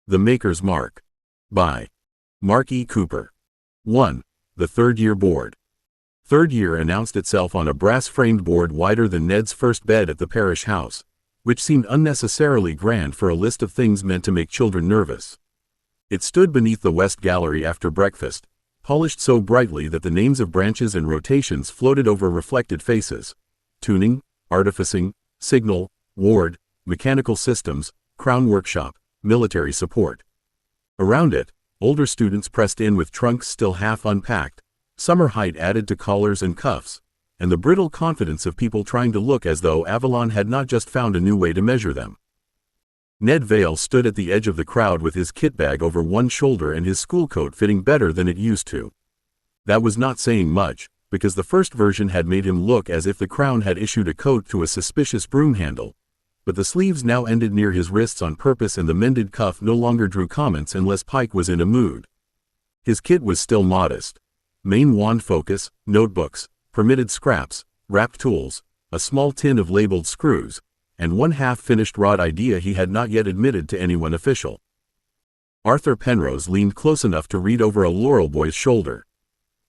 The Maker's Mark. By Mark E. Cooper. 1. The Third Year Board. Third year announced itself on a brass-framed board wider than Ned's first bed at the parish house, which seemed unnecessarily grand for a list of things meant to make children nervous. It stood beneath the west gallery after breakfast, polished so brightly that the names of branches and rotations floated over reflected faces: tuning, artificing, signal, ward, mechanical systems, crown workshop, military support. Around it, older students pressed in with trunks still half unpacked, summer height added to collars and cuffs, and the brittle confidence of people trying to look as though Avalon had not just found a new way to measure them. Ned Vale stood at the edge of the crowd with his kit bag over one shoulder and his school coat fitting better than it used to. That was not saying much, because the first version had made him look as if the crown had issued a coat to a suspicious broom handle, but the sleeves now ended near his wrists on purpose and the mended cuff no longer drew comments unless Pike was in a mood. His kit was still modest. Main wand focus, notebooks, permitted scraps, wrapped tools, a small tin of labeled screws, and one half-finished rod idea he had not yet admitted to anyone official. Arthur Penrose leaned close enough to read over a Laurel boy's shoulder.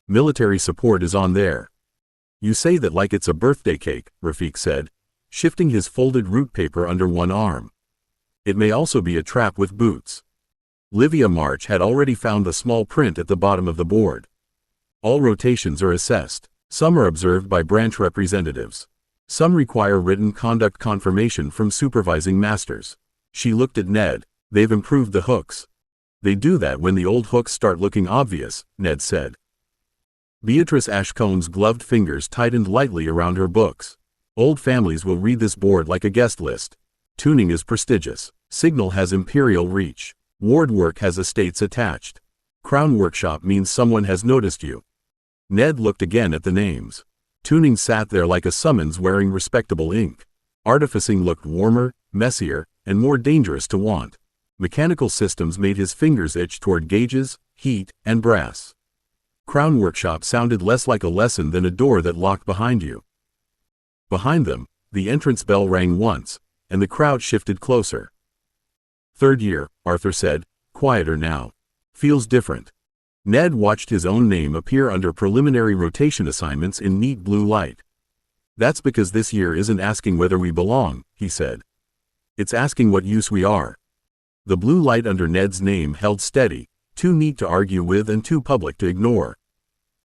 Military support is on there. You say that like it's a birthday cake, Rafik said, shifting his folded root paper under one arm. It may also be a trap with boots. Livia March had already found the small print at the bottom of the board. All rotations are assessed. Some are observed by branch representatives. Some require written conduct confirmation from supervising masters. She looked at Ned. They've improved the hooks. They do that when the old hooks start looking obvious, Ned said. Beatrice Ashcone's gloved fingers tightened lightly around her books. Old families will read this board like a guest list. Tuning is prestigious. Signal has imperial reach. Ward work has estates attached. Crown workshop means someone has noticed you. Ned looked again at the names. Tuning sat there like a summons wearing respectable ink. Artificing looked warmer, messier, and more dangerous to want. Mechanical systems made his fingers itch toward gauges, heat, and brass. Crown workshop sounded less like a lesson than a door that locked behind you. Behind them, the entrance bell rang once, and the crowd shifted closer. Third year, Arthur said, quieter now. Feels different. Ned watched his own name appear under preliminary rotation assignments in neat blue light. That's because this year isn't asking whether we belong, he said. It's asking what use we are. The blue light under Ned's name held steady, too neat to argue with and too public to ignore.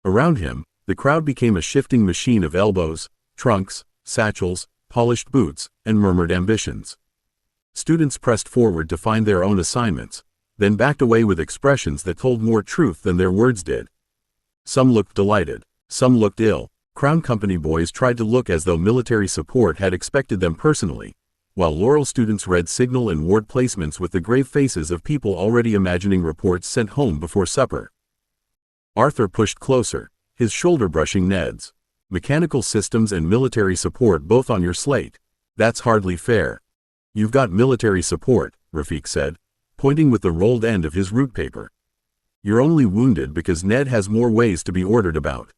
Around him, the crowd became a shifting machine of elbows, trunks, satchels, polished boots, and murmured ambitions. Students pressed forward to find their own assignments, then backed away with expressions that told more truth than their words did. Some looked delighted. Some looked ill. Crown Company boys tried to look as though military support had expected them personally, while Laurel students read signal and ward placements with the grave faces of people already imagining reports sent home before supper. Arthur pushed closer, his shoulder brushing Ned's. Mechanical systems and military support both on your slate. That's hardly fair. You've got military support, Rafik said, pointing with the rolled end of his root paper. You're only wounded because Ned has more ways to be ordered about.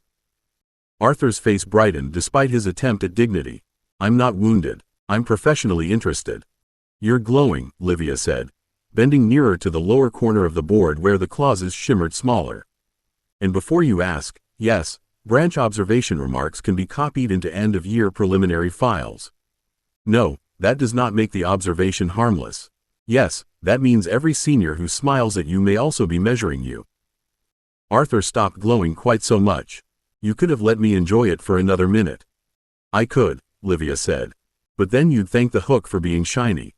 Arthur's face brightened despite his attempt at dignity. I'm not wounded. I'm professionally interested. You're glowing, Livia said, bending nearer to the lower corner of the board where the clauses shimmered smaller. And before you ask, yes, branch observation remarks can be copied into end-of-year preliminary files. No, that does not make the observation harmless. Yes, that means every senior who smiles at you may also be measuring you. Arthur stopped glowing quite so much. You could have let me enjoy it for another minute. I could, Livia said. But then you'd thank the hook for being shiny.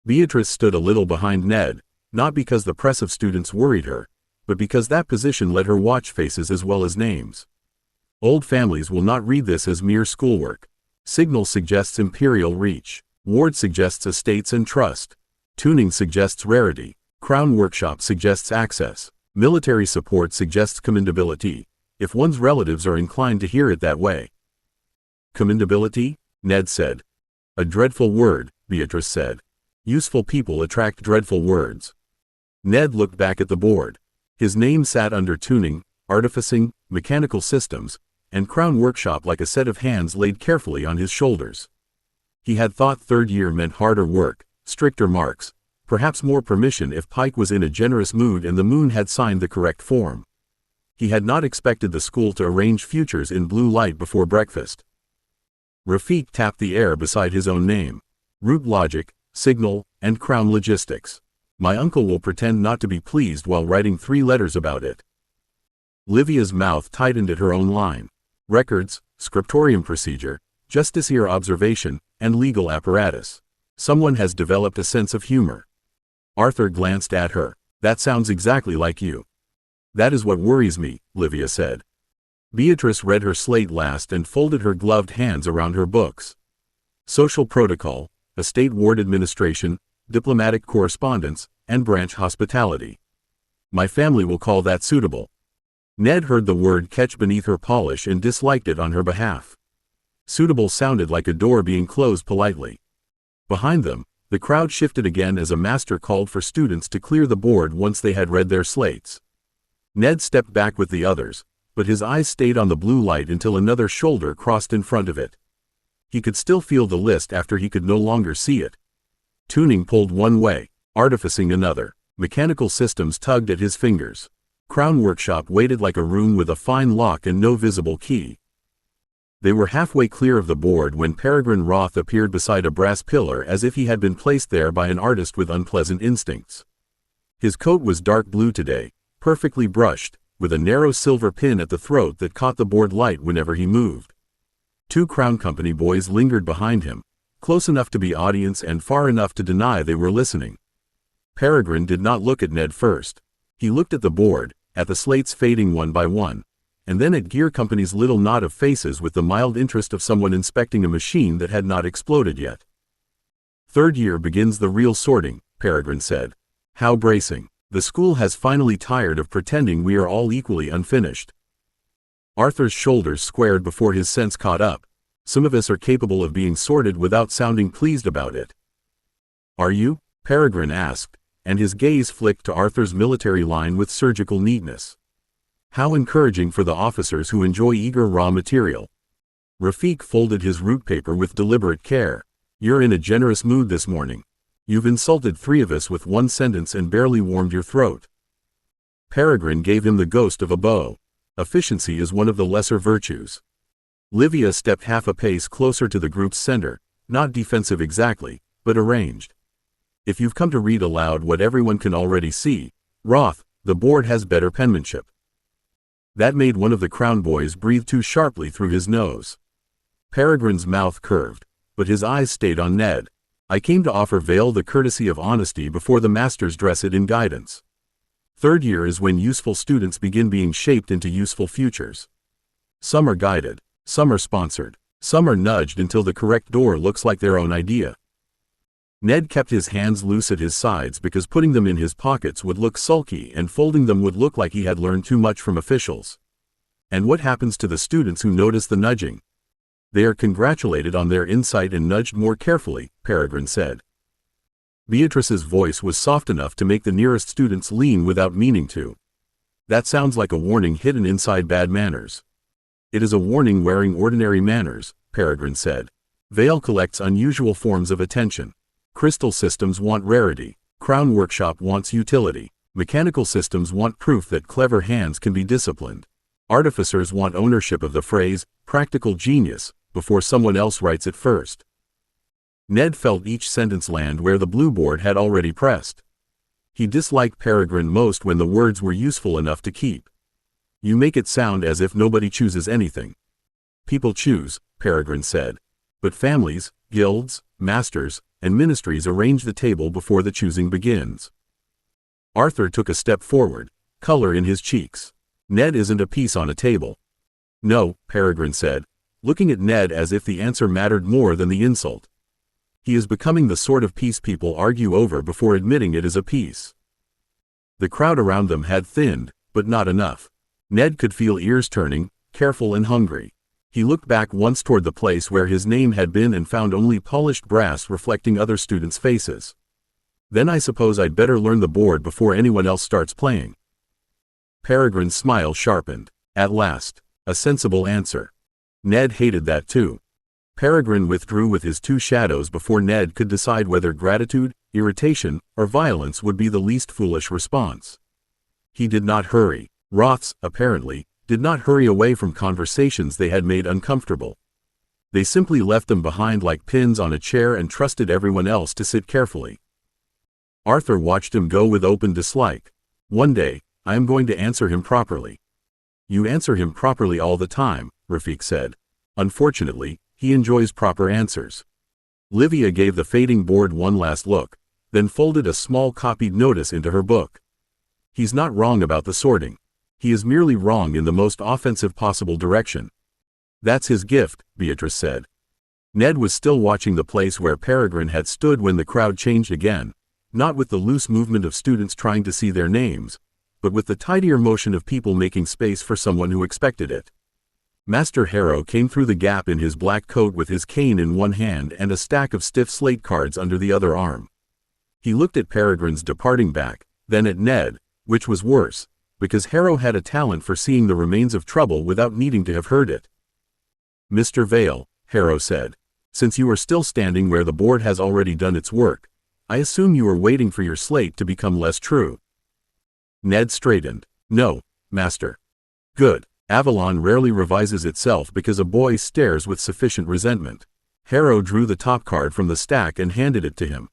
Beatrice stood a little behind Ned, not because the press of students worried her, but because that position let her watch faces as well as names. Old families will not read this as mere schoolwork. Signal suggests imperial reach. Ward suggests estates and trust. Tuning suggests rarity. Crown workshop suggests access. Military support suggests commendability, if one's relatives are inclined to hear it that way. Commendability? Ned said. A dreadful word, Beatrice said. Useful people attract dreadful words. Ned looked back at the board. His name sat under tuning, artificing, mechanical systems, and crown workshop like a set of hands laid carefully on his shoulders. He had thought third year meant harder work, stricter marks, Perhaps more permission if Pike was in a generous mood and the moon had signed the correct form. He had not expected the school to arrange futures in blue light before breakfast. Rafik tapped the air beside his own name. Root Logic, Signal, and Crown Logistics. My uncle will pretend not to be pleased while writing 3 letters about it. Livia's mouth tightened at her own line. Records, scriptorium procedure, justiciar observation, and legal apparatus. Someone has developed a sense of humor. Arthur glanced at her. That sounds exactly like you. That is what worries me, Livia said. Beatrice read her slate last and folded her gloved hands around her books. Social protocol, estate ward administration, diplomatic correspondence, and branch hospitality. My family will call that suitable. Ned heard the word catch beneath her polish and disliked it on her behalf. Suitable sounded like a door being closed politely. Behind them, the crowd shifted again as a master called for students to clear the board once they had read their slates. Ned stepped back with the others, but his eyes stayed on the blue light until another shoulder crossed in front of it. He could still feel the list after he could no longer see it. Tuning pulled one way, artificing another. Mechanical systems tugged at his fingers. Crown Workshop waited like a room with a fine lock and no visible key. They were halfway clear of the board when Peregrine Roth appeared beside a brass pillar as if he had been placed there by an artist with unpleasant instincts. His coat was dark blue today, perfectly brushed, with a narrow silver pin at the throat that caught the board light whenever he moved. 2 Crown Company boys lingered behind him, close enough to be audience and far enough to deny they were listening. Peregrine did not look at Ned first. He looked at the board, at the slates fading one by one, and then at Gear Company's little knot of faces with the mild interest of someone inspecting a machine that had not exploded yet. Third year begins the real sorting, Peregrine said. How bracing. The school has finally tired of pretending we are all equally unfinished. Arthur's shoulders squared before his sense caught up. Some of us are capable of being sorted without sounding pleased about it. Are you? Peregrine asked, and his gaze flicked to Arthur's military line with surgical neatness. How encouraging for the officers who enjoy eager raw material. Rafik folded his root paper with deliberate care. You're in a generous mood this morning. You've insulted 3 of us with 1 sentence and barely warmed your throat. Peregrine gave him the ghost of a bow. Efficiency is one of the lesser virtues. Livia stepped half a pace closer to the group's center, not defensive exactly, but arranged. If you've come to read aloud what everyone can already see, Roth, the board has better penmanship. That made one of the Crown boys breathe too sharply through his nose. Peregrine's mouth curved, but his eyes stayed on Ned. I came to offer Vale the courtesy of honesty before the masters dress it in guidance. Third year is when useful students begin being shaped into useful futures. Some are guided, some are sponsored, some are nudged until the correct door looks like their own idea. Ned kept his hands loose at his sides because putting them in his pockets would look sulky and folding them would look like he had learned too much from officials. And what happens to the students who notice the nudging? They are congratulated on their insight and nudged more carefully, Peregrine said. Beatrice's voice was soft enough to make the nearest students lean without meaning to. That sounds like a warning hidden inside bad manners. It is a warning wearing ordinary manners, Peregrine said. Vale collects unusual forms of attention. Crystal systems want rarity. Crown Workshop wants utility. Mechanical systems want proof that clever hands can be disciplined. Artificers want ownership of the phrase, practical genius, before someone else writes it first. Ned felt each sentence land where the blue board had already pressed. He disliked Peregrine most when the words were useful enough to keep. You make it sound as if nobody chooses anything. People choose, Peregrine said. But families, guilds, masters, and ministries arrange the table before the choosing begins. Arthur took a step forward, color in his cheeks. Ned isn't a piece on a table. No, Peregrine said, looking at Ned as if the answer mattered more than the insult. He is becoming the sort of piece people argue over before admitting it is a piece. The crowd around them had thinned, but not enough. Ned could feel ears turning, careful and hungry. He looked back once toward the place where his name had been and found only polished brass reflecting other students' faces. Then I suppose I'd better learn the board before anyone else starts playing. Peregrine's smile sharpened. At last, a sensible answer. Ned hated that too. Peregrine withdrew with his 2 shadows before Ned could decide whether gratitude, irritation, or violence would be the least foolish response. He did not hurry. Roths, apparently, did not hurry away from conversations they had made uncomfortable. They simply left them behind like pins on a chair and trusted everyone else to sit carefully. Arthur watched him go with open dislike. One day, I am going to answer him properly. You answer him properly all the time, Rafik said. Unfortunately, he enjoys proper answers. Livia gave the fading board one last look, then folded a small copied notice into her book. He's not wrong about the sorting. He is merely wrong in the most offensive possible direction. That's his gift, Beatrice said. Ned was still watching the place where Peregrine had stood when the crowd changed again, not with the loose movement of students trying to see their names, but with the tidier motion of people making space for someone who expected it. Master Harrow came through the gap in his black coat with his cane in one hand and a stack of stiff slate cards under the other arm. He looked at Peregrine's departing back, then at Ned, which was worse, because Harrow had a talent for seeing the remains of trouble without needing to have heard it. Mr. Vale, Harrow said, since you are still standing where the board has already done its work, I assume you are waiting for your slate to become less true. Ned straightened. No, Master. Good. Avalon rarely revises itself because a boy stares with sufficient resentment. Harrow drew the top card from the stack and handed it to him.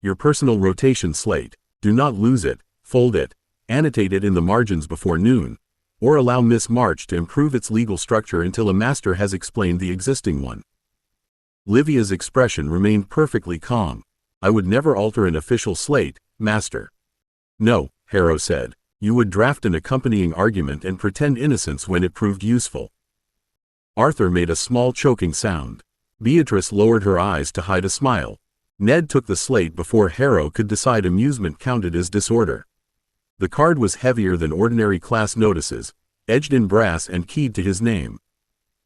Your personal rotation slate. Do not lose it, fold it, annotate it in the margins before noon, or allow Miss March to improve its legal structure until a master has explained the existing one. Livia's expression remained perfectly calm. I would never alter an official slate, Master. No, Harrow said. You would draft an accompanying argument and pretend innocence when it proved useful. Arthur made a small choking sound. Beatrice lowered her eyes to hide a smile. Ned took the slate before Harrow could decide amusement counted as disorder. The card was heavier than ordinary class notices, edged in brass and keyed to his name.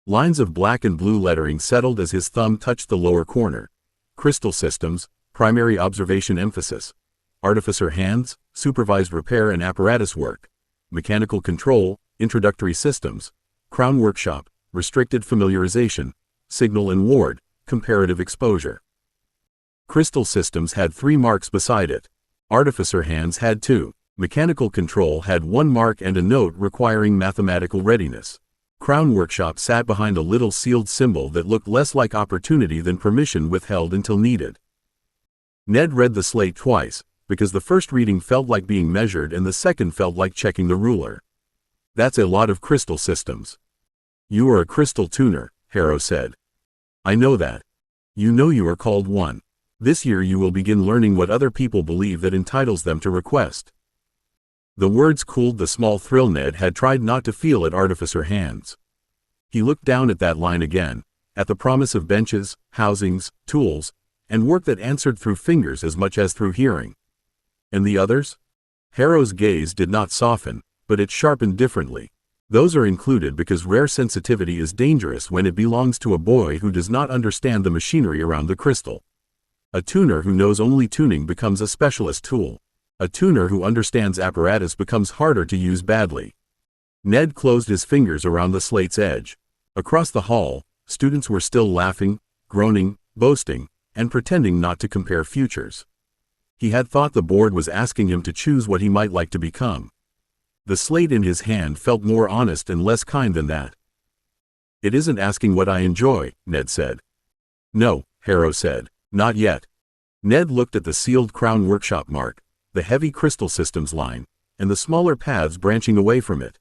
Lines of black and blue lettering settled as his thumb touched the lower corner. Crystal Systems, Primary Observation Emphasis. Artificer Hands, Supervised Repair and Apparatus Work. Mechanical Control, Introductory Systems. Crown Workshop, Restricted Familiarization. Signal and Ward, Comparative Exposure. Crystal Systems had 3 marks beside it. Artificer Hands had 2. Mechanical Control had 1 mark and a note requiring mathematical readiness. Crown Workshop sat behind a little sealed symbol that looked less like opportunity than permission withheld until needed. Ned read the slate twice, because the first reading felt like being measured and the second felt like checking the ruler. That's a lot of crystal systems. You are a crystal tuner, Harrow said. I know that. You know you are called one. This year you will begin learning what other people believe that entitles them to request. The words cooled the small thrill Ned had tried not to feel at Artificer Hands. He looked down at that line again, at the promise of benches, housings, tools, and work that answered through fingers as much as through hearing. And the others? Harrow's gaze did not soften, but it sharpened differently. Those are included because rare sensitivity is dangerous when it belongs to a boy who does not understand the machinery around the crystal. A tuner who knows only tuning becomes a specialist tool. A tuner who understands apparatus becomes harder to use badly. Ned closed his fingers around the slate's edge. Across the hall, students were still laughing, groaning, boasting, and pretending not to compare futures. He had thought the board was asking him to choose what he might like to become. The slate in his hand felt more honest and less kind than that. It isn't asking what I enjoy, Ned said. No, Harrow said, not yet. Ned looked at the sealed Crown Workshop mark, the heavy Crystal Systems line, and the smaller paths branching away from it.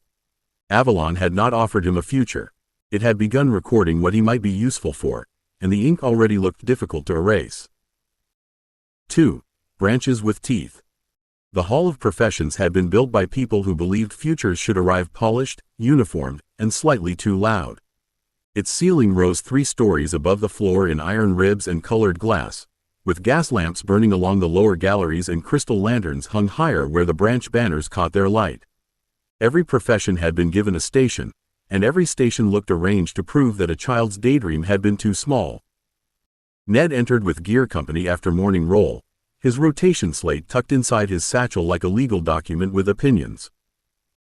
Avalon had not offered him a future. It had begun recording what he might be useful for, and the ink already looked difficult to erase. 2. Branches with teeth. The Hall of Professions had been built by people who believed futures should arrive polished, uniformed, and slightly too loud. Its ceiling rose 3 stories above the floor in iron ribs and colored glass, with gas lamps burning along the lower galleries and crystal lanterns hung higher where the branch banners caught their light. Every profession had been given a station, and every station looked arranged to prove that a child's daydream had been too small. Ned entered with Gear Company after morning roll, his rotation slate tucked inside his satchel like a legal document with opinions.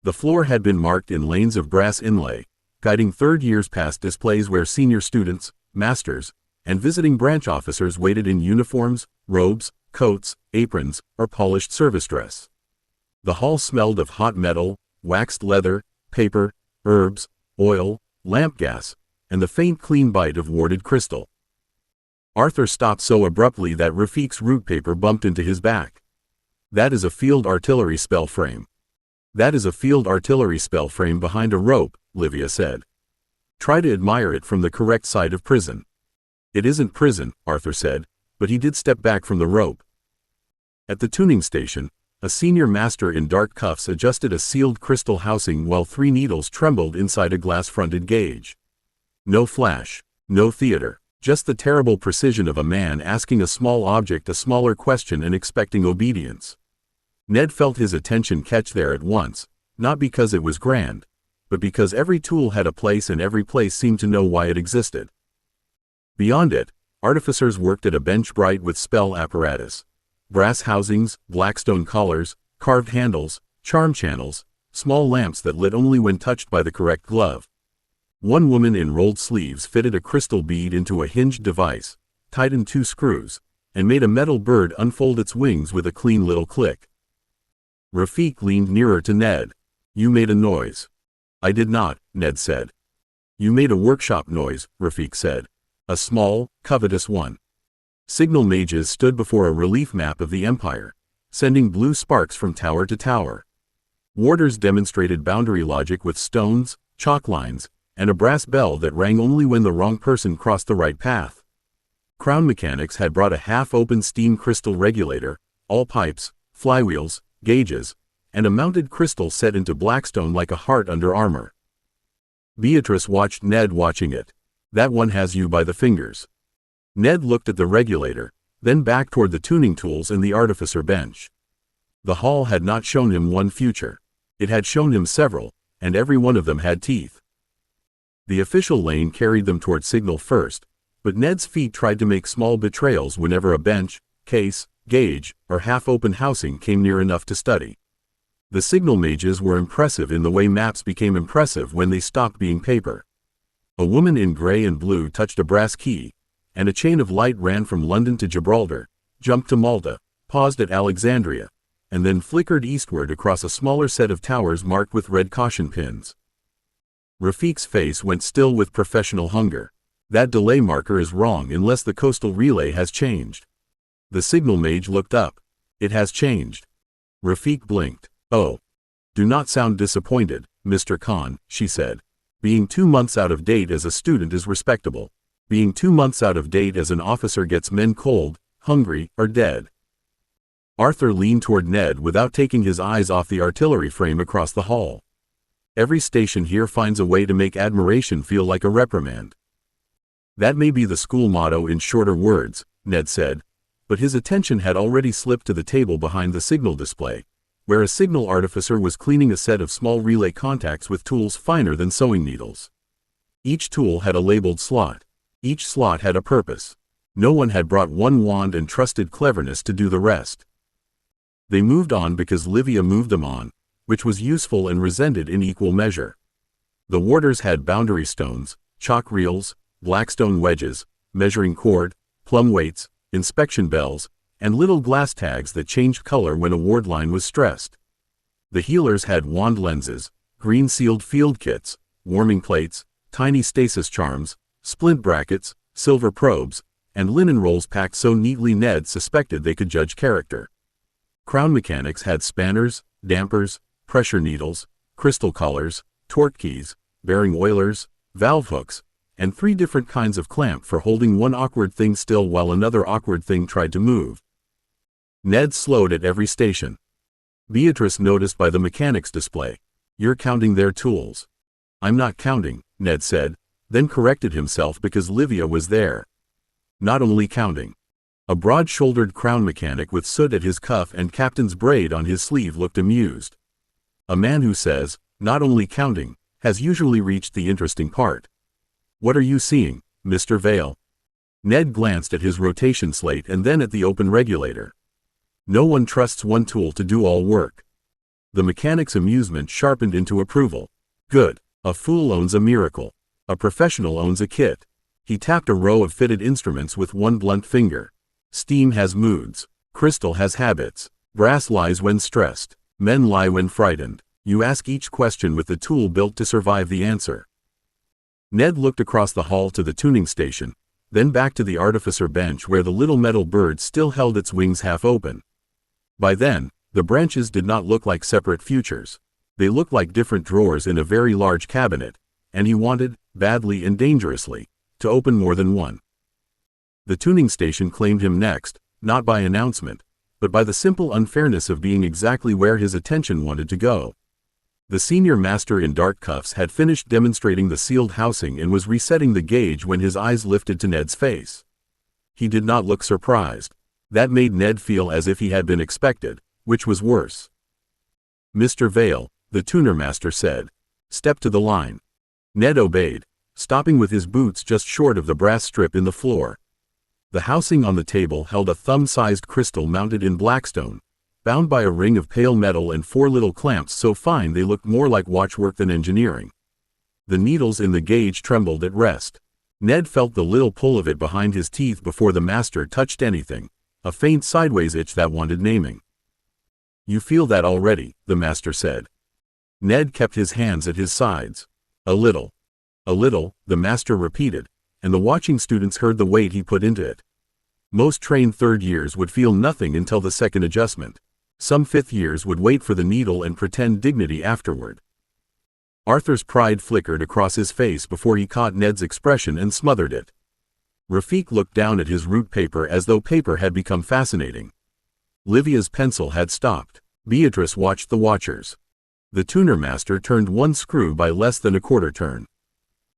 The floor had been marked in lanes of brass inlay, guiding third years past displays where senior students, masters, and visiting branch officers waited in uniforms, robes, coats, aprons, or polished service dress. The hall smelled of hot metal, waxed leather, paper, herbs, oil, lamp gas, and the faint clean bite of warded crystal. Arthur stopped so abruptly that Rafiq's root paper bumped into his back. "That is a field artillery spell frame." "That is a field artillery spell frame behind a rope," Livia said. "Try to admire it from the correct side of prison." "It isn't prison," Arthur said, but he did step back from the rope. At the tuning station, a senior master in dark cuffs adjusted a sealed crystal housing while 3 needles trembled inside a glass-fronted gauge. No flash, no theater, just the terrible precision of a man asking a small object a smaller question and expecting obedience. Ned felt his attention catch there at once, not because it was grand, but because every tool had a place and every place seemed to know why it existed. Beyond it, artificers worked at a bench bright with spell apparatus. Brass housings, blackstone collars, carved handles, charm channels, small lamps that lit only when touched by the correct glove. One woman in rolled sleeves fitted a crystal bead into a hinged device, tightened 2 screws, and made a metal bird unfold its wings with a clean little click. Rafiq leaned nearer to Ned. "You made a noise." "I did not," Ned said. "You made a workshop noise," Rafiq said. "A small, covetous one." Signal mages stood before a relief map of the Empire, sending blue sparks from tower to tower. Warders demonstrated boundary logic with stones, chalk lines, and a brass bell that rang only when the wrong person crossed the right path. Crown mechanics had brought a half-open steam crystal regulator, all pipes, flywheels, gauges, and a mounted crystal set into blackstone like a heart under armor. Beatrice watched Ned watching it. "That one has you by the fingers." Ned looked at the regulator, then back toward the tuning tools and the artificer bench. The hall had not shown him one future. It had shown him several, and every one of them had teeth. The official lane carried them toward signal first, but Ned's feet tried to make small betrayals whenever a bench, case, gauge, or half-open housing came near enough to study. The signal mages were impressive in the way maps became impressive when they stopped being paper. A woman in gray and blue touched a brass key, and a chain of light ran from London to Gibraltar, jumped to Malta, paused at Alexandria, and then flickered eastward across a smaller set of towers marked with red caution pins. Rafiq's face went still with professional hunger. "That delay marker is wrong unless the coastal relay has changed." The signal mage looked up. "It has changed." Rafiq blinked. "Oh. Do not sound disappointed, Mr. Khan," she said. "Being 2 months out of date as a student is respectable. Being 2 months out of date as an officer gets men cold, hungry, or dead." Arthur leaned toward Ned without taking his eyes off the artillery frame across the hall. "Every station here finds a way to make admiration feel like a reprimand." "That may be the school motto in shorter words," Ned said, but his attention had already slipped to the table behind the signal display, where a signal artificer was cleaning a set of small relay contacts with tools finer than sewing needles. Each tool had a labeled slot. Each slot had a purpose. No one had brought one wand and trusted cleverness to do the rest. They moved on because Livia moved them on, which was useful and resented in equal measure. The warders had boundary stones, chalk reels, blackstone wedges, measuring cord, plumb weights, inspection bells, and little glass tags that changed color when a ward line was stressed. The healers had wand lenses, green-sealed field kits, warming plates, tiny stasis charms, splint brackets, silver probes, and linen rolls packed so neatly Ned suspected they could judge character. Crown mechanics had spanners, dampers, pressure needles, crystal collars, torque keys, bearing oilers, valve hooks, and 3 different kinds of clamp for holding one awkward thing still while another awkward thing tried to move. Ned slowed at every station. Beatrice noticed by the mechanics display. "You're counting their tools." "I'm not counting," Ned said, then corrected himself because Livia was there. "Not only counting." A broad-shouldered crown mechanic with soot at his cuff and captain's braid on his sleeve looked amused. A man who says, "not only counting," has usually reached the interesting part. "What are you seeing, Mr. Vale?" Ned glanced at his rotation slate and then at the open regulator. No one trusts one tool to do all work. The mechanic's amusement sharpened into approval. "Good. A fool owns a miracle. A professional owns a kit." He tapped a row of fitted instruments with one blunt finger. Steam has moods. Crystal has habits. Brass lies when stressed. Men lie when frightened. You ask each question with the tool built to survive the answer. Ned looked across the hall to the tuning station, then back to the artificer bench where the little metal bird still held its wings half open. By then, the branches did not look like separate futures. They looked like different drawers in a very large cabinet, and he wanted, badly and dangerously, to open more than one. The tuning station claimed him next, not by announcement, but by the simple unfairness of being exactly where his attention wanted to go. The senior master in dark cuffs had finished demonstrating the sealed housing and was resetting the gauge when his eyes lifted to Ned's face. He did not look surprised. That made Ned feel as if he had been expected, which was worse. "Mr. Vale," the tuner master said. "Step to the line." Ned obeyed, stopping with his boots just short of the brass strip in the floor. The housing on the table held a thumb-sized crystal mounted in blackstone, bound by a ring of pale metal and 4 little clamps so fine they looked more like watchwork than engineering. The needles in the gauge trembled at rest. Ned felt the little pull of it behind his teeth before the master touched anything, a faint sideways itch that wanted naming. "You feel that already," the master said. Ned kept his hands at his sides. "A little." "A little," the master repeated, and the watching students heard the weight he put into it. Most trained third years would feel nothing until the second adjustment. Some fifth years would wait for the needle and pretend dignity afterward. Arthur's pride flickered across his face before he caught Ned's expression and smothered it. Rafik looked down at his root paper as though paper had become fascinating. Livia's pencil had stopped. Beatrice watched the watchers. The tuner master turned one screw by less than a quarter turn.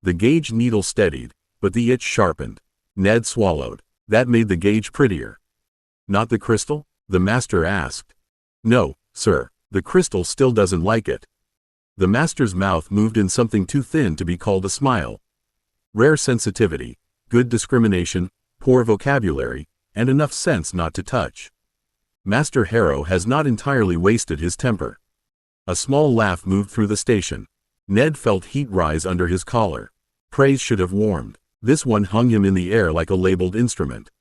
The gauge needle steadied, but the itch sharpened. Ned swallowed. That made the gauge prettier. "Not the crystal?" the master asked. "No, sir, the crystal still doesn't like it." The master's mouth moved in something too thin to be called a smile. Rare sensitivity, good discrimination, poor vocabulary, and enough sense not to touch. Master Harrow has not entirely wasted his temper. A small laugh moved through the station. Ned felt heat rise under his collar. Praise should have warmed. This one hung him in the air like a labeled instrument.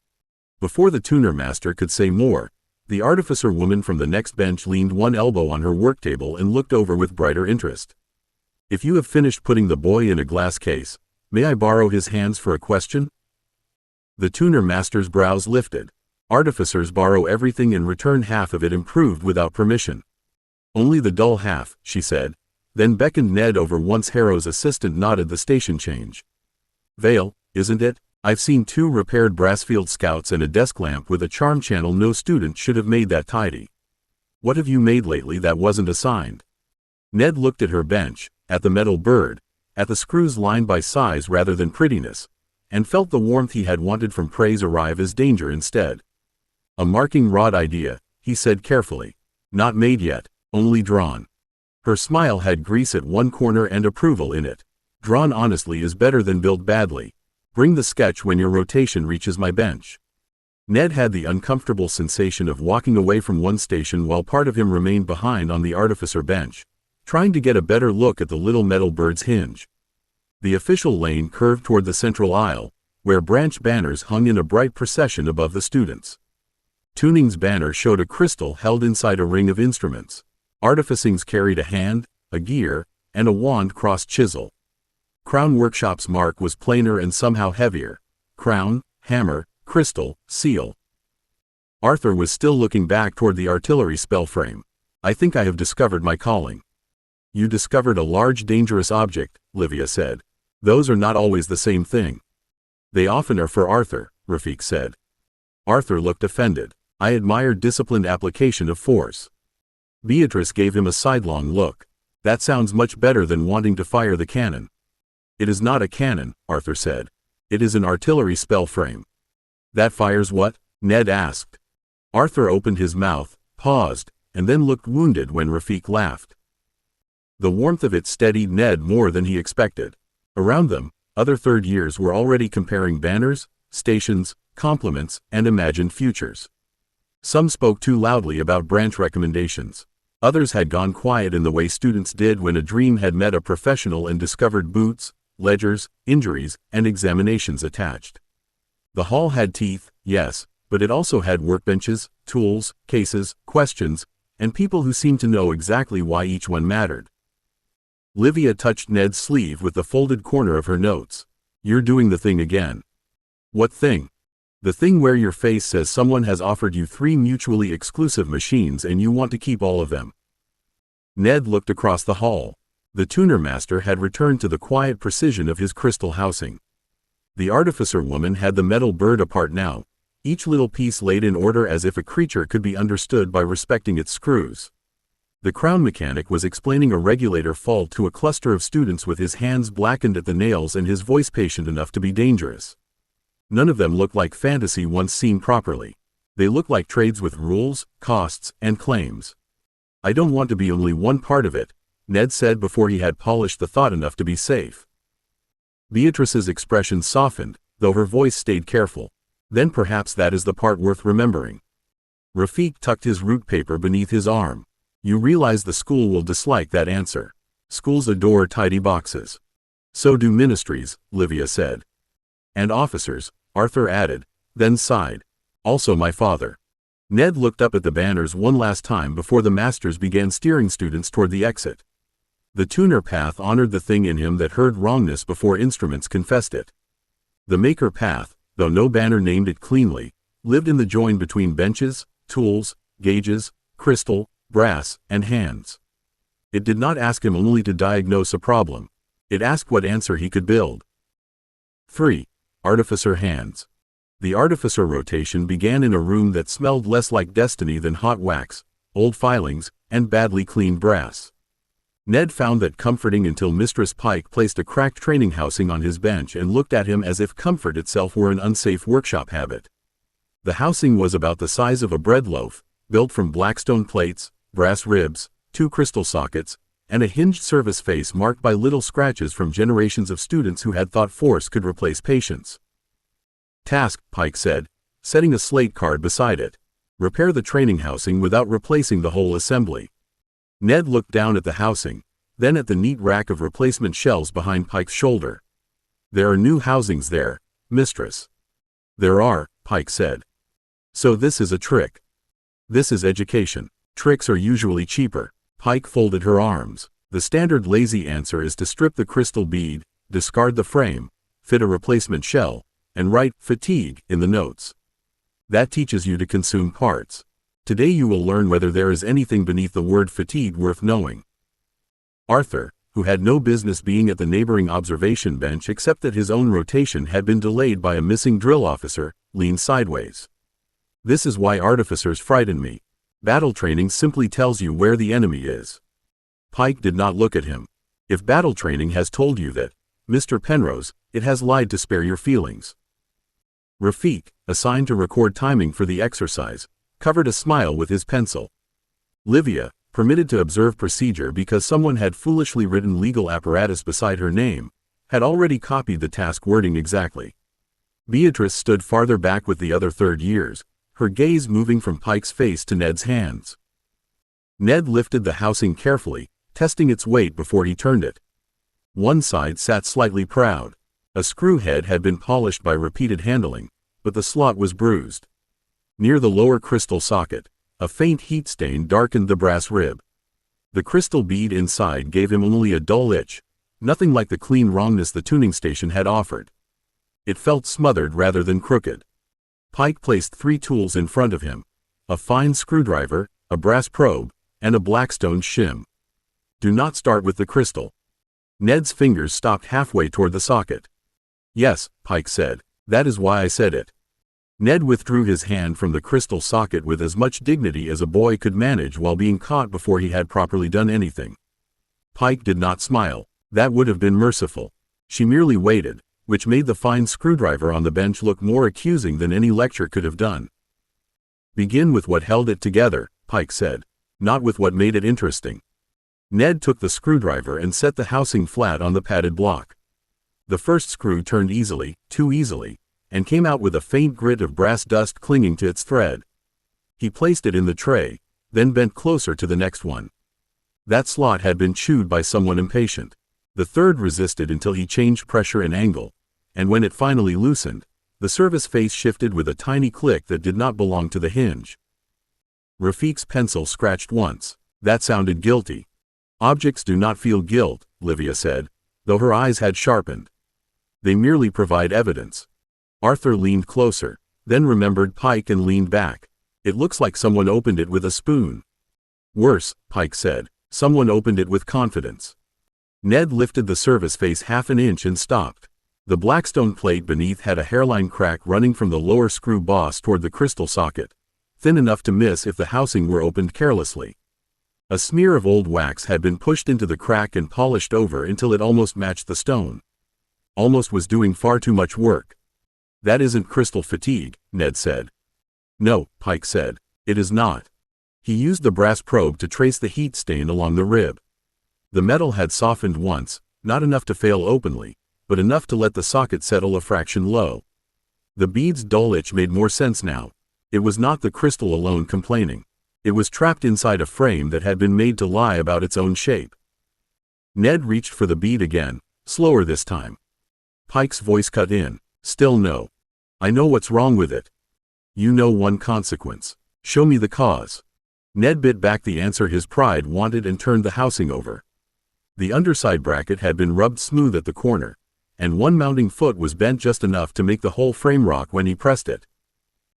Before the tuner master could say more, the artificer woman from the next bench leaned one elbow on her work table and looked over with brighter interest. "If you have finished putting the boy in a glass case, may I borrow his hands for a question?" The tuner master's brows lifted. Artificers borrow everything and return half of it improved without permission. "Only the dull half," she said, then beckoned Ned over once Harrow's assistant nodded the station change. "Vale, isn't it? I've seen 2 repaired Brassfield Scouts and a desk lamp with a charm channel. No student should have made that tidy. What have you made lately that wasn't assigned?" Ned looked at her bench, at the metal bird, at the screws lined by size rather than prettiness, and felt the warmth he had wanted from praise arrive as danger instead. "A marking rod idea," he said carefully. "Not made yet, only drawn." Her smile had grease at one corner and approval in it. "Drawn honestly is better than built badly. Bring the sketch when your rotation reaches my bench." Ned had the uncomfortable sensation of walking away from one station while part of him remained behind on the artificer bench, trying to get a better look at the little metal bird's hinge. The official lane curved toward the central aisle, where branch banners hung in a bright procession above the students. Tuning's banner showed a crystal held inside a ring of instruments. Artificing's carried a hand, a gear, and a wand-crossed chisel. Crown Workshop's mark was plainer and somehow heavier. Crown, hammer, crystal, seal. Arthur was still looking back toward the artillery spell frame. "I think I have discovered my calling." "You discovered a large dangerous object," Livia said. "Those are not always the same thing." "They often are for Arthur," Rafik said. Arthur looked offended. "I admire disciplined application of force." Beatrice gave him a sidelong look. "That sounds much better than wanting to fire the cannon." "It is not a cannon," Arthur said. "It is an artillery spell frame." "That fires what?" Ned asked. Arthur opened his mouth, paused, and then looked wounded when Rafik laughed. The warmth of it steadied Ned more than he expected. Around them, other third years were already comparing banners, stations, compliments, and imagined futures. Some spoke too loudly about branch recommendations. Others had gone quiet in the way students did when a dream had met a professional and discovered boots, ledgers, injuries, and examinations attached. The hall had teeth, yes, but it also had workbenches, tools, cases, questions, and people who seemed to know exactly why each one mattered. Livia touched Ned's sleeve with the folded corner of her notes. "You're doing the thing again." "What thing?" "The thing where your face says someone has offered you 3 mutually exclusive machines and you want to keep all of them." Ned looked across the hall. The tuner master had returned to the quiet precision of his crystal housing. The artificer woman had the metal bird apart now, each little piece laid in order as if a creature could be understood by respecting its screws. The crown mechanic was explaining a regulator fault to a cluster of students with his hands blackened at the nails and his voice patient enough to be dangerous. None of them looked like fantasy once seen properly. They looked like trades with rules, costs, and claims. "I don't want to be only one part of it," Ned said before he had polished the thought enough to be safe. Beatrice's expression softened, though her voice stayed careful. "Then perhaps that is the part worth remembering." Rafik tucked his root paper beneath his arm. "You realize the school will dislike that answer. Schools adore tidy boxes." "So do ministries," Livia said. "And officers," Arthur added, then sighed. "Also my father." Ned looked up at the banners one last time before the masters began steering students toward the exit. The tuner path honored the thing in him that heard wrongness before instruments confessed it. The maker path, though no banner named it cleanly, lived in the join between benches, tools, gauges, crystal, brass, and hands. It did not ask him only to diagnose a problem. It asked what answer he could build. 3. Artificer hands. The artificer rotation began in a room that smelled less like destiny than hot wax, old filings, and badly cleaned brass. Ned found that comforting until Mistress Pike placed a cracked training housing on his bench and looked at him as if comfort itself were an unsafe workshop habit. The housing was about the size of a bread loaf, built from blackstone plates, brass ribs, 2 crystal sockets, and a hinged service face marked by little scratches from generations of students who had thought force could replace patience. "Task," Pike said, setting a slate card beside it. "Repair the training housing without replacing the whole assembly." Ned looked down at the housing, then at the neat rack of replacement shelves behind Pike's shoulder. "There are new housings there, mistress." "There are," Pike said. "So this is a trick." "This is education. Tricks are usually cheaper." Pike folded her arms. "The standard lazy answer is to strip the crystal bead, discard the frame, fit a replacement shell, and write 'fatigue' in the notes. That teaches you to consume parts. Today you will learn whether there is anything beneath the word fatigue worth knowing." Arthur, who had no business being at the neighboring observation bench except that his own rotation had been delayed by a missing drill officer, leaned sideways. "This is why artificers frighten me. Battle training simply tells you where the enemy is." Pike did not look at him. "If battle training has told you that, Mr. Penrose, it has lied to spare your feelings." Rafik, assigned to record timing for the exercise, covered a smile with his pencil. Livia, permitted to observe procedure because someone had foolishly written legal apparatus beside her name, had already copied the task wording exactly. Beatrice stood farther back with the other third years, her gaze moving from Pike's face to Ned's hands. Ned lifted the housing carefully, testing its weight before he turned it. One side sat slightly proud. A screw head had been polished by repeated handling, but the slot was bruised. Near the lower crystal socket, a faint heat stain darkened the brass rib. The crystal bead inside gave him only a dull itch, nothing like the clean wrongness the tuning station had offered. It felt smothered rather than crooked. Pike placed 3 tools in front of him: a fine screwdriver, a brass probe, and a blackstone shim. "Do not start with the crystal." Ned's fingers stopped halfway toward the socket. "Yes," Pike said, "that is why I said it." Ned withdrew his hand from the crystal socket with as much dignity as a boy could manage while being caught before he had properly done anything. Pike did not smile. That would have been merciful. She merely waited, which made the fine screwdriver on the bench look more accusing than any lecture could have done. "Begin with what held it together," Pike said, "not with what made it interesting." Ned took the screwdriver and set the housing flat on the padded block. The first screw turned easily, too easily, and came out with a faint grit of brass dust clinging to its thread. He placed it in the tray, then bent closer to the next one. That slot had been chewed by someone impatient. The third resisted until he changed pressure and angle, and when it finally loosened, the service face shifted with a tiny click that did not belong to the hinge. Rafiq's pencil scratched once. That sounded guilty. Objects do not feel guilt, Livia said, though her eyes had sharpened. They merely provide evidence. Arthur leaned closer, then remembered Pike and leaned back. It looks like someone opened it with a spoon. Worse, Pike said. Someone opened it with confidence. Ned lifted the service face half an inch and stopped. The blackstone plate beneath had a hairline crack running from the lower screw boss toward the crystal socket, thin enough to miss if the housing were opened carelessly. A smear of old wax had been pushed into the crack and polished over until it almost matched the stone. Almost was doing far too much work. That isn't crystal fatigue, Ned said. No, Pike said. It is not. He used the brass probe to trace the heat stain along the rib. The metal had softened once, not enough to fail openly, but enough to let the socket settle a fraction low. The bead's dull itch made more sense now. It was not the crystal alone complaining. It was trapped inside a frame that had been made to lie about its own shape. Ned reached for the bead again, slower this time. Pike's voice cut in. Still no. I know what's wrong with it. You know one consequence. Show me the cause. Ned bit back the answer his pride wanted and turned the housing over. The underside bracket had been rubbed smooth at the corner, and one mounting foot was bent just enough to make the whole frame rock when he pressed it.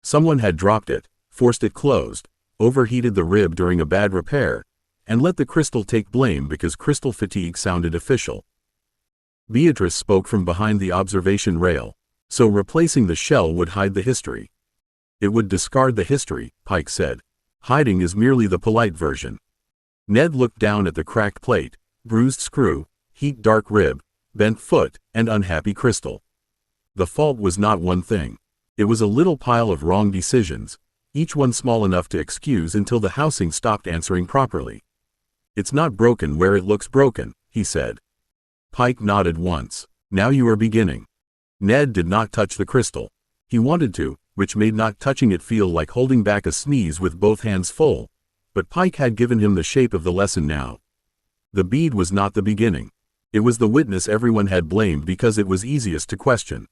Someone had dropped it, forced it closed, overheated the rib during a bad repair, and let the crystal take blame because crystal fatigue sounded official. Beatrice spoke from behind the observation rail. So replacing the shell would hide the history. It would discard the history, Pike said. Hiding is merely the polite version. Ned looked down at the cracked plate, bruised screw, heat-dark rib, bent foot, and unhappy crystal. The fault was not one thing. It was a little pile of wrong decisions, each one small enough to excuse until the housing stopped answering properly. It's not broken where it looks broken, he said. Pike nodded once. Now you are beginning. Ned did not touch the crystal. He wanted to, which made not touching it feel like holding back a sneeze with both hands full, but Pike had given him the shape of the lesson now. The bead was not the beginning. It was the witness everyone had blamed because it was easiest to question.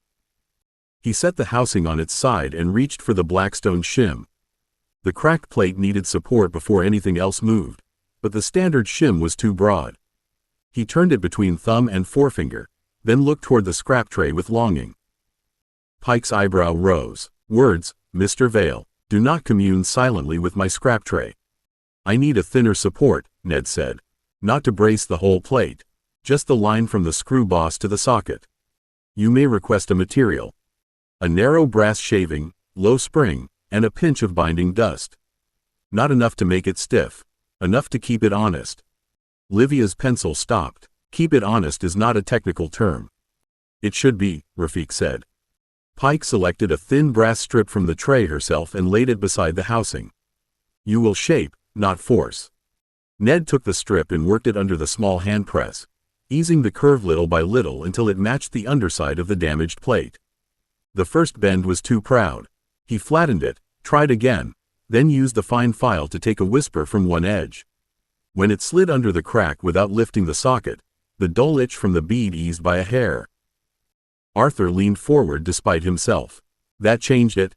He set the housing on its side and reached for the blackstone shim. The cracked plate needed support before anything else moved, but the standard shim was too broad. He turned it between thumb and forefinger, then looked toward the scrap tray with longing. Pike's eyebrow rose. Words, Mr. Vale, do not commune silently with my scrap tray. I need a thinner support, Ned said. Not to brace the whole plate. Just the line from the screw boss to the socket. You may request a material. A narrow brass shaving, low spring, and a pinch of binding dust. Not enough to make it stiff. Enough to keep it honest. Livia's pencil stopped. Keep it honest is not a technical term. It should be, Rafiq said. Pike selected a thin brass strip from the tray herself and laid it beside the housing. You will shape, not force. Ned took the strip and worked it under the small hand press, easing the curve little by little until it matched the underside of the damaged plate. The first bend was too proud. He flattened it, tried again, then used the fine file to take a whisper from one edge. When it slid under the crack without lifting the socket, the dull itch from the bead eased by a hair. Arthur leaned forward despite himself. That changed it.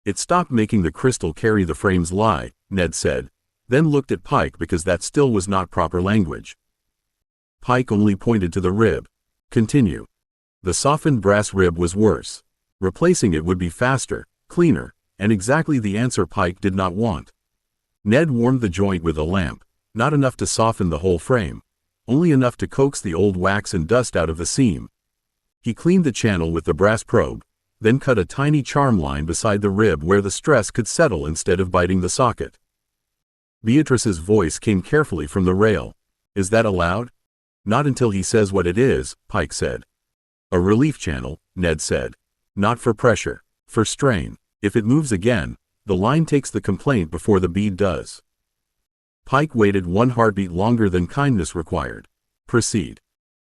It stopped making the crystal carry the frame's lie, Ned said, then looked at Pike because that still was not proper language. Pike only pointed to the rib. Continue. The softened brass rib was worse. Replacing it would be faster, cleaner, and exactly the answer Pike did not want. Ned warmed the joint with a lamp, not enough to soften the whole frame, only enough to coax the old wax and dust out of the seam. He cleaned the channel with the brass probe, then cut a tiny charm line beside the rib where the stress could settle instead of biting the socket. Beatrice's voice came carefully from the rail. Is that allowed? Not until he says what it is, Pike said. A relief channel, Ned said. Not for pressure, for strain. If it moves again, the line takes the complaint before the bead does. Pike waited one heartbeat longer than kindness required. Proceed.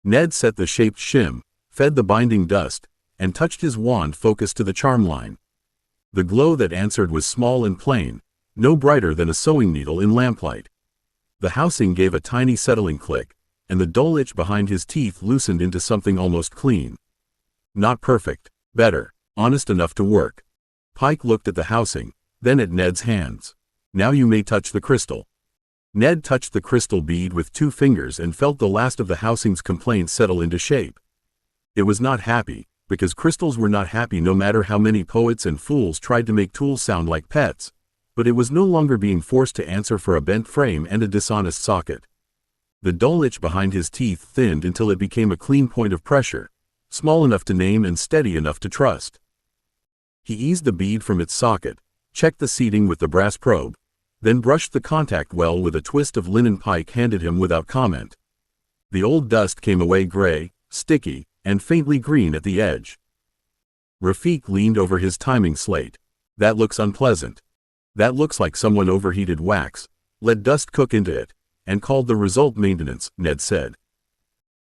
Ned set the shaped shim, fed the binding dust, and touched his wand focused to the charm line. The glow that answered was small and plain, no brighter than a sewing needle in lamplight. The housing gave a tiny settling click, and the dull itch behind his teeth loosened into something almost clean. Not perfect. Better. Honest enough to work. Pike looked at the housing, then at Ned's hands. Now you may touch the crystal. Ned touched the crystal bead with 2 fingers and felt the last of the housing's complaints settle into shape. It was not happy, because crystals were not happy no matter how many poets and fools tried to make tools sound like pets, but it was no longer being forced to answer for a bent frame and a dishonest socket. The dull itch behind his teeth thinned until it became a clean point of pressure, small enough to name and steady enough to trust. He eased the bead from its socket, checked the seating with the brass probe, then brushed the contact well with a twist of linen. Pike handed him without comment. The old dust came away gray, sticky, and faintly green at the edge. Rafik leaned over his timing slate. That looks unpleasant. That looks like someone overheated wax, let dust cook into it, and called the result maintenance, Ned said.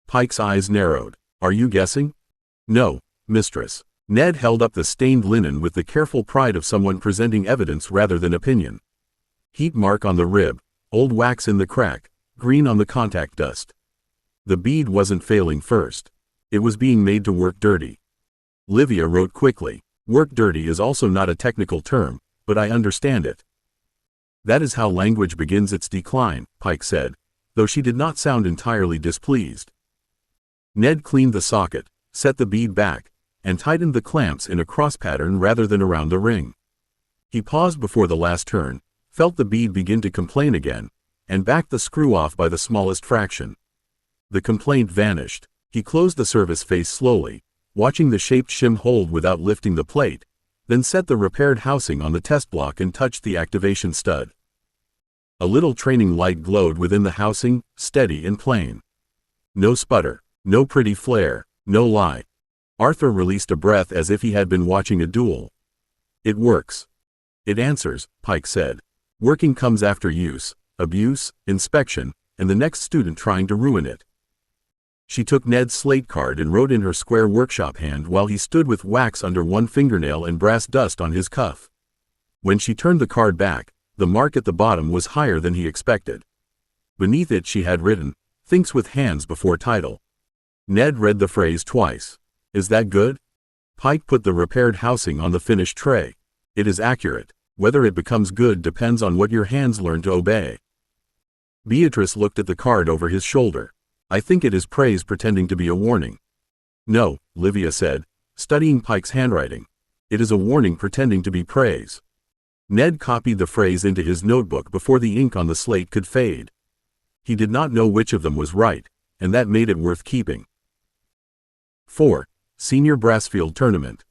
Pike's eyes narrowed. Are you guessing? No, mistress. Ned held up the stained linen with the careful pride of someone presenting evidence rather than opinion. Heat mark on the rib, old wax in the crack, green on the contact dust. The bead wasn't failing first. It was being made to work dirty. Livia wrote quickly. Work dirty is also not a technical term, but I understand it. That is how language begins its decline, Pike said, though she did not sound entirely displeased. Ned cleaned the socket, set the bead back, and tightened the clamps in a cross pattern rather than around the ring. He paused before the last turn, felt the bead begin to complain again, and backed the screw off by the smallest fraction. The complaint vanished. He closed the service face slowly, watching the shaped shim hold without lifting the plate, then set the repaired housing on the test block and touched the activation stud. A little training light glowed within the housing, steady and plain. No sputter, no pretty flare, no lie. Arthur released a breath as if he had been watching a duel. It works. It answers, Pike said. Working comes after use, abuse, inspection, and the next student trying to ruin it. She took Ned's slate card and wrote in her square workshop hand while he stood with wax under one fingernail and brass dust on his cuff. When she turned the card back, the mark at the bottom was higher than he expected. Beneath it she had written, "Thinks with hands" before title. Ned read the phrase twice. Is that good? Pike put the repaired housing on the finished tray. It is accurate. Whether it becomes good depends on what your hands learn to obey. Beatrice looked at the card over his shoulder. I think it is praise pretending to be a warning. No, Livia said, studying Pike's handwriting. It is a warning pretending to be praise. Ned copied the phrase into his notebook before the ink on the slate could fade. He did not know which of them was right, and that made it worth keeping. 4. Senior Brassfield Tournament.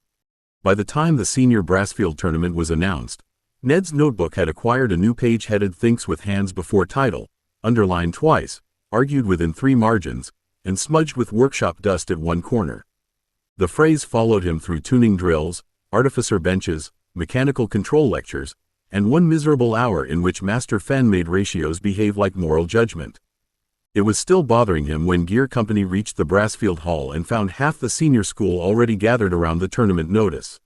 By the time the Senior Brassfield Tournament was announced, Ned's notebook had acquired a new page headed "Thinks with Hands" before title, underlined twice, argued within 3 margins, and smudged with workshop dust at one corner. The phrase followed him through tuning drills, artificer benches, mechanical control lectures, and one miserable hour in which Master Fen made ratios behave like moral judgment. It was still bothering him when Gear Company reached the Brassfield Hall and found half the senior school already gathered around the tournament notice.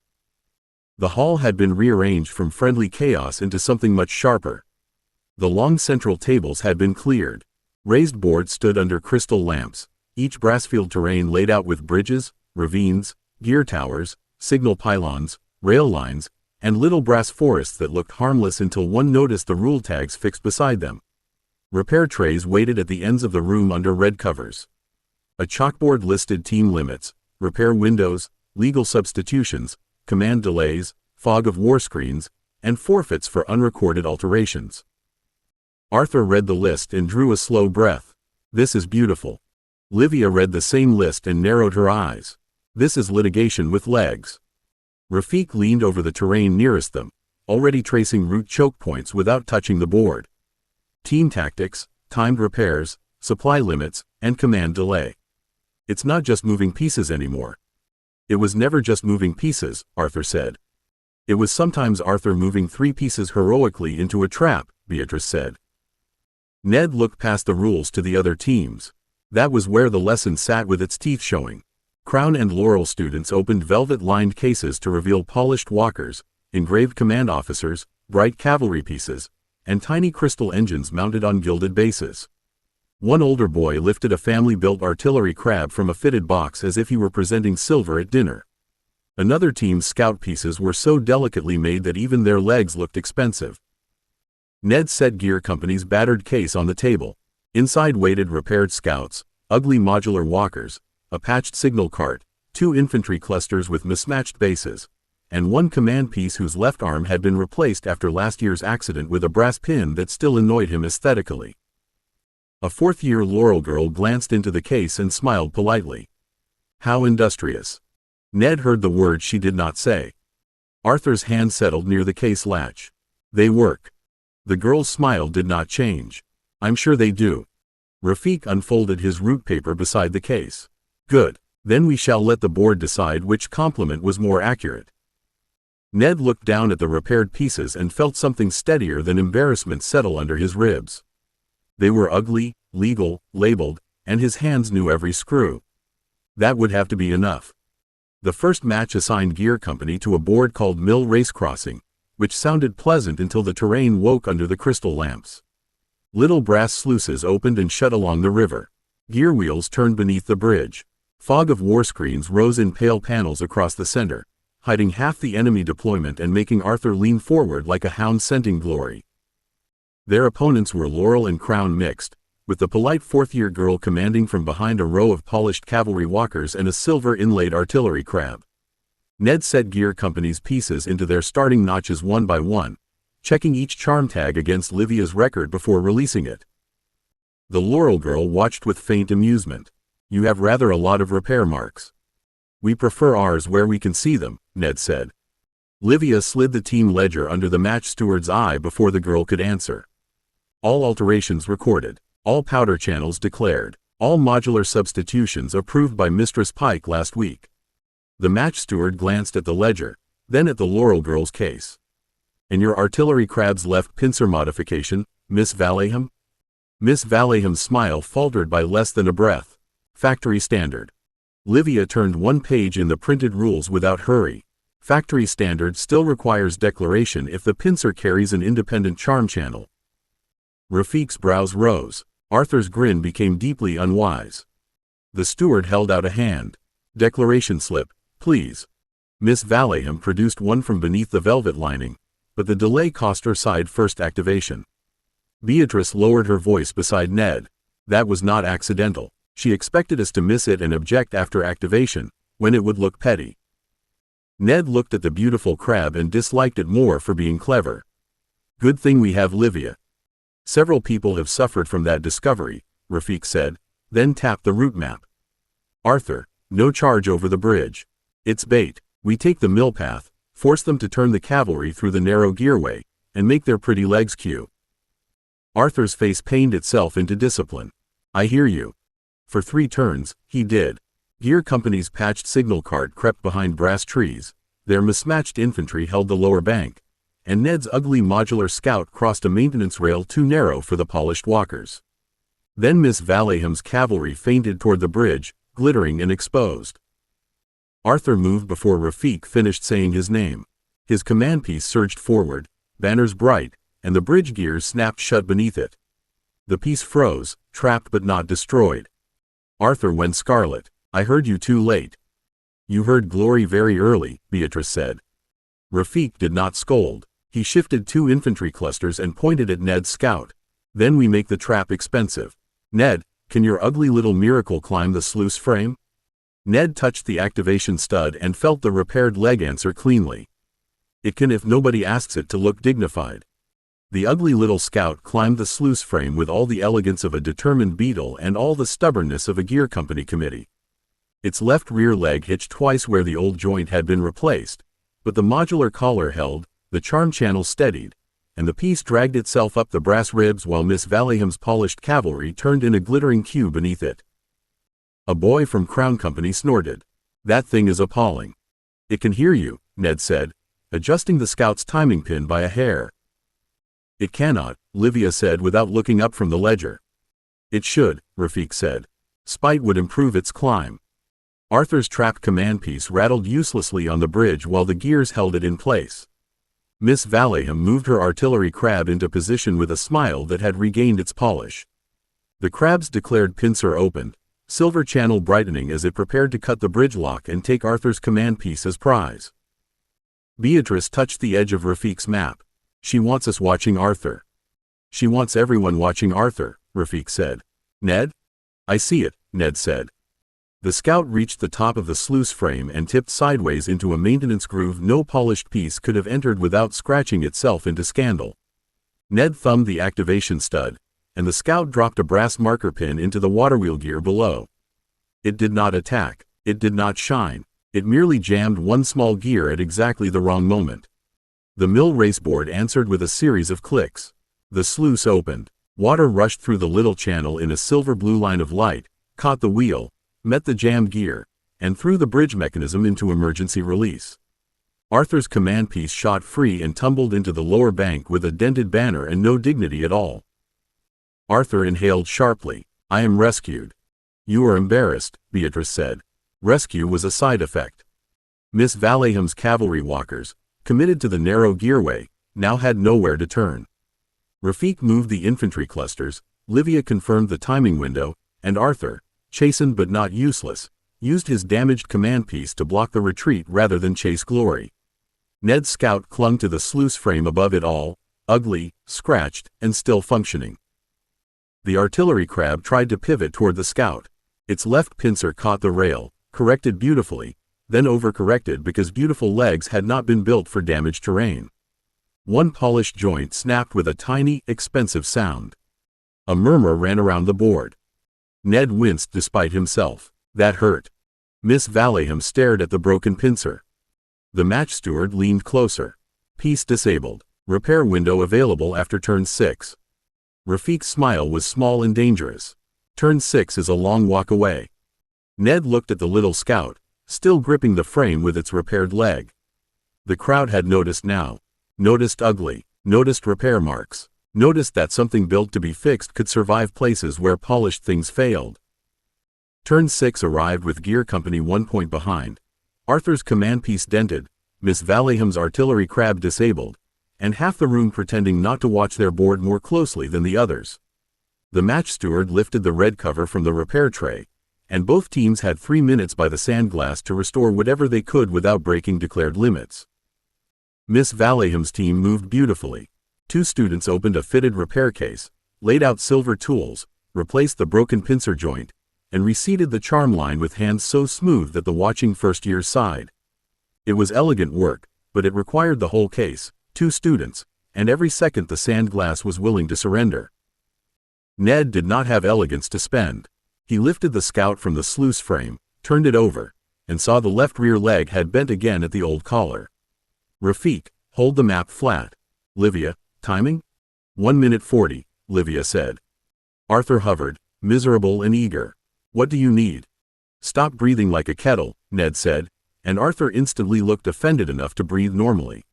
The hall had been rearranged from friendly chaos into something much sharper. The long central tables had been cleared. Raised boards stood under crystal lamps, each Brassfield terrain laid out with bridges, ravines, gear towers, signal pylons, rail lines, and little brass forests that looked harmless until one noticed the rule tags fixed beside them. Repair trays waited at the ends of the room under red covers. A chalkboard listed team limits, repair windows, legal substitutions, command delays, fog of war screens, and forfeits for unrecorded alterations. Arthur read the list and drew a slow breath. This is beautiful. Livia read the same list and narrowed her eyes. This is litigation with legs. Rafik leaned over the terrain nearest them, already tracing route choke points without touching the board. Team tactics, timed repairs, supply limits, and command delay. It's not just moving pieces anymore. It was never just moving pieces, Arthur said. It was sometimes Arthur moving 3 pieces heroically into a trap, Beatrice said. Ned looked past the rules to the other teams. That was where the lesson sat with its teeth showing. Crown and Laurel students opened velvet-lined cases to reveal polished walkers, engraved command officers, bright cavalry pieces, and tiny crystal engines mounted on gilded bases. One older boy lifted a family-built artillery crab from a fitted box as if he were presenting silver at dinner. Another team's scout pieces were so delicately made that even their legs looked expensive. Ned set Gear Company's battered case on the table. Inside waited repaired scouts, ugly modular walkers, a patched signal cart, 2 infantry clusters with mismatched bases, and one command piece whose left arm had been replaced after last year's accident with a brass pin that still annoyed him aesthetically. A fourth-year Laurel girl glanced into the case and smiled politely. How industrious. Ned heard the word she did not say. Arthur's hand settled near the case latch. They work. The girl's smile did not change. I'm sure they do. Rafik unfolded his route paper beside the case. Good. Then we shall let the board decide which compliment was more accurate. Ned looked down at the repaired pieces and felt something steadier than embarrassment settle under his ribs. They were ugly, legal, labeled, and his hands knew every screw. That would have to be enough. The first match assigned Gear Company to a board called Mill Race Crossing, which sounded pleasant until the terrain woke under the crystal lamps. Little brass sluices opened and shut along the river. Gear wheels turned beneath the bridge. Fog of war screens rose in pale panels across the center, hiding half the enemy deployment and making Arthur lean forward like a hound scenting glory. Their opponents were Laurel and Crown mixed, with the polite fourth-year girl commanding from behind a row of polished cavalry walkers and a silver-inlaid artillery crab. Ned set Gear Company's pieces into their starting notches one by one, checking each charm tag against Livia's record before releasing it. The Laurel girl watched with faint amusement. You have rather a lot of repair marks. We prefer ours where we can see them, Ned said. Livia slid the team ledger under the match steward's eye before the girl could answer. All alterations recorded. All powder channels declared. All modular substitutions approved by Mistress Pike last week. The match steward glanced at the ledger, then at the Laurel girl's case. And your artillery crab's left pincer modification, Miss Valeham? Miss Valeham's smile faltered by less than a breath. Factory standard. Livia turned one page in the printed rules without hurry. Factory standard still requires declaration if the pincer carries an independent charm channel. Rafik's brows rose. Arthur's grin became deeply unwise. The steward held out a hand. Declaration slip, please. Miss Valeham produced one from beneath the velvet lining, but the delay cost her side first activation. Beatrice lowered her voice beside Ned. That was not accidental. She expected us to miss it and object after activation, when it would look petty. Ned looked at the beautiful crab and disliked it more for being clever. Good thing we have Livia. Several people have suffered from that discovery, Rafik said, then tapped the route map. Arthur, no charge over the bridge. It's bait. We take the mill path, force them to turn the cavalry through the narrow gearway, and make their pretty legs queue. Arthur's face pained itself into discipline. I hear you. For 3 turns, he did. Gear Company's patched signal cart crept behind brass trees, their mismatched infantry held the lower bank, and Ned's ugly modular scout crossed a maintenance rail too narrow for the polished walkers. Then Miss Valeham's cavalry feinted toward the bridge, glittering and exposed. Arthur moved before Rafik finished saying his name. His command piece surged forward, banners bright, and the bridge gears snapped shut beneath it. The piece froze, trapped but not destroyed. Arthur went scarlet. I heard you too late. You heard glory very early, Beatrice said. Rafik did not scold. He shifted 2 infantry clusters and pointed at Ned's scout. Then we make the trap expensive. Ned, can your ugly little miracle climb the sluice frame? Ned touched the activation stud and felt the repaired leg answer cleanly. It can if nobody asks it to look dignified. The ugly little scout climbed the sluice frame with all the elegance of a determined beetle and all the stubbornness of a Gear Company committee. Its left rear leg hitched twice where the old joint had been replaced, but the modular collar held, the charm channel steadied, and the piece dragged itself up the brass ribs while Miss Valeham's polished cavalry turned in a glittering queue beneath it. A boy from Crown Company snorted. That thing is appalling. It can hear you, Ned said, adjusting the scout's timing pin by a hair. It cannot, Livia said without looking up from the ledger. It should, Rafik said. Spite would improve its climb. Arthur's trapped command piece rattled uselessly on the bridge while the gears held it in place. Miss Valeham moved her artillery crab into position with a smile that had regained its polish. The crab's declared pincer opened, silver channel brightening as it prepared to cut the bridge lock and take Arthur's command piece as prize. Beatrice touched the edge of Rafik's map. She wants us watching Arthur. She wants everyone watching Arthur, Rafik said. Ned? I see it, Ned said. The scout reached the top of the sluice frame and tipped sideways into a maintenance groove no polished piece could have entered without scratching itself into scandal. Ned thumbed the activation stud, and the scout dropped a brass marker pin into the waterwheel gear below. It did not attack. It did not shine. It merely jammed one small gear at exactly the wrong moment. The mill raceboard answered with a series of clicks. The sluice opened. Water rushed through the little channel in a silver-blue line of light, caught the wheel, met the jammed gear, and threw the bridge mechanism into emergency release. Arthur's command piece shot free and tumbled into the lower bank with a dented banner and no dignity at all. Arthur inhaled sharply. I am rescued. You are embarrassed, Beatrice said. Rescue was a side effect. Miss Valleham's cavalry walkers, committed to the narrow gearway, now had nowhere to turn. Rafik moved the infantry clusters, Livia confirmed the timing window, and Arthur, chastened but not useless, used his damaged command piece to block the retreat rather than chase glory. Ned's scout clung to the sluice frame above it all, ugly, scratched, and still functioning. The artillery crab tried to pivot toward the scout. Its left pincer caught the rail, corrected beautifully, then overcorrected because beautiful legs had not been built for damaged terrain. One polished joint snapped with a tiny, expensive sound. A murmur ran around the board. Ned winced despite himself. That hurt. Miss Valleham stared at the broken pincer. The match steward leaned closer. Piece disabled. Repair window available after turn 6. Rafik's smile was small and dangerous. Turn 6 is a long walk away. Ned looked at the little scout, still gripping the frame with its repaired leg. The crowd had noticed now. Noticed ugly. Noticed repair marks. Noticed that something built to be fixed could survive places where polished things failed. Turn 6 arrived with Gear Company 1 point behind. Arthur's command piece dented, Miss Valleham's artillery crab disabled, and half the room pretending not to watch their board more closely than the others. The match steward lifted the red cover from the repair tray, and both teams had 3 minutes by the sandglass to restore whatever they could without breaking declared limits. Miss Valleham's team moved beautifully. 2 students opened a fitted repair case, laid out silver tools, replaced the broken pincer joint, and reseated the charm line with hands so smooth that the watching first years sighed. It was elegant work, but it required the whole case, 2 students, and every second the sandglass was willing to surrender. Ned did not have elegance to spend. He lifted the scout from the sluice frame, turned it over, and saw the left rear leg had bent again at the old collar. Rafik, hold the map flat. Livia, timing? 1 minute 40, Livia said. Arthur hovered, miserable and eager. What do you need? Stop breathing like a kettle, Ned said, and Arthur instantly looked offended enough to breathe normally.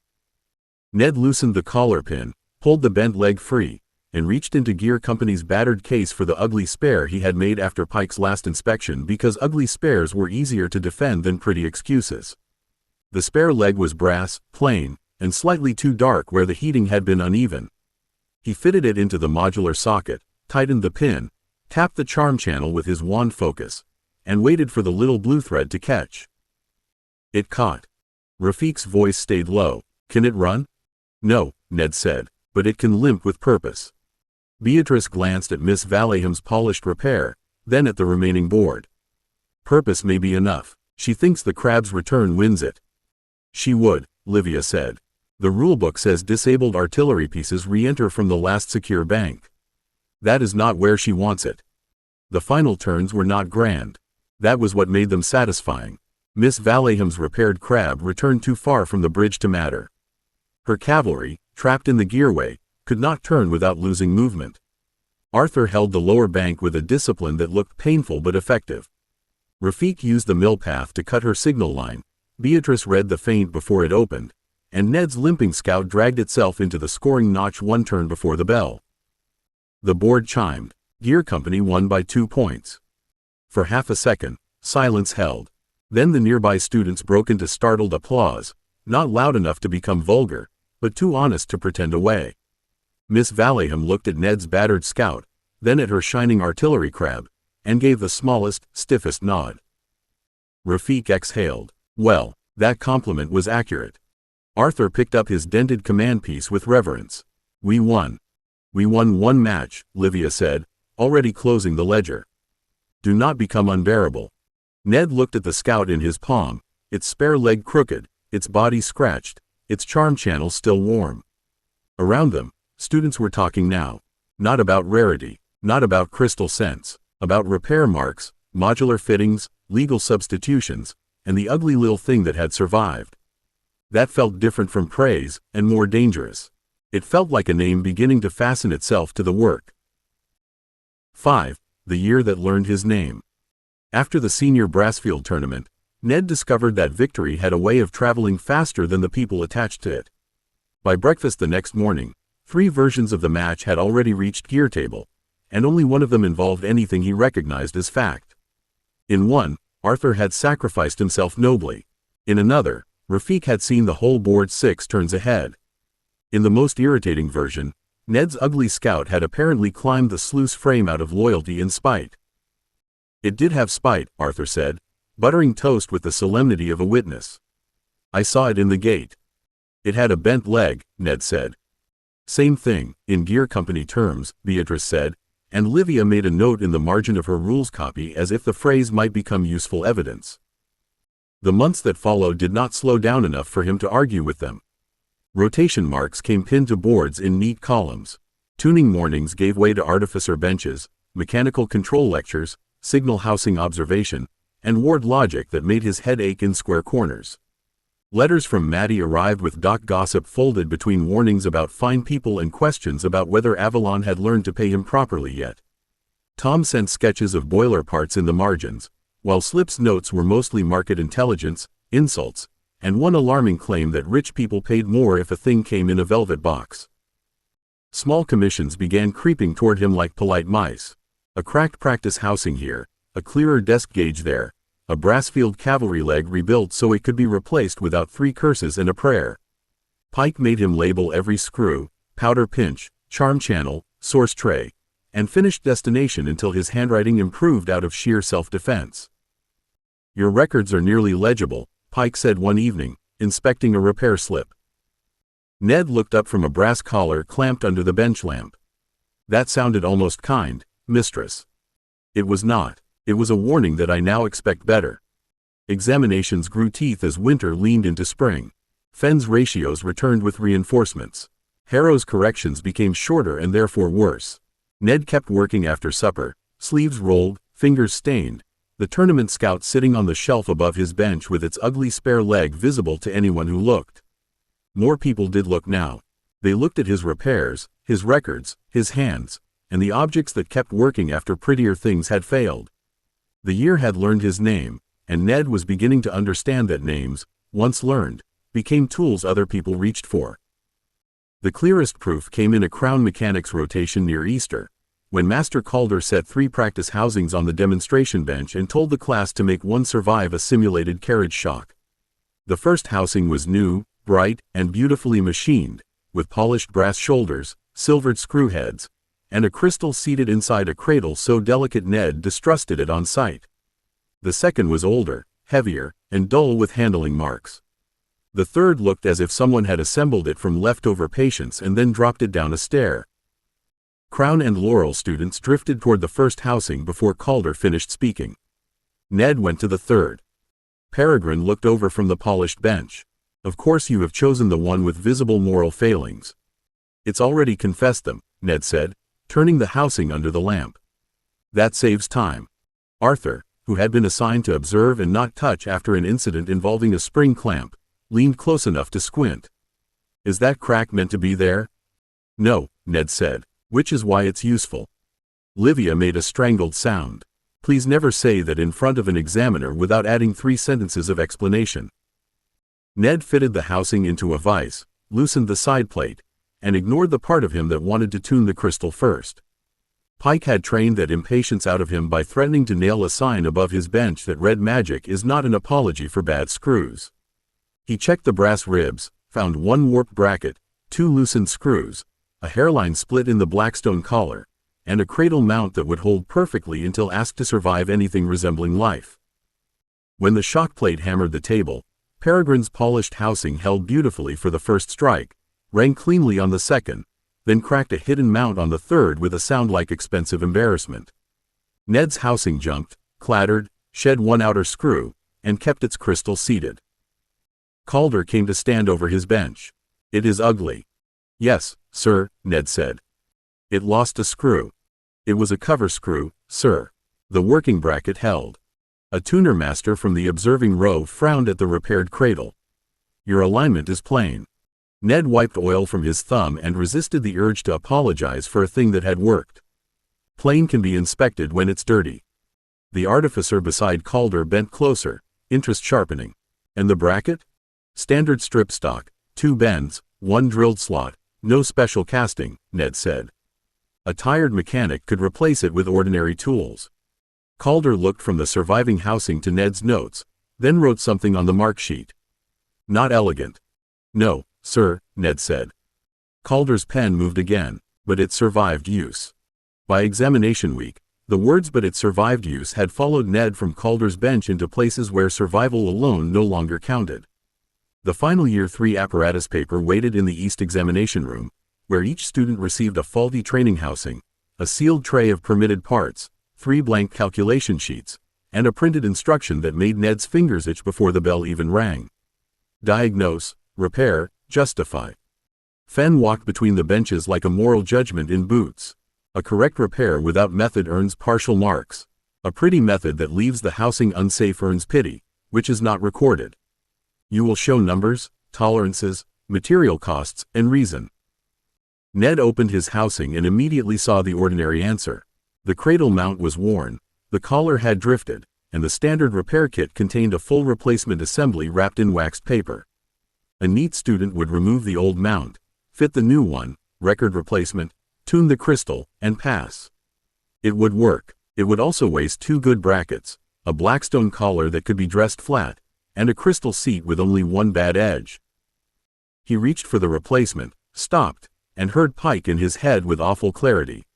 Ned loosened the collar pin, pulled the bent leg free, and reached into Gear Company's battered case for the ugly spare he had made after Pike's last inspection because ugly spares were easier to defend than pretty excuses. The spare leg was brass, plain, and slightly too dark where the heating had been uneven. He fitted it into the modular socket, tightened the pin, tapped the charm channel with his wand focus, and waited for the little blue thread to catch. It caught. Rafik's voice stayed low. Can it run? No, Ned said, but it can limp with purpose. Beatrice glanced at Miss Valleham's polished repair, then at the remaining board. Purpose may be enough. She thinks the crab's return wins it. She would, Livia said. The rulebook says disabled artillery pieces re-enter from the last secure bank. That is not where she wants it. The final turns were not grand. That was what made them satisfying. Miss Valleham's repaired crab returned too far from the bridge to matter. Her cavalry, trapped in the gearway, could not turn without losing movement. Arthur held the lower bank with a discipline that looked painful but effective. Rafik used the mill path to cut her signal line, Beatrice read the feint before it opened, and Ned's limping scout dragged itself into the scoring notch 1 turn before the bell. The board chimed. Gear Company won by 2 points. For half a second, silence held. Then the nearby students broke into startled applause, not loud enough to become vulgar, but too honest to pretend away. Miss Valleham looked at Ned's battered scout, then at her shining artillery crab, and gave the smallest, stiffest nod. Rafik exhaled. Well, that compliment was accurate. Arthur picked up his dented command piece with reverence. We won. We won one match, Livia said, already closing the ledger. Do not become unbearable. Ned looked at the scout in his palm, its spare leg crooked, its body scratched, its charm channel still warm. Around them, students were talking now. Not about rarity, not about crystal scents, about repair marks, modular fittings, legal substitutions, and the ugly little thing that had survived. That felt different from praise, and more dangerous. It felt like a name beginning to fasten itself to the work. 5. The year that learned his name. After the senior Brassfield tournament, Ned discovered that victory had a way of traveling faster than the people attached to it. By breakfast the next morning, 3 versions of the match had already reached gear table, and only one of them involved anything he recognized as fact. In one, Arthur had sacrificed himself nobly. In another, Rafik had seen the whole board 6 turns ahead. In the most irritating version, Ned's ugly scout had apparently climbed the sluice frame out of loyalty and spite. It did have spite, Arthur said, buttering toast with the solemnity of a witness. I saw it in the gate. It had a bent leg, Ned said. Same thing, in gear company terms, Beatrice said, and Livia made a note in the margin of her rules copy as if the phrase might become useful evidence. The months that followed did not slow down enough for him to argue with them. Rotation marks came pinned to boards in neat columns. Tuning mornings gave way to artificer benches, mechanical control lectures, signal housing observation, and ward logic that made his head ache in square corners. Letters from Maddie arrived with dock gossip folded between warnings about fine people and questions about whether Avalon had learned to pay him properly yet. Tom sent sketches of boiler parts in the margins, while Slip's notes were mostly market intelligence, insults, and one alarming claim that rich people paid more if a thing came in a velvet box. Small commissions began creeping toward him like polite mice. A cracked practice housing here, a clearer desk gauge there, a Brassfield cavalry leg rebuilt so it could be replaced without 3 curses and a prayer. Pike made him label every screw, powder pinch, charm channel, source tray, and finished destination until his handwriting improved out of sheer self-defense. Your records are nearly legible, Pike said one evening, inspecting a repair slip. Ned looked up from a brass collar clamped under the bench lamp. That sounded almost kind, mistress. It was not. It was a warning that I now expect better. Examinations grew teeth as winter leaned into spring. Fenn's ratios returned with reinforcements. Harrow's corrections became shorter and therefore worse. Ned kept working after supper, sleeves rolled, fingers stained, the tournament scout sitting on the shelf above his bench with its ugly spare leg visible to anyone who looked. More people did look now. They looked at his repairs, his records, his hands, and the objects that kept working after prettier things had failed. The year had learned his name, and Ned was beginning to understand that names, once learned, became tools other people reached for. The clearest proof came in a Crown Mechanics rotation near Easter, when Master Calder set 3 practice housings on the demonstration bench and told the class to make one survive a simulated carriage shock. The first housing was new, bright, and beautifully machined, with polished brass shoulders, silvered screw heads, and a crystal seated inside a cradle so delicate Ned distrusted it on sight. The second was older, heavier, and dull with handling marks. The third looked as if someone had assembled it from leftover patience and then dropped it down a stair. Crown and Laurel students drifted toward the first housing before Calder finished speaking. Ned went to the third. Peregrine looked over from the polished bench. Of course you have chosen the one with visible moral failings. It's already confessed them, Ned said, turning the housing under the lamp. That saves time. Arthur, who had been assigned to observe and not touch after an incident involving a spring clamp, leaned close enough to squint. Is that crack meant to be there? No, Ned said, which is why it's useful. Livia made a strangled sound. Please never say that in front of an examiner without adding 3 sentences of explanation. Ned fitted the housing into a vise, loosened the side plate, and ignored the part of him that wanted to tune the crystal first. Pike had trained that impatience out of him by threatening to nail a sign above his bench that read magic is not an apology for bad screws. He checked the brass ribs, found 1 warped bracket, 2 loosened screws, a hairline split in the Blackstone collar, and a cradle mount that would hold perfectly until asked to survive anything resembling life. When the shock plate hammered the table, Peregrine's polished housing held beautifully for the first strike, rang cleanly on the second, then cracked a hidden mount on the third with a sound like expensive embarrassment. Ned's housing jumped, clattered, shed one outer screw, and kept its crystal seated. Calder came to stand over his bench. "It is ugly." "Yes, sir," Ned said. "It lost a screw." "It was a cover screw, sir." The working bracket held. A tuner master from the observing row frowned at the repaired cradle. "Your alignment is plain." Ned wiped oil from his thumb and resisted the urge to apologize for a thing that had worked. "Plain can be inspected when it's dirty." The artificer beside Calder bent closer, interest sharpening. "And the bracket?" "Standard strip stock, 2 bends, 1 drilled slot, no special casting," Ned said. "A tired mechanic could replace it with ordinary tools." Calder looked from the surviving housing to Ned's notes, then wrote something on the mark sheet. "Not elegant." "No, sir," Ned said. Calder's pen moved again, "but it survived use." By examination week, the words "but it survived use" had followed Ned from Calder's bench into places where survival alone no longer counted. The final Year 3 apparatus paper waited in the East examination room, where each student received a faulty training housing, a sealed tray of permitted parts, 3 blank calculation sheets, and a printed instruction that made Ned's fingers itch before the bell even rang. Diagnose, repair, justify. Fenn walked between the benches like a moral judgment in boots. A correct repair without method earns partial marks. A pretty method that leaves the housing unsafe earns pity, which is not recorded. You will show numbers, tolerances, material costs, and reason. Ned opened his housing and immediately saw the ordinary answer. The cradle mount was worn, the collar had drifted, and the standard repair kit contained a full replacement assembly wrapped in waxed paper. A neat student would remove the old mount, fit the new one, record replacement, tune the crystal, and pass. It would work. It would also waste 2 good brackets, a Blackstone collar that could be dressed flat, and a crystal seat with only 1 bad edge. He reached for the replacement, stopped, and heard Pike in his head with awful clarity.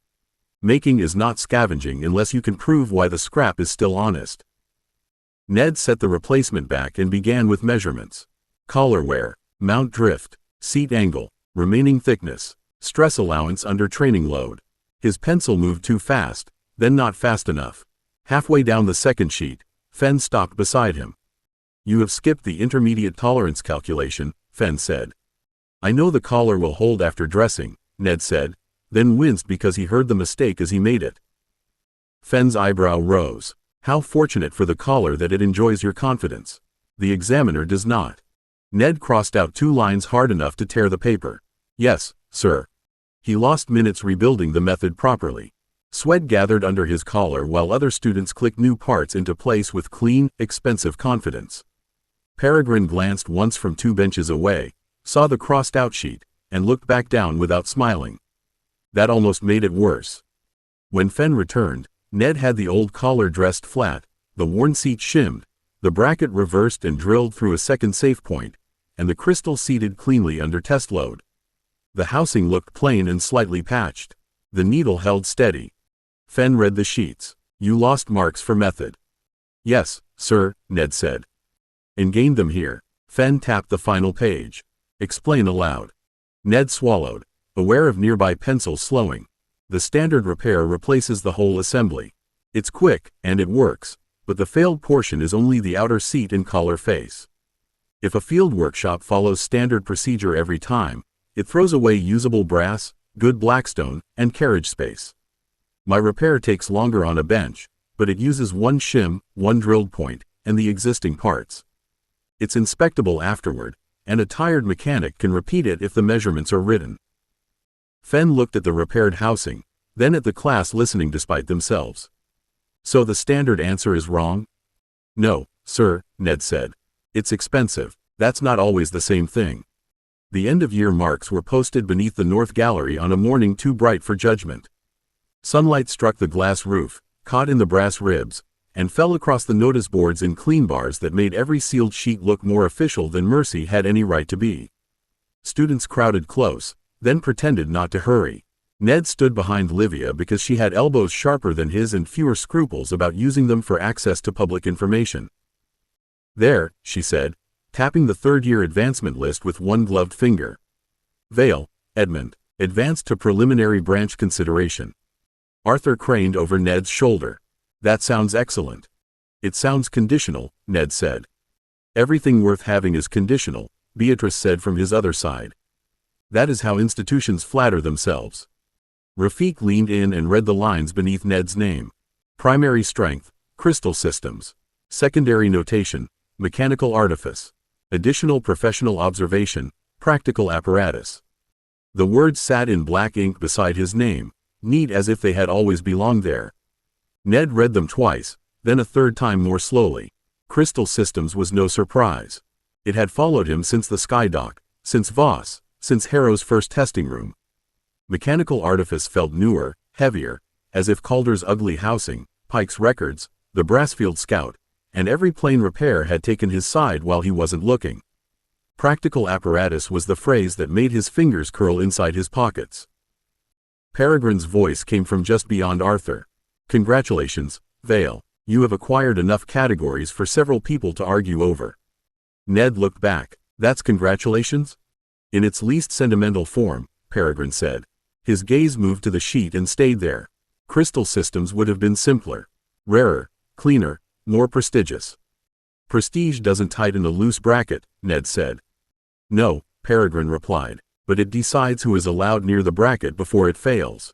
Making is not scavenging unless you can prove why the scrap is still honest. Ned set the replacement back and began with measurements. Collar wear, mount drift, seat angle, remaining thickness, stress allowance under training load. His pencil moved too fast, then not fast enough. Halfway down the second sheet, Fenn stopped beside him. "You have skipped the intermediate tolerance calculation," Fenn said. "I know the collar will hold after dressing," Ned said, then winced because he heard the mistake as he made it. Fenn's eyebrow rose. "How fortunate for the collar that it enjoys your confidence. The examiner does not." Ned crossed out 2 lines hard enough to tear the paper. "Yes, sir." He lost minutes rebuilding the method properly. Sweat gathered under his collar while other students clicked new parts into place with clean, expensive confidence. Peregrine glanced once from 2 benches away, saw the crossed-out sheet, and looked back down without smiling. That almost made it worse. When Fenn returned, Ned had the old collar dressed flat, the worn seat shimmed, the bracket reversed and drilled through a second safe point, and the crystal seated cleanly under test load. The housing looked plain and slightly patched. The needle held steady. Fenn read the sheets. "You lost marks for method." "Yes, sir," Ned said. "And gained them here." Fenn tapped the final page. "Explain aloud." Ned swallowed, aware of nearby pencils slowing. "The standard repair replaces the whole assembly. It's quick, and it works, but the failed portion is only the outer seat and collar face. If a field workshop follows standard procedure every time, it throws away usable brass, good Blackstone, and carriage space. My repair takes longer on a bench, but it uses 1 shim, 1 drilled point, and the existing parts. It's inspectable afterward, and a tired mechanic can repeat it if the measurements are written." Fenn looked at the repaired housing, then at the class listening despite themselves. "So the standard answer is wrong?" "No, sir," Ned said. "It's expensive. That's not always the same thing." The end-of-year marks were posted beneath the north gallery on a morning too bright for judgment. Sunlight struck the glass roof, caught in the brass ribs, and fell across the notice boards in clean bars that made every sealed sheet look more official than Mercy had any right to be. Students crowded close, then pretended not to hurry. Ned stood behind Livia because she had elbows sharper than his and fewer scruples about using them for access to public information. "There," she said, tapping the third-year advancement list with one gloved finger. "Vale, Edmund, advanced to preliminary branch consideration." Arthur craned over Ned's shoulder. "That sounds excellent." "It sounds conditional," Ned said. "Everything worth having is conditional," Beatrice said from his other side. "That is how institutions flatter themselves." Rafik leaned in and read the lines beneath Ned's name. Primary strength, crystal systems. Secondary notation, mechanical artifice. Additional professional observation, practical apparatus. The words sat in black ink beside his name, neat as if they had always belonged there. Ned read them twice, then a third time more slowly. Crystal systems was no surprise. It had followed him since the Skydock, since Voss, since Harrow's first testing room. Mechanical artifice felt newer, heavier, as if Calder's ugly housing, Pike's records, the Brassfield Scout, and every plane repair had taken his side while he wasn't looking. Practical apparatus was the phrase that made his fingers curl inside his pockets. Peregrine's voice came from just beyond Arthur. "Congratulations, Vale. You have acquired enough categories for several people to argue over." Ned looked back. "That's congratulations?" "In its least sentimental form," Peregrine said. His gaze moved to the sheet and stayed there. Crystal systems would have been simpler. Rarer, cleaner, more prestigious. "Prestige doesn't tighten a loose bracket," Ned said. "No," Peregrine replied, "but it decides who is allowed near the bracket before it fails."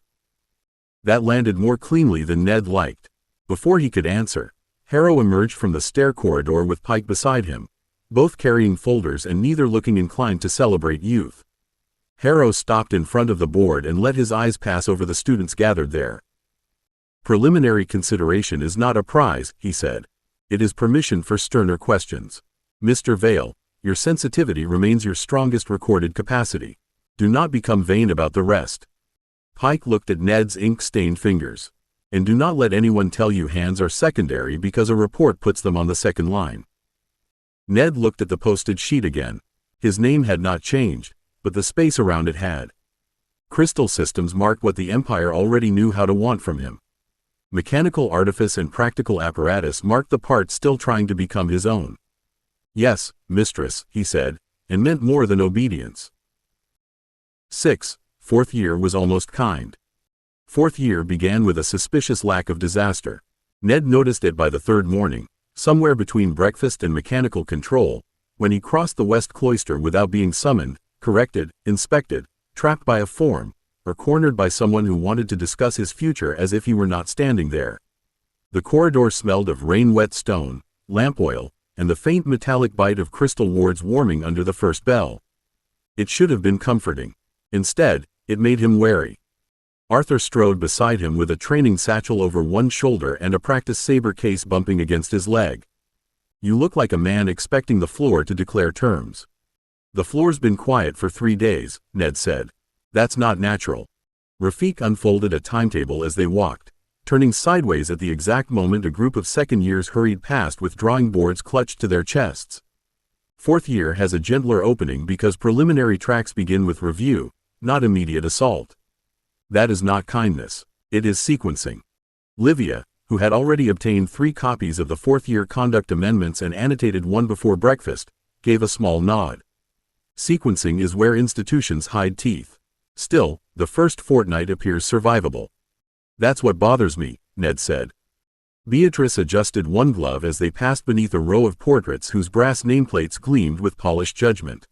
That landed more cleanly than Ned liked. Before he could answer, Harrow emerged from the stair corridor with Pike beside him, both carrying folders and neither looking inclined to celebrate youth. Harrow stopped in front of the board and let his eyes pass over the students gathered there. "Preliminary consideration is not a prize," he said. "It is permission for sterner questions. Mr. Vale, your sensitivity remains your strongest recorded capacity. Do not become vain about the rest." Pike looked at Ned's ink-stained fingers. "And do not let anyone tell you hands are secondary because a report puts them on the second line." Ned looked at the posted sheet again. His name had not changed, but the space around it had. Crystal systems marked what the Empire already knew how to want from him. Mechanical artifice and practical apparatus marked the part still trying to become his own. "Yes, mistress," he said, and meant more than obedience. 6. Fourth year was almost kind. Fourth year began with a suspicious lack of disaster. Ned noticed it by the third morning, somewhere between breakfast and mechanical control, when he crossed the west cloister without being summoned, corrected, inspected, trapped by a form, or cornered by someone who wanted to discuss his future as if he were not standing there. The corridor smelled of rain-wet stone, lamp oil, and the faint metallic bite of crystal wards warming under the first bell. It should have been comforting. Instead, it made him wary. Arthur strode beside him with a training satchel over one shoulder and a practice saber case bumping against his leg. "You look like a man expecting the floor to declare terms." "The floor's been quiet for 3 days," Ned said. "That's not natural." Rafik unfolded a timetable as they walked, turning sideways at the exact moment a group of second years hurried past with drawing boards clutched to their chests. Fourth year has a gentler opening because preliminary tracks begin with review, not immediate assault. That is not kindness. It is sequencing. Livia, who had already obtained 3 copies of the fourth-year conduct amendments and annotated one before breakfast, gave a small nod. Sequencing is where institutions hide teeth. Still, the first fortnight appears survivable. "That's what bothers me," Ned said. Beatrice adjusted one glove as they passed beneath a row of portraits whose brass nameplates gleamed with polished judgment.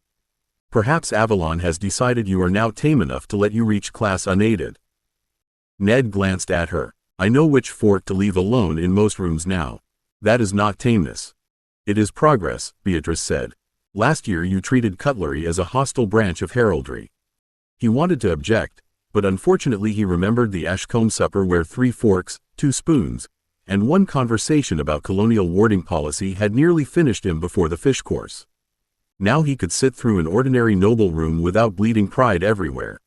"Perhaps Avalon has decided you are now tame enough to let you reach class unaided." Ned glanced at her. "I know which fork to leave alone in most rooms now. That is not tameness." "It is progress," Beatrice said. "Last year you treated cutlery as a hostile branch of heraldry." He wanted to object, but unfortunately he remembered the Ashcombe supper where 3 forks, 2 spoons, and 1 conversation about colonial warding policy had nearly finished him before the fish course. Now he could sit through an ordinary noble room without bleeding pride everywhere.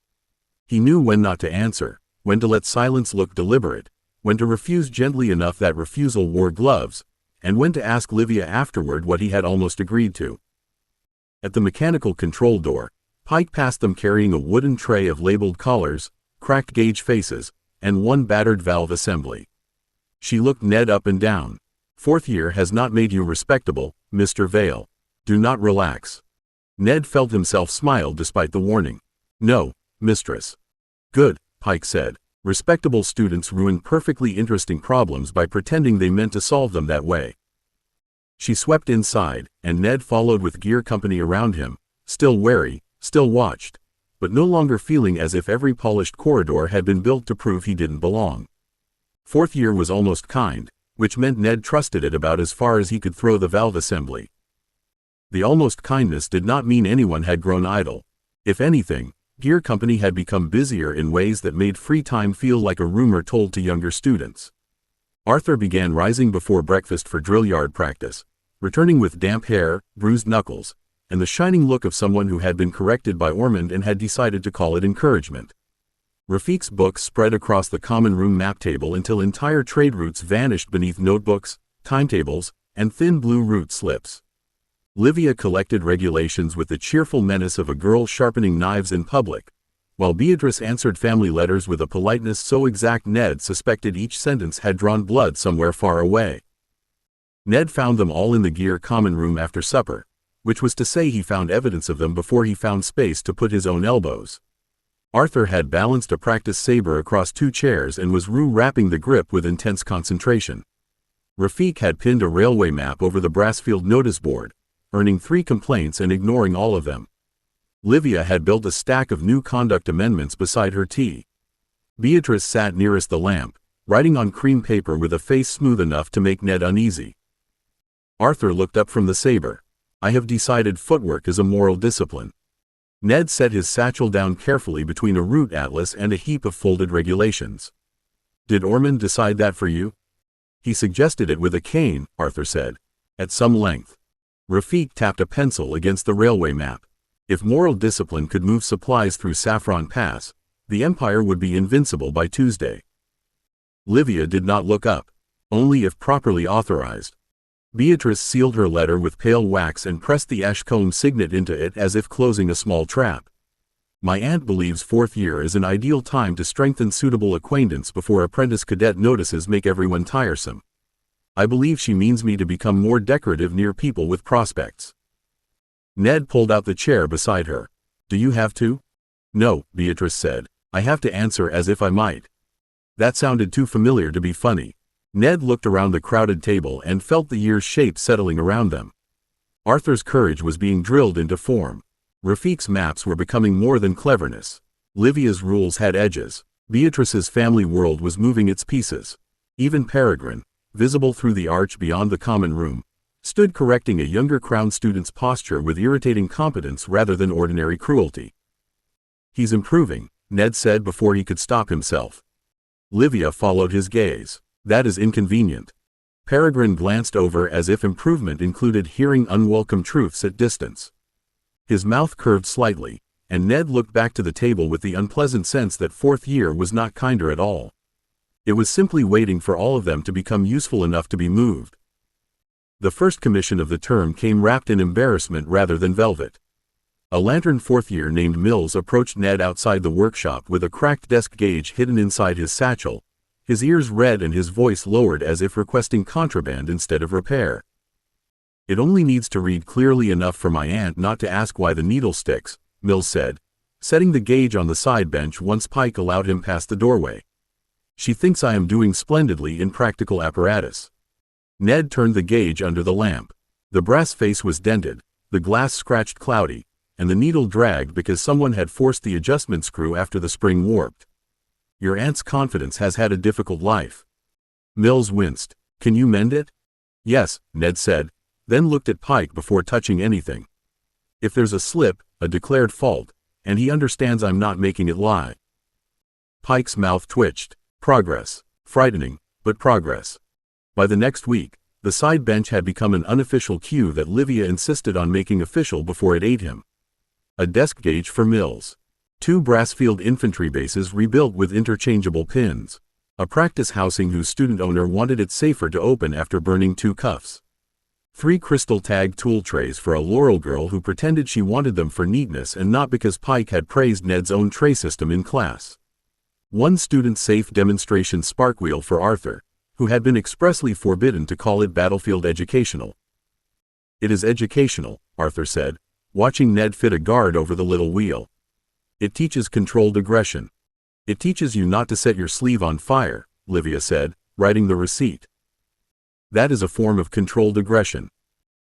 He knew when not to answer, when to let silence look deliberate, when to refuse gently enough that refusal wore gloves, and when to ask Livia afterward what he had almost agreed to. At the mechanical control door, Pike passed them carrying a wooden tray of labeled collars, cracked gauge faces, and one battered valve assembly. She looked Ned up and down. "Fourth year has not made you respectable, Mr. Vale. Do not relax." Ned felt himself smile despite the warning. "No, mistress." "Good," Pike said. "Respectable students ruin perfectly interesting problems by pretending they meant to solve them that way." She swept inside, and Ned followed with gear company around him, still wary, still watched, but no longer feeling as if every polished corridor had been built to prove he didn't belong. Fourth year was almost kind, which meant Ned trusted it about as far as he could throw the valve assembly. The almost kindness did not mean anyone had grown idle. If anything, gear company had become busier in ways that made free time feel like a rumor told to younger students. Arthur began rising before breakfast for drill yard practice, returning with damp hair, bruised knuckles, and the shining look of someone who had been corrected by Ormond and had decided to call it encouragement. Rafiq's books spread across the common room map table until entire trade routes vanished beneath notebooks, timetables, and thin blue route slips. Livia collected regulations with the cheerful menace of a girl sharpening knives in public, while Beatrice answered family letters with a politeness so exact Ned suspected each sentence had drawn blood somewhere far away. Ned found them all in the gear common room after supper, which was to say he found evidence of them before he found space to put his own elbows. Arthur had balanced a practice saber across 2 chairs and was wrapping the grip with intense concentration. Rafiq had pinned a railway map over the Brassfield notice board, earning 3 complaints and ignoring all of them. Livia had built a stack of new conduct amendments beside her tea. Beatrice sat nearest the lamp, writing on cream paper with a face smooth enough to make Ned uneasy. Arthur looked up from the saber. "I have decided footwork is a moral discipline." Ned set his satchel down carefully between a route atlas and a heap of folded regulations. "Did Ormond decide that for you?" "He suggested it with a cane," Arthur said, at some length. Rafiq tapped a pencil against the railway map. If moral discipline could move supplies through Saffron Pass, the Empire would be invincible by Tuesday. Livia did not look up. "Only if properly authorized." Beatrice sealed her letter with pale wax and pressed the Ashcombe signet into it as if closing a small trap. "My aunt believes fourth year is an ideal time to strengthen suitable acquaintance before apprentice cadet notices make everyone tiresome. I believe she means me to become more decorative near people with prospects." Ned pulled out the chair beside her. "Do you have to?" "No," Beatrice said. "I have to answer as if I might." That sounded too familiar to be funny. Ned looked around the crowded table and felt the year's shape settling around them. Arthur's courage was being drilled into form. Rafiq's maps were becoming more than cleverness. Livia's rules had edges. Beatrice's family world was moving its pieces. Even Peregrine, visible through the arch beyond the common room, stood correcting a younger Crown student's posture with irritating competence rather than ordinary cruelty. "He's improving," Ned said before he could stop himself. Livia followed his gaze. "That is inconvenient." Peregrine glanced over as if improvement included hearing unwelcome truths at distance. His mouth curved slightly, and Ned looked back to the table with the unpleasant sense that fourth year was not kinder at all. It was simply waiting for all of them to become useful enough to be moved. The first commission of the term came wrapped in embarrassment rather than velvet. A lantern fourth year named Mills approached Ned outside the workshop with a cracked desk gauge hidden inside his satchel, his ears red and his voice lowered as if requesting contraband instead of repair. "It only needs to read clearly enough for my aunt not to ask why the needle sticks," Mills said, setting the gauge on the side bench once Pike allowed him past the doorway. "She thinks I am doing splendidly in practical apparatus." Ned turned the gauge under the lamp. The brass face was dented, the glass scratched cloudy, and the needle dragged because someone had forced the adjustment screw after the spring warped. "Your aunt's confidence has had a difficult life." Mills winced. "Can you mend it?" "Yes," Ned said, then looked at Pike before touching anything. "If there's a slip, a declared fault, and he understands I'm not making it lie." Pike's mouth twitched. Progress. Frightening, but progress. By the next week, the side bench had become an unofficial cue that Livia insisted on making official before it ate him. A desk gauge for Mills. 2 Brassfield infantry bases rebuilt with interchangeable pins. A practice housing whose student owner wanted it safer to open after burning 2 cuffs. 3 crystal tag tool trays for a Laurel girl who pretended she wanted them for neatness and not because Pike had praised Ned's own tray system in class. One student-safe demonstration spark wheel for Arthur, who had been expressly forbidden to call it battlefield educational. "It is educational," Arthur said, watching Ned fit a guard over the little wheel. "It teaches controlled aggression. It teaches you not to set your sleeve on fire," Livia said, writing the receipt. "That is a form of controlled aggression."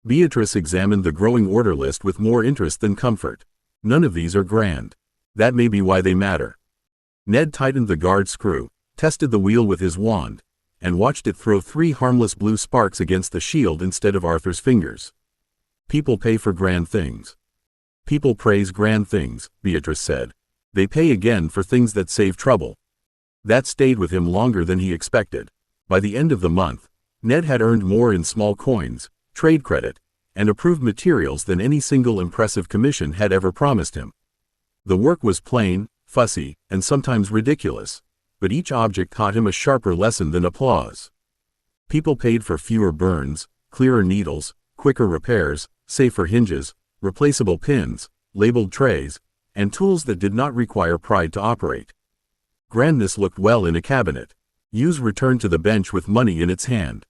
Beatrice examined the growing order list with more interest than comfort. "None of these are grand. That may be why they matter." Ned tightened the guard screw, tested the wheel with his wand, and watched it throw 3 harmless blue sparks against the shield instead of Arthur's fingers. "People pay for grand things. People praise grand things," Beatrice said. "They pay again for things that save trouble." That stayed with him longer than he expected. By the end of the month, Ned had earned more in small coins, trade credit, and approved materials than any single impressive commission had ever promised him. The work was plain, fussy, and sometimes ridiculous, but each object taught him a sharper lesson than applause. People paid for fewer burns, clearer needles, quicker repairs, safer hinges, replaceable pins, labeled trays, and tools that did not require pride to operate. Grandness looked well in a cabinet. Hughes returned to the bench with money in its hand.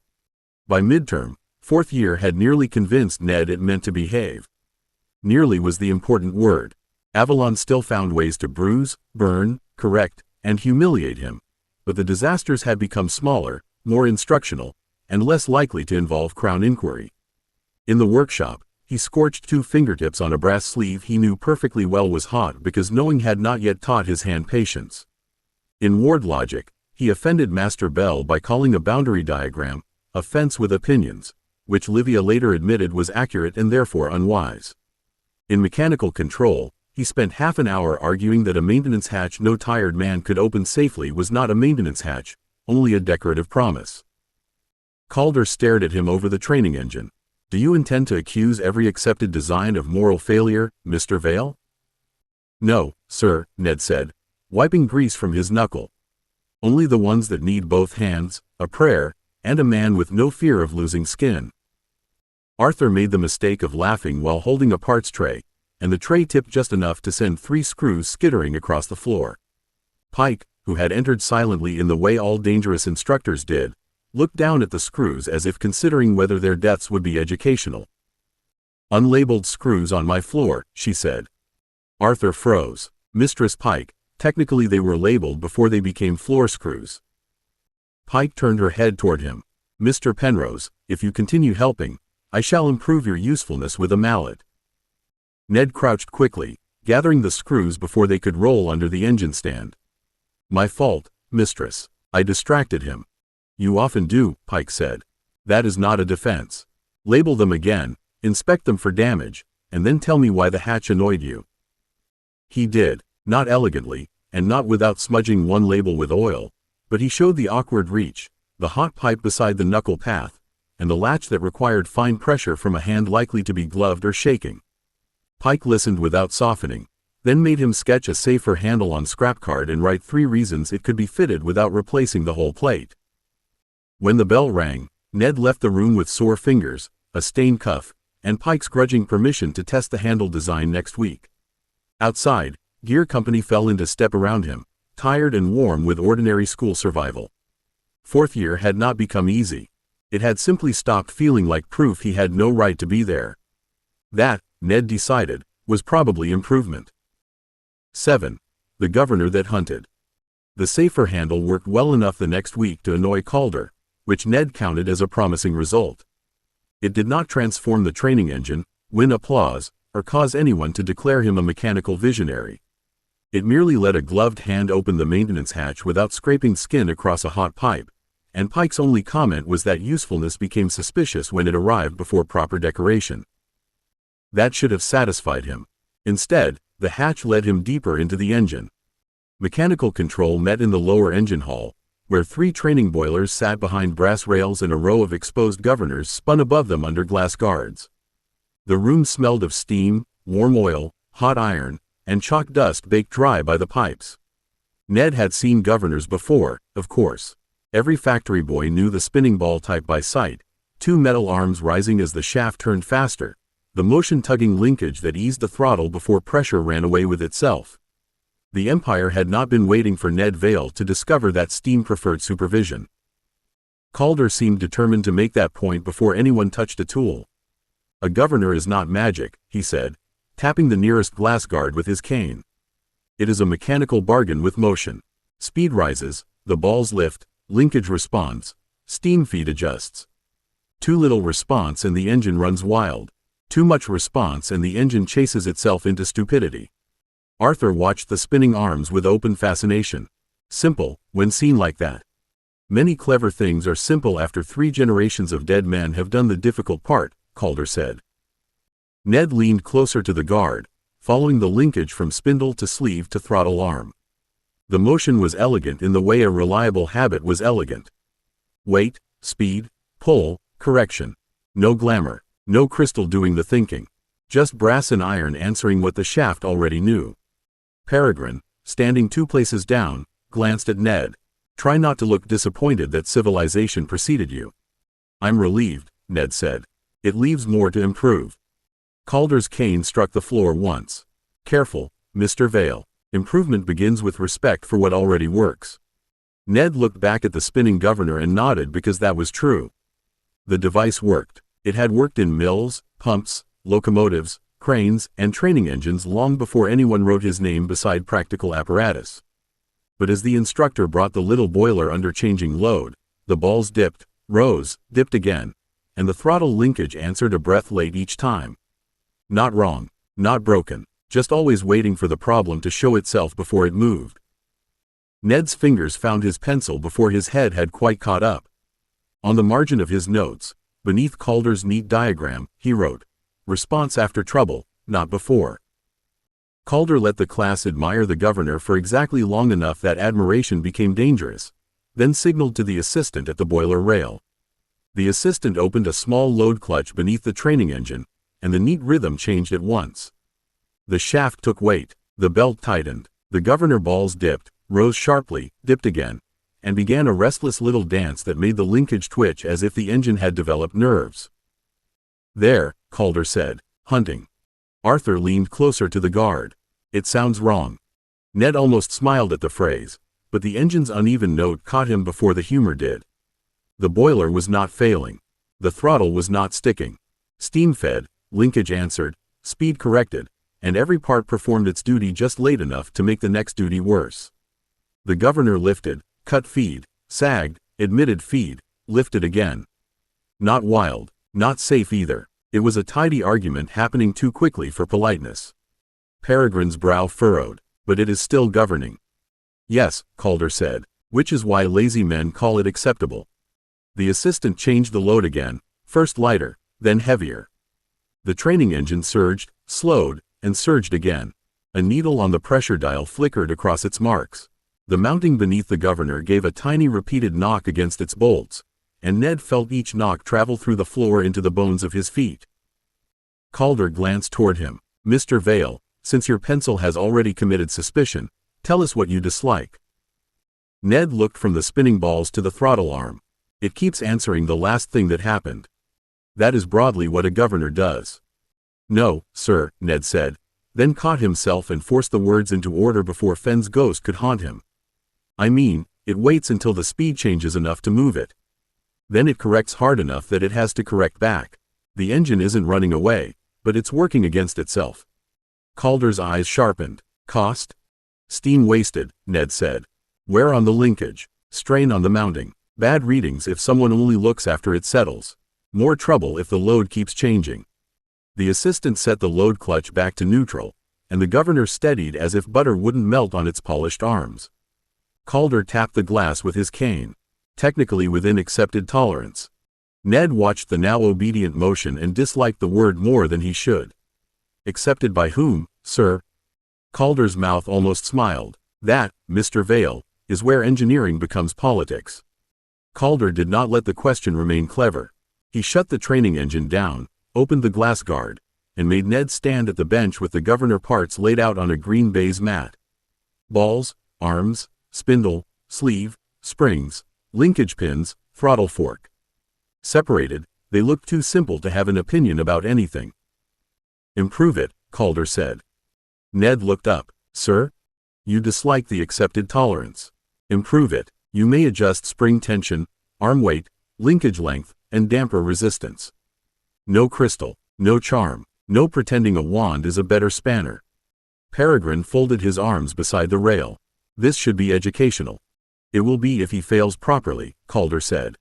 By midterm, 4th year had nearly convinced Ned it meant to behave. Nearly was the important word. Avalon still found ways to bruise, burn, correct, and humiliate him, but the disasters had become smaller, more instructional, and less likely to involve Crown inquiry. In the workshop, he scorched 2 fingertips on a brass sleeve he knew perfectly well was hot because knowing had not yet taught his hand patience. In ward logic, he offended Master Bell by calling a boundary diagram a fence with opinions, which Livia later admitted was accurate and therefore unwise. In mechanical control, he spent half an hour arguing that a maintenance hatch no tired man could open safely was not a maintenance hatch, only a decorative promise. Calder stared at him over the training engine. "Do you intend to accuse every accepted design of moral failure, Mr. Vale?" "No, sir," Ned said, wiping grease from his knuckle. "Only the ones that need both hands, a prayer, and a man with no fear of losing skin." Arthur made the mistake of laughing while holding a parts tray, and the tray tipped just enough to send 3 screws skittering across the floor. Pike, who had entered silently in the way all dangerous instructors did, looked down at the screws as if considering whether their deaths would be educational. "Unlabeled screws on my floor," she said. Arthur froze. "Mistress Pike, technically they were labeled before they became floor screws." Pike turned her head toward him. "Mr. Penrose, if you continue helping, I shall improve your usefulness with a mallet." Ned crouched quickly, gathering the screws before they could roll under the engine stand. "My fault, mistress. I distracted him." "You often do," Pike said. "That is not a defense. Label them again, inspect them for damage, and then tell me why the hatch annoyed you." He did, not elegantly, and not without smudging one label with oil, but he showed the awkward reach, the hot pipe beside the knuckle path, and the latch that required fine pressure from a hand likely to be gloved or shaking. Pike listened without softening, then made him sketch a safer handle on scrap card and write 3 reasons it could be fitted without replacing the whole plate. When the bell rang, Ned left the room with sore fingers, a stained cuff, and Pike's grudging permission to test the handle design next week. Outside, Gear Company fell into step around him, tired and warm with ordinary school survival. 4th year had not become easy. It had simply stopped feeling like proof he had no right to be there. That, Ned decided, was probably improvement. 7. The governor that hunted. The safer handle worked well enough the next week to annoy Calder, which Ned counted as a promising result. It did not transform the training engine, win applause, or cause anyone to declare him a mechanical visionary. It merely let a gloved hand open the maintenance hatch without scraping skin across a hot pipe, and Pike's only comment was that usefulness became suspicious when it arrived before proper decoration. That should have satisfied him. Instead, the hatch led him deeper into the engine. Mechanical control met in the lower engine hall, where 3 training boilers sat behind brass rails and a row of exposed governors spun above them under glass guards. The room smelled of steam, warm oil, hot iron, and chalk dust baked dry by the pipes. Ned had seen governors before, of course. Every factory boy knew the spinning ball type by sight, 2 metal arms rising as the shaft turned faster, the motion-tugging linkage that eased the throttle before pressure ran away with itself. The Empire had not been waiting for Ned Vale to discover that steam preferred supervision. Calder seemed determined to make that point before anyone touched a tool. A governor is not magic, he said, tapping the nearest glass guard with his cane. It is a mechanical bargain with motion. Speed rises, the balls lift, linkage responds, steam feed adjusts. Too little response and the engine runs wild. Too much response and the engine chases itself into stupidity. Arthur watched the spinning arms with open fascination. Simple, when seen like that. Many clever things are simple after 3 generations of dead men have done the difficult part, Calder said. Ned leaned closer to the guard, following the linkage from spindle to sleeve to throttle arm. The motion was elegant in the way a reliable habit was elegant. Weight, speed, pull, correction. No glamour, no crystal doing the thinking. Just brass and iron answering what the shaft already knew. Peregrine, standing 2 places down, glanced at Ned. Try not to look disappointed that civilization preceded you. I'm relieved, Ned said. It leaves more to improve. Calder's cane struck the floor once. Careful, Mr. Vale. Improvement begins with respect for what already works. Ned looked back at the spinning governor and nodded because that was true. The device worked. It had worked in mills, pumps, locomotives, cranes, and training engines long before anyone wrote his name beside practical apparatus. But as the instructor brought the little boiler under changing load, the balls dipped, rose, dipped again, and the throttle linkage answered a breath late each time. Not wrong, not broken, just always waiting for the problem to show itself before it moved. Ned's fingers found his pencil before his head had quite caught up. On the margin of his notes, beneath Calder's neat diagram, he wrote, "Response after trouble, not before." Calder let the class admire the governor for exactly long enough that admiration became dangerous, then signaled to the assistant at the boiler rail. The assistant opened a small load clutch beneath the training engine, and the neat rhythm changed at once. The shaft took weight, the belt tightened, the governor balls dipped, rose sharply, dipped again, and began a restless little dance that made the linkage twitch as if the engine had developed nerves. There, Calder said, hunting. Arthur leaned closer to the guard. It sounds wrong. Ned almost smiled at the phrase, but the engine's uneven note caught him before the humor did. The boiler was not failing. The throttle was not sticking. Steam fed, linkage answered, speed corrected, and every part performed its duty just late enough to make the next duty worse. The governor lifted, cut feed, sagged, admitted feed, lifted again. Not wild, not safe either. It was a tidy argument happening too quickly for politeness. Peregrine's brow furrowed, but it is still governing. Yes, Calder said, which is why lazy men call it acceptable. The assistant changed the load again, first lighter, then heavier. The training engine surged, slowed, and surged again. A needle on the pressure dial flickered across its marks. The mounting beneath the governor gave a tiny repeated knock against its bolts, and Ned felt each knock travel through the floor into the bones of his feet. Calder glanced toward him. Mr. Vale, since your pencil has already committed suspicion, tell us what you dislike. Ned looked from the spinning balls to the throttle arm. It keeps answering the last thing that happened. That is broadly what a governor does. No, sir, Ned said, then caught himself and forced the words into order before Fenn's ghost could haunt him. I mean, it waits until the speed changes enough to move it. Then it corrects hard enough that it has to correct back. The engine isn't running away, but it's working against itself. Calder's eyes sharpened. Cost? Steam wasted, Ned said. Wear on the linkage. Strain on the mounting. Bad readings if someone only looks after it settles. More trouble if the load keeps changing. The assistant set the load clutch back to neutral, and the governor steadied as if butter wouldn't melt on its polished arms. Calder tapped the glass with his cane. Technically within accepted tolerance. Ned watched the now obedient motion and disliked the word more than he should. Accepted by whom, sir? Calder's mouth almost smiled. That, Mr. Vale, is where engineering becomes politics. Calder did not let the question remain clever. He shut the training engine down, opened the glass guard, and made Ned stand at the bench with the governor parts laid out on a green baize mat. Balls, arms, spindle, sleeve, springs, linkage pins, throttle fork. Separated, they looked too simple to have an opinion about anything. Improve it, Calder said. Ned looked up. Sir? You dislike the accepted tolerance. Improve it. You may adjust spring tension, arm weight, linkage length, and damper resistance. No crystal, no charm, no pretending a wand is a better spanner. Peregrine folded his arms beside the rail. This should be educational. It will be if he fails properly, Calder said.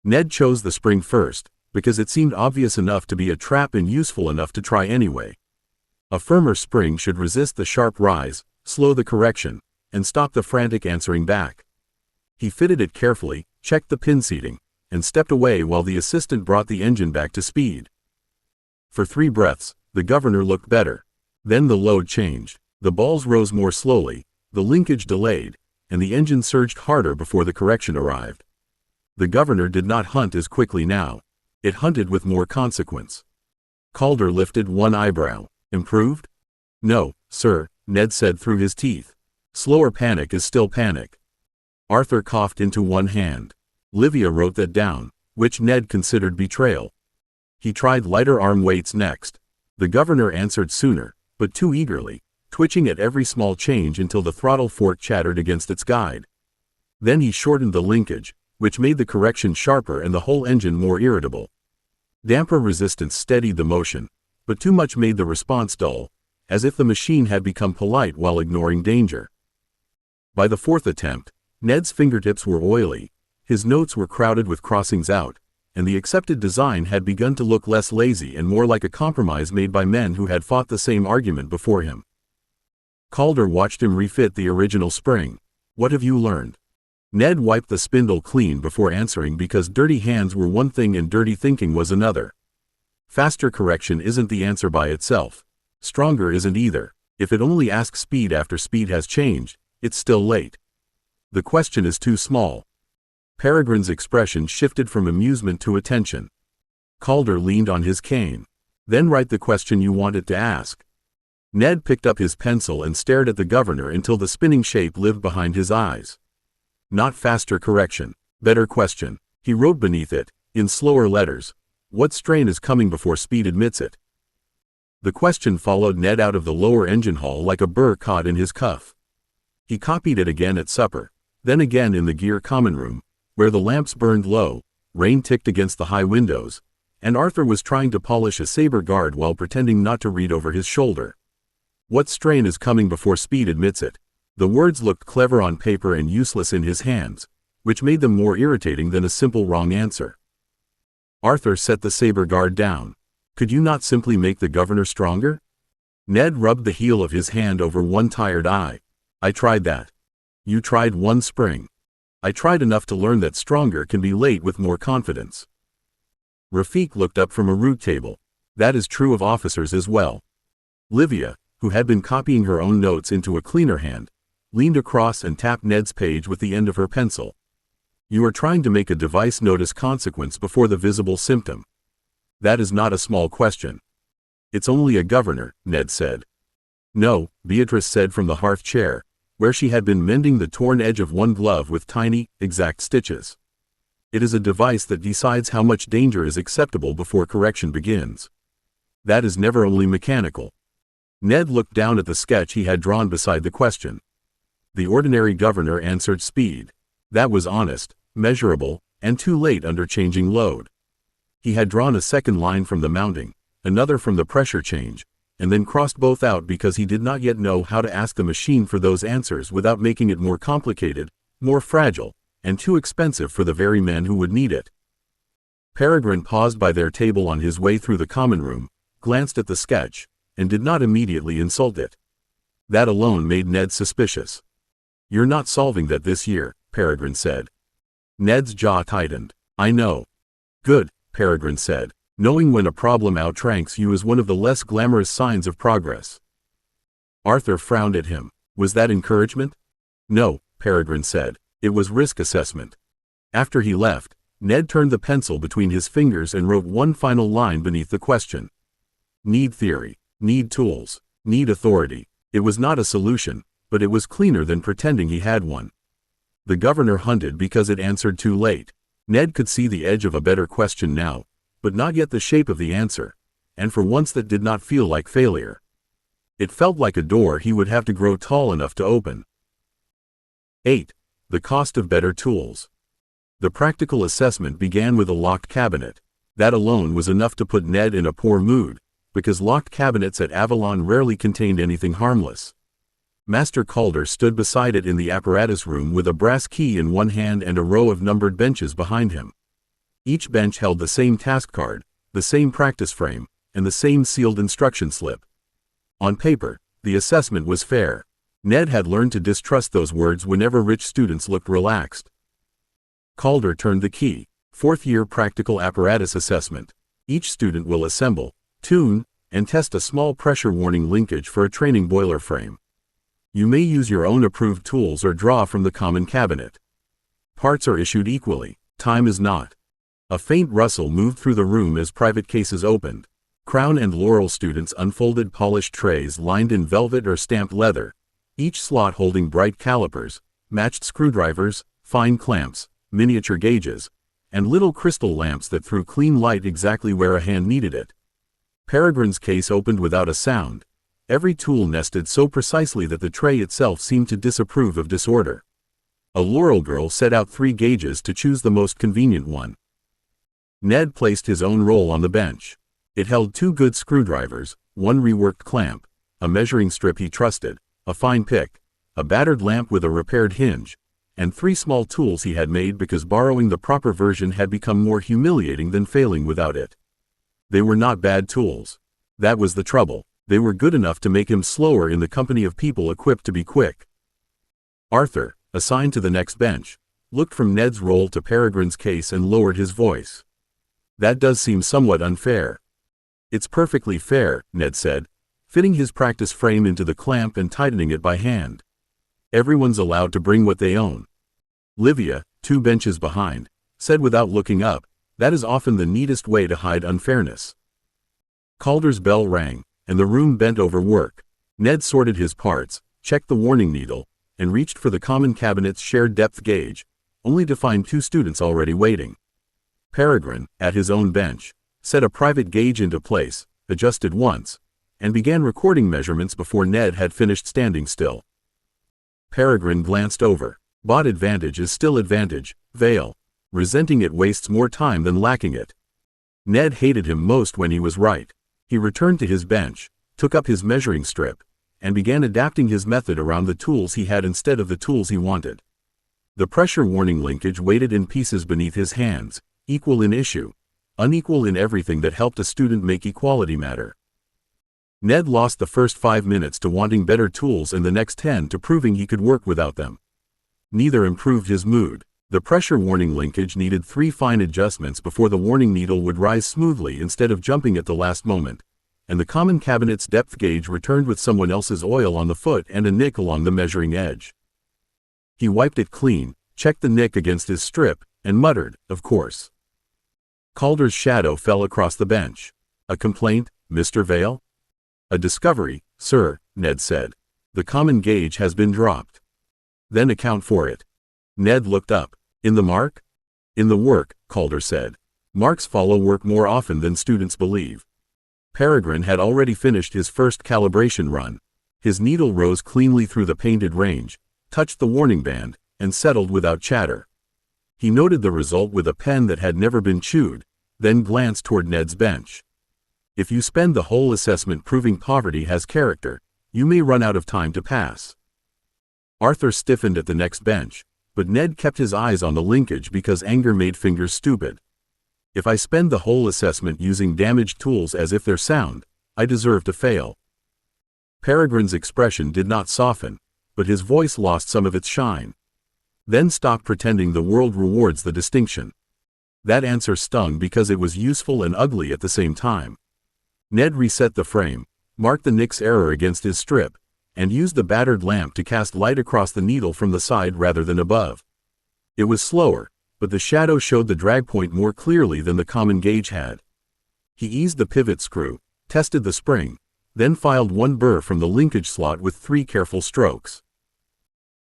Ned chose the spring first, because it seemed obvious enough to be a trap and useful enough to try anyway. A firmer spring should resist the sharp rise, slow the correction, and stop the frantic answering back. He fitted it carefully, checked the pin seating, and stepped away while the assistant brought the engine back to speed. For 3 breaths, the governor looked better. Then the load changed. The balls rose more slowly, the linkage delayed, and the engine surged harder before the correction arrived. The governor did not hunt as quickly now. It hunted with more consequence. Calder lifted one eyebrow. Improved? No, sir, Ned said through his teeth. Slower panic is still panic. Arthur coughed into one hand. Livia wrote that down, which Ned considered betrayal. He tried lighter arm weights next. The governor answered sooner, but too eagerly, twitching at every small change until the throttle fork chattered against its guide. Then he shortened the linkage, which made the correction sharper and the whole engine more irritable. Damper resistance steadied the motion, but too much made the response dull, as if the machine had become polite while ignoring danger. By the 4th attempt, Ned's fingertips were oily, his notes were crowded with crossings out, and the accepted design had begun to look less lazy and more like a compromise made by men who had fought the same argument before him. Calder watched him refit the original spring. What have you learned? Ned wiped the spindle clean before answering because dirty hands were one thing and dirty thinking was another. Faster correction isn't the answer by itself. Stronger isn't either. If it only asks speed after speed has changed, it's still late. The question is too small. Peregrine's expression shifted from amusement to attention. Calder leaned on his cane. Then write the question you wanted to ask. Ned picked up his pencil and stared at the governor until the spinning shape lived behind his eyes. Not faster correction. Better question. He wrote beneath it, in slower letters. What strain is coming before speed admits it? The question followed Ned out of the lower engine hall like a burr caught in his cuff. He copied it again at supper, then again in the gear common room, where the lamps burned low, rain ticked against the high windows, and Arthur was trying to polish a saber guard while pretending not to read over his shoulder. What strain is coming before speed admits it? The words looked clever on paper and useless in his hands, which made them more irritating than a simple wrong answer. Arthur set the saber guard down. Could you not simply make the governor stronger? Ned rubbed the heel of his hand over one tired eye. I tried that. You tried one spring. I tried enough to learn that stronger can be late with more confidence. Rafik looked up from a route table. That is true of officers as well. Livia, who had been copying her own notes into a cleaner hand, leaned across and tapped Ned's page with the end of her pencil. You are trying to make a device notice consequence before the visible symptom. That is not a small question. It's only a governor, Ned said. No, Beatrice said from the hearth chair, where she had been mending the torn edge of one glove with tiny, exact stitches. It is a device that decides how much danger is acceptable before correction begins. That is never only mechanical. Ned looked down at the sketch he had drawn beside the question. The ordinary governor answered speed. That was honest, measurable, and too late under changing load. He had drawn a second line from the mounting, another from the pressure change, and then crossed both out because he did not yet know how to ask the machine for those answers without making it more complicated, more fragile, and too expensive for the very men who would need it. Peregrine paused by their table on his way through the common room, glanced at the sketch, and did not immediately insult it. That alone made Ned suspicious. You're not solving that this year, Peregrine said. Ned's jaw tightened. I know. Good, Peregrine said. Knowing when a problem outranks you is one of the less glamorous signs of progress. Arthur frowned at him. Was that encouragement? No, Peregrine said. It was risk assessment. After he left, Ned turned the pencil between his fingers and wrote one final line beneath the question. Need theory. Need tools. Need authority. It was not a solution, but it was cleaner than pretending he had one. The governor hunted because it answered too late. Ned could see the edge of a better question now, but not yet the shape of the answer, and for once that did not feel like failure. It felt like a door he would have to grow tall enough to open. 8. The cost of better tools. The practical assessment began with a locked cabinet. That alone was enough to put Ned in a poor mood, because locked cabinets at Avalon rarely contained anything harmless. Master Calder stood beside it in the apparatus room with a brass key in one hand and a row of numbered benches behind him. Each bench held the same task card, the same practice frame, and the same sealed instruction slip. On paper, the assessment was fair. Ned had learned to distrust those words whenever rich students looked relaxed. Calder turned the key. Fourth-year practical apparatus assessment. Each student will assemble, tune, and test a small pressure warning linkage for a training boiler frame. You may use your own approved tools or draw from the common cabinet. Parts are issued equally. Time is not. A faint rustle moved through the room as private cases opened. Crown and Laurel students unfolded polished trays lined in velvet or stamped leather, each slot holding bright calipers, matched screwdrivers, fine clamps, miniature gauges, and little crystal lamps that threw clean light exactly where a hand needed it. Peregrine's case opened without a sound, every tool nested so precisely that the tray itself seemed to disapprove of disorder. A Laurel girl set out 3 gauges to choose the most convenient one. Ned placed his own roll on the bench. It held 2 good screwdrivers, 1 reworked clamp, a measuring strip he trusted, a fine pick, a battered lamp with a repaired hinge, and 3 small tools he had made because borrowing the proper version had become more humiliating than failing without it. They were not bad tools. That was the trouble. They were good enough to make him slower in the company of people equipped to be quick. Arthur, assigned to the next bench, looked from Ned's roll to Peregrine's case and lowered his voice. That does seem somewhat unfair. It's perfectly fair, Ned said, fitting his practice frame into the clamp and tightening it by hand. Everyone's allowed to bring what they own. Livia, 2 benches behind, said without looking up, that is often the neatest way to hide unfairness. Calder's bell rang, and the room bent over work. Ned sorted his parts, checked the warning needle, and reached for the common cabinet's shared depth gauge, only to find 2 students already waiting. Peregrine, at his own bench, set a private gauge into place, adjusted once, and began recording measurements before Ned had finished standing still. Peregrine glanced over. Bought advantage is still advantage, Vale. Resenting it wastes more time than lacking it. Ned hated him most when he was right. He returned to his bench, took up his measuring strip, and began adapting his method around the tools he had instead of the tools he wanted. The pressure warning linkage weighted in pieces beneath his hands, equal in issue, unequal in everything that helped a student make equality matter. Ned lost the first 5 minutes to wanting better tools and the next 10 to proving he could work without them. Neither improved his mood. The pressure warning linkage needed 3 fine adjustments before the warning needle would rise smoothly instead of jumping at the last moment, and the common cabinet's depth gauge returned with someone else's oil on the foot and a nick along the measuring edge. He wiped it clean, checked the nick against his strip, and muttered, "Of course." Calder's shadow fell across the bench. "A complaint, Mr. Vale?" "A discovery, sir," Ned said. "The common gauge has been dropped." "Then account for it." Ned looked up. "In the mark?" "In the work," Calder said. "Marks follow work more often than students believe." Peregrine had already finished his first calibration run. His needle rose cleanly through the painted range, touched the warning band, and settled without chatter. He noted the result with a pen that had never been chewed, then glanced toward Ned's bench. If you spend the whole assessment proving poverty has character, you may run out of time to pass. Arthur stiffened at the next bench, but Ned kept his eyes on the linkage because anger made fingers stupid. If I spend the whole assessment using damaged tools as if they're sound, I deserve to fail. Peregrine's expression did not soften, but his voice lost some of its shine. Then stop pretending the world rewards the distinction. That answer stung because it was useful and ugly at the same time. Ned reset the frame, marked the nick's error against his strip, and used the battered lamp to cast light across the needle from the side rather than above. It was slower, but the shadow showed the drag point more clearly than the common gauge had. He eased the pivot screw, tested the spring, then filed 1 burr from the linkage slot with 3 careful strokes.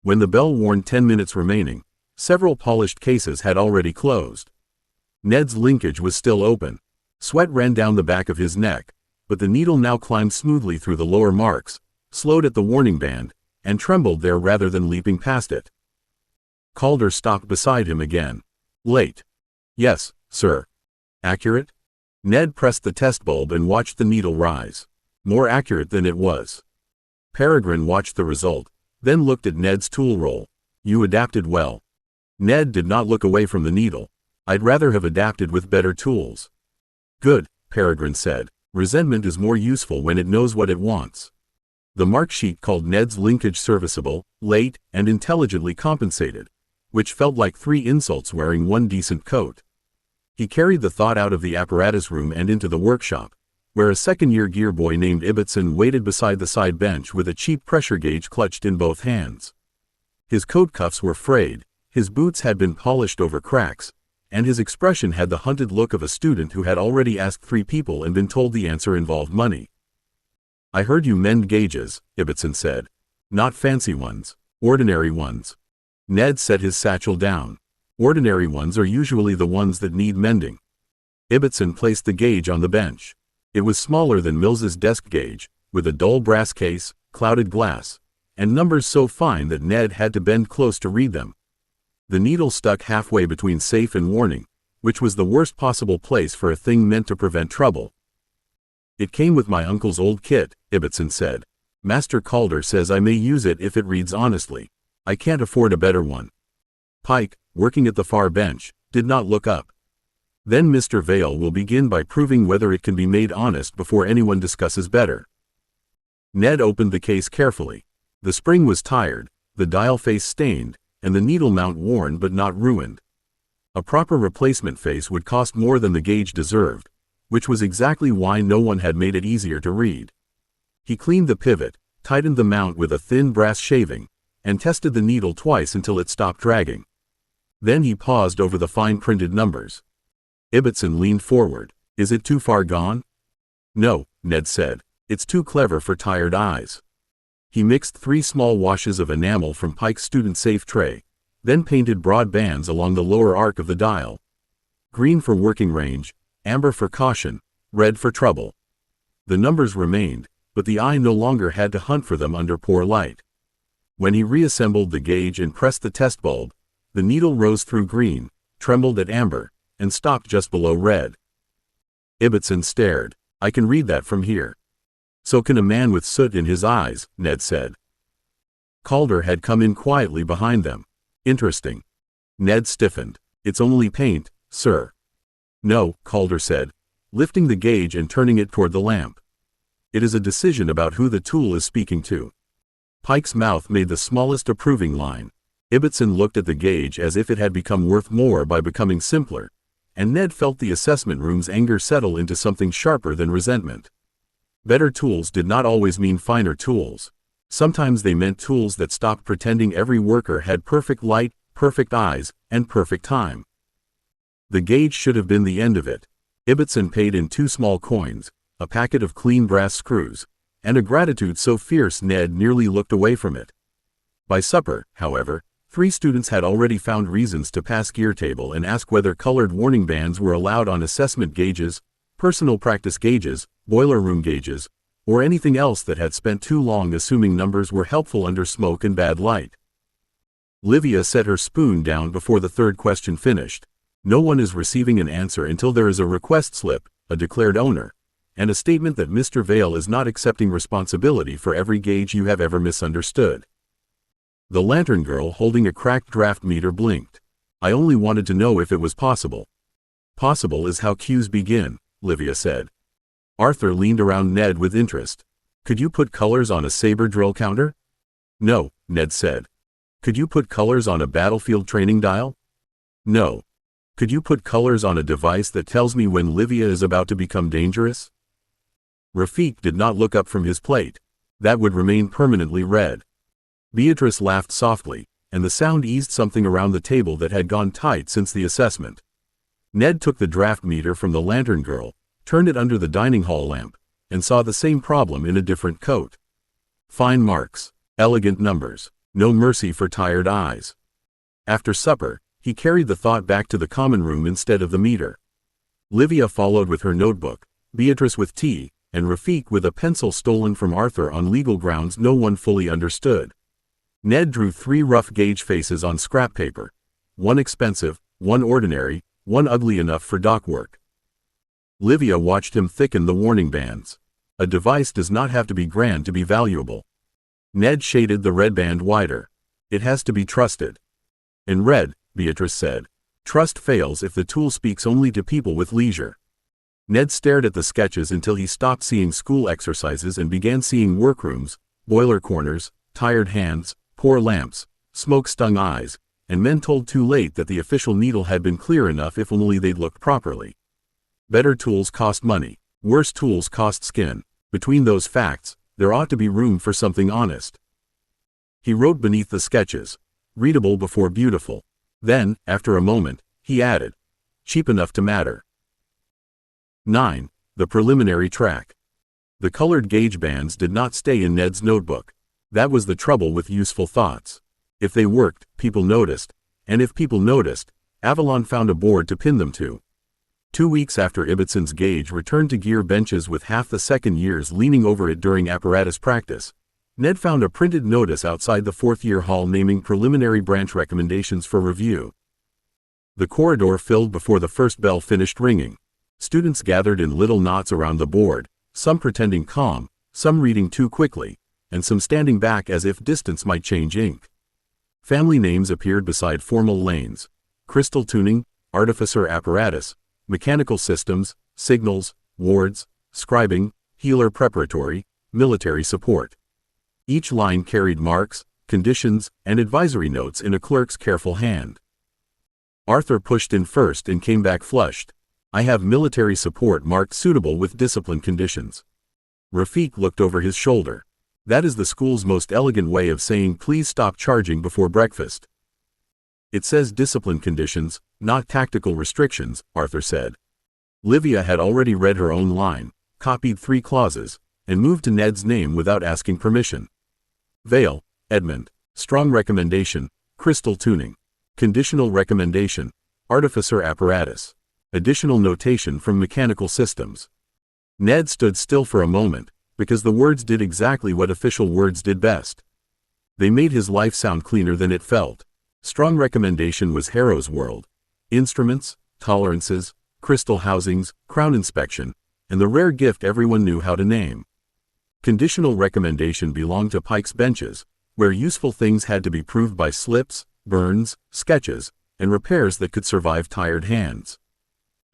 When the bell warned 10 minutes remaining, several polished cases had already closed. Ned's linkage was still open. Sweat ran down the back of his neck, but the needle now climbed smoothly through the lower marks, slowed at the warning band, and trembled there rather than leaping past it. Calder stopped beside him again. Late. Yes, sir. Accurate? Ned pressed the test bulb and watched the needle rise. More accurate than it was. Peregrine watched the result, then looked at Ned's tool roll. You adapted well. Ned did not look away from the needle. I'd rather have adapted with better tools. Good, Peregrine said. Resentment is more useful when it knows what it wants. The mark sheet called Ned's linkage serviceable, late, and intelligently compensated, which felt like 3 insults wearing 1 decent coat. He carried the thought out of the apparatus room and into the workshop, where a second-year gear boy named Ibbotson waited beside the side bench with a cheap pressure gauge clutched in both hands. His coat cuffs were frayed, his boots had been polished over cracks, and his expression had the hunted look of a student who had already asked 3 people and been told the answer involved money. I heard you mend gauges, Ibbotson said. Not fancy ones, ordinary ones. Ned set his satchel down. Ordinary ones are usually the ones that need mending. Ibbotson placed the gauge on the bench. It was smaller than Mills's desk gauge, with a dull brass case, clouded glass, and numbers so fine that Ned had to bend close to read them. The needle stuck halfway between safe and warning, which was the worst possible place for a thing meant to prevent trouble. It came with my uncle's old kit, Ibbotson said. Master Calder says I may use it if it reads honestly. I can't afford a better one. Pike, working at the far bench, did not look up. Then Mr. Vale will begin by proving whether it can be made honest before anyone discusses better. Ned opened the case carefully. The spring was tired, the dial face stained, and the needle mount worn but not ruined. A proper replacement face would cost more than the gauge deserved, which was exactly why no one had made it easier to read. He cleaned the pivot, tightened the mount with a thin brass shaving, and tested the needle twice until it stopped dragging. Then he paused over the fine printed numbers. Ibbotson leaned forward. Is it too far gone? No, Ned said. It's too clever for tired eyes. He mixed 3 small washes of enamel from Pike's student safe tray, then painted broad bands along the lower arc of the dial. Green for working range, amber for caution, red for trouble. The numbers remained, but the eye no longer had to hunt for them under poor light. When he reassembled the gauge and pressed the test bulb, the needle rose through green, trembled at amber, and stopped just below red. Ibbotson stared. I can read that from here. So can a man with soot in his eyes, Ned said. Calder had come in quietly behind them. Interesting. Ned stiffened. It's only paint, sir. No, Calder said, lifting the gauge and turning it toward the lamp. It is a decision about who the tool is speaking to. Pike's mouth made the smallest approving line. Ibbotson looked at the gauge as if it had become worth more by becoming simpler, and Ned felt the assessment room's anger settle into something sharper than resentment. Better tools did not always mean finer tools. Sometimes they meant tools that stopped pretending every worker had perfect light, perfect eyes, and perfect time. The gauge should have been the end of it. Ibbotson paid in 2 small coins, a packet of clean brass screws, and a gratitude so fierce Ned nearly looked away from it. By supper, however, 3 students had already found reasons to pass gear table and ask whether colored warning bands were allowed on assessment gauges, personal practice gauges, boiler room gauges, or anything else that had spent too long assuming numbers were helpful under smoke and bad light. Livia set her spoon down before the 3rd question finished. No one is receiving an answer until there is a request slip, a declared owner, and a statement that Mr. Vale is not accepting responsibility for every gauge you have ever misunderstood. The lantern girl holding a cracked draft meter blinked. I only wanted to know if it was possible. Possible is how cues begin, Livia said. Arthur leaned around Ned with interest. Could you put colors on a saber drill counter? No, Ned said. Could you put colors on a battlefield training dial? No. Could you put colors on a device that tells me when Livia is about to become dangerous? Rafik did not look up from his plate. That would remain permanently red. Beatrice laughed softly, and the sound eased something around the table that had gone tight since the assessment. Ned took the draft meter from the lantern girl, turned it under the dining hall lamp, and saw the same problem in a different coat. Fine marks, elegant numbers, no mercy for tired eyes. After supper, he carried the thought back to the common room instead of the meter. Livia followed with her notebook, Beatrice with tea, and Rafik with a pencil stolen from Arthur on legal grounds no one fully understood. Ned drew 3 rough gauge faces on scrap paper. One expensive, one ordinary, one ugly enough for dock work. Livia watched him thicken the warning bands. A device does not have to be grand to be valuable. Ned shaded the red band wider. It has to be trusted. In red, Beatrice said. Trust fails if the tool speaks only to people with leisure. Ned stared at the sketches until he stopped seeing school exercises and began seeing workrooms, boiler corners, tired hands, poor lamps, smoke-stung eyes, and men told too late that the official needle had been clear enough if only they'd looked properly. Better tools cost money. Worse tools cost skin. Between those facts, there ought to be room for something honest. He wrote beneath the sketches, readable before beautiful. Then, after a moment, he added, cheap enough to matter. 9. The preliminary track. The colored gauge bands did not stay in Ned's notebook. That was the trouble with useful thoughts. If they worked, people noticed, and if people noticed, Avalon found a board to pin them to. 2 weeks after Ibbotson's gauge returned to gear benches with half the second years leaning over it during apparatus practice, Ned found a printed notice outside the fourth-year hall naming preliminary branch recommendations for review. The corridor filled before the first bell finished ringing. Students gathered in little knots around the board, some pretending calm, some reading too quickly, and some standing back as if distance might change ink. Family names appeared beside formal lanes: crystal tuning, artificer apparatus, mechanical systems, signals, wards, scribing, healer preparatory, military support. Each line carried marks, conditions, and advisory notes in a clerk's careful hand. Arthur pushed in first and came back flushed. I have military support marked suitable with discipline conditions. Rafik looked over his shoulder. That is the school's most elegant way of saying please stop charging before breakfast. It says discipline conditions, not tactical restrictions, Arthur said. Livia had already read her own line, copied 3 clauses, and moved to Ned's name without asking permission. Vale, Edmund. Strong recommendation, crystal tuning. Conditional recommendation, artificer apparatus. Additional notation from mechanical systems. Ned stood still for a moment, because the words did exactly what official words did best. They made his life sound cleaner than it felt. Strong recommendation was Harrow's world. Instruments, tolerances, crystal housings, crown inspection, and the rare gift everyone knew how to name. Conditional recommendation belonged to Pike's benches, where useful things had to be proved by slips, burns, sketches, and repairs that could survive tired hands.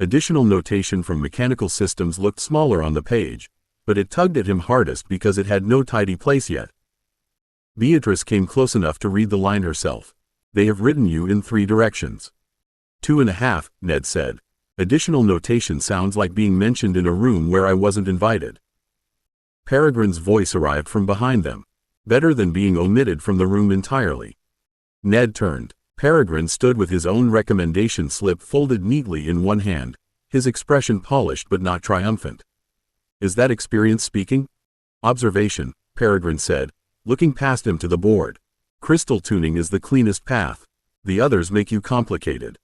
Additional notation from mechanical systems looked smaller on the page, but it tugged at him hardest because it had no tidy place yet. Beatrice came close enough to read the line herself. They have written you in 3 directions. 2.5, Ned said. Additional notation sounds like being mentioned in a room where I wasn't invited. Peregrine's voice arrived from behind them. Better than being omitted from the room entirely. Ned turned. Peregrine stood with his own recommendation slip folded neatly in one hand, his expression polished but not triumphant. Is that experience speaking? Observation, Peregrine said, looking past him to the board. Crystal tuning is the cleanest path. The others make you complicated.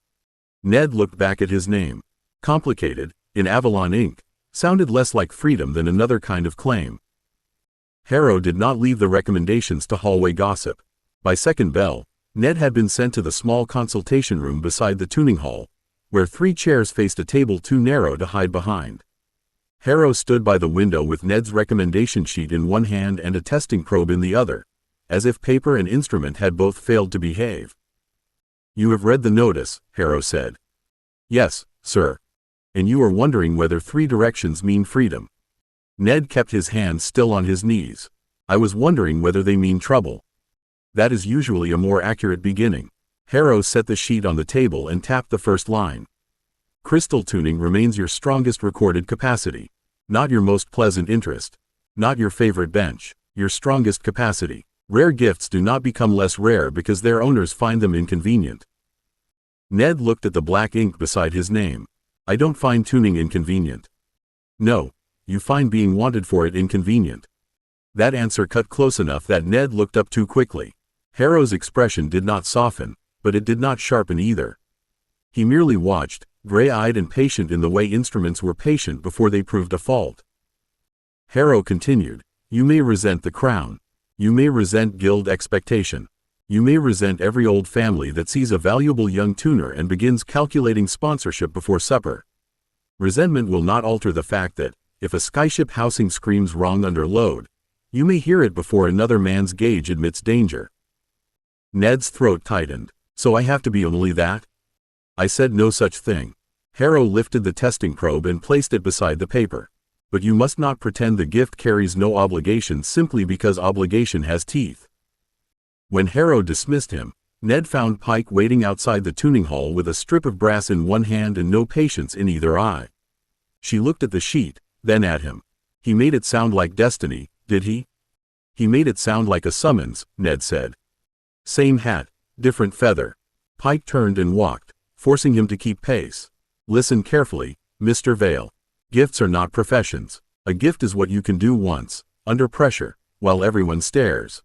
Ned looked back at his name. Complicated, in Avalon ink, sounded less like freedom than another kind of claim. Harrow did not leave the recommendations to hallway gossip. By second bell, Ned had been sent to the small consultation room beside the tuning hall, where 3 chairs faced a table too narrow to hide behind. Harrow stood by the window with Ned's recommendation sheet in one hand and a testing probe in the other, as if paper and instrument had both failed to behave. You have read the notice, Harrow said. Yes, sir. And you are wondering whether 3 directions mean freedom. Ned kept his hands still on his knees. I was wondering whether they mean trouble. That is usually a more accurate beginning. Harrow set the sheet on the table and tapped the first line. Crystal tuning remains your strongest recorded capacity. Not your most pleasant interest. Not your favorite bench. Your strongest capacity. Rare gifts do not become less rare because their owners find them inconvenient. Ned looked at the black ink beside his name. I don't find tuning inconvenient. No, you find being wanted for it inconvenient. That answer cut close enough that Ned looked up too quickly. Harrow's expression did not soften, but it did not sharpen either. He merely watched, gray-eyed and patient in the way instruments were patient before they proved a fault. Harrow continued, "You may resent the crown. You may resent guild expectation. You may resent every old family that sees a valuable young tuner and begins calculating sponsorship before supper. Resentment will not alter the fact that, if a skyship housing screams wrong under load, you may hear it before another man's gauge admits danger." Ned's throat tightened. "So I have to be only that?" "I said no such thing." Harrow lifted the testing probe and placed it beside the paper. "But you must not pretend the gift carries no obligation simply because obligation has teeth." When Harrow dismissed him, Ned found Pike waiting outside the tuning hall with a strip of brass in one hand and no patience in either eye. She looked at the sheet, then at him. "He made it sound like destiny, did he?" "He made it sound like a summons," Ned said. "Same hat, different feather." Pike turned and walked, forcing him to keep pace. "Listen carefully, Mr. Vale. Gifts are not professions. A gift is what you can do once, under pressure, while everyone stares.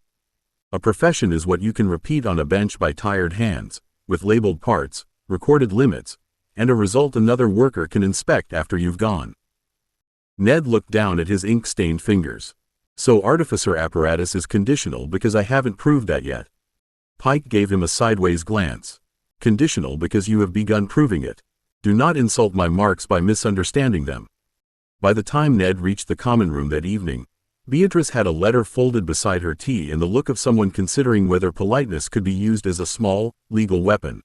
A profession is what you can repeat on a bench by tired hands, with labeled parts, recorded limits, and a result another worker can inspect after you've gone." Ned looked down at his ink-stained fingers. "So artificer apparatus is conditional because I haven't proved that yet." Pike gave him a sideways glance. "Conditional because you have begun proving it. Do not insult my marks by misunderstanding them." By the time Ned reached the common room that evening, Beatrice had a letter folded beside her tea and the look of someone considering whether politeness could be used as a small, legal weapon.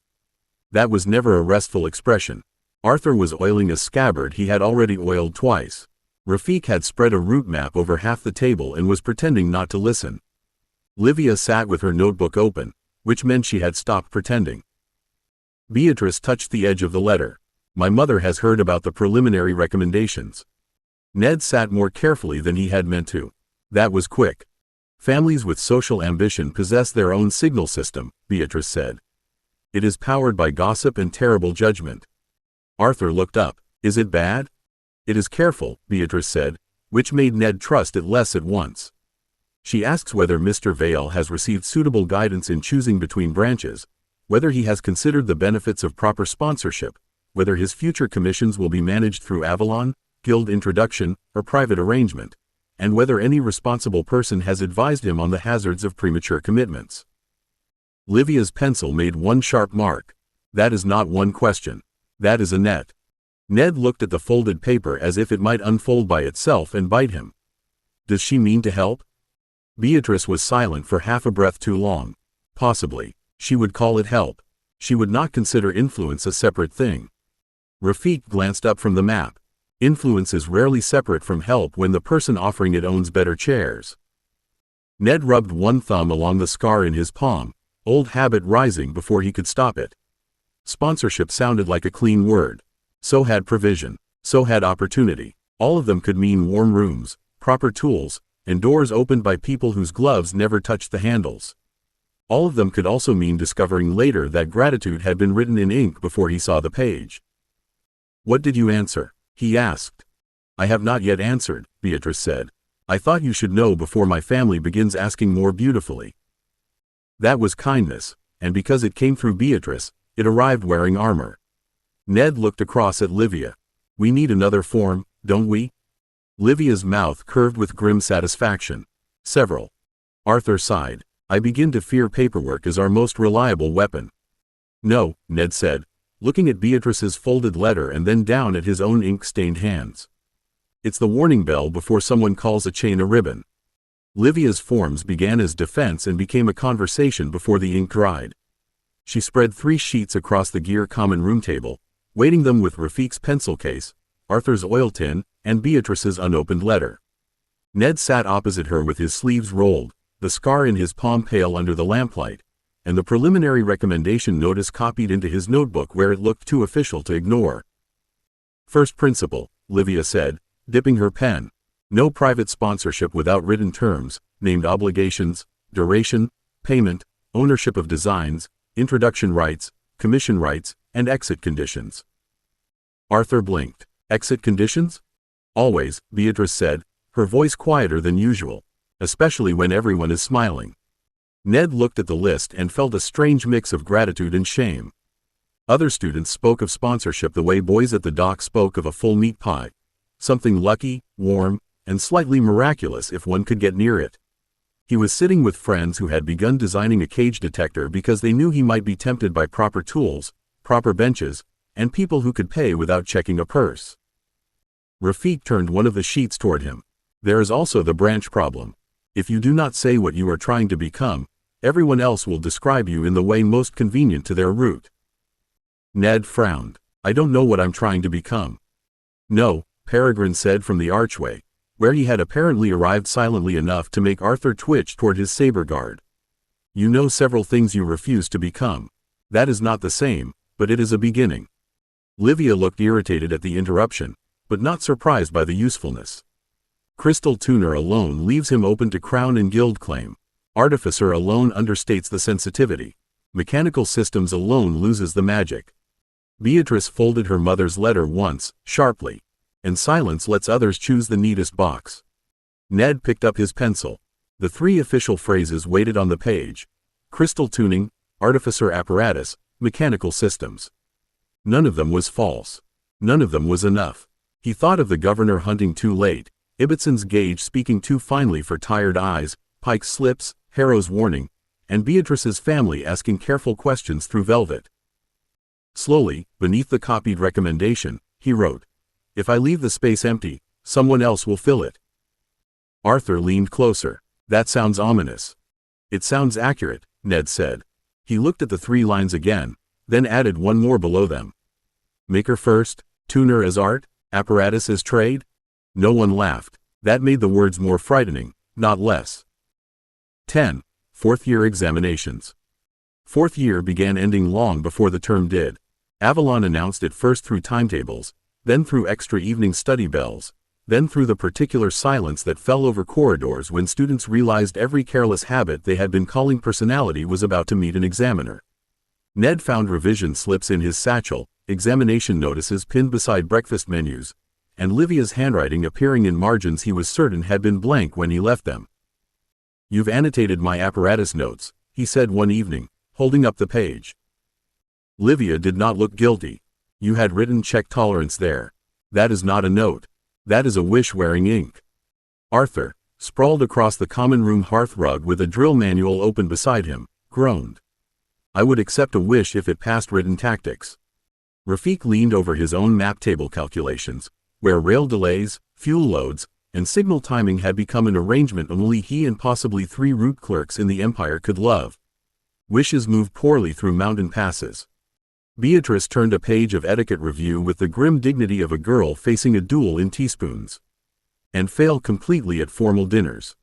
That was never a restful expression. Arthur was oiling a scabbard he had already oiled twice. Rafik had spread a route map over half the table and was pretending not to listen. Livia sat with her notebook open, which meant she had stopped pretending. Beatrice touched the edge of the letter. "My mother has heard about the preliminary recommendations." Ned sat more carefully than he had meant to. "That was quick." "Families with social ambition possess their own signal system," Beatrice said. "It is powered by gossip and terrible judgment." Arthur looked up. "Is it bad?" "It is careful," Beatrice said, which made Ned trust it less at once. "She asks whether Mr. Vale has received suitable guidance in choosing between branches, whether he has considered the benefits of proper sponsorship, whether his future commissions will be managed through Avalon, guild introduction, or private arrangement, and whether any responsible person has advised him on the hazards of premature commitments." Livia's pencil made one sharp mark. "That is not one question. That is a net." Ned looked at the folded paper as if it might unfold by itself and bite him. "Does she mean to help?" Beatrice was silent for half a breath too long. "Possibly. She would call it help. She would not consider influence a separate thing." Rafik glanced up from the map. "Influence is rarely separate from help when the person offering it owns better chairs." Ned rubbed one thumb along the scar in his palm, old habit rising before he could stop it. Sponsorship sounded like a clean word. So had provision. So had opportunity. All of them could mean warm rooms, proper tools, and doors opened by people whose gloves never touched the handles. All of them could also mean discovering later that gratitude had been written in ink before he saw the page. "What did you answer?" he asked. "I have not yet answered," Beatrice said. "I thought you should know before my family begins asking more beautifully." That was kindness, and because it came through Beatrice, it arrived wearing armor. Ned looked across at Livia. "We need another form, don't we?" Livia's mouth curved with grim satisfaction. "Several." Arthur sighed. "I begin to fear paperwork is our most reliable weapon." "No," Ned said, looking at Beatrice's folded letter and then down at his own ink-stained hands. "It's the warning bell before someone calls a chain a ribbon." Livia's forms began as defense and became a conversation before the ink dried. She spread 3 sheets across the gear common room table, weighting them with Rafik's pencil case, Arthur's oil tin, and Beatrice's unopened letter. Ned sat opposite her with his sleeves rolled, the scar in his palm pale under the lamplight, and the preliminary recommendation notice copied into his notebook where it looked too official to ignore. "First principle," Livia said, dipping her pen. "No private sponsorship without written terms, named obligations, duration, payment, ownership of designs, introduction rights, commission rights, and exit conditions." Arthur blinked. "Exit conditions?" "Always," Beatrice said, her voice quieter than usual, "especially when everyone is smiling." Ned looked at the list and felt a strange mix of gratitude and shame. Other students spoke of sponsorship the way boys at the dock spoke of a full meat pie. Something lucky, warm, and slightly miraculous if one could get near it. He was sitting with friends who had begun designing a cage detector because they knew he might be tempted by proper tools, proper benches, and people who could pay without checking a purse. Rafik turned one of the sheets toward him. There is also the branch problem. If you do not say what you are trying to become, everyone else will describe you in the way most convenient to their route. Ned frowned. I don't know what I'm trying to become. No, Peregrine said from the archway, where he had apparently arrived silently enough to make Arthur twitch toward his saber guard. You know several things you refuse to become. That is not the same, but it is a beginning. Livia looked irritated at the interruption, but not surprised by the usefulness. Crystal tuner alone leaves him open to crown and guild claim. Artificer alone understates the sensitivity. Mechanical systems alone loses the magic. Beatrice folded her mother's letter once, sharply. And silence lets others choose the neatest box. Ned picked up his pencil. The three official phrases waited on the page. Crystal tuning, artificer apparatus, mechanical systems. None of them was false. None of them was enough. He thought of the governor hunting too late, Ibbotson's gauge speaking too finely for tired eyes, Pike's slips, Harrow's warning, and Beatrice's family asking careful questions through velvet. Slowly, beneath the copied recommendation, he wrote, If I leave the space empty, someone else will fill it. Arthur leaned closer. That sounds ominous. It sounds accurate, Ned said. He looked at the 3 lines again, then added one more below them. Maker first, tuner as art, apparatus as trade? No one laughed. That made the words more frightening, not less. 10. Fourth-year examinations. Fourth year began ending long before the term did. Avalon announced it first through timetables, then through extra evening study bells, then through the particular silence that fell over corridors when students realized every careless habit they had been calling personality was about to meet an examiner. Ned found revision slips in his satchel, examination notices pinned beside breakfast menus, and Livia's handwriting appearing in margins he was certain had been blank when he left them. You've annotated my apparatus notes, he said one evening, holding up the page. Livia did not look guilty. You had written check tolerance there. That is not a note. That is a wish wearing ink. Arthur, sprawled across the common room hearth rug with a drill manual open beside him, groaned. I would accept a wish if it passed written tactics. Rafik leaned over his own map table calculations, where rail delays, fuel loads, and signal timing had become an arrangement only he and possibly 3 route clerks in the Empire could love. Wishes moved poorly through mountain passes. Beatrice turned a page of etiquette review with the grim dignity of a girl facing a duel in teaspoons. And failed completely at formal dinners.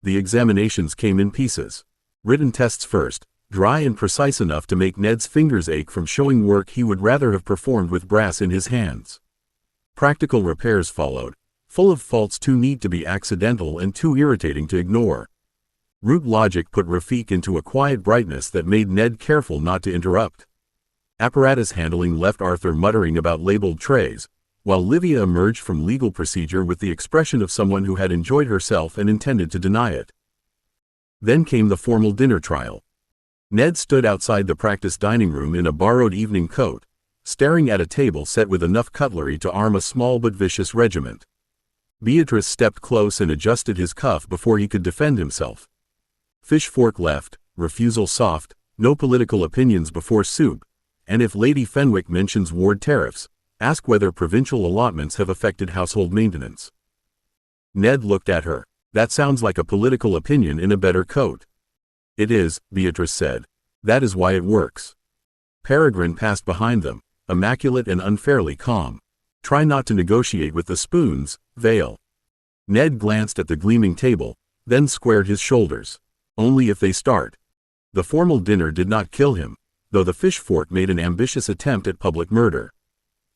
The examinations came in pieces. Written tests first, dry and precise enough to make Ned's fingers ache from showing work he would rather have performed with brass in his hands. Practical repairs followed, full of faults too neat to be accidental and too irritating to ignore. Route logic put Rafik into a quiet brightness that made Ned careful not to interrupt. Apparatus handling left Arthur muttering about labeled trays, while Livia emerged from legal procedure with the expression of someone who had enjoyed herself and intended to deny it. Then came the formal dinner trial. Ned stood outside the practice dining room in a borrowed evening coat, staring at a table set with enough cutlery to arm a small but vicious regiment. Beatrice stepped close and adjusted his cuff before he could defend himself. Fish fork left, refusal soft, no political opinions before soup, and if Lady Fenwick mentions ward tariffs, ask whether provincial allotments have affected household maintenance. Ned looked at her. That sounds like a political opinion in a better coat. It is, Beatrice said. That is why it works. Peregrine passed behind them, immaculate and unfairly calm. Try not to negotiate with the spoons, Vale. Ned glanced at the gleaming table, then squared his shoulders. Only if they start. The formal dinner did not kill him, though the fish fork made an ambitious attempt at public murder.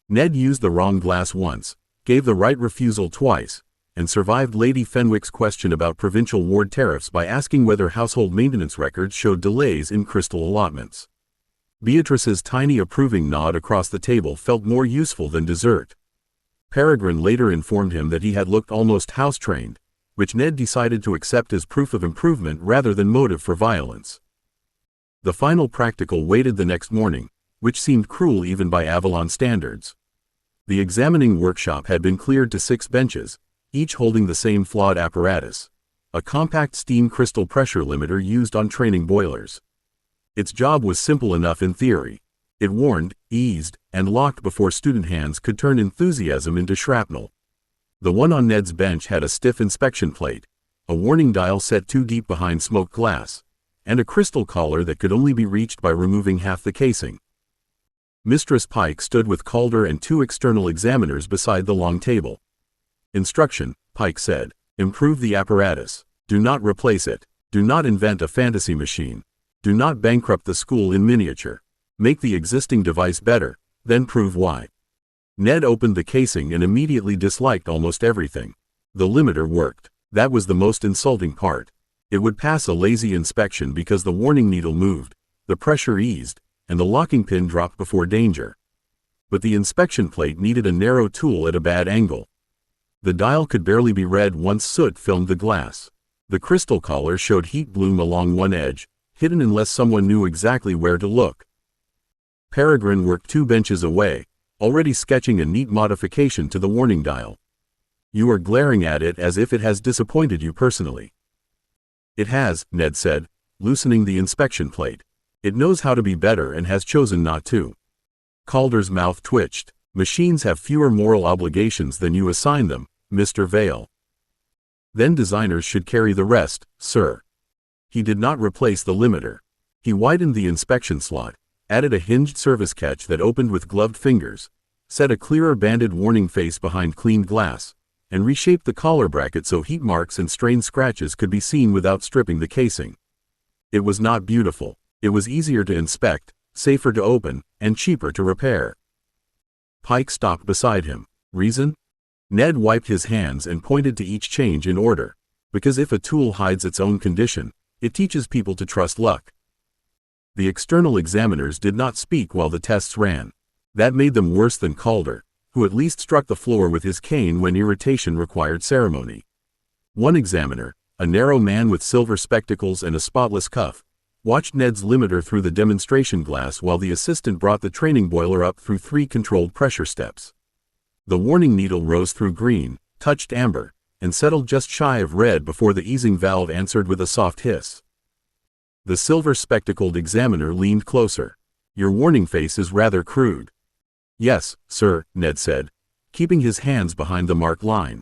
Ned used the wrong glass once, gave the right refusal twice, and survived Lady Fenwick's question about provincial ward tariffs by asking whether household maintenance records showed delays in crystal allotments. Beatrice's tiny approving nod across the table felt more useful than dessert. Peregrine later informed him that he had looked almost house-trained, which Ned decided to accept as proof of improvement rather than motive for violence. The final practical waited the next morning, which seemed cruel even by Avalon standards. The examining workshop had been cleared to 6 benches, each holding the same flawed apparatus, a compact steam crystal pressure limiter used on training boilers. Its job was simple enough in theory. It warned, eased, and locked before student hands could turn enthusiasm into shrapnel. The one on Ned's bench had a stiff inspection plate, a warning dial set too deep behind smoked glass, and a crystal collar that could only be reached by removing half the casing. Mistress Pike stood with Calder and 2 external examiners beside the long table. Instruction, Pike said. Improve the apparatus. Do not replace it. Do not invent a fantasy machine. Do not bankrupt the school in miniature. Make the existing device better, then prove why. Ned opened the casing and immediately disliked almost everything. The limiter worked. That was the most insulting part. It would pass a lazy inspection because the warning needle moved, the pressure eased, and the locking pin dropped before danger. But the inspection plate needed a narrow tool at a bad angle. The dial could barely be read once soot filmed the glass. The crystal collar showed heat bloom along one edge, hidden unless someone knew exactly where to look. Peregrine worked 2 benches away, already sketching a neat modification to the warning dial. You are glaring at it as if it has disappointed you personally. It has, Ned said, loosening the inspection plate. It knows how to be better and has chosen not to. Calder's mouth twitched. Machines have fewer moral obligations than you assign them, Mr. Vale. Then designers should carry the rest, sir. He did not replace the limiter. He widened the inspection slot, added a hinged service catch that opened with gloved fingers, set a clearer banded warning face behind cleaned glass, and reshaped the collar bracket so heat marks and strained scratches could be seen without stripping the casing. It was not beautiful. It was easier to inspect, safer to open, and cheaper to repair. Pike stopped beside him. Reason? Ned wiped his hands and pointed to each change in order. Because if a tool hides its own condition, it teaches people to trust luck. The external examiners did not speak while the tests ran. That made them worse than Calder, who at least struck the floor with his cane when irritation required ceremony. One examiner, a narrow man with silver spectacles and a spotless cuff, watched Ned's limiter through the demonstration glass while the assistant brought the training boiler up through 3 controlled pressure steps. The warning needle rose through green, touched amber, and settled just shy of red before the easing valve answered with a soft hiss. The silver-spectacled examiner leaned closer. Your warning face is rather crude. Yes, sir, Ned said, keeping his hands behind the mark line.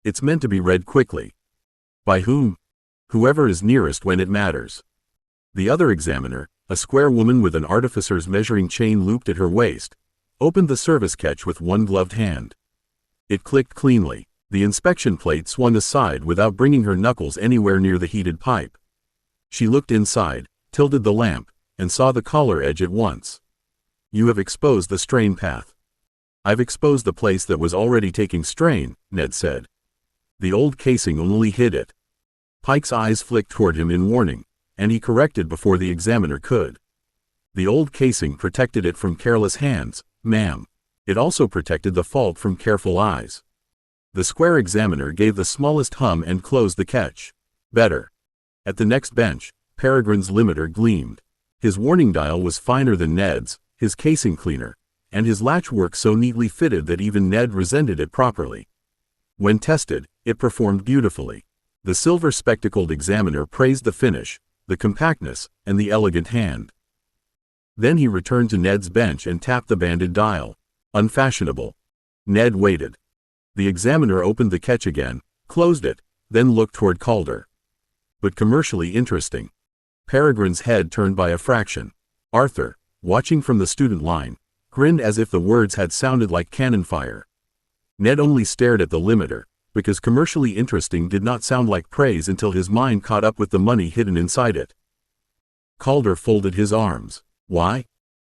It's meant to be read quickly. By whom? Whoever is nearest when it matters. The other examiner, a square woman with an artificer's measuring chain looped at her waist, opened the service catch with one gloved hand. It clicked cleanly. The inspection plate swung aside without bringing her knuckles anywhere near the heated pipe. She looked inside, tilted the lamp, and saw the collar edge at once. You have exposed the strain path. I've exposed the place that was already taking strain, Ned said. The old casing only hid it. Pike's eyes flicked toward him in warning, and he corrected before the examiner could. The old casing protected it from careless hands, ma'am. It also protected the fault from careful eyes. The square examiner gave the smallest hum and closed the catch. Better. At the next bench, Peregrine's limiter gleamed. His warning dial was finer than Ned's, his casing cleaner, and his latchwork so neatly fitted that even Ned resented it properly. When tested, it performed beautifully. The silver-spectacled examiner praised the finish, the compactness, and the elegant hand. Then he returned to Ned's bench and tapped the banded dial. Unfashionable. Ned waited. The examiner opened the catch again, closed it, then looked toward Calder. But commercially interesting. Peregrine's head turned by a fraction. Arthur, watching from the student line, grinned as if the words had sounded like cannon fire. Ned only stared at the limiter, because commercially interesting did not sound like praise until his mind caught up with the money hidden inside it. Calder folded his arms. Why?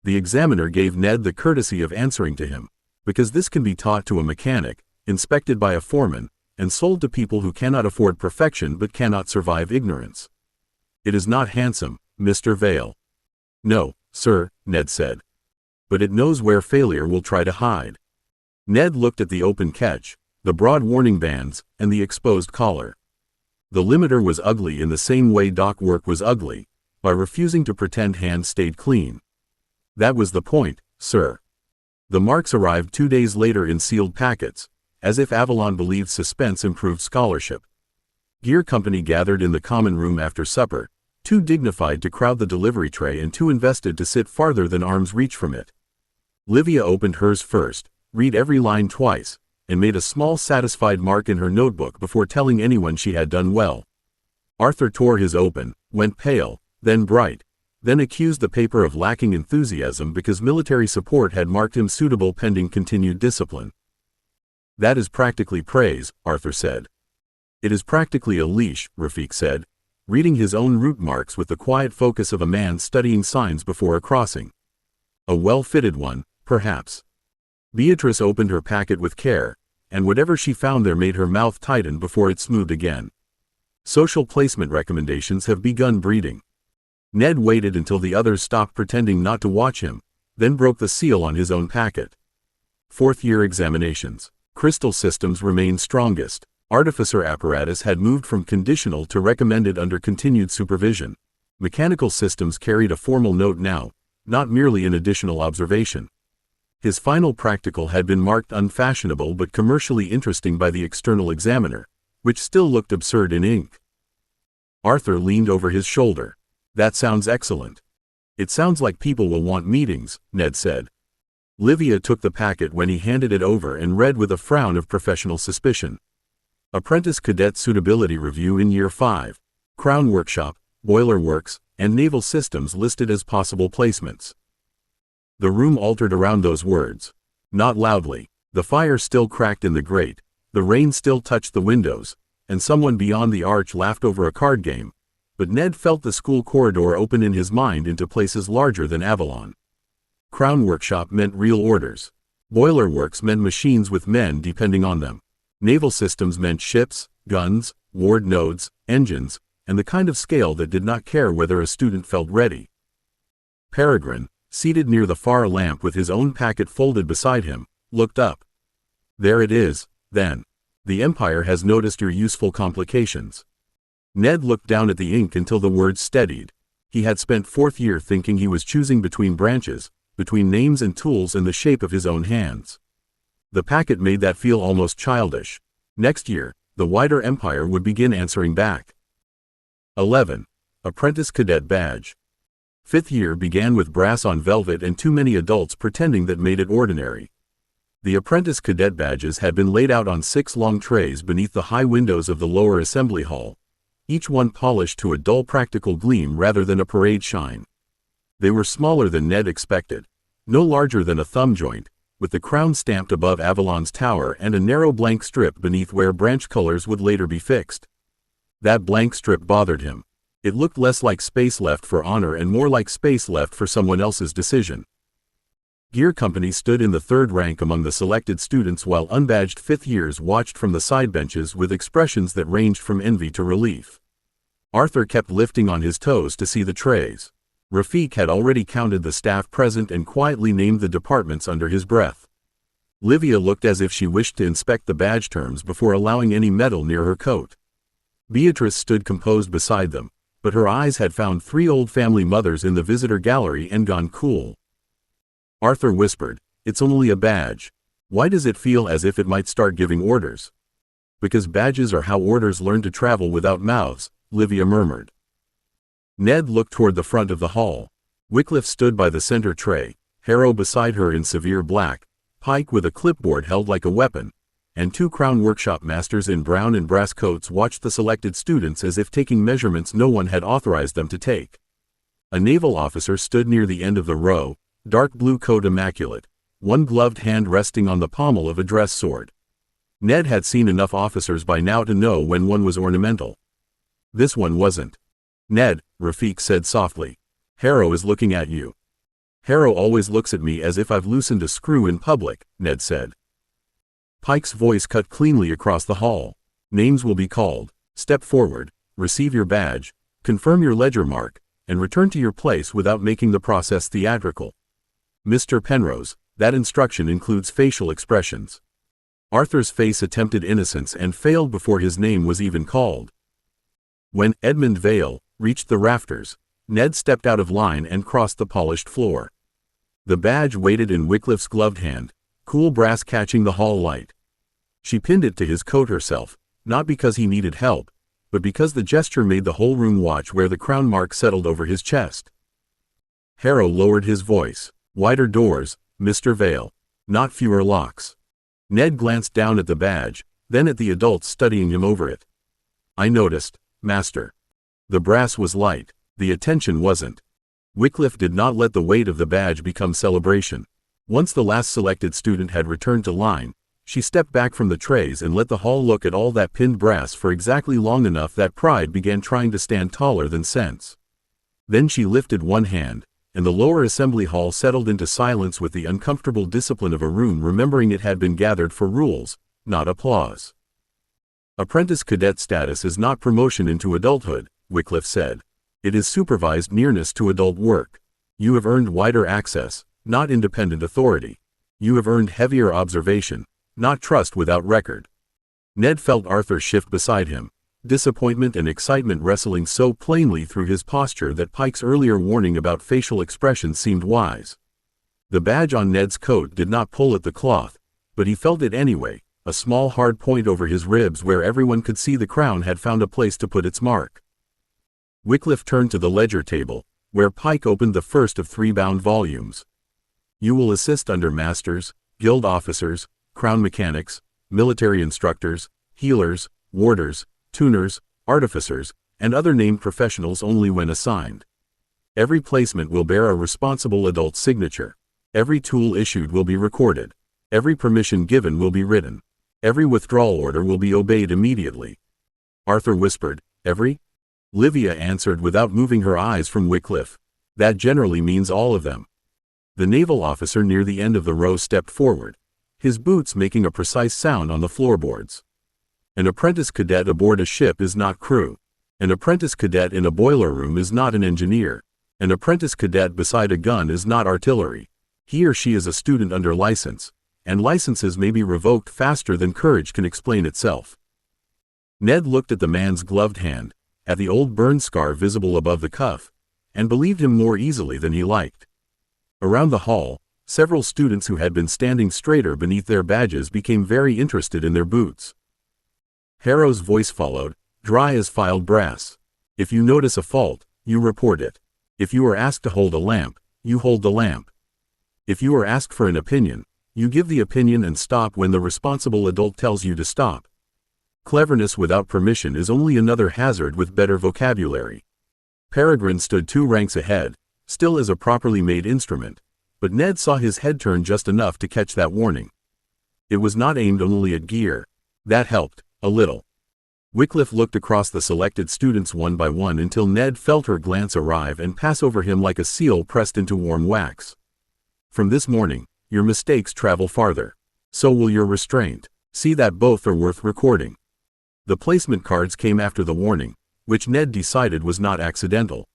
The examiner gave Ned the courtesy of answering to him, because this can be taught to a mechanic, inspected by a foreman, and sold to people who cannot afford perfection but cannot survive ignorance. It is not handsome, Mr. Vale. No, sir, Ned said. But it knows where failure will try to hide. Ned looked at the open catch, the broad warning bands, and the exposed collar. The limiter was ugly in the same way dock work was ugly, by refusing to pretend hands stayed clean. That was the point, sir. The marks arrived 2 days later in sealed packets, as if Avalon believed suspense improved scholarship. Gear Company gathered in the common room after supper, too dignified to crowd the delivery tray and too invested to sit farther than arm's reach from it. Livia opened hers first, read every line twice, and made a small satisfied mark in her notebook before telling anyone she had done well. Arthur tore his open, went pale, then bright, then accused the paper of lacking enthusiasm because military support had marked him suitable pending continued discipline. "That is practically praise," Arthur said. "It is practically a leash," Rafik said, reading his own route marks with the quiet focus of a man studying signs before a crossing. "A well-fitted one, perhaps." Beatrice opened her packet with care, and whatever she found there made her mouth tighten before it smoothed again. "Social placement recommendations have begun breeding." Ned waited until the others stopped pretending not to watch him, then broke the seal on his own packet. Fourth-year examinations. Crystal systems remained strongest. Artificer apparatus had moved from conditional to recommended under continued supervision. Mechanical systems carried a formal note now, not merely an additional observation. His final practical had been marked unfashionable but commercially interesting by the external examiner, which still looked absurd in ink. Arthur leaned over his shoulder. "That sounds excellent." "It sounds like people will want meetings," Ned said. Livia took the packet when he handed it over and read with a frown of professional suspicion. Apprentice Cadet Suitability Review in Year 5. Crown Workshop, Boiler Works, and Naval Systems listed as possible placements. The room altered around those words. Not loudly. The fire still cracked in the grate, the rain still touched the windows, and someone beyond the arch laughed over a card game, but Ned felt the school corridor open in his mind into places larger than Avalon. Crown Workshop meant real orders. Boiler Works meant machines with men depending on them. Naval Systems meant ships, guns, ward nodes, engines, and the kind of scale that did not care whether a student felt ready. Peregrine, seated near the far lamp with his own packet folded beside him, looked up. "There it is, then. The Empire has noticed your useful complications." Ned looked down at the ink until the words steadied. He had spent fourth year thinking he was choosing between branches, between names and tools and the shape of his own hands. The packet made that feel almost childish. Next year, the wider Empire would begin answering back. 11. Apprentice Cadet Badge. Fifth year began with brass on velvet and too many adults pretending that made it ordinary. The apprentice cadet badges had been laid out on 6 long trays beneath the high windows of the lower assembly hall, each one polished to a dull practical gleam rather than a parade shine. They were smaller than Ned expected, no larger than a thumb joint, with the crown stamped above Avalon's tower and a narrow blank strip beneath where branch colors would later be fixed. That blank strip bothered him. It looked less like space left for honor and more like space left for someone else's decision. Gear Company stood in the third rank among the selected students while unbadged fifth years watched from the side benches with expressions that ranged from envy to relief. Arthur kept lifting on his toes to see the trays. Rafik had already counted the staff present and quietly named the departments under his breath. Livia looked as if she wished to inspect the badge terms before allowing any metal near her coat. Beatrice stood composed beside them, but her eyes had found 3 old family mothers in the visitor gallery and gone cool. Arthur whispered, "It's only a badge. Why does it feel as if it might start giving orders?" "Because badges are how orders learn to travel without mouths," Livia murmured. Ned looked toward the front of the hall. Wycliffe stood by the center tray, Harrow beside her in severe black, Pike with a clipboard held like a weapon, and 2 Crown Workshop masters in brown and brass coats watched the selected students as if taking measurements no one had authorized them to take. A naval officer stood near the end of the row, dark blue coat immaculate, one gloved hand resting on the pommel of a dress sword. Ned had seen enough officers by now to know when one was ornamental. This one wasn't. "Ned," Rafik said softly, "Harrow is looking at you." "Harrow always looks at me as if I've loosened a screw in public," Ned said. Pike's voice cut cleanly across the hall. "Names will be called. Step forward, receive your badge, confirm your ledger mark, and return to your place without making the process theatrical. Mr. Penrose, that instruction includes facial expressions." Arthur's face attempted innocence and failed before his name was even called. When Edmund Vale reached the rafters, Ned stepped out of line and crossed the polished floor. The badge waited in Wycliffe's gloved hand, cool brass catching the hall light. She pinned it to his coat herself, not because he needed help, but because the gesture made the whole room watch where the crown mark settled over his chest. Harrow lowered his voice. Wider doors, Mr. Vale. Not fewer locks. Ned glanced down at the badge, then at the adults studying him over it. I noticed, Master. The brass was light, the attention wasn't. Wycliffe did not let the weight of the badge become celebration. Once the last selected student had returned to line, she stepped back from the trays and let the hall look at all that pinned brass for exactly long enough that pride began trying to stand taller than sense. Then she lifted one hand, and the lower assembly hall settled into silence with the uncomfortable discipline of a room remembering it had been gathered for rules, not applause. Apprentice cadet status is not promotion into adulthood, Wycliffe said. It is supervised nearness to adult work. You have earned wider access, not independent authority. You have earned heavier observation, not trust without record. Ned felt Arthur shift beside him, disappointment and excitement wrestling so plainly through his posture that Pike's earlier warning about facial expressions seemed wise. The badge on Ned's coat did not pull at the cloth, but he felt it anyway, a small hard point over his ribs where everyone could see the crown had found a place to put its mark. Wycliffe turned to the ledger table, where Pike opened the first of 3 bound volumes. You will assist under masters, guild officers, crown mechanics, military instructors, healers, warders, tuners, artificers, and other named professionals only when assigned. Every placement will bear a responsible adult signature. Every tool issued will be recorded. Every permission given will be written. Every withdrawal order will be obeyed immediately. Arthur whispered, Every? Livia answered without moving her eyes from Wycliffe. That generally means all of them. The naval officer near the end of the row stepped forward, his boots making a precise sound on the floorboards. An apprentice cadet aboard a ship is not crew. An apprentice cadet in a boiler room is not an engineer. An apprentice cadet beside a gun is not artillery. He or she is a student under license, and licenses may be revoked faster than courage can explain itself. Ned looked at the man's gloved hand, at the old burn scar visible above the cuff, and believed him more easily than he liked. Around the hall, several students who had been standing straighter beneath their badges became very interested in their boots. Harrow's voice followed, dry as filed brass. If you notice a fault, you report it. If you are asked to hold a lamp, you hold the lamp. If you are asked for an opinion, you give the opinion and stop when the responsible adult tells you to stop. Cleverness without permission is only another hazard with better vocabulary. Peregrine stood 2 ranks ahead, still as a properly made instrument, but Ned saw his head turn just enough to catch that warning. It was not aimed only at gear. That helped, a little. Wycliffe looked across the selected students one by one until Ned felt her glance arrive and pass over him like a seal pressed into warm wax. From this morning, your mistakes travel farther. So will your restraint. See that both are worth recording. The placement cards came after the warning, which Ned decided was not accidental.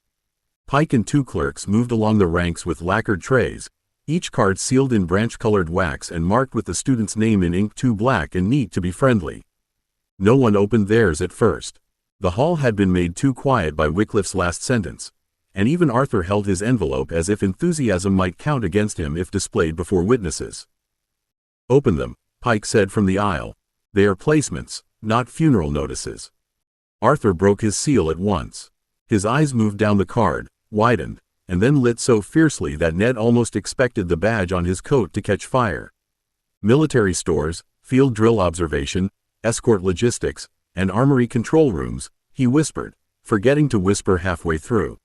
Pike and 2 clerks moved along the ranks with lacquered trays, each card sealed in branch-colored wax and marked with the student's name in ink too black and neat to be friendly. No one opened theirs at first. The hall had been made too quiet by Wycliffe's last sentence, and even Arthur held his envelope as if enthusiasm might count against him if displayed before witnesses. Open them, Pike said from the aisle. They are placements, not funeral notices. Arthur broke his seal at once. His eyes moved down the card, widened, and then lit so fiercely that Ned almost expected the badge on his coat to catch fire. Military stores, field drill observation, escort logistics, and armory control rooms, he whispered, forgetting to whisper halfway through.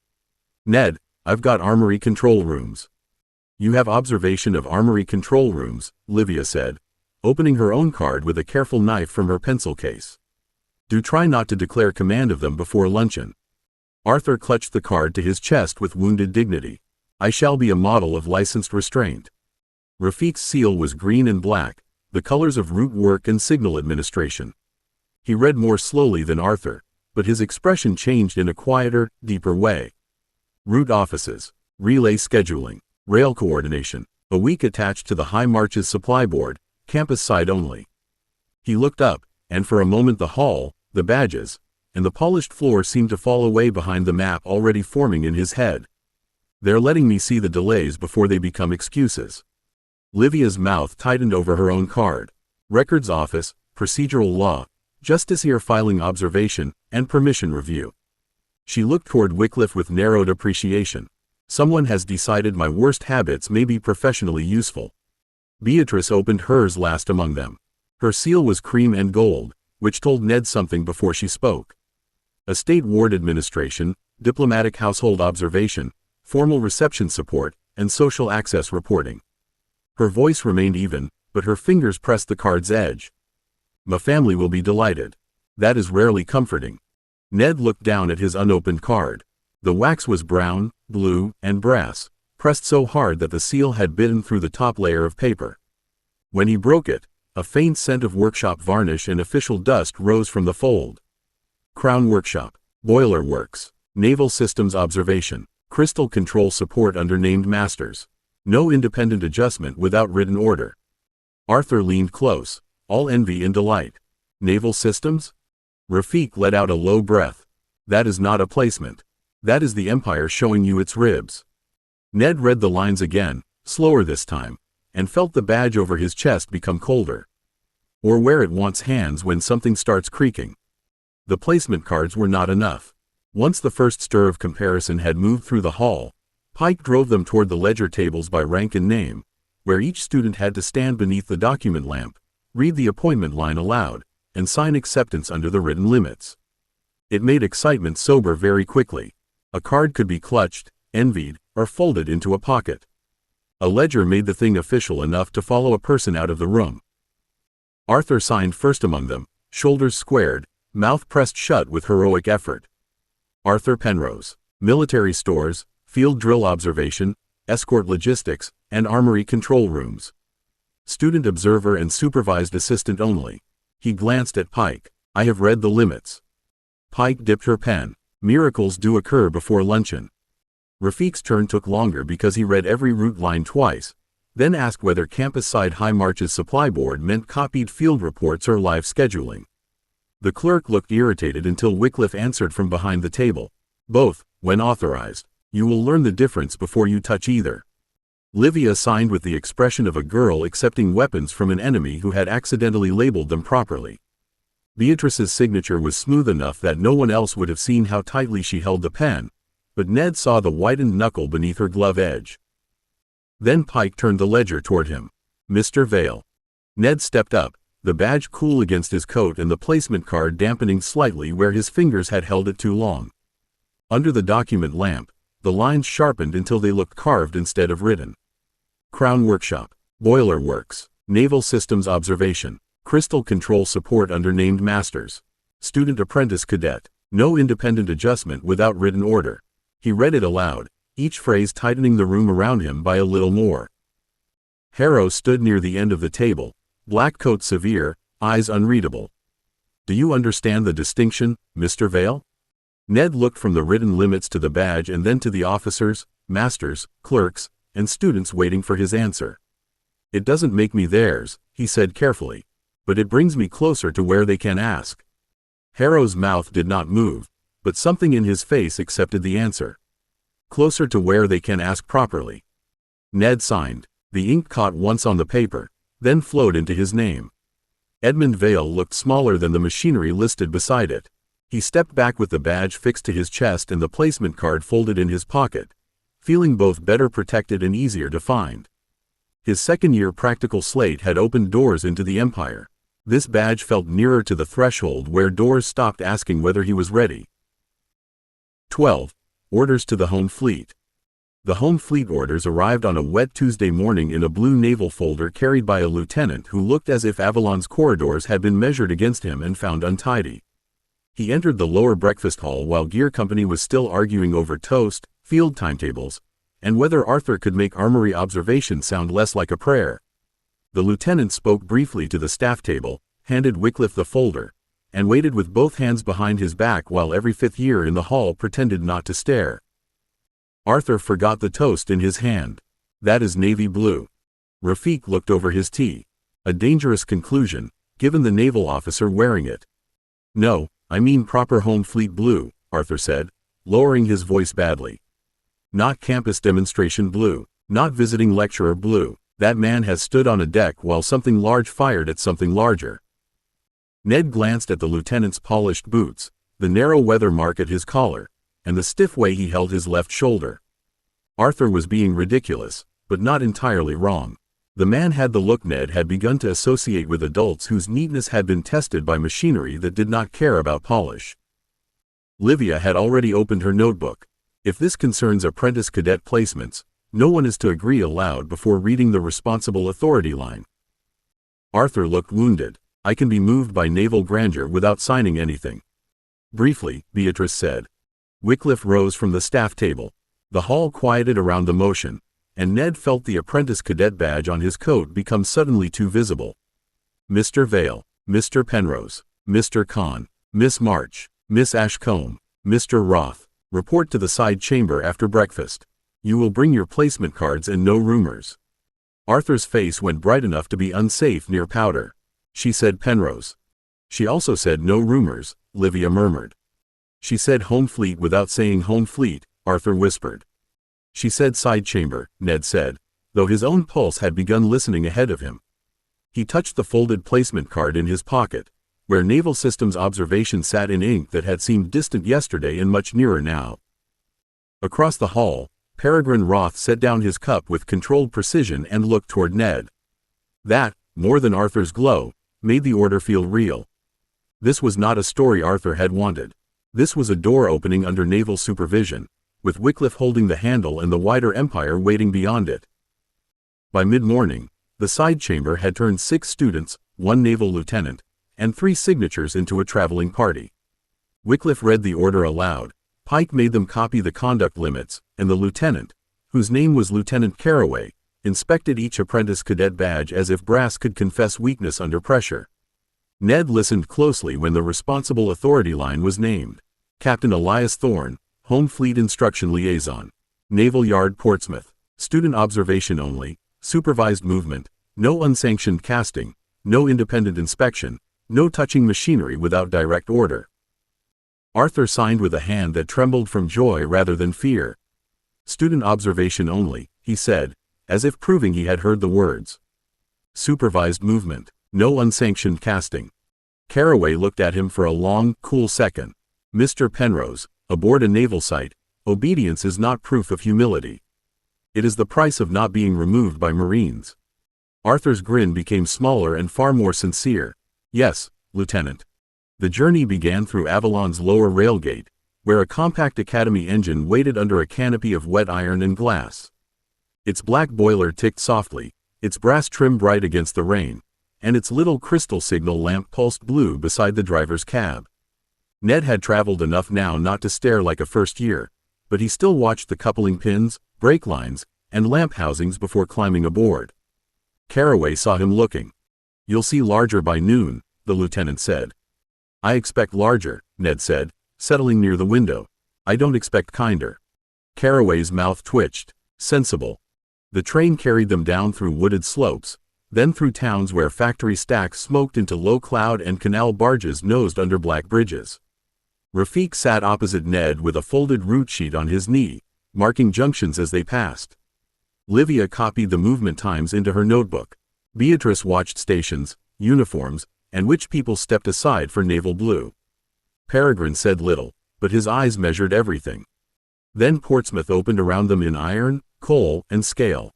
Ned, I've got armory control rooms. You have observation of armory control rooms, Livia said, opening her own card with a careful knife from her pencil case. Do try not to declare command of them before luncheon. Arthur clutched the card to his chest with wounded dignity. I shall be a model of licensed restraint. Rafiq's seal was green and black, the colors of route work and signal administration. He read more slowly than Arthur, but his expression changed in a quieter, deeper way. Route offices, relay scheduling, rail coordination, a week attached to the High Marches Supply Board, campus side only. He looked up, and for a moment the hall, the badges, and the polished floor seemed to fall away behind the map already forming in his head. They're letting me see the delays before they become excuses. Livia's mouth tightened over her own card. Records office, procedural law, justiciar filing observation, and permission review. She looked toward Wycliffe with narrowed appreciation. Someone has decided my worst habits may be professionally useful. Beatrice opened hers last among them. Her seal was cream and gold, which told Ned something before she spoke. Estate ward administration, diplomatic household observation, formal reception support, and social access reporting. Her voice remained even, but her fingers pressed the card's edge. My family will be delighted. That is rarely comforting. Ned looked down at his unopened card. The wax was brown, blue, and brass, pressed so hard that the seal had bitten through the top layer of paper. When he broke it, a faint scent of workshop varnish and official dust rose from the fold. Crown Workshop, Boiler Works, Naval Systems Observation, Crystal Control Support under named masters. No independent adjustment without written order. Arthur leaned close, all envy and delight. Naval Systems? Rafik let out a low breath. That is not a placement. That is the Empire showing you its ribs. Ned read the lines again, slower this time, and felt the badge over his chest become colder. Or where it wants hands when something starts creaking. The placement cards were not enough. Once the first stir of comparison had moved through the hall, Pike drove them toward the ledger tables by rank and name, where each student had to stand beneath the document lamp, read the appointment line aloud, and sign acceptance under the written limits. It made excitement sober very quickly. A card could be clutched, envied, or folded into a pocket. A ledger made the thing official enough to follow a person out of the room. Arthur signed first among them, shoulders squared, mouth pressed shut with heroic effort. Arthur Penrose, Military Stores, Field Drill Observation, Escort Logistics, and Armory Control Rooms. Student Observer and Supervised Assistant only. He glanced at Pike. I have read the limits. Pike dipped her pen. Miracles do occur before luncheon. Rafik's turn took longer because he read every route line twice, then asked whether campus-side High Marches Supply Board meant copied field reports or live scheduling. The clerk looked irritated until Wycliffe answered from behind the table. Both, when authorized. You will learn the difference before you touch either. Livia signed with the expression of a girl accepting weapons from an enemy who had accidentally labeled them properly. Beatrice's signature was smooth enough that no one else would have seen how tightly she held the pen, but Ned saw the whitened knuckle beneath her glove edge. Then Pike turned the ledger toward him. Mr. Vale. Ned stepped up, the badge cool against his coat and the placement card dampening slightly where his fingers had held it too long. Under the document lamp, the lines sharpened until they looked carved instead of written. Crown Workshop, Boiler Works, Naval Systems Observation, Crystal Control Support under named masters. Student Apprentice Cadet. No independent adjustment without written order. He read it aloud, each phrase tightening the room around him by a little more. Harrow stood near the end of the table, black coat severe, eyes unreadable. Do you understand the distinction, Mr. Vale? Ned looked from the written limits to the badge and then to the officers, masters, clerks, and students waiting for his answer. It doesn't make me theirs, he said carefully, but it brings me closer to where they can ask. Harrow's mouth did not move, but something in his face accepted the answer. Closer to where they can ask properly. Ned signed. The ink caught once on the paper, then flowed into his name. Edmund Vale looked smaller than the machinery listed beside it. He stepped back with the badge fixed to his chest and the placement card folded in his pocket, feeling both better protected and easier to find. His second-year practical slate had opened doors into the Empire. This badge felt nearer to the threshold where doors stopped asking whether he was ready. 12. Orders to the Home Fleet. The Home Fleet orders arrived on a wet Tuesday morning in a blue naval folder carried by a lieutenant who looked as if Avalon's corridors had been measured against him and found untidy. He entered the lower breakfast hall while Gear Company was still arguing over toast, field timetables, and whether Arthur could make armory observation sound less like a prayer. The lieutenant spoke briefly to the staff table, handed Wycliffe the folder, and waited with both hands behind his back while every fifth year in the hall pretended not to stare. Arthur forgot the toast in his hand. That is navy blue. Rafik looked over his tea. A dangerous conclusion, given the naval officer wearing it. No, I mean proper Home Fleet blue, Arthur said, lowering his voice badly. Not campus demonstration blue, not visiting lecturer blue. That man has stood on a deck while something large fired at something larger. Ned glanced at the lieutenant's polished boots, the narrow weather mark at his collar, and the stiff way he held his left shoulder. Arthur was being ridiculous, but not entirely wrong. The man had the look Ned had begun to associate with adults whose neatness had been tested by machinery that did not care about polish. Livia had already opened her notebook. If this concerns apprentice cadet placements, no one is to agree aloud before reading the responsible authority line. Arthur looked wounded. I can be moved by naval grandeur without signing anything. Briefly, Beatrice said. Wycliffe rose from the staff table. The hall quieted around the motion, and Ned felt the apprentice cadet badge on his coat become suddenly too visible. Mr. Vale, Mr. Penrose, Mr. Kahn, Miss March, Miss Ashcombe, Mr. Roth, report to the side chamber after breakfast. You will bring your placement cards and no rumors. Arthur's face went bright enough to be unsafe near powder. She said Penrose. She also said no rumors, Livia murmured. She said home fleet without saying home fleet, Arthur whispered. She said side chamber, Ned said, though his own pulse had begun listening ahead of him. He touched the folded placement card in his pocket, where Naval Systems Observation sat in ink that had seemed distant yesterday and much nearer now. Across the hall, Peregrine Roth set down his cup with controlled precision and looked toward Ned. That, more than Arthur's glow, made the order feel real. This was not a story Arthur had wanted. This was a door opening under naval supervision, with Wycliffe holding the handle and the wider empire waiting beyond it. By mid-morning, the side chamber had turned 6 students, 1 naval lieutenant, and 3 signatures into a traveling party. Wycliffe read the order aloud. Pike made them copy the conduct limits, and the lieutenant, whose name was Lieutenant Caraway, inspected each apprentice cadet badge as if brass could confess weakness under pressure. Ned listened closely when the responsible authority line was named. Captain Elias Thorne, Home Fleet Instruction Liaison. Naval Yard Portsmouth. Student observation only, supervised movement, no unsanctioned casting, no independent inspection, no touching machinery without direct order. Arthur signed with a hand that trembled from joy rather than fear. Student observation only, he said, as if proving he had heard the words. Supervised movement, no unsanctioned casting. Caraway looked at him for a long, cool second. Mr. Penrose, aboard a naval site, obedience is not proof of humility. It is the price of not being removed by Marines. Arthur's grin became smaller and far more sincere. Yes, Lieutenant. The journey began through Avalon's lower railgate, where a compact Academy engine waited under a canopy of wet iron and glass. Its black boiler ticked softly, its brass trim bright against the rain, and its little crystal signal lamp pulsed blue beside the driver's cab. Ned had traveled enough now not to stare like a first year, but he still watched the coupling pins, brake lines, and lamp housings before climbing aboard. Caraway saw him looking. You'll see larger by noon, the lieutenant said. I expect larger, Ned said, settling near the window. I don't expect kinder. Caraway's mouth twitched. Sensible. The train carried them down through wooded slopes, then through towns where factory stacks smoked into low cloud and canal barges nosed under black bridges. Rafik sat opposite Ned with a folded route sheet on his knee, marking junctions as they passed. Livia copied the movement times into her notebook. Beatrice watched stations, uniforms, and which people stepped aside for naval blue. Peregrine said little, but his eyes measured everything. Then Portsmouth opened around them in iron, coal, and scale.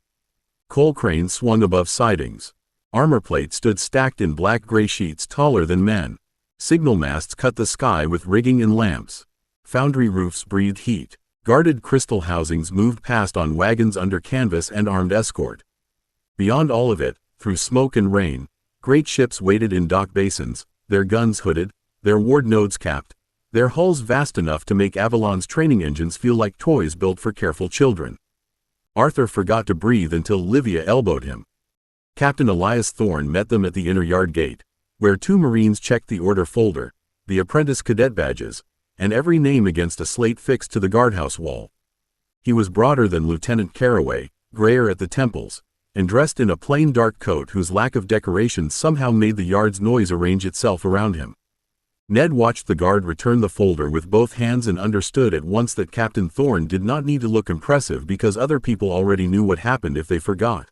Coal cranes swung above sidings. Armor plates stood stacked in black gray sheets taller than men. Signal masts cut the sky with rigging and lamps. Foundry roofs breathed heat. Guarded crystal housings moved past on wagons under canvas and armed escort. Beyond all of it, through smoke and rain, great ships waited in dock basins, their guns hooded, their ward nodes capped, their hulls vast enough to make Avalon's training engines feel like toys built for careful children. Arthur forgot to breathe until Livia elbowed him. Captain Elias Thorne met them at the inner yard gate, where 2 Marines checked the order folder, the apprentice cadet badges, and every name against a slate fixed to the guardhouse wall. He was broader than Lieutenant Caraway, grayer at the temples, and dressed in a plain dark coat whose lack of decoration somehow made the yard's noise arrange itself around him. Ned watched the guard return the folder with both hands and understood at once that Captain Thorne did not need to look impressive because other people already knew what happened if they forgot.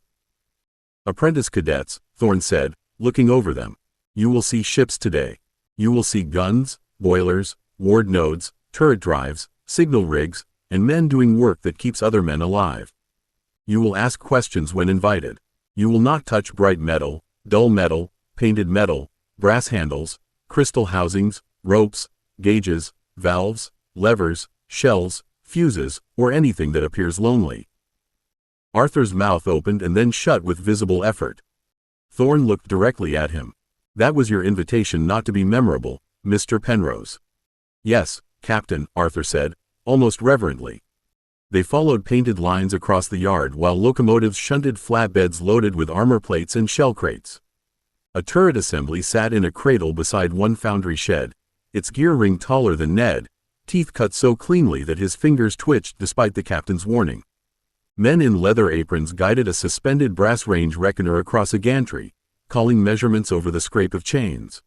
Apprentice cadets, Thorne said, looking over them. You will see ships today. You will see guns, boilers, ward nodes, turret drives, signal rigs, and men doing work that keeps other men alive. You will ask questions when invited. You will not touch bright metal, dull metal, painted metal, brass handles, crystal housings, ropes, gauges, valves, levers, shells, fuses, or anything that appears lonely. Arthur's mouth opened and then shut with visible effort. Thorn looked directly at him. That was your invitation not to be memorable, Mr. Penrose. Yes, Captain, Arthur said, almost reverently. They followed painted lines across the yard while locomotives shunted flatbeds loaded with armor plates and shell crates. A turret assembly sat in a cradle beside one foundry shed, its gear ring taller than Ned, teeth cut so cleanly that his fingers twitched despite the captain's warning. Men in leather aprons guided a suspended brass range reckoner across a gantry, calling measurements over the scrape of chains.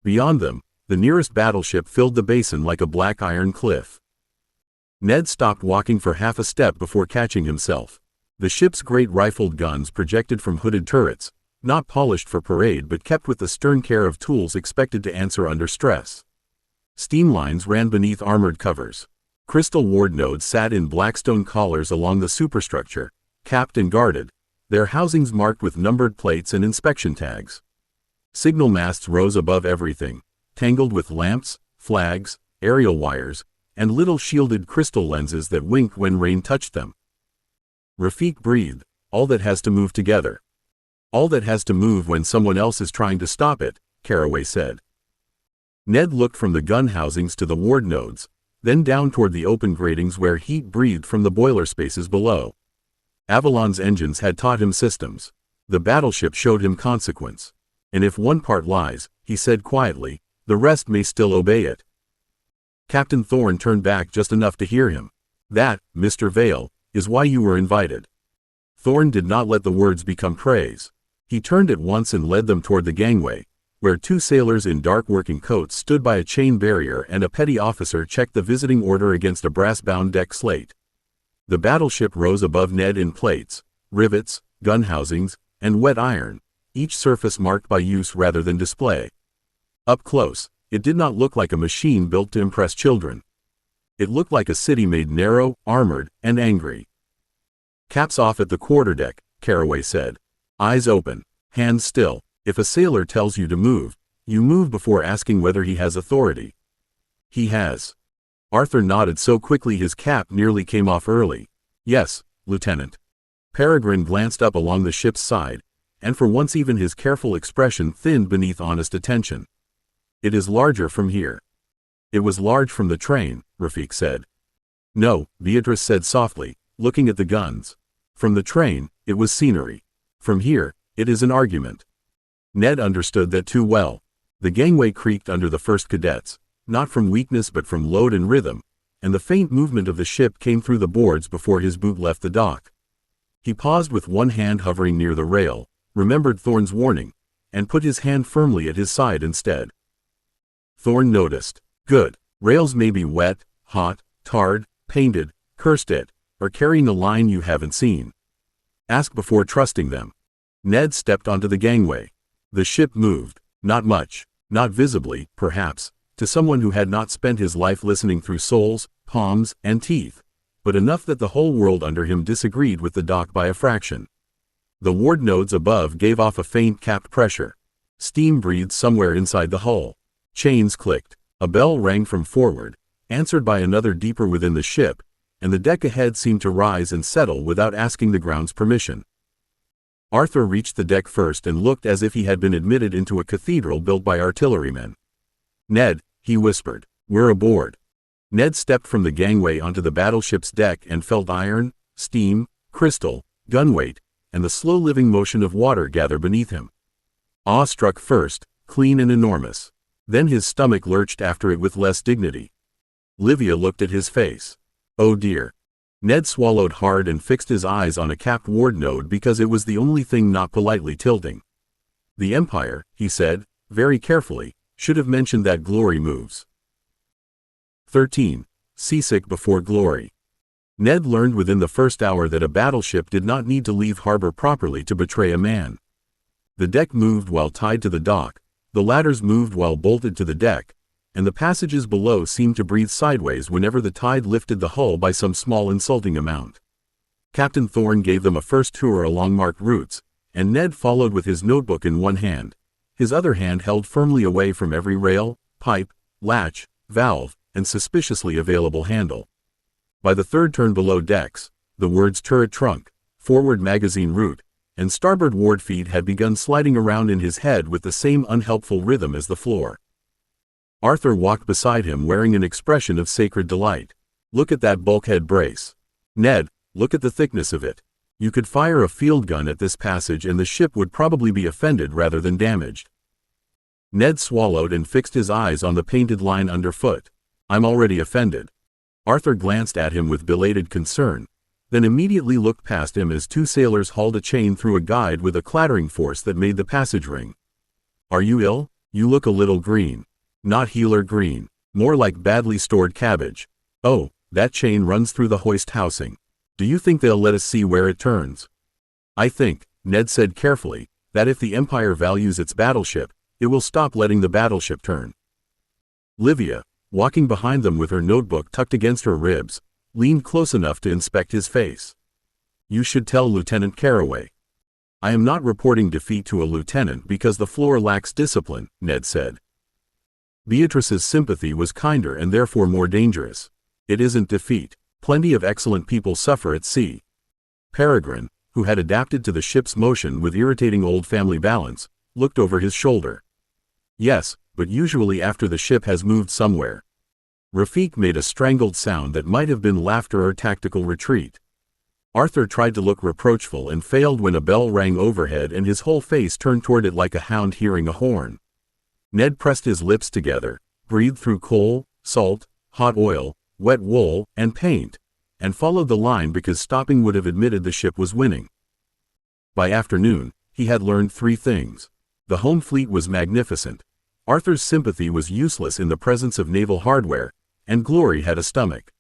Beyond them, the nearest battleship filled the basin like a black iron cliff. Ned stopped walking for half a step before catching himself. The ship's great rifled guns projected from hooded turrets, not polished for parade but kept with the stern care of tools expected to answer under stress. Steam lines ran beneath armored covers. Crystal ward nodes sat in blackstone collars along the superstructure, capped and guarded, their housings marked with numbered plates and inspection tags. Signal masts rose above everything, tangled with lamps, flags, aerial wires, and little shielded crystal lenses that winked when rain touched them. Rafik breathed, all that has to move together. All that has to move when someone else is trying to stop it, Caraway said. Ned looked from the gun housings to the ward nodes, then down toward the open gratings where heat breathed from the boiler spaces below. Avalon's engines had taught him systems. The battleship showed him consequence. And if one part lies, he said quietly, the rest may still obey it. Captain Thorn turned back just enough to hear him. That, Mr. Vale, is why you were invited. Thorn did not let the words become praise. He turned at once and led them toward the gangway, where two sailors in dark working coats stood by a chain barrier and a petty officer checked the visiting order against a brass-bound deck slate. The battleship rose above Ned in plates, rivets, gun housings, and wet iron, each surface marked by use rather than display. Up close, it did not look like a machine built to impress children. It looked like a city made narrow, armored, and angry. Caps off at the quarterdeck, Caraway said. Eyes open, hands still. If a sailor tells you to move, you move before asking whether he has authority. He has. Arthur nodded so quickly his cap nearly came off early. Yes, Lieutenant. Peregrine glanced up along the ship's side, and for once even his careful expression thinned beneath honest attention. It is larger from here. It was large from the train, Rafik said. No, Beatrice said softly, looking at the guns. From the train, it was scenery. From here, it is an argument. Ned understood that too well. The gangway creaked under the first cadets, not from weakness but from load and rhythm, and the faint movement of the ship came through the boards before his boot left the dock. He paused with one hand hovering near the rail, remembered Thorn's warning, and put his hand firmly at his side instead. Thorn noticed. Good. Rails may be wet, hot, tarred, painted, cursed it, or carrying a line you haven't seen. Ask before trusting them. Ned stepped onto the gangway. The ship moved. Not much. Not visibly, perhaps, to someone who had not spent his life listening through soles, palms, and teeth, but enough that the whole world under him disagreed with the dock by a fraction. The ward nodes above gave off a faint capped pressure. Steam breathed somewhere inside the hull. Chains clicked. A bell rang from forward, answered by another deeper within the ship, and the deck ahead seemed to rise and settle without asking the ground's permission. Arthur reached the deck first and looked as if he had been admitted into a cathedral built by artillerymen. Ned, he whispered, we're aboard. Ned stepped from the gangway onto the battleship's deck and felt iron, steam, crystal, gun weight, and the slow-living motion of water gather beneath him. Awe struck first, clean and enormous. Then his stomach lurched after it with less dignity. Livia looked at his face. Oh dear. Ned swallowed hard and fixed his eyes on a capped ward node because it was the only thing not politely tilting. The Empire, he said, very carefully, should have mentioned that glory moves. 13. Seasick before glory. Ned learned within the first hour that a battleship did not need to leave harbor properly to betray a man. The deck moved while tied to the dock, The ladders moved while bolted to the deck, and the passages below seemed to breathe sideways whenever the tide lifted the hull by some small insulting amount. Captain Thorne gave them a first tour along marked routes, and Ned followed with his notebook in one hand, his other hand held firmly away from every rail, pipe, latch, valve, and suspiciously available handle. By the third turn below decks, the words turret trunk, forward magazine route, and starboard ward feed had begun sliding around in his head with the same unhelpful rhythm as the floor. Arthur walked beside him wearing an expression of sacred delight. Look at that bulkhead brace. Ned, look at the thickness of it. You could fire a field gun at this passage and the ship would probably be offended rather than damaged. Ned swallowed and fixed his eyes on the painted line underfoot. I'm already offended. Arthur glanced at him with belated concern, then immediately looked past him as two sailors hauled a chain through a guide with a clattering force that made the passage ring. Are you ill? You look a little green. Not healer green. More like badly stored cabbage. Oh, that chain runs through the hoist housing. Do you think they'll let us see where it turns? I think, Ned said carefully, that if the Empire values its battleship, it will stop letting the battleship turn. Livia, walking behind them with her notebook tucked against her ribs, leaned close enough to inspect his face. You should tell Lieutenant Carraway. I am not reporting defeat to a lieutenant because the floor lacks discipline, Ned said. Beatrice's sympathy was kinder and therefore more dangerous. It isn't defeat. Plenty of excellent people suffer at sea. Peregrine, who had adapted to the ship's motion with irritating old family balance, looked over his shoulder. Yes, but usually after the ship has moved somewhere. Rafik made a strangled sound that might have been laughter or tactical retreat. Arthur tried to look reproachful and failed when a bell rang overhead and his whole face turned toward it like a hound hearing a horn. Ned pressed his lips together, breathed through coal, salt, hot oil, wet wool, and paint, and followed the line because stopping would have admitted the ship was winning. By afternoon, he had learned three things. The home fleet was magnificent. Arthur's sympathy was useless in the presence of naval hardware, and glory had a stomach.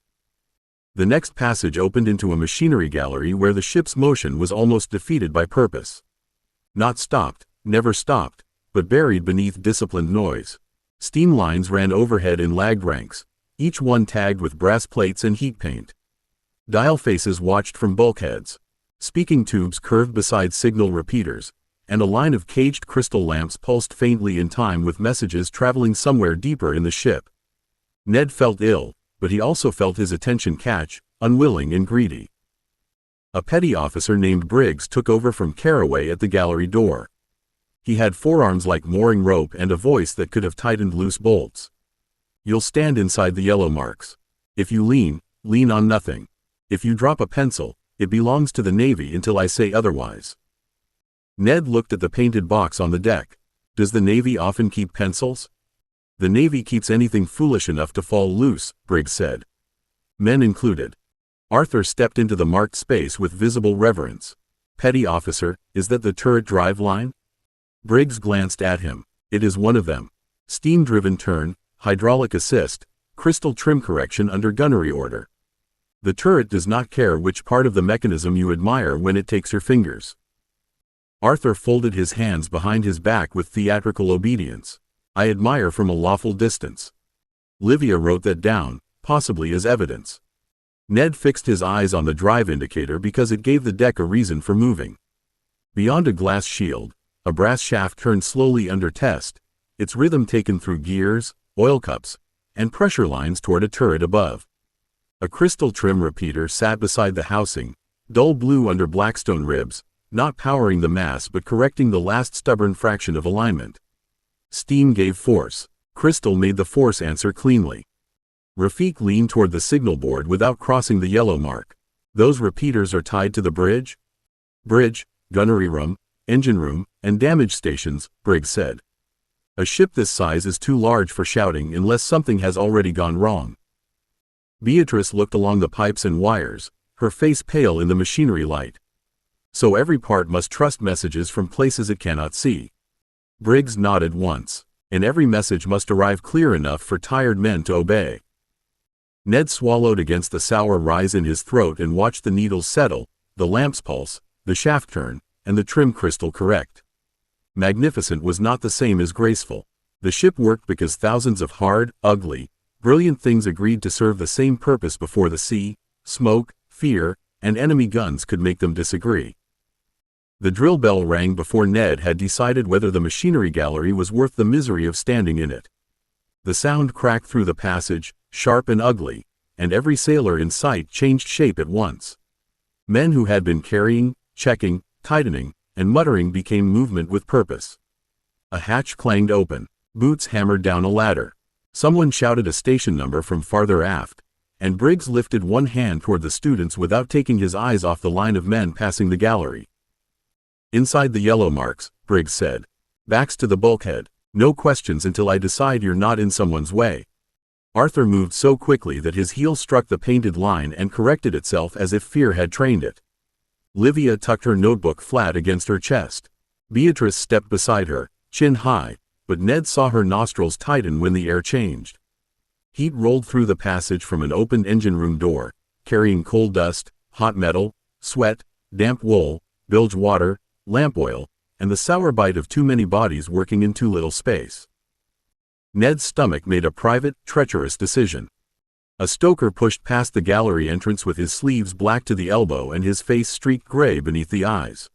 The next passage opened into a machinery gallery where the ship's motion was almost defeated by purpose. Not stopped, never stopped, but buried beneath disciplined noise. Steam lines ran overhead in lagged ranks, each one tagged with brass plates and heat paint. Dial faces watched from bulkheads. Speaking tubes curved beside signal repeaters, and a line of caged crystal lamps pulsed faintly in time with messages traveling somewhere deeper in the ship. Ned felt ill, but he also felt his attention catch, unwilling and greedy. A petty officer named Briggs took over from Carraway at the gallery door. He had forearms like mooring rope and a voice that could have tightened loose bolts. You'll stand inside the yellow marks. If you lean on nothing. If you drop a pencil, it belongs to the Navy until I say otherwise. Ned looked at the painted box on the deck. Does the Navy often keep pencils? The Navy keeps anything foolish enough to fall loose, Briggs said. Men included. Arthur stepped into the marked space with visible reverence. Petty officer, is that the turret drive line? Briggs glanced at him. It is one of them. Steam-driven turn, hydraulic assist, crystal trim correction under gunnery order. The turret does not care which part of the mechanism you admire when it takes your fingers. Arthur folded his hands behind his back with theatrical obedience. I admire from a lawful distance. Livia wrote that down, possibly as evidence. Ned fixed his eyes on the drive indicator because it gave the deck a reason for moving. Beyond a glass shield, a brass shaft turned slowly under test, its rhythm taken through gears, oil cups, and pressure lines toward a turret above. A crystal trim repeater sat beside the housing, dull blue under blackstone ribs, not powering the mass but correcting the last stubborn fraction of alignment. Steam gave force. Crystal made the force answer cleanly. Rafik leaned toward the signal board without crossing the yellow mark. Those repeaters are tied to the bridge? Bridge, gunnery room, engine room, and damage stations, Briggs said. A ship this size is too large for shouting unless something has already gone wrong. Beatrice looked along the pipes and wires, her face pale in the machinery light. So every part must trust messages from places it cannot see. Briggs nodded once. And every message must arrive clear enough for tired men to obey. Ned swallowed against the sour rise in his throat and watched the needles settle, the lamps pulse, the shaft turn, and the trim crystal correct. Magnificent was not the same as graceful. The ship worked because thousands of hard, ugly, brilliant things agreed to serve the same purpose before the sea, smoke, fear, and enemy guns could make them disagree. The drill bell rang before Ned had decided whether the machinery gallery was worth the misery of standing in it. The sound cracked through the passage, sharp and ugly, and every sailor in sight changed shape at once. Men who had been carrying, checking, tightening, and muttering became movement with purpose. A hatch clanged open. Boots hammered down a ladder. Someone shouted a station number from farther aft, and Briggs lifted one hand toward the students without taking his eyes off the line of men passing the gallery. "Inside the yellow marks," Briggs said. "Backs to the bulkhead. No questions until I decide you're not in someone's way." Arthur moved so quickly that his heel struck the painted line and corrected itself as if fear had trained it. Livia tucked her notebook flat against her chest. Beatrice stepped beside her, chin high, but Ned saw her nostrils tighten when the air changed. Heat rolled through the passage from an opened engine room door, carrying coal dust, hot metal, sweat, damp wool, bilge water, lamp oil, and the sour bite of too many bodies working in too little space. Ned's stomach made a private, treacherous decision. A stoker pushed past the gallery entrance with his sleeves black to the elbow and his face streaked gray beneath the eyes.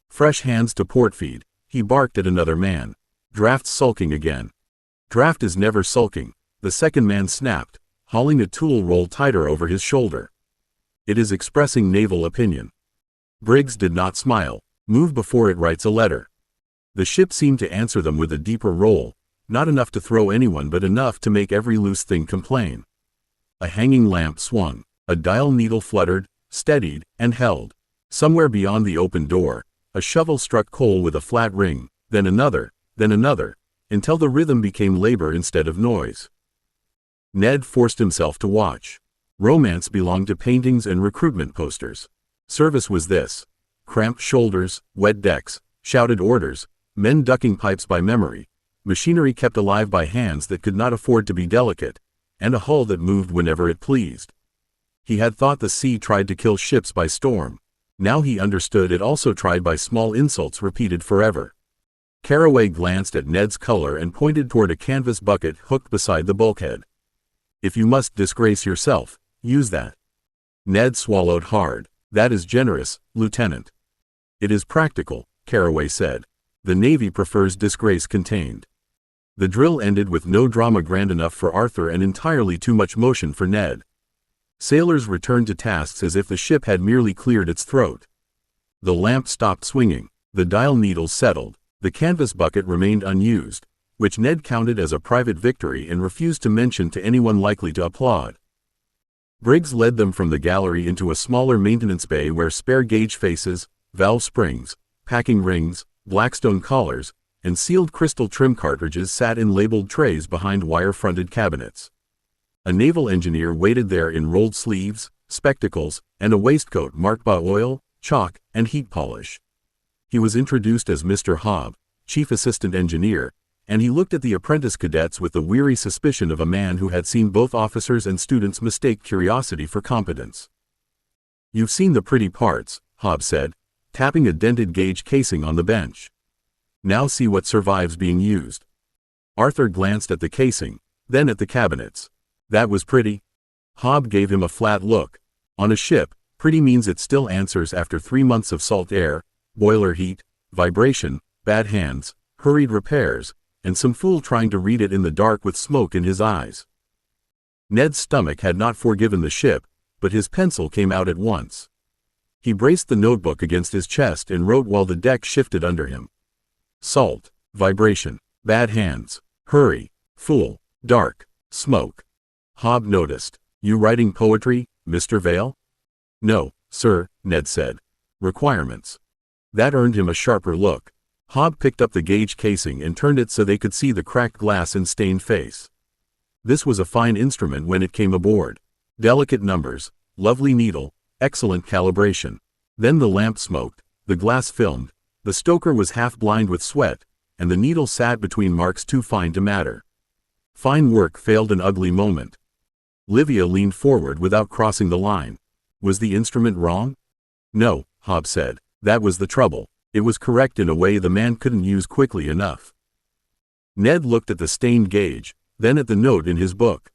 "Fresh hands to port feed," he barked at another man. "Draft's sulking again." "Draft is never sulking," the second man snapped, hauling a tool roll tighter over his shoulder. "It is expressing naval opinion." Briggs did not smile. "Move before it writes a letter." The ship seemed to answer them with a deeper roll, not enough to throw anyone but enough to make every loose thing complain. A hanging lamp swung. A dial needle fluttered, steadied, and held. Somewhere beyond the open door, a shovel struck coal with a flat ring, then another, until the rhythm became labor instead of noise. Ned forced himself to watch. Romance belonged to paintings and recruitment posters. Service was this. Cramped shoulders, wet decks, shouted orders, men ducking pipes by memory, machinery kept alive by hands that could not afford to be delicate, and a hull that moved whenever it pleased. He had thought the sea tried to kill ships by storm. Now he understood it also tried by small insults repeated forever. Carraway glanced at Ned's color and pointed toward a canvas bucket hooked beside the bulkhead. "If you must disgrace yourself, use that." Ned swallowed hard. "That is generous, Lieutenant." "It is practical," Carraway said. "The Navy prefers disgrace contained." The drill ended with no drama grand enough for Arthur and entirely too much motion for Ned. Sailors returned to tasks as if the ship had merely cleared its throat. The lamp stopped swinging. The dial needles settled. The canvas bucket remained unused, which Ned counted as a private victory and refused to mention to anyone likely to applaud. Briggs led them from the gallery into a smaller maintenance bay where spare gauge faces, valve springs, packing rings, blackstone collars, and sealed crystal trim cartridges sat in labeled trays behind wire-fronted cabinets. A naval engineer waited there in rolled sleeves, spectacles, and a waistcoat marked by oil, chalk, and heat polish. He was introduced as Mr. Hobb, chief assistant engineer, and he looked at the apprentice cadets with the weary suspicion of a man who had seen both officers and students mistake curiosity for competence. "You've seen the pretty parts," Hobb said, tapping a dented gauge casing on the bench. "Now see what survives being used." Arthur glanced at the casing, then at the cabinets. "That was pretty." Hobb gave him a flat look. On a ship, pretty means it still answers after 3 months of salt air, boiler heat, vibration, bad hands, hurried repairs, and some fool trying to read it in the dark with smoke in his eyes. Ned's stomach had not forgiven the ship, but his pencil came out at once. He braced the notebook against his chest and wrote while the deck shifted under him. Salt, vibration, bad hands, hurry, fool, dark, smoke. Hobb noticed. "You writing poetry, Mr. Vale?" "No, sir," Ned said. "Requirements." That earned him a sharper look. Hobb picked up the gauge casing and turned it so they could see the cracked glass and stained face. This was a fine instrument when it came aboard. Delicate numbers, lovely needle, excellent calibration. Then the lamp smoked, the glass filmed, the stoker was half blind with sweat, and the needle sat between marks too fine to matter. Fine work failed an ugly moment. Livia leaned forward without crossing the line. Was the instrument wrong? "No," Hobb said. "That was the trouble. It was correct in a way the man couldn't use quickly enough. Ned looked at the stained gauge, then at the note in his book.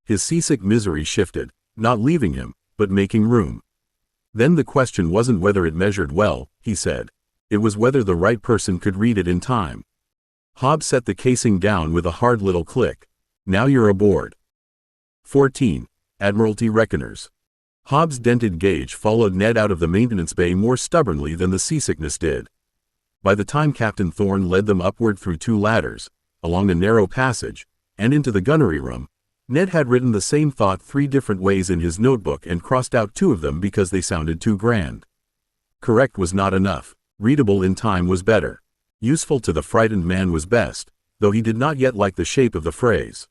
His seasick misery shifted, not leaving him, but making room. Then the question wasn't whether it measured well, he said. It was whether the right person could read it in time. Hobbs set the casing down with a hard little click. Now you're aboard. 14. Admiralty Reckoners. Hobbs' dented gauge followed Ned out of the maintenance bay more stubbornly than the seasickness did. By the time Captain Thorne led them upward through 2 ladders, along a narrow passage, and into the gunnery room, Ned had written the same thought 3 different ways in his notebook and crossed out 2 of them because they sounded too grand. Correct was not enough. Readable in time was better. Useful to the frightened man was best, though he did not yet like the shape of the phrase.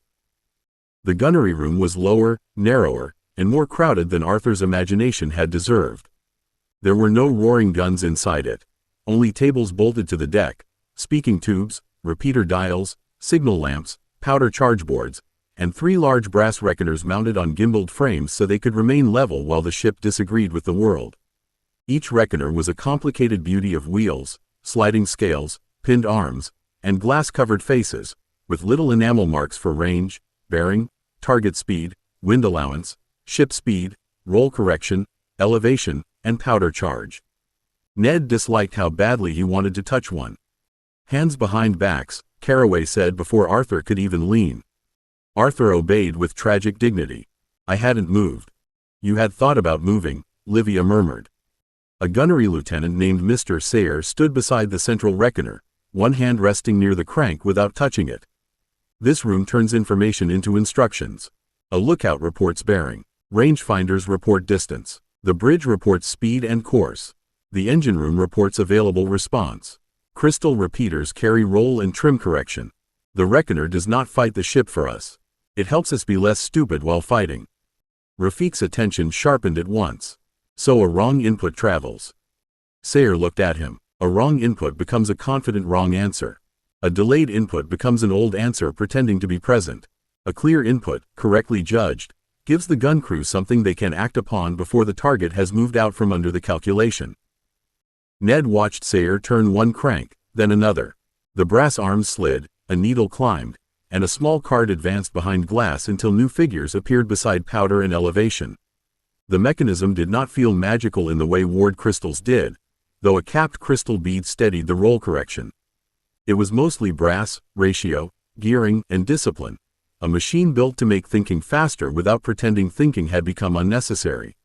The gunnery room was lower, narrower, and more crowded than Arthur's imagination had deserved. There were no roaring guns inside it, only tables bolted to the deck, speaking tubes, repeater dials, signal lamps, powder charge boards, and 3 large brass reckoners mounted on gimbaled frames so they could remain level while the ship disagreed with the world. Each reckoner was a complicated beauty of wheels, sliding scales, pinned arms, and glass-covered faces, with little enamel marks for range, bearing, target speed, wind allowance, ship speed, roll correction, elevation, and powder charge. Ned disliked how badly he wanted to touch one. Hands behind backs, Carraway said before Arthur could even lean. Arthur obeyed with tragic dignity. I hadn't moved. You had thought about moving, Livia murmured. A gunnery lieutenant named Mr. Sayer stood beside the central reckoner, one hand resting near the crank without touching it. This room turns information into instructions. A lookout reports bearing. Rangefinders report distance. The bridge reports speed and course. The engine room reports available response. Crystal repeaters carry roll and trim correction. The reckoner does not fight the ship for us. It helps us be less stupid while fighting. Rafik's attention sharpened at once. So a wrong input travels. Sayer looked at him. A wrong input becomes a confident wrong answer. A delayed input becomes an old answer pretending to be present. A clear input, correctly judged, gives the gun crew something they can act upon before the target has moved out from under the calculation. Ned watched Sayer turn one crank, then another. The brass arms slid, a needle climbed, and a small card advanced behind glass until new figures appeared beside powder and elevation. The mechanism did not feel magical in the way Ward crystals did, though a capped crystal bead steadied the roll correction. It was mostly brass, ratio, gearing, and discipline, a machine built to make thinking faster without pretending thinking had become unnecessary.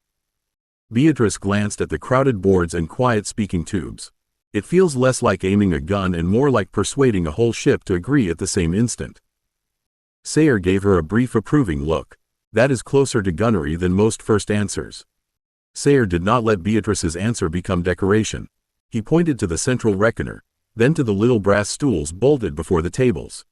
Beatrice glanced at the crowded boards and quiet speaking tubes. It feels less like aiming a gun and more like persuading a whole ship to agree at the same instant. Sayer gave her a brief approving look. That is closer to gunnery than most first answers. Sayer did not let Beatrice's answer become decoration. He pointed to the central reckoner, then to the little brass stools bolted before the tables.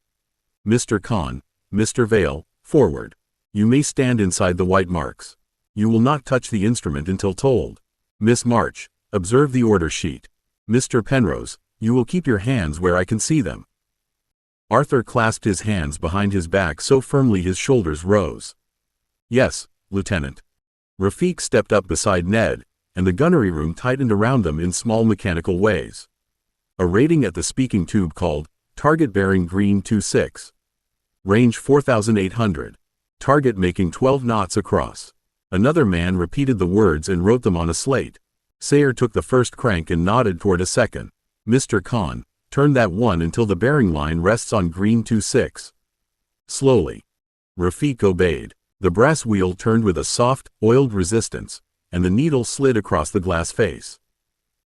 Mr. Kahn, Mr. Vale, forward. You may stand inside the white marks. You will not touch the instrument until told. Miss March, observe the order sheet. Mr. Penrose, you will keep your hands where I can see them. Arthur clasped his hands behind his back so firmly his shoulders rose. Yes, Lieutenant. Rafik stepped up beside Ned, and the gunnery room tightened around them in small mechanical ways. A rating at the speaking tube called, Target bearing green 26. Range 4,800. Target making 12 knots across. Another man repeated the words and wrote them on a slate. Sayer took the first crank and nodded toward a second. Mr. Kahn, turn that one until the bearing line rests on green 26. Slowly. Rafik obeyed. The brass wheel turned with a soft, oiled resistance, and the needle slid across the glass face.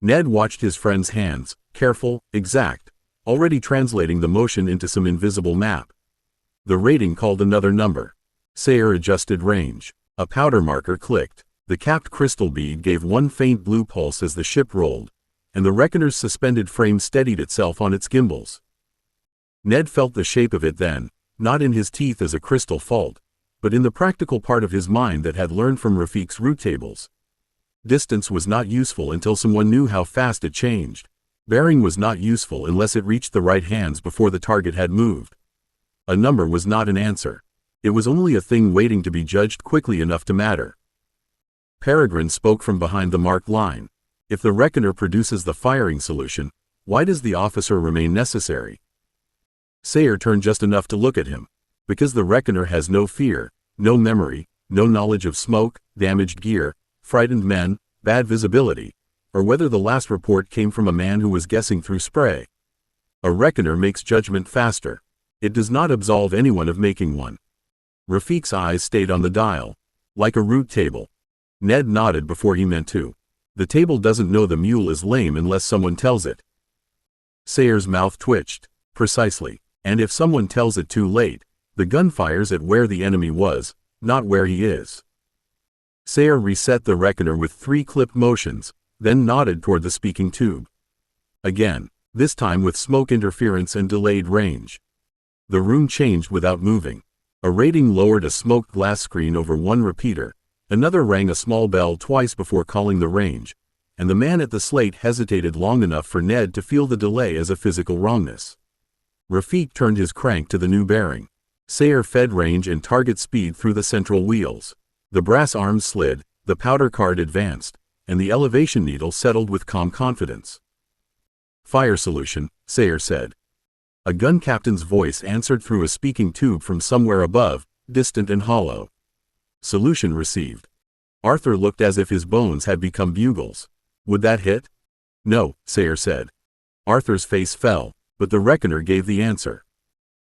Ned watched his friend's hands, careful, exact, already translating the motion into some invisible map. The rating called another number. Sayer adjusted range. A powder marker clicked. The capped crystal bead gave one faint blue pulse as the ship rolled, and the reckoner's suspended frame steadied itself on its gimbals. Ned felt the shape of it then, not in his teeth as a crystal fault, but in the practical part of his mind that had learned from Rafik's route tables. Distance was not useful until someone knew how fast it changed. Bearing was not useful unless it reached the right hands before the target had moved. A number was not an answer. It was only a thing waiting to be judged quickly enough to matter. Peregrine spoke from behind the marked line. If the reckoner produces the firing solution, why does the officer remain necessary? Sayer turned just enough to look at him. Because the reckoner has no fear, no memory, no knowledge of smoke, damaged gear, frightened men, bad visibility, or whether the last report came from a man who was guessing through spray. A reckoner makes judgment faster. It does not absolve anyone of making one. Rafik's eyes stayed on the dial. Like a route table. Ned nodded before he meant to. The table doesn't know the mule is lame unless someone tells it. Sayer's mouth twitched. Precisely. And if someone tells it too late, the gun fires at where the enemy was, not where he is. Sayer reset the reckoner with 3 clipped motions, then nodded toward the speaking tube. Again, this time with smoke interference and delayed range. The room changed without moving. A rating lowered a smoked glass screen over one repeater, another rang a small bell twice before calling the range, and the man at the slate hesitated long enough for Ned to feel the delay as a physical wrongness. Rafik turned his crank to the new bearing. Sayer fed range and target speed through the central wheels. The brass arms slid, the powder card advanced, and the elevation needle settled with calm confidence. Fire solution, Sayer said. A gun captain's voice answered through a speaking tube from somewhere above, distant and hollow. Solution received. Arthur looked as if his bones had become bugles. Would that hit? No, Sayer said. Arthur's face fell, but the reckoner gave the answer.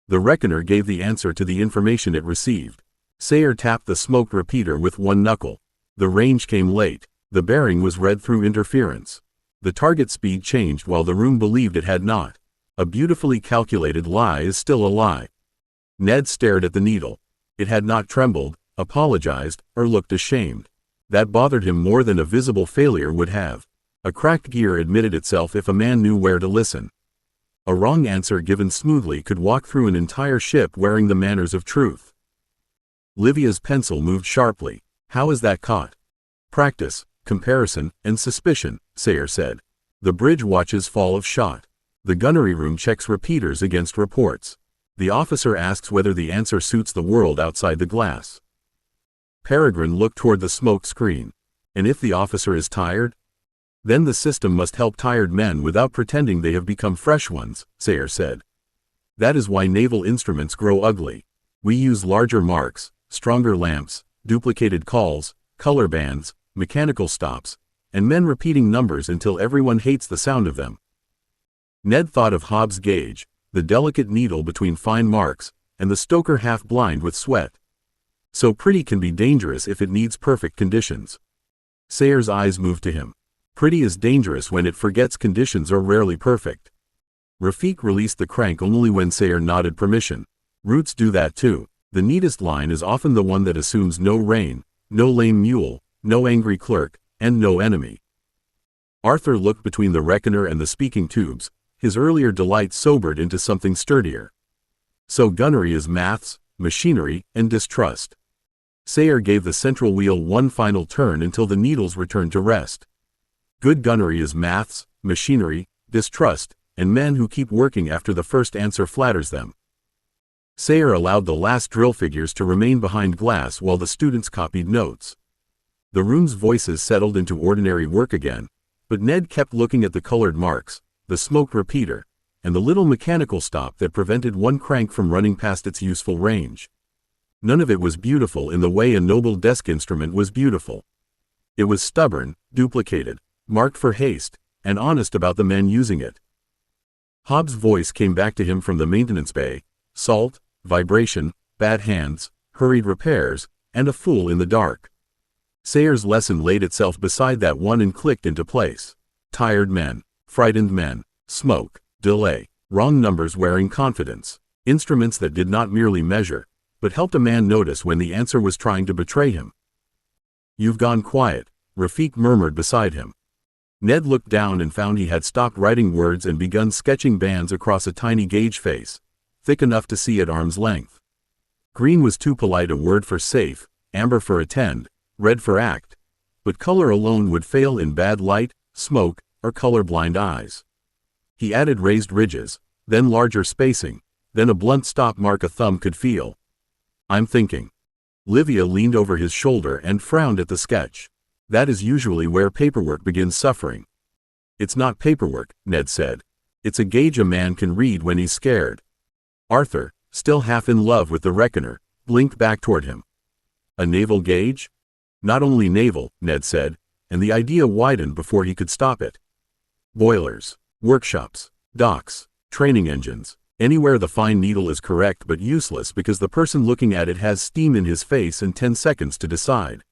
The reckoner gave the answer to the information it received. Sayer tapped the smoked repeater with one knuckle. The range came late. The bearing was read through interference. The target speed changed while the room believed it had not. A beautifully calculated lie is still a lie. Ned stared at the needle. It had not trembled, apologized, or looked ashamed. That bothered him more than a visible failure would have. A cracked gear admitted itself if a man knew where to listen. A wrong answer given smoothly could walk through an entire ship wearing the manners of truth. Livia's pencil moved sharply. How is that caught? Practice, comparison, and suspicion, Sayer said. The bridge watches fall of shot. The gunnery room checks repeaters against reports. The officer asks whether the answer suits the world outside the glass. Peregrine looked toward the smoke screen. And if the officer is tired? Then the system must help tired men without pretending they have become fresh ones, Sayer said. That is why naval instruments grow ugly. We use larger marks, stronger lamps, duplicated calls, color bands, mechanical stops, and men repeating numbers until everyone hates the sound of them. Ned thought of Hobbs' gauge, the delicate needle between fine marks, and the stoker half blind with sweat. So pretty can be dangerous if it needs perfect conditions. Sayer's eyes moved to him. Pretty is dangerous when it forgets conditions are rarely perfect. Rafik released the crank only when Sayer nodded permission. Routes do that too. The neatest line is often the one that assumes no rain, no lame mule, no angry clerk, and no enemy. Arthur looked between the reckoner and the speaking tubes, his earlier delight sobered into something sturdier. So gunnery is maths, machinery, and distrust. Sayer gave the central wheel one final turn until the needles returned to rest. Good gunnery is maths, machinery, distrust, and men who keep working after the first answer flatters them. Sayer allowed the last drill figures to remain behind glass while the students copied notes. The room's voices settled into ordinary work again, but Ned kept looking at the colored marks, the smoke repeater, and the little mechanical stop that prevented one crank from running past its useful range. None of it was beautiful in the way a noble desk instrument was beautiful. It was stubborn, duplicated, marked for haste, and honest about the men using it. Hobbs' voice came back to him from the maintenance bay. Salt, vibration, bad hands, hurried repairs, and a fool in the dark. Sayer's lesson laid itself beside that one and clicked into place. Tired men, frightened men, smoke, delay, wrong numbers wearing confidence, instruments that did not merely measure, but helped a man notice when the answer was trying to betray him. You've gone quiet, Rafik murmured beside him. Ned looked down and found he had stopped writing words and begun sketching bands across a tiny gauge face, thick enough to see at arm's length. Green was too polite a word for safe, amber for attend, red for act, but color alone would fail in bad light, smoke, or color-blind eyes. He added raised ridges, then larger spacing, then a blunt stop mark a thumb could feel. I'm thinking. Livia leaned over his shoulder and frowned at the sketch. That is usually where paperwork begins suffering. It's not paperwork, Ned said. It's a gauge a man can read when he's scared. Arthur, still half in love with the reckoner, blinked back toward him. A naval gauge? Not only naval, Ned said, and the idea widened before he could stop it. Boilers, workshops, docks, training engines, anywhere the fine needle is correct but useless because the person looking at it has steam in his face and 10 seconds to decide.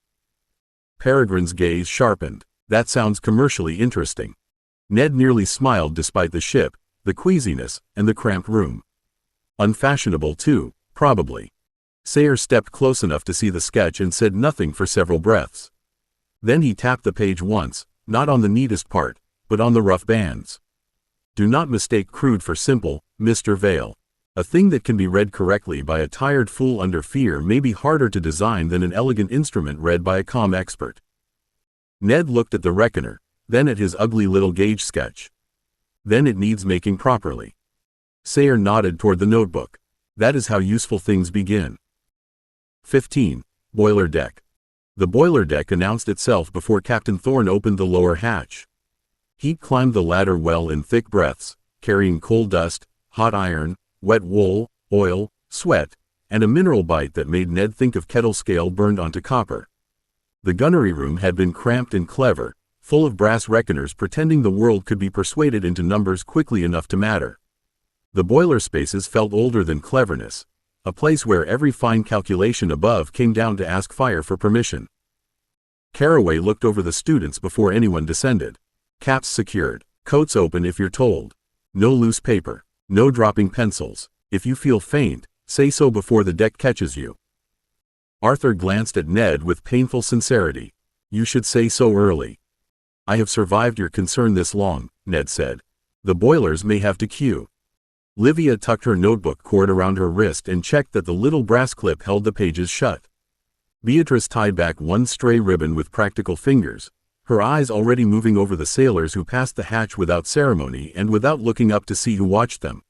Peregrine's gaze sharpened. That sounds commercially interesting. Ned nearly smiled despite the ship, the queasiness, and the cramped room. Unfashionable too, probably. Sayre stepped close enough to see the sketch and said nothing for several breaths. Then he tapped the page once, not on the neatest part, but on the rough bands. Do not mistake crude for simple, Mr. Vale. A thing that can be read correctly by a tired fool under fear may be harder to design than an elegant instrument read by a calm expert. Ned looked at the reckoner, then at his ugly little gauge sketch. Then it needs making properly. Sayre nodded toward the notebook. That is how useful things begin. 15. Boiler deck. The boiler deck announced itself before Captain Thorne opened the lower hatch. He'd climbed the ladder well in thick breaths, carrying coal dust, hot iron, wet wool, oil, sweat, and a mineral bite that made Ned think of kettle scale burned onto copper. The gunnery room had been cramped and clever, full of brass reckoners pretending the world could be persuaded into numbers quickly enough to matter. The boiler spaces felt older than cleverness, a place where every fine calculation above came down to ask fire for permission. Caraway looked over the students before anyone descended. Caps secured, coats open if you're told. No loose paper, no dropping pencils. If you feel faint, say so before the deck catches you. Arthur glanced at Ned with painful sincerity. You should say so early. I have survived your concern this long, Ned said. The boilers may have to queue. Livia tucked her notebook cord around her wrist and checked that the little brass clip held the pages shut. Beatrice tied back one stray ribbon with practical fingers, her eyes already moving over the sailors who passed the hatch without ceremony and without looking up to see who watched them.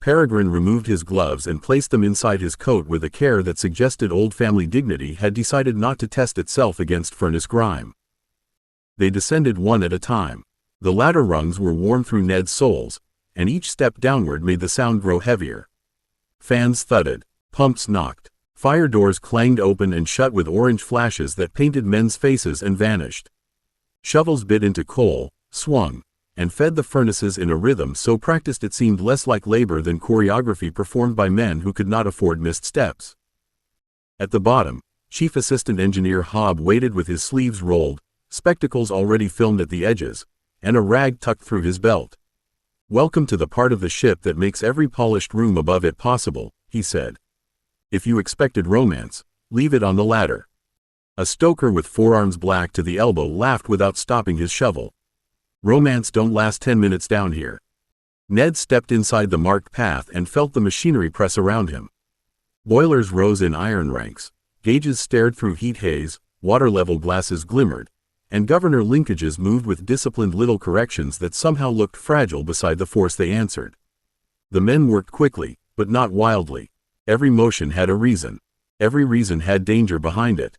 Peregrine removed his gloves and placed them inside his coat with a care that suggested old family dignity had decided not to test itself against furnace grime. They descended one at a time. The ladder rungs were warm through Ned's soles, and each step downward made the sound grow heavier. Fans thudded, pumps knocked, fire doors clanged open and shut with orange flashes that painted men's faces and vanished. Shovels bit into coal, swung, and fed the furnaces in a rhythm so practiced it seemed less like labor than choreography performed by men who could not afford missed steps. At the bottom, Chief Assistant Engineer Hobb waited with his sleeves rolled, spectacles already filmed at the edges, and a rag tucked through his belt. Welcome to the part of the ship that makes every polished room above it possible, he said. If you expected romance, leave it on the ladder. A stoker with forearms black to the elbow laughed without stopping his shovel. Romance don't last 10 minutes down here. Ned stepped inside the marked path and felt the machinery press around him. Boilers rose in iron ranks, gauges stared through heat haze, water-level glasses glimmered, and governor linkages moved with disciplined little corrections that somehow looked fragile beside the force they answered. The men worked quickly, but not wildly. Every motion had a reason. Every reason had danger behind it.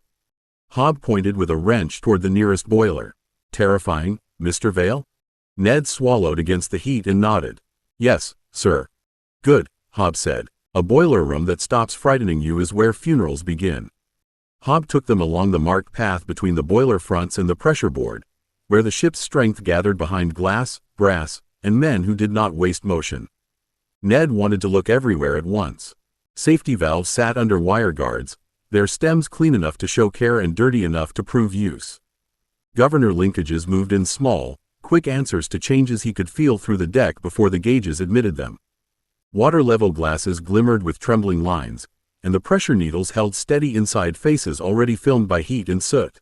Hobb pointed with a wrench toward the nearest boiler. Terrifying, Mr. Vale? Ned swallowed against the heat and nodded. Yes, sir. Good, Hobb said. A boiler room that stops frightening you is where funerals begin. Hobb took them along the marked path between the boiler fronts and the pressure board, where the ship's strength gathered behind glass, brass, and men who did not waste motion. Ned wanted to look everywhere at once. Safety valves sat under wire guards, their stems clean enough to show care and dirty enough to prove use. Governor linkages moved in small, quick answers to changes he could feel through the deck before the gauges admitted them. Water-level glasses glimmered with trembling lines, and the pressure needles held steady inside faces already filmed by heat and soot.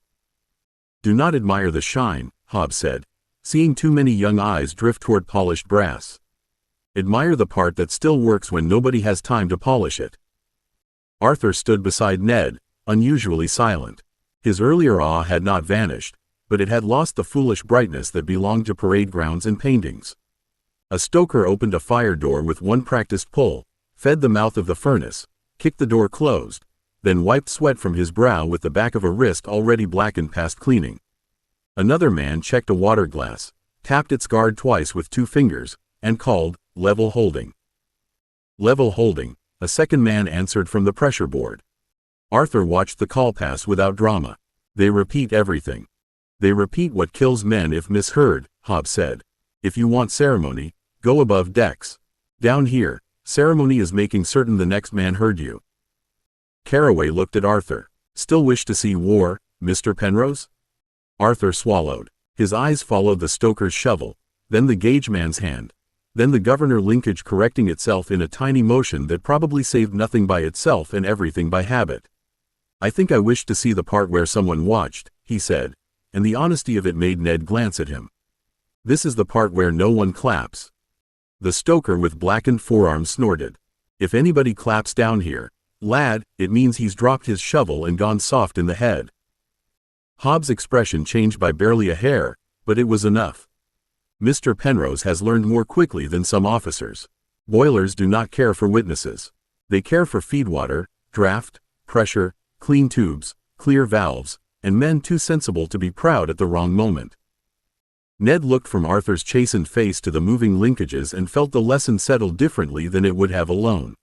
Do not admire the shine, Hobb said, seeing too many young eyes drift toward polished brass. Admire the part that still works when nobody has time to polish it. Arthur stood beside Ned, unusually silent. His earlier awe had not vanished, but it had lost the foolish brightness that belonged to parade grounds and paintings. A stoker opened a fire door with one practiced pull, fed the mouth of the furnace, kicked the door closed, then wiped sweat from his brow with the back of a wrist already blackened past cleaning. Another man checked a water glass, tapped its guard twice with 2 fingers, and called, "Level holding." "Level holding," a second man answered from the pressure board. Arthur watched the call pass without drama. "They repeat everything. They repeat what kills men if misheard," Hobbs said. "If you want ceremony, go above decks. Down here, ceremony is making certain the next man heard you." Caraway looked at Arthur. "Still wish to see war, Mr. Penrose?" Arthur swallowed. His eyes followed the stoker's shovel, then the gauge man's hand, then the governor linkage correcting itself in a tiny motion that probably saved nothing by itself and everything by habit. "I think I wish to see the part where someone watched," he said, and the honesty of it made Ned glance at him. "This is the part where no one claps." The stoker with blackened forearms snorted. "If anybody claps down here, lad, it means he's dropped his shovel and gone soft in the head." Hobbs' expression changed by barely a hair, but it was enough. "Mr. Penrose has learned more quickly than some officers. Boilers do not care for witnesses. They care for feedwater, draft, pressure, clean tubes, clear valves, and men too sensible to be proud at the wrong moment." Ned looked from Arthur's chastened face to the moving linkages and felt the lesson settled differently than it would have alone.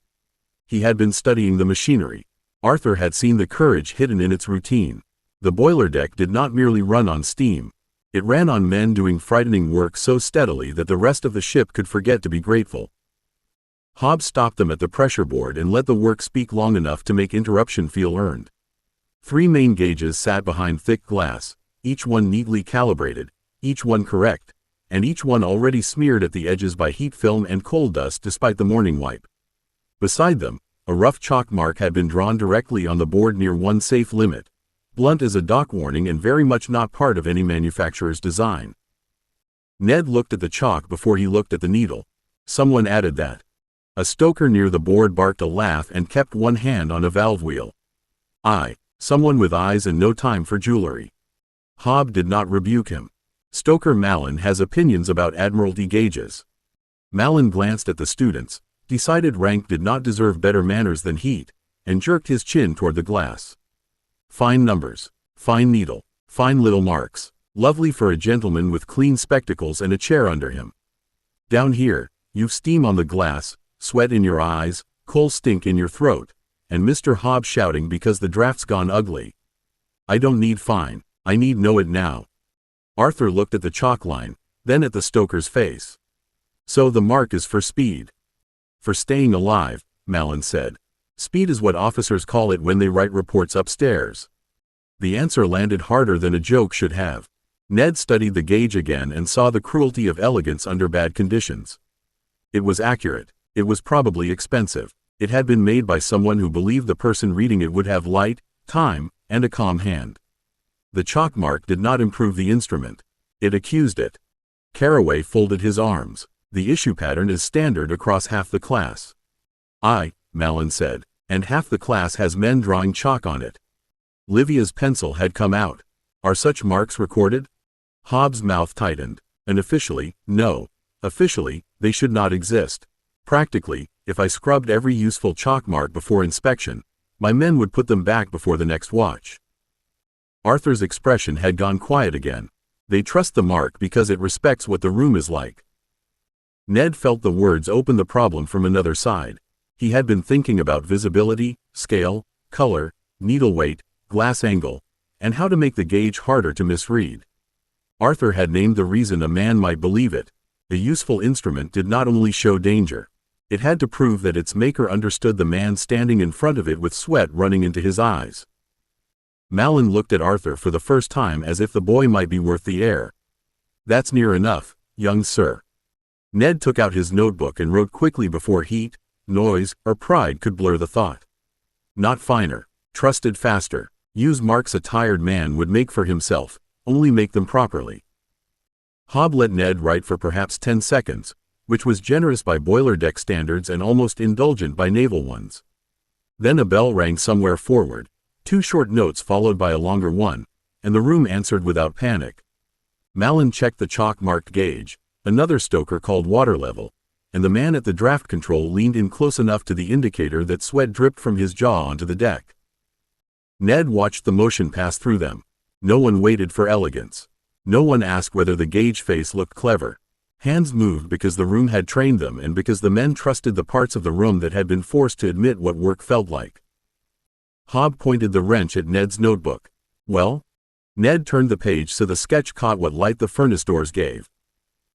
He had been studying the machinery. Arthur had seen the courage hidden in its routine. The boiler deck did not merely run on steam. It ran on men doing frightening work so steadily that the rest of the ship could forget to be grateful. Hobbs stopped them at the pressure board and let the work speak long enough to make interruption feel earned. 3 main gauges sat behind thick glass, each one neatly calibrated, each one correct, and each one already smeared at the edges by heat film and coal dust despite the morning wipe. Beside them, a rough chalk mark had been drawn directly on the board near one safe limit, blunt as a dock warning and very much not part of any manufacturer's design. Ned looked at the chalk before he looked at the needle. Someone added that. A stoker near the board barked a laugh and kept one hand on a valve wheel. "Aye, someone with eyes and no time for jewelry." Hobbs did not rebuke him. "Stoker Mallon has opinions about Admiralty gauges." Mallon glanced at the students, decided rank did not deserve better manners than heat, and jerked his chin toward the glass. "Fine numbers, fine needle, fine little marks, lovely for a gentleman with clean spectacles and a chair under him. Down here, you've steam on the glass, sweat in your eyes, coal stink in your throat, and Mr. Hobbs shouting because the draft's gone ugly. I don't need fine, I need know it now." Arthur looked at the chalk line, then at the stoker's face. "So the mark is for speed." "For staying alive," Mallon said. "Speed is what officers call it when they write reports upstairs." The answer landed harder than a joke should have. Ned studied the gauge again and saw the cruelty of elegance under bad conditions. It was accurate. It was probably expensive. It had been made by someone who believed the person reading it would have light, time, and a calm hand. The chalk mark did not improve the instrument. It accused it. Caraway folded his arms. "The issue pattern is standard across half the class." "Aye," Mallon said, "and half the class has men drawing chalk on it." Livia's pencil had come out. "Are such marks recorded?" Hobbs' mouth tightened. "And officially, no. Officially, they should not exist. Practically, if I scrubbed every useful chalk mark before inspection, my men would put them back before the next watch." Arthur's expression had gone quiet again. "They trust the mark because it respects what the room is like." Ned felt the words open the problem from another side. He had been thinking about visibility, scale, color, needle weight, glass angle, and how to make the gauge harder to misread. Arthur had named the reason a man might believe it. A useful instrument did not only show danger. It had to prove that its maker understood the man standing in front of it with sweat running into his eyes. Mallon looked at Arthur for the first time as if the boy might be worth the air. "That's near enough, young sir." Ned took out his notebook and wrote quickly before heat, noise, or pride could blur the thought. "Not finer. Trusted faster. Use marks a tired man would make for himself, only make them properly." Hobbs let Ned write for perhaps 10 seconds, which was generous by boiler deck standards and almost indulgent by naval ones. Then a bell rang somewhere forward, 2 short notes followed by a longer one, and the room answered without panic. Mallon checked the chalk-marked gauge, another stoker called water level, and the man at the draft control leaned in close enough to the indicator that sweat dripped from his jaw onto the deck. Ned watched the motion pass through them. No one waited for elegance. No one asked whether the gauge face looked clever. Hands moved because the room had trained them and because the men trusted the parts of the room that had been forced to admit what work felt like. Hob pointed the wrench at Ned's notebook. Well? Ned turned the page so the sketch caught what light the furnace doors gave.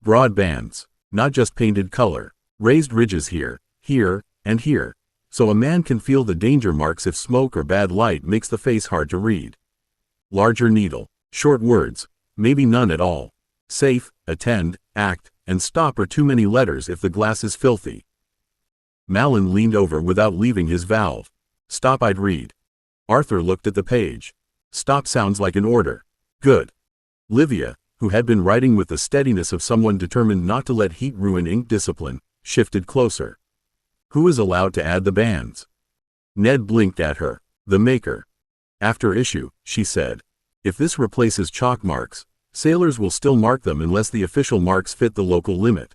Broad bands, not just painted color. Raised ridges here, here, and here, so a man can feel the danger marks if smoke or bad light makes the face hard to read. Larger needle, short words, maybe none at all. Safe, attend, act, and stop are too many letters if the glass is filthy. Malin leaned over without leaving his valve. Stop, I'd read. Arthur looked at the page. Stop sounds like an order. Good. Livia, who had been writing with the steadiness of someone determined not to let heat ruin ink discipline, shifted closer. Who is allowed to add the bands? Ned blinked at her. The maker. After issue, she said. If this replaces chalk marks, sailors will still mark them unless the official marks fit the local limit.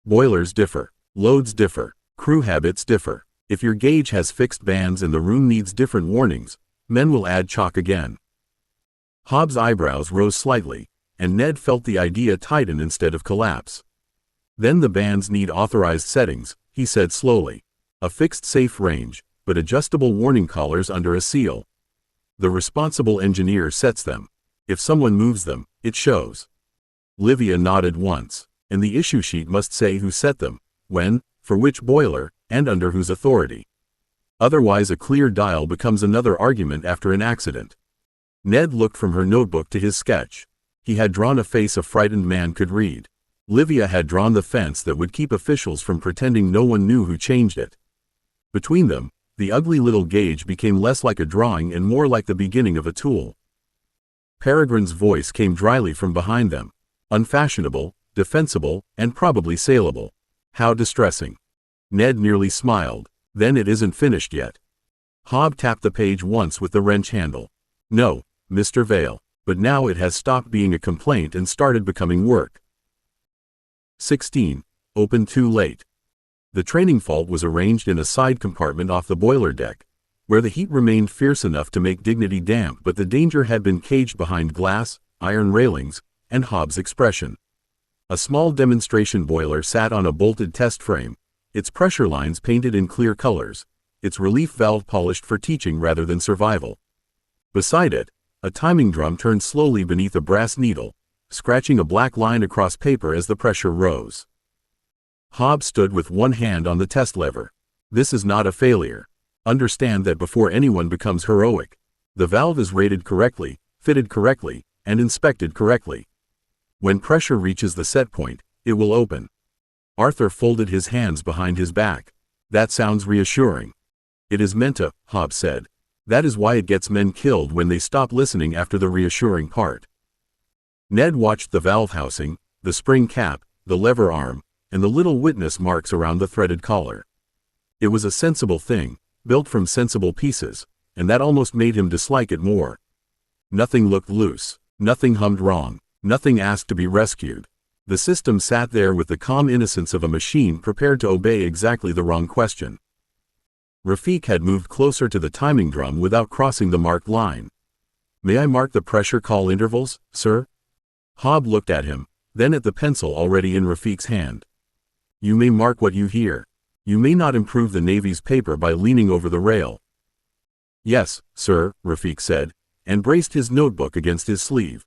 Boilers differ. Loads differ. Crew habits differ. If your gauge has fixed bands and the room needs different warnings, men will add chalk again. Hobbs' eyebrows rose slightly, and Ned felt the idea tighten instead of collapse. Then the bands need authorized settings, he said slowly. A fixed safe range, but adjustable warning collars under a seal. The responsible engineer sets them. If someone moves them, it shows. Livia nodded once, and the issue sheet must say who set them, when, for which boiler, and under whose authority. Otherwise a clear dial becomes another argument after an accident. Ned looked from her notebook to his sketch. He had drawn a face a frightened man could read. Livia had drawn the fence that would keep officials from pretending no one knew who changed it. Between them, the ugly little gauge became less like a drawing and more like the beginning of a tool. Peregrine's voice came dryly from behind them. Unfashionable, defensible, and probably saleable. How distressing. Ned nearly smiled. Then it isn't finished yet. Hob tapped the page once with the wrench handle. No, Mr. Vale, but now it has stopped being a complaint and started becoming work. 16. Open too late. The training fault was arranged in a side compartment off the boiler deck, where the heat remained fierce enough to make dignity damp, but the danger had been caged behind glass, iron railings, and Hobbs' expression. A small demonstration boiler sat on a bolted test frame, its pressure lines painted in clear colors, its relief valve polished for teaching rather than survival. Beside it, a timing drum turned slowly beneath a brass needle, scratching a black line across paper as the pressure rose. Hobbs stood with one hand on the test lever. This is not a failure. Understand that before anyone becomes heroic, the valve is rated correctly, fitted correctly, and inspected correctly. When pressure reaches the set point, it will open. Arthur folded his hands behind his back. That sounds reassuring. It is meant to, Hobbs said. That is why it gets men killed when they stop listening after the reassuring part. Ned watched the valve housing, the spring cap, the lever arm, and the little witness marks around the threaded collar. It was a sensible thing, built from sensible pieces, and that almost made him dislike it more. Nothing looked loose, nothing hummed wrong, nothing asked to be rescued. The system sat there with the calm innocence of a machine prepared to obey exactly the wrong question. Rafik had moved closer to the timing drum without crossing the marked line. May I mark the pressure call intervals, sir? Hob looked at him, then at the pencil already in Rafik's hand. You may mark what you hear. You may not improve the Navy's paper by leaning over the rail. Yes, sir, Rafik said, and braced his notebook against his sleeve.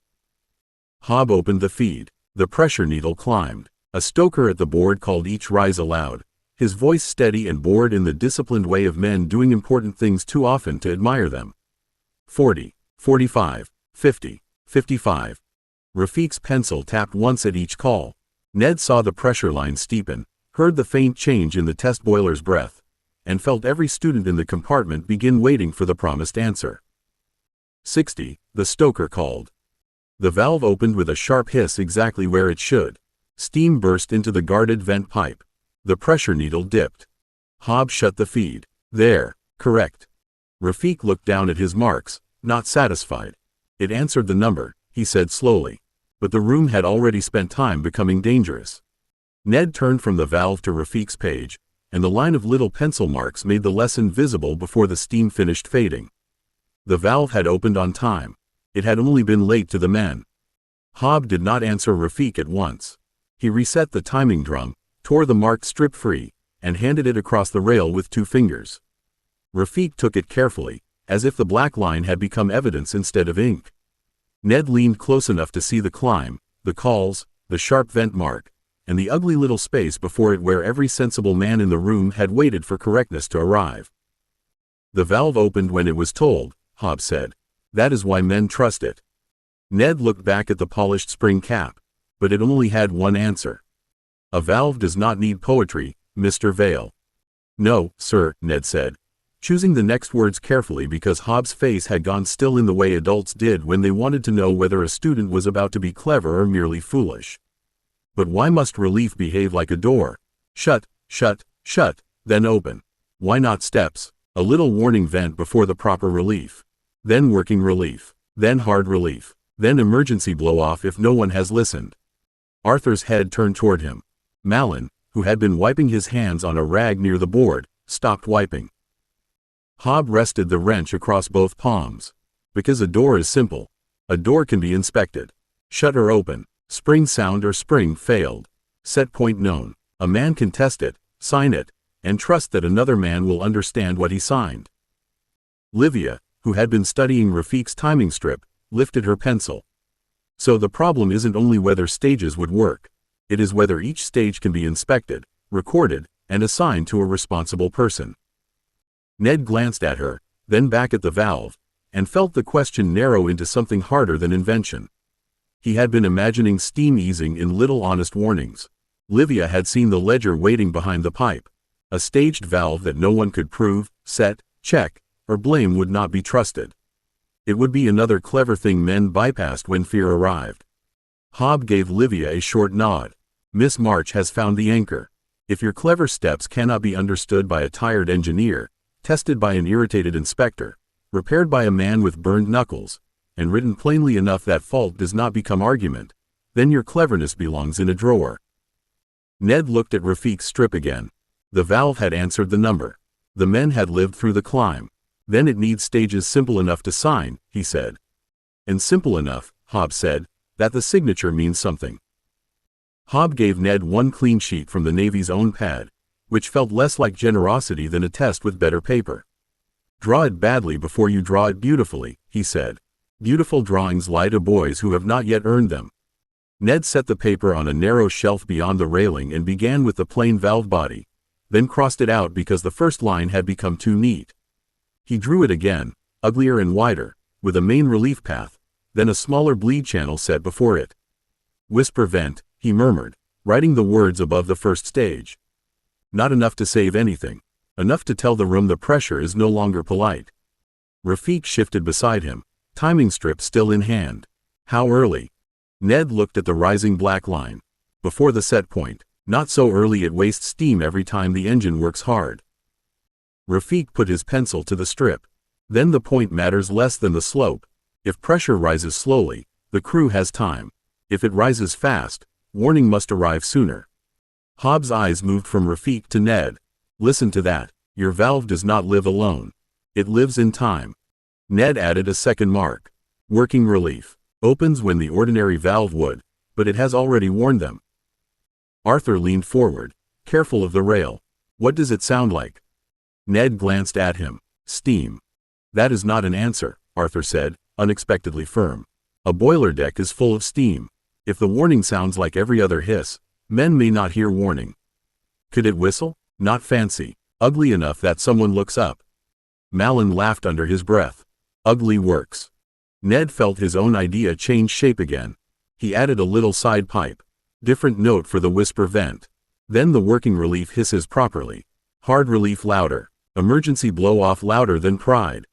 Hob opened the feed. The pressure needle climbed. A stoker at the board called each rise aloud, his voice steady and bored in the disciplined way of men doing important things too often to admire them. 40, 45, 50, 55. Rafik's pencil tapped once at each call. Ned saw the pressure line steepen, heard the faint change in the test boiler's breath, and felt every student in the compartment begin waiting for the promised answer. 60, the stoker called. The valve opened with a sharp hiss exactly where it should. Steam burst into the guarded vent pipe. The pressure needle dipped. Hob shut the feed. There, correct. Rafik looked down at his marks, not satisfied. It answered the number, he said slowly. But the room had already spent time becoming dangerous. Ned turned from the valve to Rafik's page, and the line of little pencil marks made the lesson visible before the steam finished fading. The valve had opened on time. It had only been late to the men. Hob did not answer Rafik at once. He reset the timing drum, tore the marked strip free, and handed it across the rail with 2 fingers. Rafik took it carefully, as if the black line had become evidence instead of ink. Ned leaned close enough to see the climb, the calls, the sharp vent mark, and the ugly little space before it where every sensible man in the room had waited for correctness to arrive. "The valve opened when it was told," Hob said. "That is why men trust it." Ned looked back at the polished spring cap, but it only had one answer. "A valve does not need poetry, Mr. Vale." "No, sir," Ned said, choosing the next words carefully because Hob's face had gone still in the way adults did when they wanted to know whether a student was about to be clever or merely foolish. "But why must relief behave like a door? Shut, shut, shut, then open. Why not steps? A little warning vent before the proper relief. Then working relief. Then hard relief. Then emergency blow-off if no one has listened." Arthur's head turned toward him. Malin, who had been wiping his hands on a rag near the board, stopped wiping. Hob rested the wrench across both palms. "Because a door is simple. A door can be inspected. Shut or open. Spring sound or spring failed. Set point known. A man can test it, sign it, and trust that another man will understand what he signed." Livia, who had been studying Rafik's timing strip, lifted her pencil. "So the problem isn't only whether stages would work. It is whether each stage can be inspected, recorded, and assigned to a responsible person." Ned glanced at her, then back at the valve, and felt the question narrow into something harder than invention. He had been imagining steam easing in little honest warnings. Livia had seen the ledger waiting behind the pipe. A staged valve that no one could prove, set, check, or blame would not be trusted. It would be another clever thing men bypassed when fear arrived. Hob gave Livia a short nod. "Miss March has found the anchor. If your clever steps cannot be understood by a tired engineer, tested by an irritated inspector, repaired by a man with burned knuckles, and written plainly enough that fault does not become argument, then your cleverness belongs in a drawer." Ned looked at Rafik's strip again. The valve had answered the number. The men had lived through the climb. "Then it needs stages simple enough to sign," he said. "And simple enough," Hob said, "that the signature means something." Hob gave Ned one clean sheet from the Navy's own pad, which felt less like generosity than a test with better paper. "Draw it badly before you draw it beautifully," he said. "Beautiful drawings lie to boys who have not yet earned them." Ned set the paper on a narrow shelf beyond the railing and began with the plain valve body, then crossed it out because the first line had become too neat. He drew it again, uglier and wider, with a main relief path, then a smaller bleed channel set before it. "Whisper vent," he murmured, writing the words above the first stage. Not enough to save anything. Enough to tell the room the pressure is no longer polite. Rafik shifted beside him, timing strip still in hand. "How early?" Ned looked at the rising black line. "Before the set point. Not so early it wastes steam every time the engine works hard." Rafik put his pencil to the strip. "Then the point matters less than the slope. If pressure rises slowly, the crew has time. If it rises fast, warning must arrive sooner." Hob's eyes moved from Rafik to Ned. "Listen to that. Your valve does not live alone. It lives in time." Ned added a second mark. "Working relief. Opens when the ordinary valve would, but it has already warned them." Arthur leaned forward, careful of the rail. "What does it sound like?" Ned glanced at him. "Steam." "That is not an answer," Arthur said, unexpectedly firm. "A boiler deck is full of steam. If the warning sounds like every other hiss, men may not hear warning. Could it whistle? Not fancy. Ugly enough that someone looks up." Malin laughed under his breath. "Ugly works." Ned felt his own idea change shape again. He added a little side pipe. Different note for the whisper vent. Then the working relief hisses properly. Hard relief louder. Emergency blow-off louder than pride.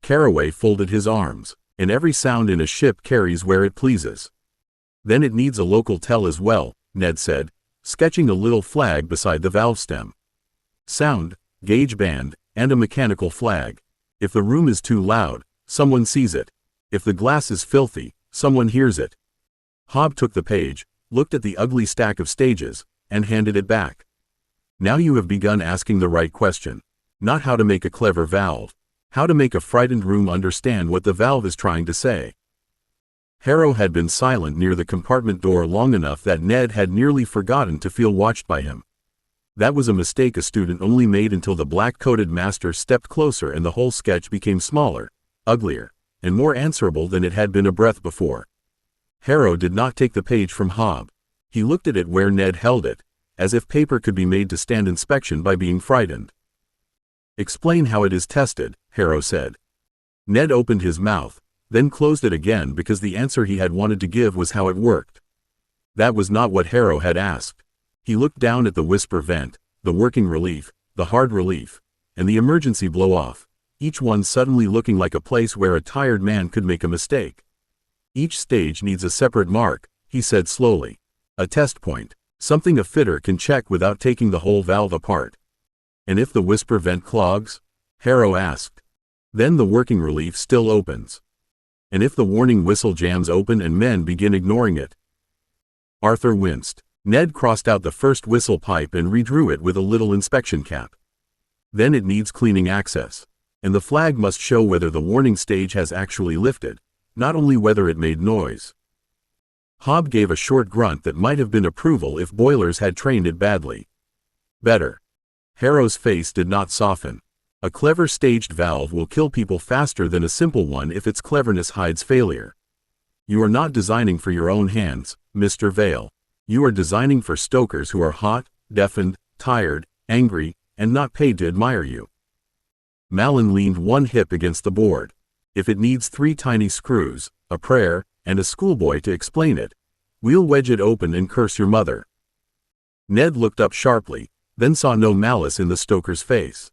Caraway folded his arms. "And every sound in a ship carries where it pleases." "Then it needs a local tell as well," Ned said, sketching a little flag beside the valve stem. "Sound, gauge band, and a mechanical flag. If the room is too loud, someone sees it. If the glass is filthy, someone hears it." Hob took the page, looked at the ugly stack of stages, and handed it back. "Now you have begun asking the right question. Not how to make a clever valve. How to make a frightened room understand what the valve is trying to say." Harrow had been silent near the compartment door long enough that Ned had nearly forgotten to feel watched by him. That was a mistake a student only made until the black-coated master stepped closer and the whole sketch became smaller, uglier, and more answerable than it had been a breath before. Harrow did not take the page from Hob. He looked at it where Ned held it, as if paper could be made to stand inspection by being frightened. "Explain how it is tested," Harrow said. Ned opened his mouth, then closed it again because the answer he had wanted to give was how it worked. That was not what Harrow had asked. He looked down at the whisper vent, the working relief, the hard relief, and the emergency blow-off, each one suddenly looking like a place where a tired man could make a mistake. "Each stage needs a separate mark," he said slowly. "A test point, something a fitter can check without taking the whole valve apart." "And if the whisper vent clogs?" Harrow asked. "Then the working relief still opens." "And if the warning whistle jams open and men begin ignoring it?" Arthur winced. Ned crossed out the first whistle pipe and redrew it with a little inspection cap. "Then it needs cleaning access. And the flag must show whether the warning stage has actually lifted, not only whether it made noise." Hob gave a short grunt that might have been approval if boilers had trained it badly. "Better." Harrow's face did not soften. "A clever staged valve will kill people faster than a simple one if its cleverness hides failure. You are not designing for your own hands, Mr. Vale. You are designing for stokers who are hot, deafened, tired, angry, and not paid to admire you." Malin leaned one hip against the board. "If it needs 3 tiny screws, a prayer, and a schoolboy to explain it, we'll wedge it open and curse your mother." Ned looked up sharply, then saw no malice in the stoker's face.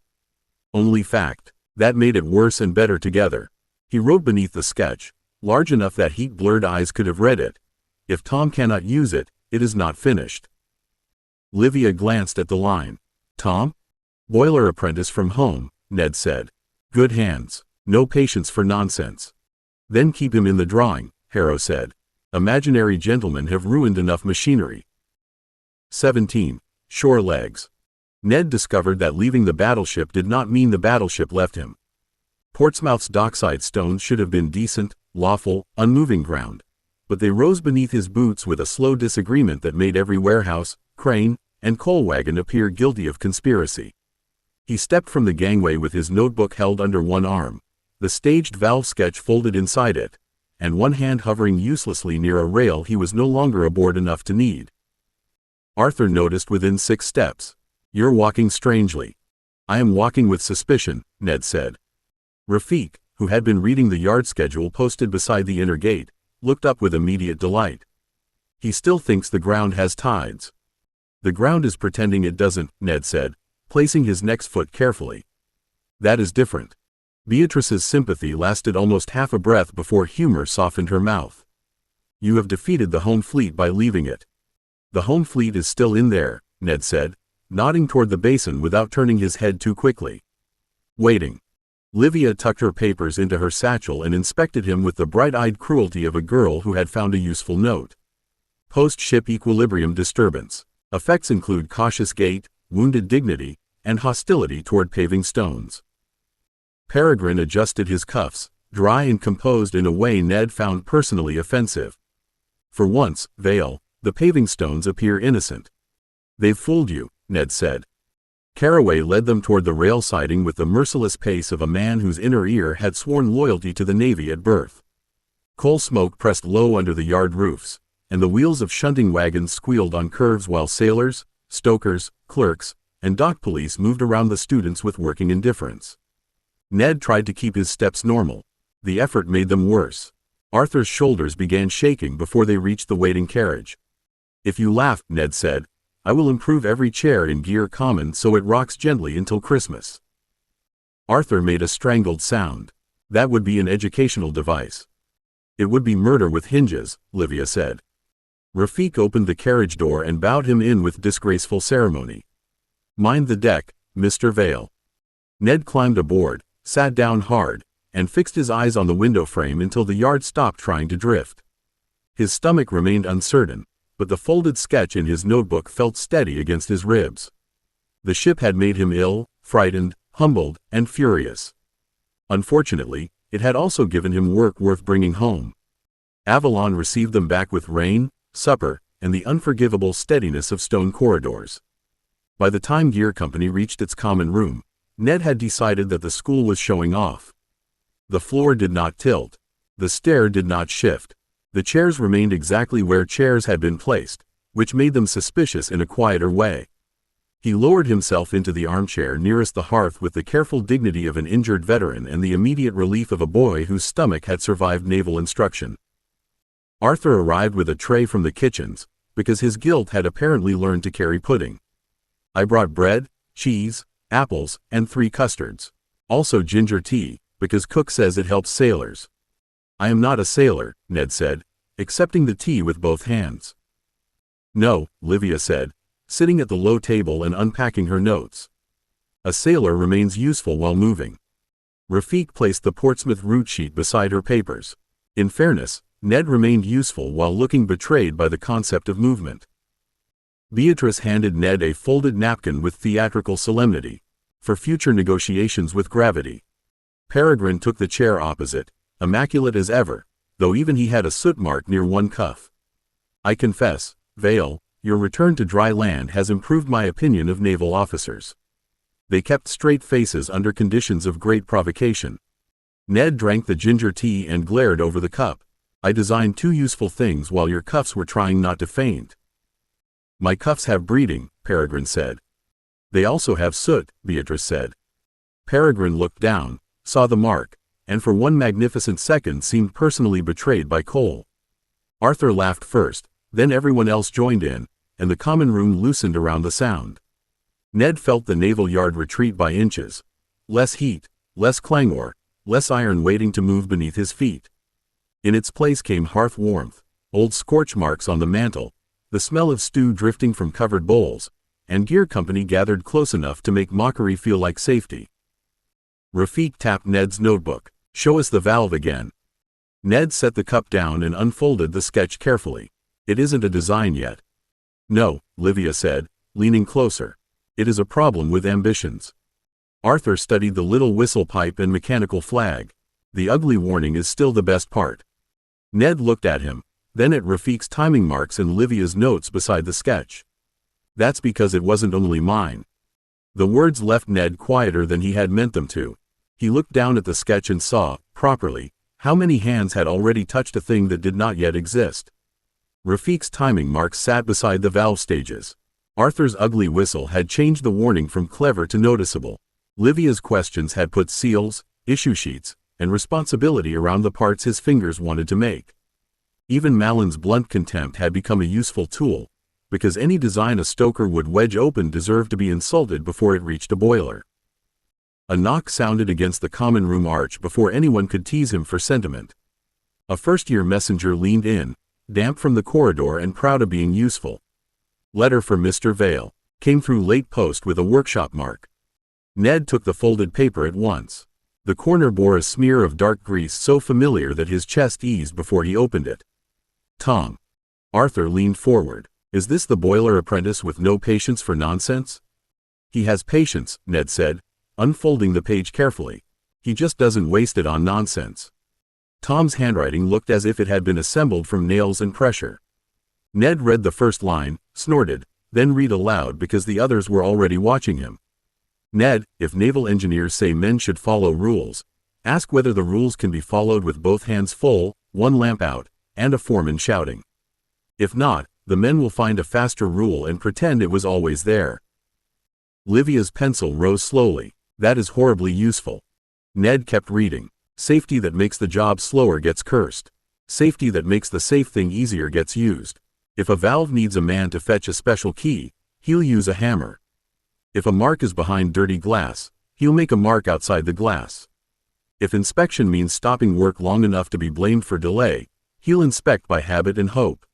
Only fact. That made it worse and better together. He wrote beneath the sketch, large enough that heat-blurred eyes could have read it. "If Tom cannot use it, it is not finished." Livia glanced at the line. "Tom? Boiler apprentice from home," Ned said. "Good hands. No patience for nonsense." "Then keep him in the drawing," Harrow said. "Imaginary gentlemen have ruined enough machinery." 17. Shore legs. Ned discovered that leaving the battleship did not mean the battleship left him. Portsmouth's dockside stones should have been decent, lawful, unmoving ground, but they rose beneath his boots with a slow disagreement that made every warehouse, crane, and coal wagon appear guilty of conspiracy. He stepped from the gangway with his notebook held under one arm, the staged valve sketch folded inside it, and one hand hovering uselessly near a rail he was no longer aboard enough to need. Arthur noticed within 6 steps. "You're walking strangely." "I am walking with suspicion," Ned said. Rafik, who had been reading the yard schedule posted beside the inner gate, looked up with immediate delight. "He still thinks the ground has tides." "The ground is pretending it doesn't," Ned said, placing his next foot carefully. "That is different." Beatrice's sympathy lasted almost half a breath before humor softened her mouth. "You have defeated the home fleet by leaving it." "The home fleet is still in there," Ned said, nodding toward the basin without turning his head too quickly. "Waiting." Livia tucked her papers into her satchel and inspected him with the bright-eyed cruelty of a girl who had found a useful note. "Post-ship equilibrium disturbance. Effects include cautious gait, wounded dignity, and hostility toward paving stones." Peregrine adjusted his cuffs, dry and composed in a way Ned found personally offensive. "For once, Vale, the paving stones appear innocent." "They've fooled you," Ned said. Caraway led them toward the rail siding with the merciless pace of a man whose inner ear had sworn loyalty to the Navy at birth. Coal smoke pressed low under the yard roofs, and the wheels of shunting wagons squealed on curves while sailors, stokers, clerks, and dock police moved around the students with working indifference. Ned tried to keep his steps normal. The effort made them worse. Arthur's shoulders began shaking before they reached the waiting carriage. "If you laugh," Ned said, "I will improve every chair in Gear Common so it rocks gently until Christmas." Arthur made a strangled sound. "That would be an educational device." "It would be murder with hinges," Livia said. Rafik opened the carriage door and bowed him in with disgraceful ceremony. "Mind the deck, Mr. Vale." Ned climbed aboard, sat down hard, and fixed his eyes on the window frame until the yard stopped trying to drift. His stomach remained uncertain, but the folded sketch in his notebook felt steady against his ribs. The ship had made him ill, frightened, humbled, and furious. Unfortunately, it had also given him work worth bringing home. Avalon received them back with rain, supper, and the unforgivable steadiness of stone corridors. By the time Gear Company reached its common room, Ned had decided that the school was showing off. The floor did not tilt. The stair did not shift. The chairs remained exactly where chairs had been placed, which made them suspicious in a quieter way. He lowered himself into the armchair nearest the hearth with the careful dignity of an injured veteran and the immediate relief of a boy whose stomach had survived naval instruction. Arthur arrived with a tray from the kitchens, because his guild had apparently learned to carry pudding. I brought bread, cheese, apples, and 3 custards. Also ginger tea, because Cook says it helps sailors. I am not a sailor, Ned said, accepting the tea with both hands. No, Livia said, sitting at the low table and unpacking her notes. A sailor remains useful while moving. Rafik placed the Portsmouth route sheet beside her papers. In fairness, Ned remained useful while looking betrayed by the concept of movement. Beatrice handed Ned a folded napkin with theatrical solemnity, for future negotiations with gravity. Peregrine took the chair opposite, immaculate as ever, though even he had a soot mark near one cuff. I confess, Vale, your return to dry land has improved my opinion of naval officers. They kept straight faces under conditions of great provocation. Ned drank the ginger tea and glared over the cup. I designed 2 useful things while your cuffs were trying not to faint. My cuffs have breeding, Peregrine said. They also have soot, Beatrice said. Peregrine looked down, saw the mark, and for one magnificent second seemed personally betrayed by Cole. Arthur laughed first, then everyone else joined in, and the common room loosened around the sound. Ned felt the naval yard retreat by inches. Less heat, less clangor, less iron waiting to move beneath his feet. In its place came hearth warmth, old scorch marks on the mantel, the smell of stew drifting from covered bowls, and Gear Company gathered close enough to make mockery feel like safety. Rafik tapped Ned's notebook. Show us the valve again. Ned set the cup down and unfolded the sketch carefully. It isn't a design yet. No, Livia said, leaning closer. It is a problem with ambitions. Arthur studied the little whistle pipe and mechanical flag. The ugly warning is still the best part. Ned looked at him, then at Rafik's timing marks and Livia's notes beside the sketch. That's because it wasn't only mine. The words left Ned quieter than he had meant them to. He looked down at the sketch and saw, properly, how many hands had already touched a thing that did not yet exist. Rafik's timing marks sat beside the valve stages. Arthur's ugly whistle had changed the warning from clever to noticeable. Livia's questions had put seals, issue sheets, and responsibility around the parts his fingers wanted to make. Even Malin's blunt contempt had become a useful tool, because any design a stoker would wedge open deserved to be insulted before it reached a boiler. A knock sounded against the common room arch before anyone could tease him for sentiment. A first-year messenger leaned in, damp from the corridor and proud of being useful. Letter for Mr. Vale. Came through late post with a workshop mark. Ned took the folded paper at once. The corner bore a smear of dark grease so familiar that his chest eased before he opened it. Tom. Arthur leaned forward. Is this the boiler apprentice with no patience for nonsense? He has patience, Ned said, unfolding the page carefully. He just doesn't waste it on nonsense. Tom's handwriting looked as if it had been assembled from nails and pressure. Ned read the first line, snorted, then read aloud because the others were already watching him. Ned, if naval engineers say men should follow rules, ask whether the rules can be followed with both hands full, one lamp out, and a foreman shouting. If not, the men will find a faster rule and pretend it was always there. Livia's pencil rose slowly. That is horribly useful. Ned kept reading. Safety that makes the job slower gets cursed. Safety that makes the safe thing easier gets used. If a valve needs a man to fetch a special key, he'll use a hammer. If a mark is behind dirty glass, he'll make a mark outside the glass. If inspection means stopping work long enough to be blamed for delay, he'll inspect by habit and hope.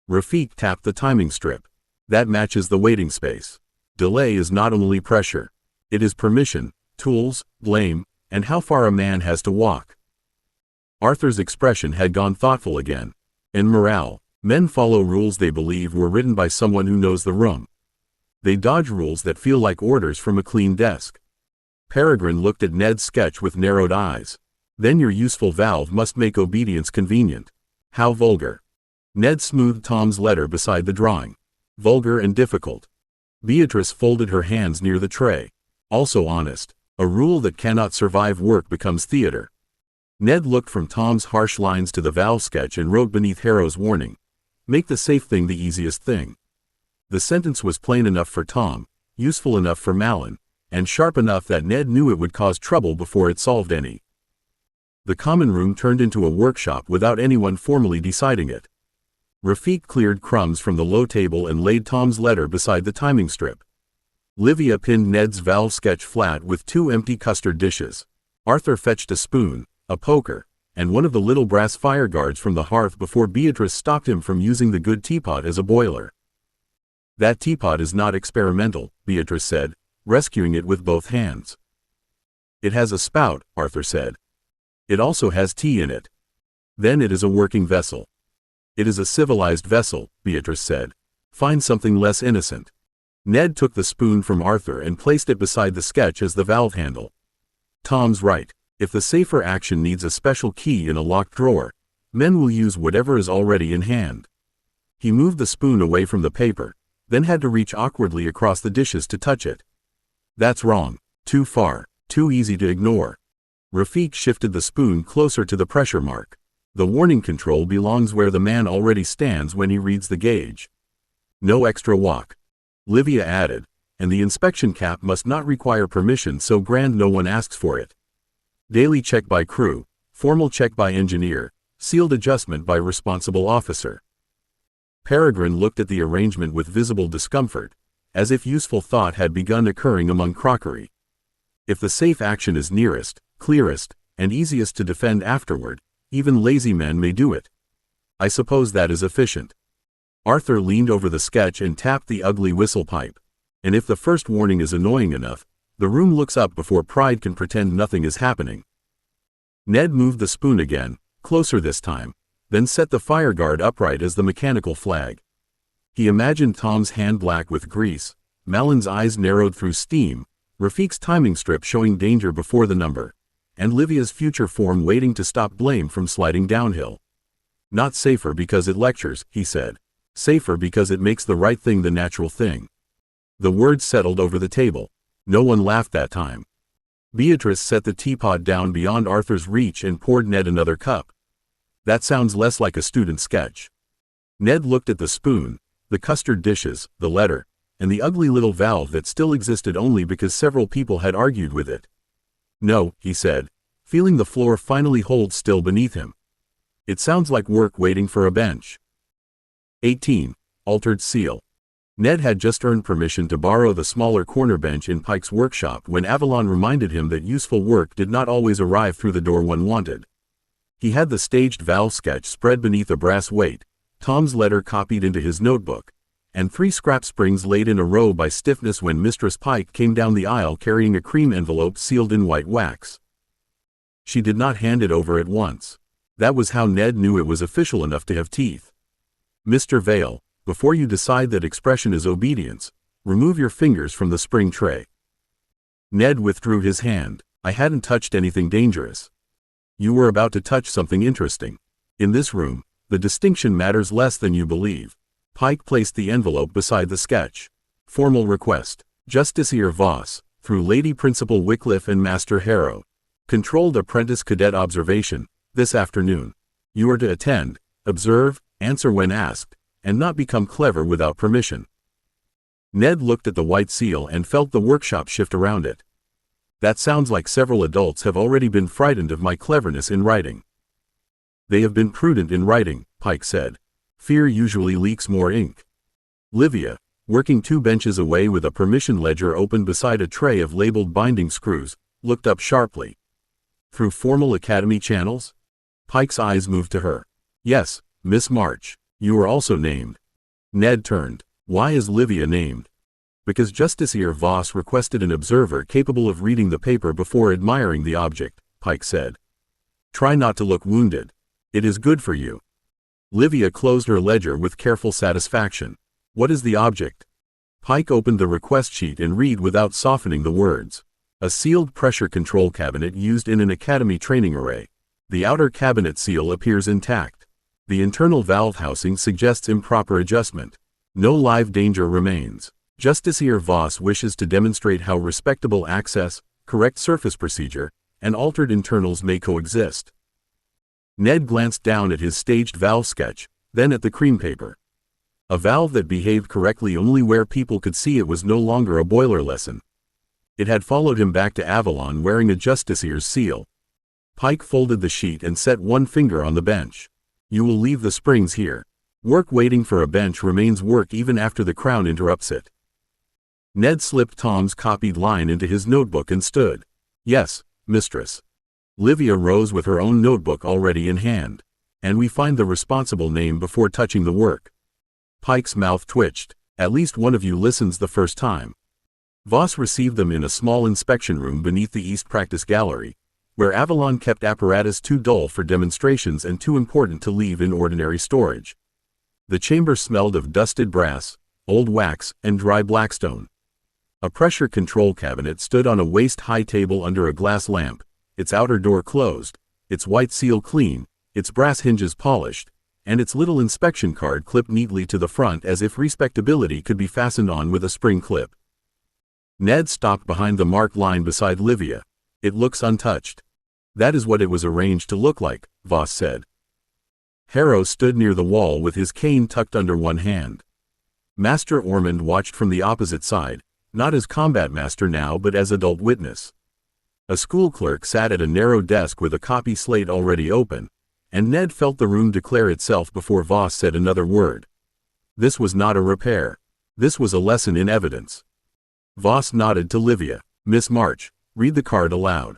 Rafik tapped the timing strip. That matches the waiting space. Delay is not only pressure. It is permission, tools, blame, and how far a man has to walk. Arthur's expression had gone thoughtful again. And morale. Men follow rules they believe were written by someone who knows the room. They dodge rules that feel like orders from a clean desk. Peregrine looked at Ned's sketch with narrowed eyes. Then your useful valve must make obedience convenient. How vulgar. Ned smoothed Tom's letter beside the drawing. Vulgar and difficult. Beatrice folded her hands near the tray. Also honest. A rule that cannot survive work becomes theater. Ned looked from Tom's harsh lines to the valve sketch and wrote beneath Harrow's warning. Make the safe thing the easiest thing. The sentence was plain enough for Tom, useful enough for Malin, and sharp enough that Ned knew it would cause trouble before it solved any. The common room turned into a workshop without anyone formally deciding it. Rafik cleared crumbs from the low table and laid Tom's letter beside the timing strip. Livia pinned Ned's valve sketch flat with 2 empty custard dishes. Arthur fetched a spoon, a poker, and one of the little brass fire guards from the hearth before Beatrice stopped him from using the good teapot as a boiler. That teapot is not experimental, Beatrice said, rescuing it with both hands. It has a spout, Arthur said. It also has tea in it. Then it is a working vessel. It is a civilized vessel, Beatrice said. Find something less innocent. Ned took the spoon from Arthur and placed it beside the sketch as the valve handle. Tom's right. If the safer action needs a special key in a locked drawer, men will use whatever is already in hand. He moved the spoon away from the paper, then had to reach awkwardly across the dishes to touch it. That's wrong. Too far. Too easy to ignore. Rafik shifted the spoon closer to the pressure mark. The warning control belongs where the man already stands when he reads the gauge. No extra walk. Livia added, and the inspection cap must not require permission so grand no one asks for it. Daily check by crew, formal check by engineer, sealed adjustment by responsible officer. Peregrine looked at the arrangement with visible discomfort, as if useful thought had begun occurring among crockery. If the safe action is nearest, clearest, and easiest to defend afterward, even lazy men may do it. I suppose that is efficient. Arthur leaned over the sketch and tapped the ugly whistle pipe. And if the first warning is annoying enough, the room looks up before pride can pretend nothing is happening. Ned moved the spoon again, closer this time, then set the fire guard upright as the mechanical flag. He imagined Tom's hand black with grease, Malin's eyes narrowed through steam, Rafik's timing strip showing danger before the number, and Livia's future form waiting to stop blame from sliding downhill. Not safer because it lectures, he said. Safer because it makes the right thing the natural thing. The words settled over the table. No one laughed that time. Beatrice set the teapot down beyond Arthur's reach and poured Ned another cup. That sounds less like a student sketch. Ned looked at the spoon, the custard dishes, the letter, and the ugly little valve that still existed only because several people had argued with it. No, he said, feeling the floor finally hold still beneath him. It sounds like work waiting for a bench. 18. Altered seal. Ned had just earned permission to borrow the smaller corner bench in Pike's workshop when Avalon reminded him that useful work did not always arrive through the door one wanted. He had the staged valve sketch spread beneath a brass weight, Tom's letter copied into his notebook, and 3 scrap springs laid in a row by stiffness when Mistress Pike came down the aisle carrying a cream envelope sealed in white wax. She did not hand it over at once. That was how Ned knew it was official enough to have teeth. Mr. Vale, before you decide that expression is obedience, remove your fingers from the spring tray. Ned withdrew his hand. I hadn't touched anything dangerous. You were about to touch something interesting. In this room, the distinction matters less than you believe. Pike placed the envelope beside the sketch. Formal request. Justiciar Voss, through Lady Principal Wycliffe and Master Harrow. Controlled apprentice cadet observation, this afternoon. You are to attend, observe, answer when asked, and not become clever without permission. Ned looked at the white seal and felt the workshop shift around it. That sounds like several adults have already been frightened of my cleverness in writing. They have been prudent in writing, Pike said. Fear usually leaks more ink. Livia, working 2 benches away with a permission ledger open beside a tray of labeled binding screws, looked up sharply. Through formal academy channels? Pike's eyes moved to her. Yes, Miss March, you were also named. Ned turned. Why is Livia named? Because Justiciar Voss requested an observer capable of reading the paper before admiring the object, Pike said. Try not to look wounded. It is good for you. Livia closed her ledger with careful satisfaction. What is the object? Pike opened the request sheet and read without softening the words. A sealed pressure control cabinet used in an academy training array. The outer cabinet seal appears intact. The internal valve housing suggests improper adjustment. No live danger remains. Justiciar Voss wishes to demonstrate how respectable access, correct surface procedure, and altered internals may coexist. Ned glanced down at his staged valve sketch, then at the cream paper. A valve that behaved correctly only where people could see it was no longer a boiler lesson. It had followed him back to Avalon wearing a Justiciar's seal. Pike folded the sheet and set one finger on the bench. You will leave the springs here. Work waiting for a bench remains work even after the Crown interrupts it. Ned slipped Tom's copied line into his notebook and stood. Yes, mistress. Livia rose with her own notebook already in hand. And we find the responsible name before touching the work. Pike's mouth twitched. At least one of you listens the first time. Voss received them in a small inspection room beneath the East Practice Gallery, where Avalon kept apparatus too dull for demonstrations and too important to leave in ordinary storage. The chamber smelled of dusted brass, old wax, and dry blackstone. A pressure control cabinet stood on a waist-high table under a glass lamp, its outer door closed, its white seal clean, its brass hinges polished, and its little inspection card clipped neatly to the front as if respectability could be fastened on with a spring clip. Ned stopped behind the marked line beside Livia. It looks untouched. That is what it was arranged to look like, Voss said. Harrow stood near the wall with his cane tucked under one hand. Master Ormond watched from the opposite side, not as combat master now but as adult witness. A school clerk sat at a narrow desk with a copy slate already open, and Ned felt the room declare itself before Voss said another word. This was not a repair. This was a lesson in evidence. Voss nodded to Livia. Miss March, read the card aloud.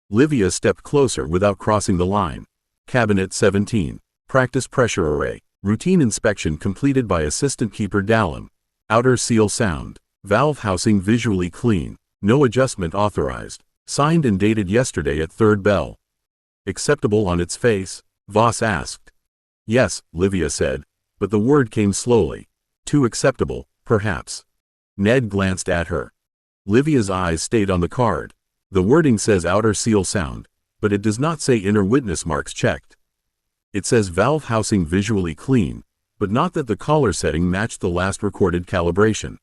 Livia stepped closer without crossing the line. Cabinet 17. Practice pressure array. Routine inspection completed by Assistant Keeper Dallum. Outer seal sound. Valve housing visually clean. No adjustment authorized. Signed and dated yesterday at third bell. Acceptable on its face? Voss asked. Yes, Livia said, but the word came slowly. Too acceptable, perhaps. Ned glanced at her. Livia's eyes stayed on the card. The wording says outer seal sound, but it does not say inner witness marks checked. It says valve housing visually clean, but not that the collar setting matched the last recorded calibration.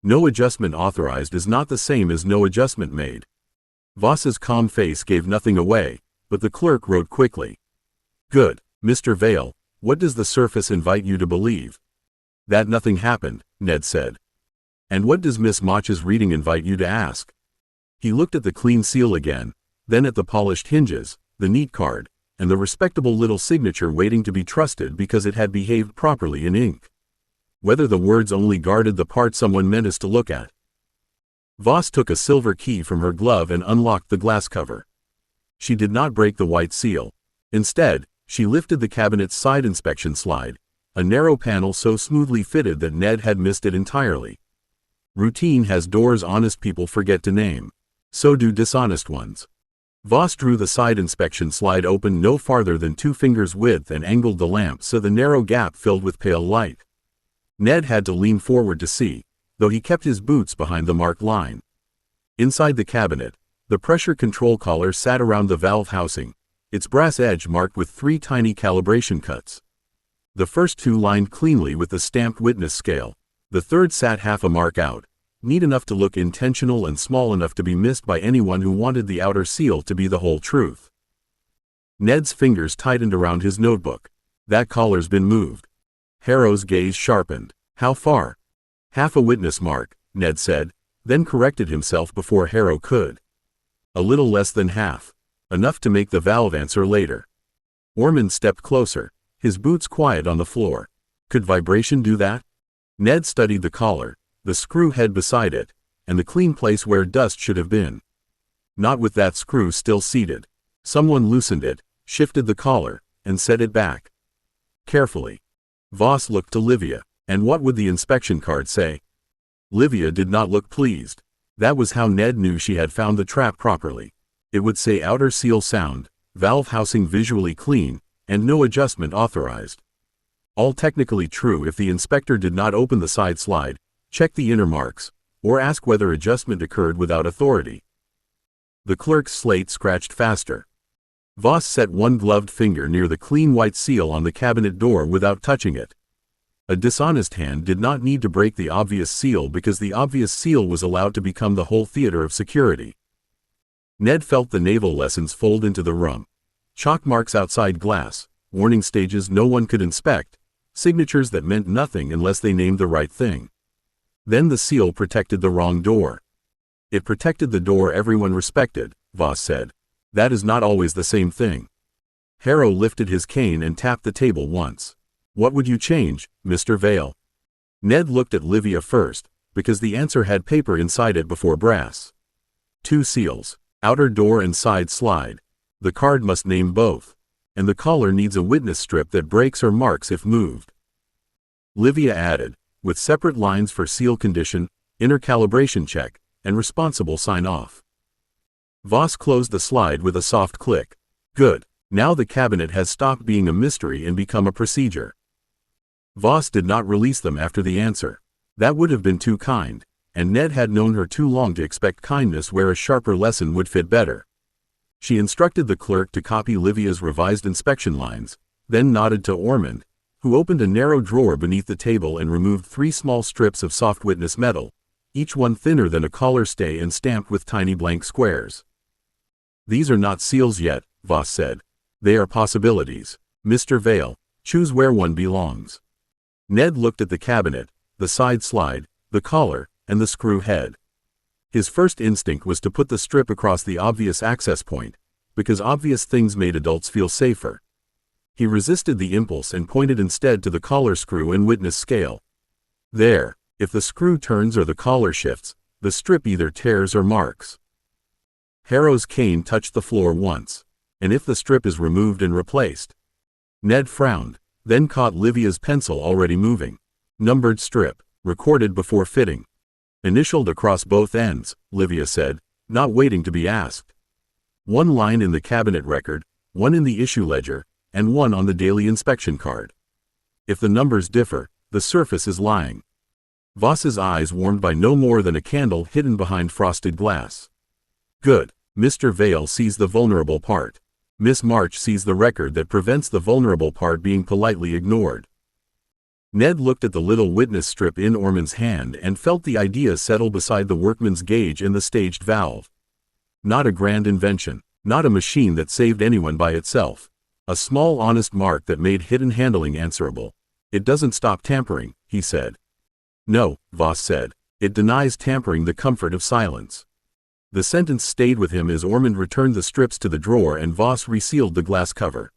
No adjustment authorized is not the same as no adjustment made. Voss's calm face gave nothing away, but the clerk wrote quickly. Good, Mr. Vale, what does the surface invite you to believe? That nothing happened, Ned said. And what does Miss March's reading invite you to ask? He looked at the clean seal again, then at the polished hinges, the neat card, and the respectable little signature waiting to be trusted because it had behaved properly in ink. Whether the words only guarded the part someone meant us to look at. Voss took a silver key from her glove and unlocked the glass cover. She did not break the white seal. Instead, she lifted the cabinet's side inspection slide, a narrow panel so smoothly fitted that Ned had missed it entirely. Routine has doors honest people forget to name. So do dishonest ones. Voss drew the side inspection slide open no farther than 2 fingers width and angled the lamp so the narrow gap filled with pale light. Ned had to lean forward to see, though he kept his boots behind the marked line. Inside the cabinet, the pressure control collar sat around the valve housing, its brass edge marked with 3 tiny calibration cuts. The first 2 lined cleanly with the stamped witness scale. The third sat half a mark out, neat enough to look intentional and small enough to be missed by anyone who wanted the outer seal to be the whole truth. Ned's fingers tightened around his notebook. That collar's been moved. Harrow's gaze sharpened. How far? Half a witness mark, Ned said, then corrected himself before Harrow could. A little less than half. Enough to make the valve answer later. Ormond stepped closer, his boots quiet on the floor. Could vibration do that? Ned studied the collar, the screw head beside it, and the clean place where dust should have been. Not with that screw still seated. Someone loosened it, shifted the collar, and set it back. Carefully. Voss looked to Livia. And what would the inspection card say? Livia did not look pleased. That was how Ned knew she had found the trap properly. It would say outer seal sound, valve housing visually clean, and no adjustment authorized. All technically true if the inspector did not open the side slide, check the inner marks, or ask whether adjustment occurred without authority. The clerk's slate scratched faster. Voss set one gloved finger near the clean white seal on the cabinet door without touching it. A dishonest hand did not need to break the obvious seal because the obvious seal was allowed to become the whole theater of security. Ned felt the naval lessons fold into the room. Chalk marks outside glass, warning stages no one could inspect, signatures that meant nothing unless they named the right thing. Then the seal protected the wrong door. It protected the door everyone respected, Voss said. That is not always the same thing. Harrow lifted his cane and tapped the table once. What would you change, Mr. Vale? Ned looked at Livia first, because the answer had paper inside it before brass. 2 seals, outer door and side slide. The card must name both. And the collar needs a witness strip that breaks or marks if moved. Livia added, with separate lines for seal condition, inner calibration check, and responsible sign-off. Voss closed the slide with a soft click. Good. Now the cabinet has stopped being a mystery and become a procedure. Voss did not release them after the answer. That would have been too kind, and Ned had known her too long to expect kindness where a sharper lesson would fit better. She instructed the clerk to copy Livia's revised inspection lines, then nodded to Ormond, who opened a narrow drawer beneath the table and removed 3 small strips of soft witness metal, each one thinner than a collar stay and stamped with tiny blank squares. These are not seals yet, Voss said. They are possibilities. Mr. Vale, choose where one belongs. Ned looked at the cabinet, the side slide, the collar, and the screw head. His first instinct was to put the strip across the obvious access point, because obvious things made adults feel safer. He resisted the impulse and pointed instead to the collar screw and witness scale. There, if the screw turns or the collar shifts, the strip either tears or marks. Harrow's cane touched the floor once. And if the strip is removed and replaced? Ned frowned, then caught Livia's pencil already moving. Numbered strip, recorded before fitting. Initialed across both ends, Livia said, not waiting to be asked. 1 line in the cabinet record, 1 in the issue ledger, and 1 on the daily inspection card. If the numbers differ, the surface is lying. Voss's eyes warmed by no more than a candle hidden behind frosted glass. Good. Mr. Vale sees the vulnerable part. Miss March sees the record that prevents the vulnerable part being politely ignored. Ned looked at the little witness strip in Ormond's hand and felt the idea settle beside the workman's gauge and the staged valve. Not a grand invention, not a machine that saved anyone by itself. A small honest mark that made hidden handling answerable. It doesn't stop tampering, he said. No, Voss said. It denies tampering the comfort of silence. The sentence stayed with him as Ormond returned the strips to the drawer and Voss resealed the glass cover.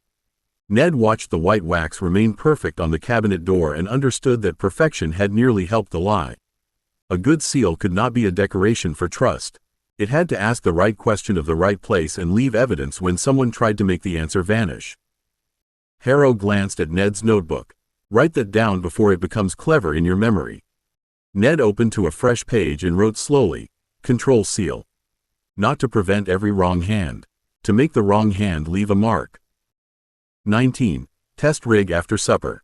Ned watched the white wax remain perfect on the cabinet door and understood that perfection had nearly helped the lie. A good seal could not be a decoration for trust. It had to ask the right question of the right place and leave evidence when someone tried to make the answer vanish. Harrow glanced at Ned's notebook. Write that down before it becomes clever in your memory. Ned opened to a fresh page and wrote slowly, Control seal. Not to prevent every wrong hand. To make the wrong hand leave a mark. 19. Test rig after supper.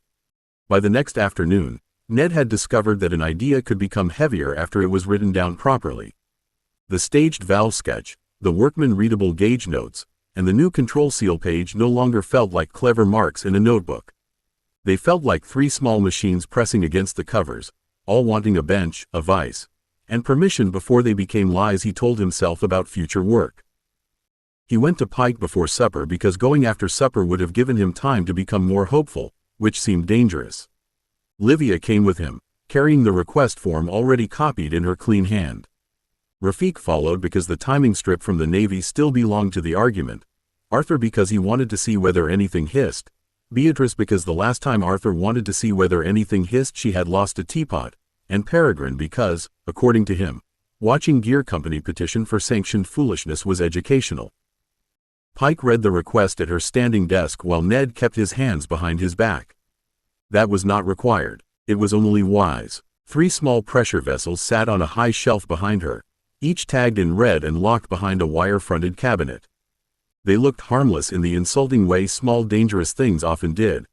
By the next afternoon, Ned had discovered that an idea could become heavier after it was written down properly. The staged valve sketch, the workman-readable gauge notes, and the new control seal page no longer felt like clever marks in a notebook. They felt like 3 small machines pressing against the covers, all wanting a bench, a vise, and permission before they became lies he told himself about future work. He went to Pike before supper because going after supper would have given him time to become more hopeful, which seemed dangerous. Livia came with him, carrying the request form already copied in her clean hand. Rafik followed because the timing strip from the Navy still belonged to the argument, Arthur because he wanted to see whether anything hissed, Beatrice because the last time Arthur wanted to see whether anything hissed she had lost a teapot, and Peregrine because, according to him, watching Gear Company petition for sanctioned foolishness was educational. Pike read the request at her standing desk while Ned kept his hands behind his back. That was not required. It was only wise. 3 small pressure vessels sat on a high shelf behind her, each tagged in red and locked behind a wire-fronted cabinet. They looked harmless in the insulting way small dangerous things often did.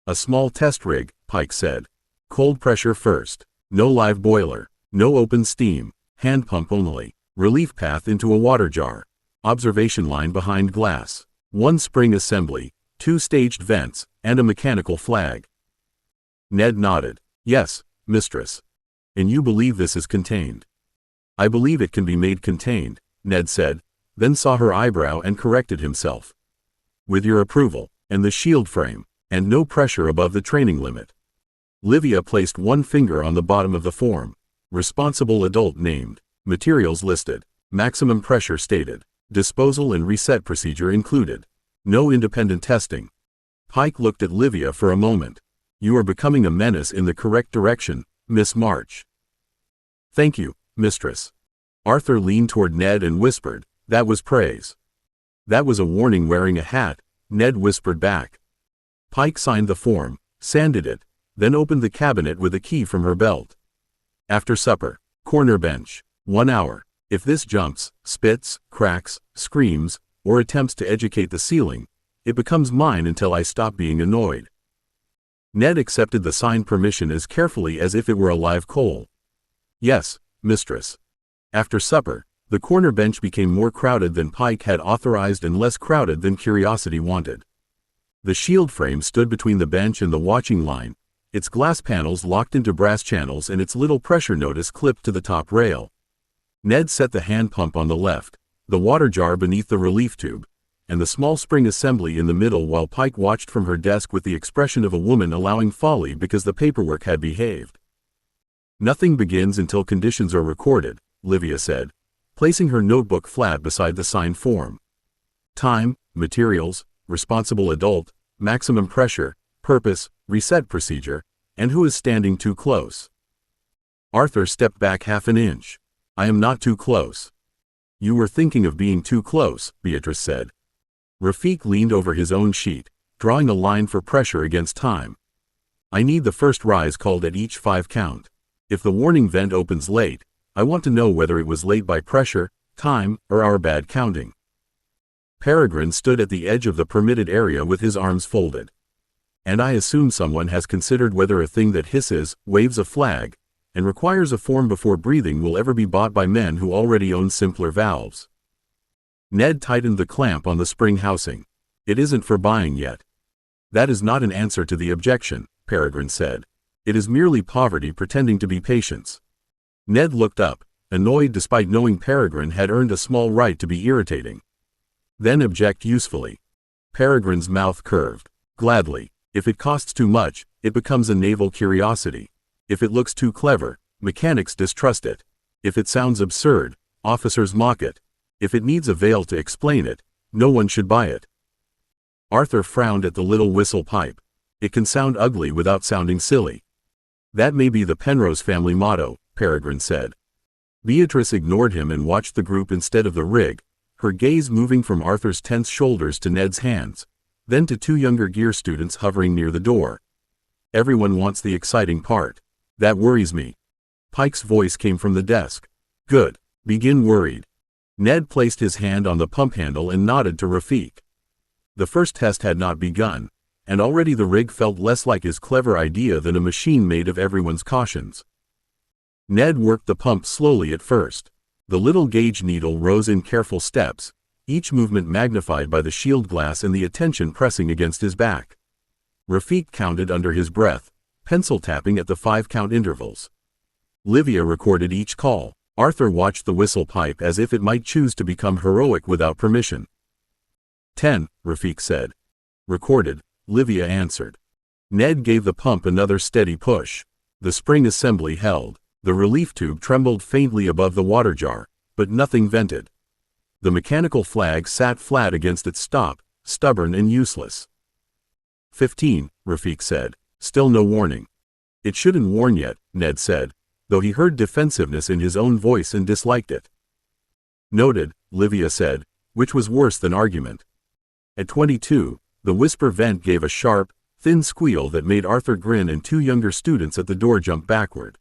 A small test rig, Pike said. Cold pressure first. No live boiler. No open steam. Hand pump only. Relief path into a water jar. Observation line behind glass. One spring assembly, 2 staged vents, and a mechanical flag. Ned nodded. Yes, mistress. And you believe this is contained? I believe it can be made contained, Ned said, then saw her eyebrow and corrected himself. With your approval, and the shield frame, and no pressure above the training limit. Livia placed one finger on the bottom of the form. Responsible adult named. Materials listed. Maximum pressure stated. Disposal and reset procedure included. No independent testing. Pike looked at Livia for a moment. You are becoming a menace in the correct direction, Miss March. Thank you, mistress. Arthur leaned toward Ned and whispered, that was praise. That was a warning. Wearing a hat, Ned whispered back. Pike signed the form, sanded it, then opened the cabinet with a key from her belt. After supper, corner bench, 1 hour. If this jumps, spits, cracks, screams, or attempts to educate the ceiling, it becomes mine until I stop being annoyed. Ned accepted the signed permission as carefully as if it were a live coal. Yes, mistress. After supper, the corner bench became more crowded than Pike had authorized and less crowded than curiosity wanted. The shield frame stood between the bench and the watching line, its glass panels locked into brass channels and its little pressure notice clipped to the top rail. Ned set the hand pump on the left, the water jar beneath the relief tube, and the small spring assembly in the middle while Pike watched from her desk with the expression of a woman allowing folly because the paperwork had behaved. Nothing begins until conditions are recorded, Livia said, placing her notebook flat beside the signed form. Time, materials, responsible adult, maximum pressure, purpose, reset procedure, and who is standing too close. Arthur stepped back half an inch. I am not too close. You were thinking of being too close, Beatrice said. Rafik leaned over his own sheet, drawing a line for pressure against time. I need the first rise called at each 5 count. If the warning vent opens late, I want to know whether it was late by pressure, time, or our bad counting. Peregrine stood at the edge of the permitted area with his arms folded. And I assume someone has considered whether a thing that hisses, waves a flag, and requires a form before breathing will ever be bought by men who already own simpler valves. Ned tightened the clamp on the spring housing. It isn't for buying yet. That is not an answer to the objection, Peregrine said. It is merely poverty pretending to be patience. Ned looked up, annoyed despite knowing Peregrine had earned a small right to be irritating. Then object usefully. Peregrine's mouth curved. Gladly. If it costs too much, it becomes a naval curiosity. If it looks too clever, mechanics distrust it. If it sounds absurd, officers mock it. If it needs a veil to explain it, no one should buy it. Arthur frowned at the little whistle pipe. It can sound ugly without sounding silly. That may be the Penrose family motto, Peregrine said. Beatrice ignored him and watched the group instead of the rig, her gaze moving from Arthur's tense shoulders to Ned's hands, then to 2 younger gear students hovering near the door. Everyone wants the exciting part. That worries me. Pike's voice came from the desk. Good. Begin worried. Ned placed his hand on the pump handle and nodded to Rafik. The first test had not begun, and already the rig felt less like his clever idea than a machine made of everyone's cautions. Ned worked the pump slowly at first. The little gauge needle rose in careful steps, each movement magnified by the shield glass and the attention pressing against his back. Rafik counted under his breath, pencil tapping at the 5-count intervals. Livia recorded each call. Arthur watched the whistle pipe as if it might choose to become heroic without permission. 10, Rafik said. Recorded, Livia answered. Ned gave the pump another steady push. The spring assembly held. The relief tube trembled faintly above the water jar, but nothing vented. The mechanical flag sat flat against its stop, stubborn and useless. 15, Rafik said. Still no warning. It shouldn't warn yet, Ned said, though he heard defensiveness in his own voice and disliked it. Noted, Livia said, which was worse than argument. At 22, the whisper vent gave a sharp, thin squeal that made Arthur grin and 2 younger students at the door jump backward.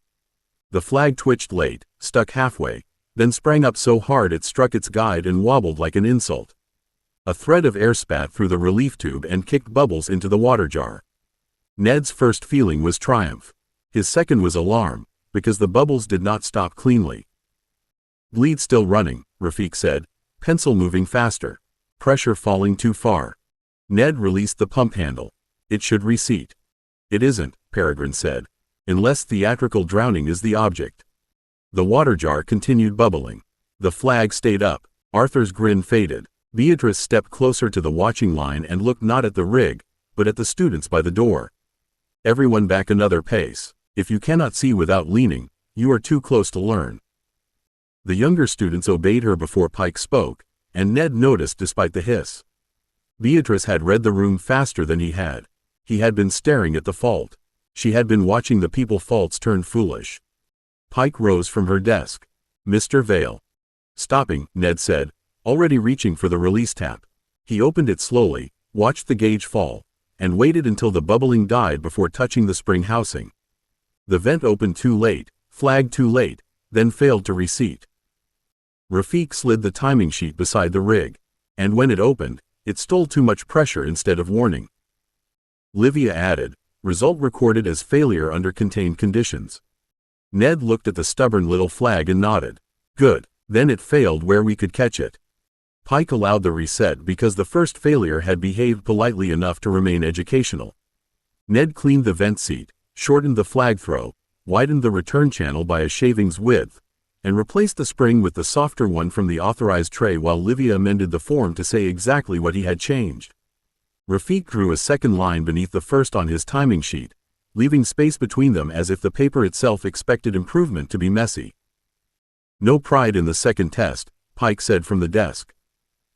The flag twitched late, stuck halfway, then sprang up so hard it struck its guide and wobbled like an insult. A thread of air spat through the relief tube and kicked bubbles into the water jar. Ned's first feeling was triumph. His second was alarm, because the bubbles did not stop cleanly. Bleed still running, Rafik said, pencil moving faster. Pressure falling too far. Ned released the pump handle. It should reseat. It isn't, Peregrine said, unless theatrical drowning is the object. The water jar continued bubbling. The flag stayed up. Arthur's grin faded. Beatrice stepped closer to the watching line and looked not at the rig, but at the students by the door. Everyone back another pace. If you cannot see without leaning, you are too close to learn. The younger students obeyed her before Pike spoke, and Ned noticed despite the hiss. Beatrice had read the room faster than he had. He had been staring at the fault. She had been watching the people faults turn foolish. Pike rose from her desk. Mr. Vale. Stopping, Ned said, already reaching for the release tap. He opened it slowly, watched the gauge fall, and waited until the bubbling died before touching the spring housing. The vent opened too late, flagged too late, then failed to reseat. Rafik slid the timing sheet beside the rig, and when it opened, it stole too much pressure instead of warning. Livia added, result recorded as failure under contained conditions. Ned looked at the stubborn little flag and nodded. Good, then it failed where we could catch it. Pike allowed the reset because the first failure had behaved politely enough to remain educational. Ned cleaned the vent seat, shortened the flag throw, widened the return channel by a shaving's width, and replaced the spring with the softer one from the authorized tray while Livia amended the form to say exactly what he had changed. Rafik drew a second line beneath the first on his timing sheet, leaving space between them as if the paper itself expected improvement to be messy. No pride in the second test, Pike said from the desk.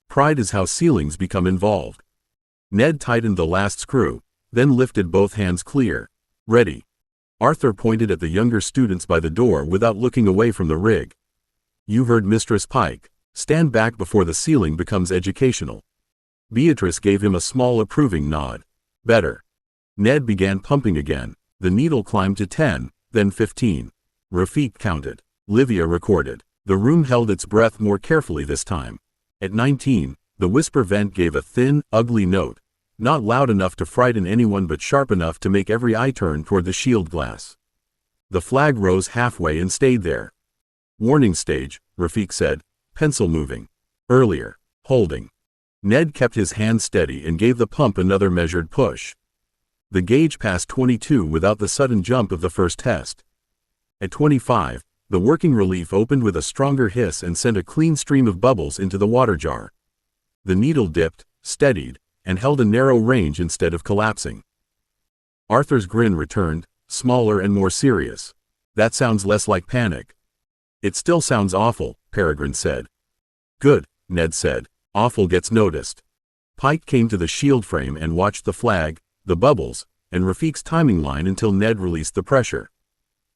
Pride is how ceilings become involved. Ned tightened the last screw, then lifted both hands clear. Ready. Arthur pointed at the younger students by the door without looking away from the rig. You heard Mistress Pike. Stand back before the ceiling becomes educational. Beatrice gave him a small approving nod. Better. Ned began pumping again. The needle climbed to 10, then 15. Rafik counted. Livia recorded. The room held its breath more carefully this time. At 19, the whisper vent gave a thin, ugly note, not loud enough to frighten anyone but sharp enough to make every eye turn toward the shield glass. The flag rose halfway and stayed there. Warning stage, Rafik said, pencil moving. Earlier. Holding. Ned kept his hand steady and gave the pump another measured push. The gauge passed 22 without the sudden jump of the first test. At 25, the working relief opened with a stronger hiss and sent a clean stream of bubbles into the water jar. The needle dipped, steadied, and held a narrow range instead of collapsing. Arthur's grin returned, smaller and more serious. That sounds less like panic. It still sounds awful, Peregrine said. Good, Ned said. Awful gets noticed. Pike came to the shield frame and watched the flag, the bubbles, and Rafik's timing line until Ned released the pressure.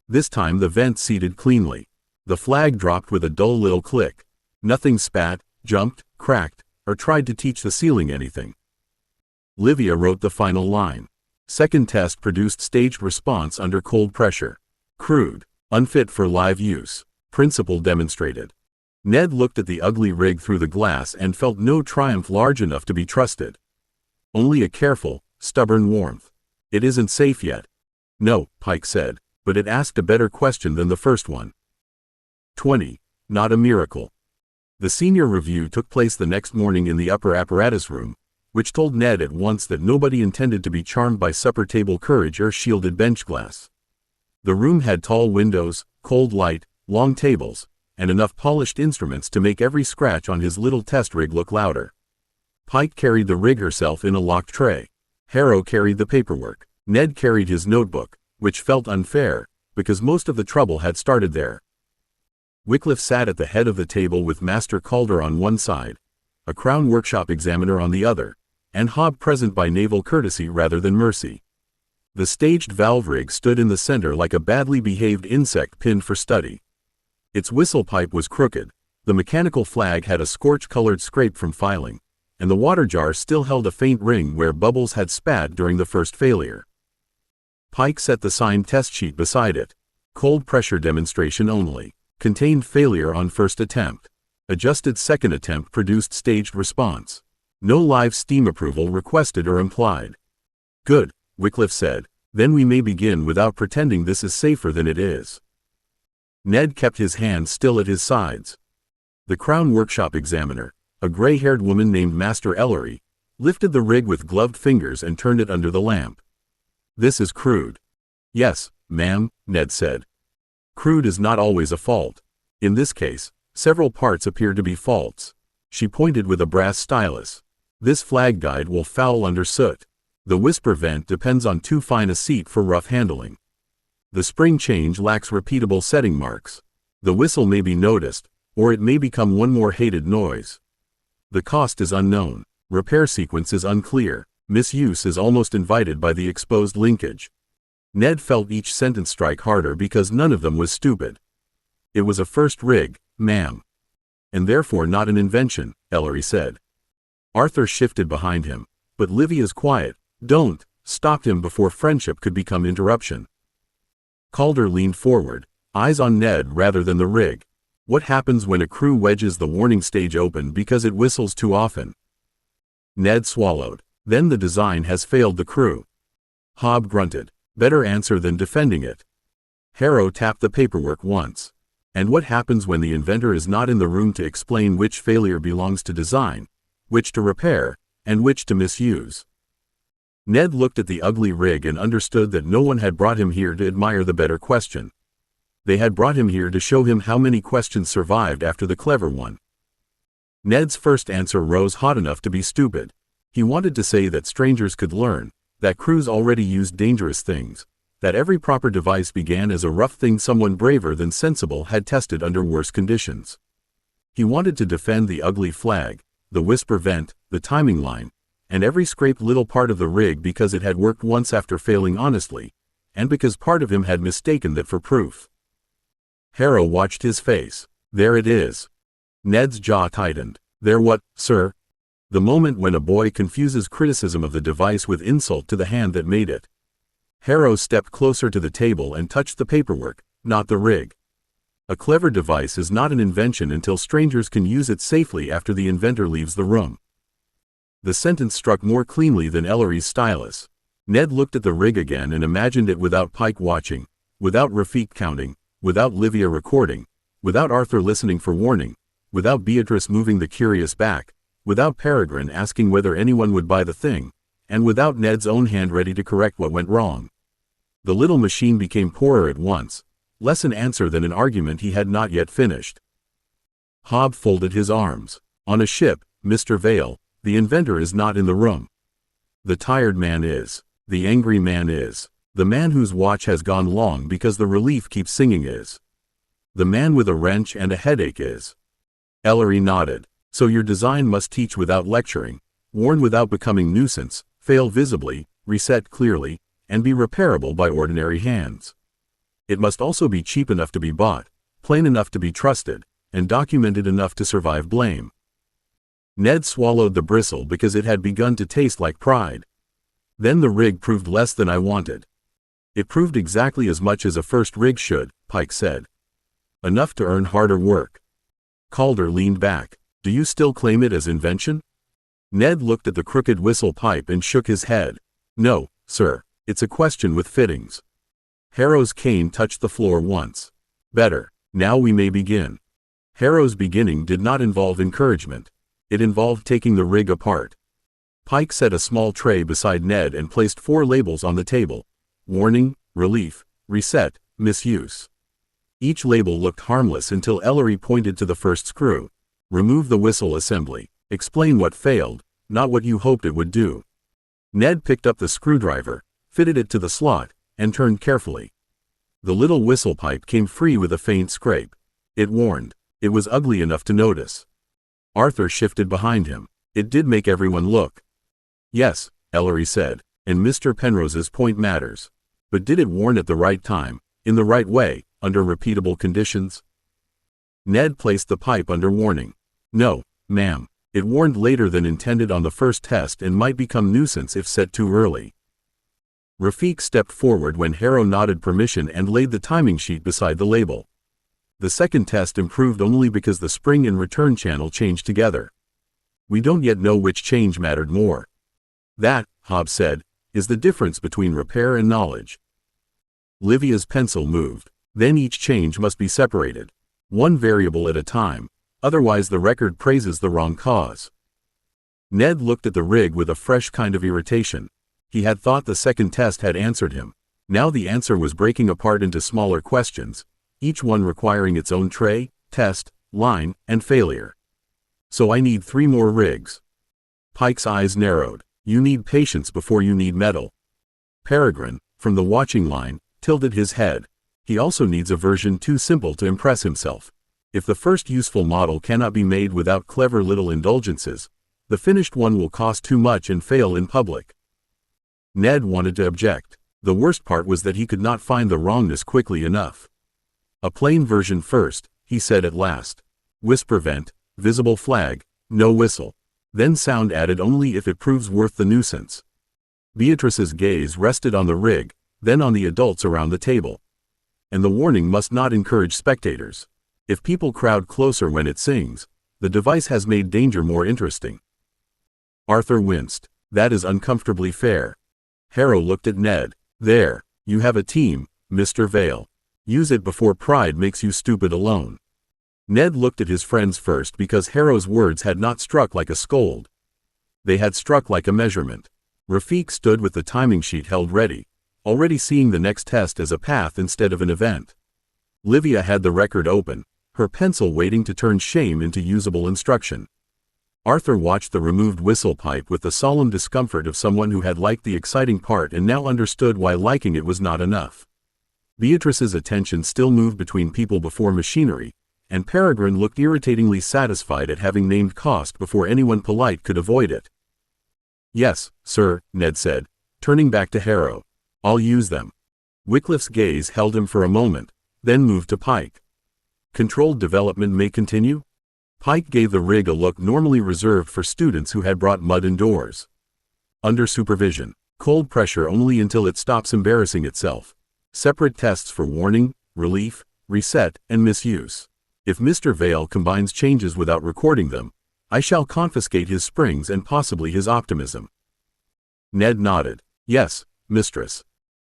This time the vent seated cleanly. The flag dropped with a dull little click. Nothing spat, jumped, cracked, or tried to teach the ceiling anything. Livia wrote the final line. Second test produced staged response under cold pressure. Crude, unfit for live use. Principle demonstrated. Ned looked at the ugly rig through the glass and felt no triumph large enough to be trusted. Only a careful, stubborn warmth. It isn't safe yet. No, Pike said, but it asked a better question than the first one. 20. Not a miracle. The senior review took place the next morning in the upper apparatus room, which told Ned at once that nobody intended to be charmed by supper table courage or shielded bench glass. The room had tall windows, cold light, long tables, and enough polished instruments to make every scratch on his little test rig look louder. Pike carried the rig herself in a locked tray. Harrow carried the paperwork. Ned carried his notebook, which felt unfair, because most of the trouble had started there. Wycliffe sat at the head of the table with Master Calder on one side, a Crown Workshop examiner on the other, and Hobb present by naval courtesy rather than mercy. The staged valve rig stood in the center like a badly behaved insect pinned for study. Its whistle pipe was crooked, the mechanical flag had a scorch-colored scrape from filing, and the water jar still held a faint ring where bubbles had spat during the first failure. Pike set the signed test sheet beside it. Cold pressure demonstration only. Contained failure on first attempt. Adjusted second attempt produced staged response. No live steam approval requested or implied. Good, Wycliffe said. Then we may begin without pretending this is safer than it is. Ned kept his hands still at his sides. The Crown Workshop examiner, A gray-haired woman named Master Ellery lifted the rig with gloved fingers and turned it under the lamp. "This is crude." "Yes, ma'am," Ned said. "Crude is not always a fault. In this case, several parts appear to be faults." She pointed with a brass stylus. "This flag guide will foul under soot. The whisper vent depends on too fine a seat for rough handling. The spring change lacks repeatable setting marks. The whistle may be noticed, or it may become one more hated noise. The cost is unknown. Repair sequence is unclear. Misuse is almost invited by the exposed linkage." Ned felt each sentence strike harder because none of them was stupid. "It was a first rig, ma'am. And therefore not an invention," Ellery said. Arthur shifted behind him, but Livia's quiet "Don't" stopped him before friendship could become interruption. Calder leaned forward, eyes on Ned rather than the rig. "What happens when a crew wedges the warning stage open because it whistles too often?" Ned swallowed. "Then the design has failed the crew." Hob grunted. "Better answer than defending it." Harrow tapped the paperwork once. "And what happens when the inventor is not in the room to explain which failure belongs to design, which to repair, and which to misuse?" Ned looked at the ugly rig and understood that no one had brought him here to admire the better question. They had brought him here to show him how many questions survived after the clever one. Ned's first answer rose hot enough to be stupid. He wanted to say that strangers could learn, that crews already used dangerous things, that every proper device began as a rough thing someone braver than sensible had tested under worse conditions. He wanted to defend the ugly flag, the whisper vent, the timing line, and every scraped little part of the rig because it had worked once after failing honestly, and because part of him had mistaken that for proof. Harrow watched his face. "There it is." Ned's jaw tightened. "There what, sir?" "The moment when a boy confuses criticism of the device with insult to the hand that made it." Harrow stepped closer to the table and touched the paperwork, not the rig. "A clever device is not an invention until strangers can use it safely after the inventor leaves the room." The sentence struck more cleanly than Ellery's stylus. Ned looked at the rig again and imagined it without Pike watching, without Rafik counting, without Livia recording, without Arthur listening for warning, without Beatrice moving the curious back, without Peregrine asking whether anyone would buy the thing, and without Ned's own hand ready to correct what went wrong. The little machine became poorer at once, less an answer than an argument he had not yet finished. Hob folded his arms. "On a ship, Mr. Vale, the inventor is not in the room. The tired man is. The angry man is. The man whose watch has gone long because the relief keeps singing is. The man with a wrench and a headache is." Ellery nodded. "So your design must teach without lecturing, warn without becoming nuisance, fail visibly, reset clearly, and be repairable by ordinary hands. It must also be cheap enough to be bought, plain enough to be trusted, and documented enough to survive blame." Ned swallowed the bristle because it had begun to taste like pride. "Then the rig proved less than I wanted." "It proved exactly as much as a first rig should," Pike said. "Enough to earn harder work." Calder leaned back. "Do you still claim it as invention?" Ned looked at the crooked whistle pipe and shook his head. "No, sir. It's a question with fittings." Harrow's cane touched the floor once. "Better. Now we may begin." Harrow's beginning did not involve encouragement. It involved taking the rig apart. Pike set a small tray beside Ned and placed 4 labels on the table: warning, relief, reset, misuse. Each label looked harmless until Ellery pointed to the first screw. "Remove the whistle assembly. Explain what failed, not what you hoped it would do." Ned picked up the screwdriver, fitted it to the slot, and turned carefully. The little whistle pipe came free with a faint scrape. It warned. It was ugly enough to notice. Arthur shifted behind him. "It did make everyone look." "Yes," Ellery said, "and Mr. Penrose's point matters. But did it warn at the right time, in the right way, under repeatable conditions?" Ned placed the pipe under warning. "No, ma'am. It warned later than intended on the first test and might become nuisance if set too early." Rafik stepped forward when Harrow nodded permission and laid the timing sheet beside the label. "The second test improved only because the spring and return channel changed together. We don't yet know which change mattered more. That," Hobbs said, "is the difference between repair and knowledge." Livia's pencil moved. "Then each change must be separated. One variable at a time. Otherwise the record praises the wrong cause. Ned looked at the rig with a fresh kind of irritation. He had thought the second test had answered him. Now the answer was breaking apart into smaller questions, each one requiring its own tray, test, line, and failure. So I need 3 more rigs. Pike's eyes narrowed. You need patience before you need metal. Peregrine, from the watching line, tilted his head. He also needs a version too simple to impress himself. If the first useful model cannot be made without clever little indulgences, the finished one will cost too much and fail in public. Ned wanted to object. The worst part was that he could not find the wrongness quickly enough. A plain version first, he said at last. Whisper vent, visible flag, no whistle. Then sound added only if it proves worth the nuisance. Beatrice's gaze rested on the rig, then on the adults around the table. And the warning must not encourage spectators. If people crowd closer when it sings, the device has made danger more interesting. Arthur winced. That is uncomfortably fair. Harrow looked at Ned. There, you have a team, Mr. Vale. Use it before pride makes you stupid alone. Ned looked at his friends first because Harrow's words had not struck like a scold. They had struck like a measurement. Rafik stood with the timing sheet held ready, already seeing the next test as a path instead of an event. Livia had the record open, her pencil waiting to turn shame into usable instruction. Arthur watched the removed whistle pipe with the solemn discomfort of someone who had liked the exciting part and now understood why liking it was not enough. Beatrice's attention still moved between people before machinery, and Peregrine looked irritatingly satisfied at having named cost before anyone polite could avoid it. Yes, sir, Ned said, turning back to Harrow. I'll use them. Wycliffe's gaze held him for a moment, then moved to Pike. Controlled development may continue? Pike gave the rig a look normally reserved for students who had brought mud indoors. Under supervision. Cold pressure only until it stops embarrassing itself. Separate tests for warning, relief, reset, and misuse. If Mr. Vale combines changes without recording them, I shall confiscate his springs and possibly his optimism. Ned nodded. Yes, mistress.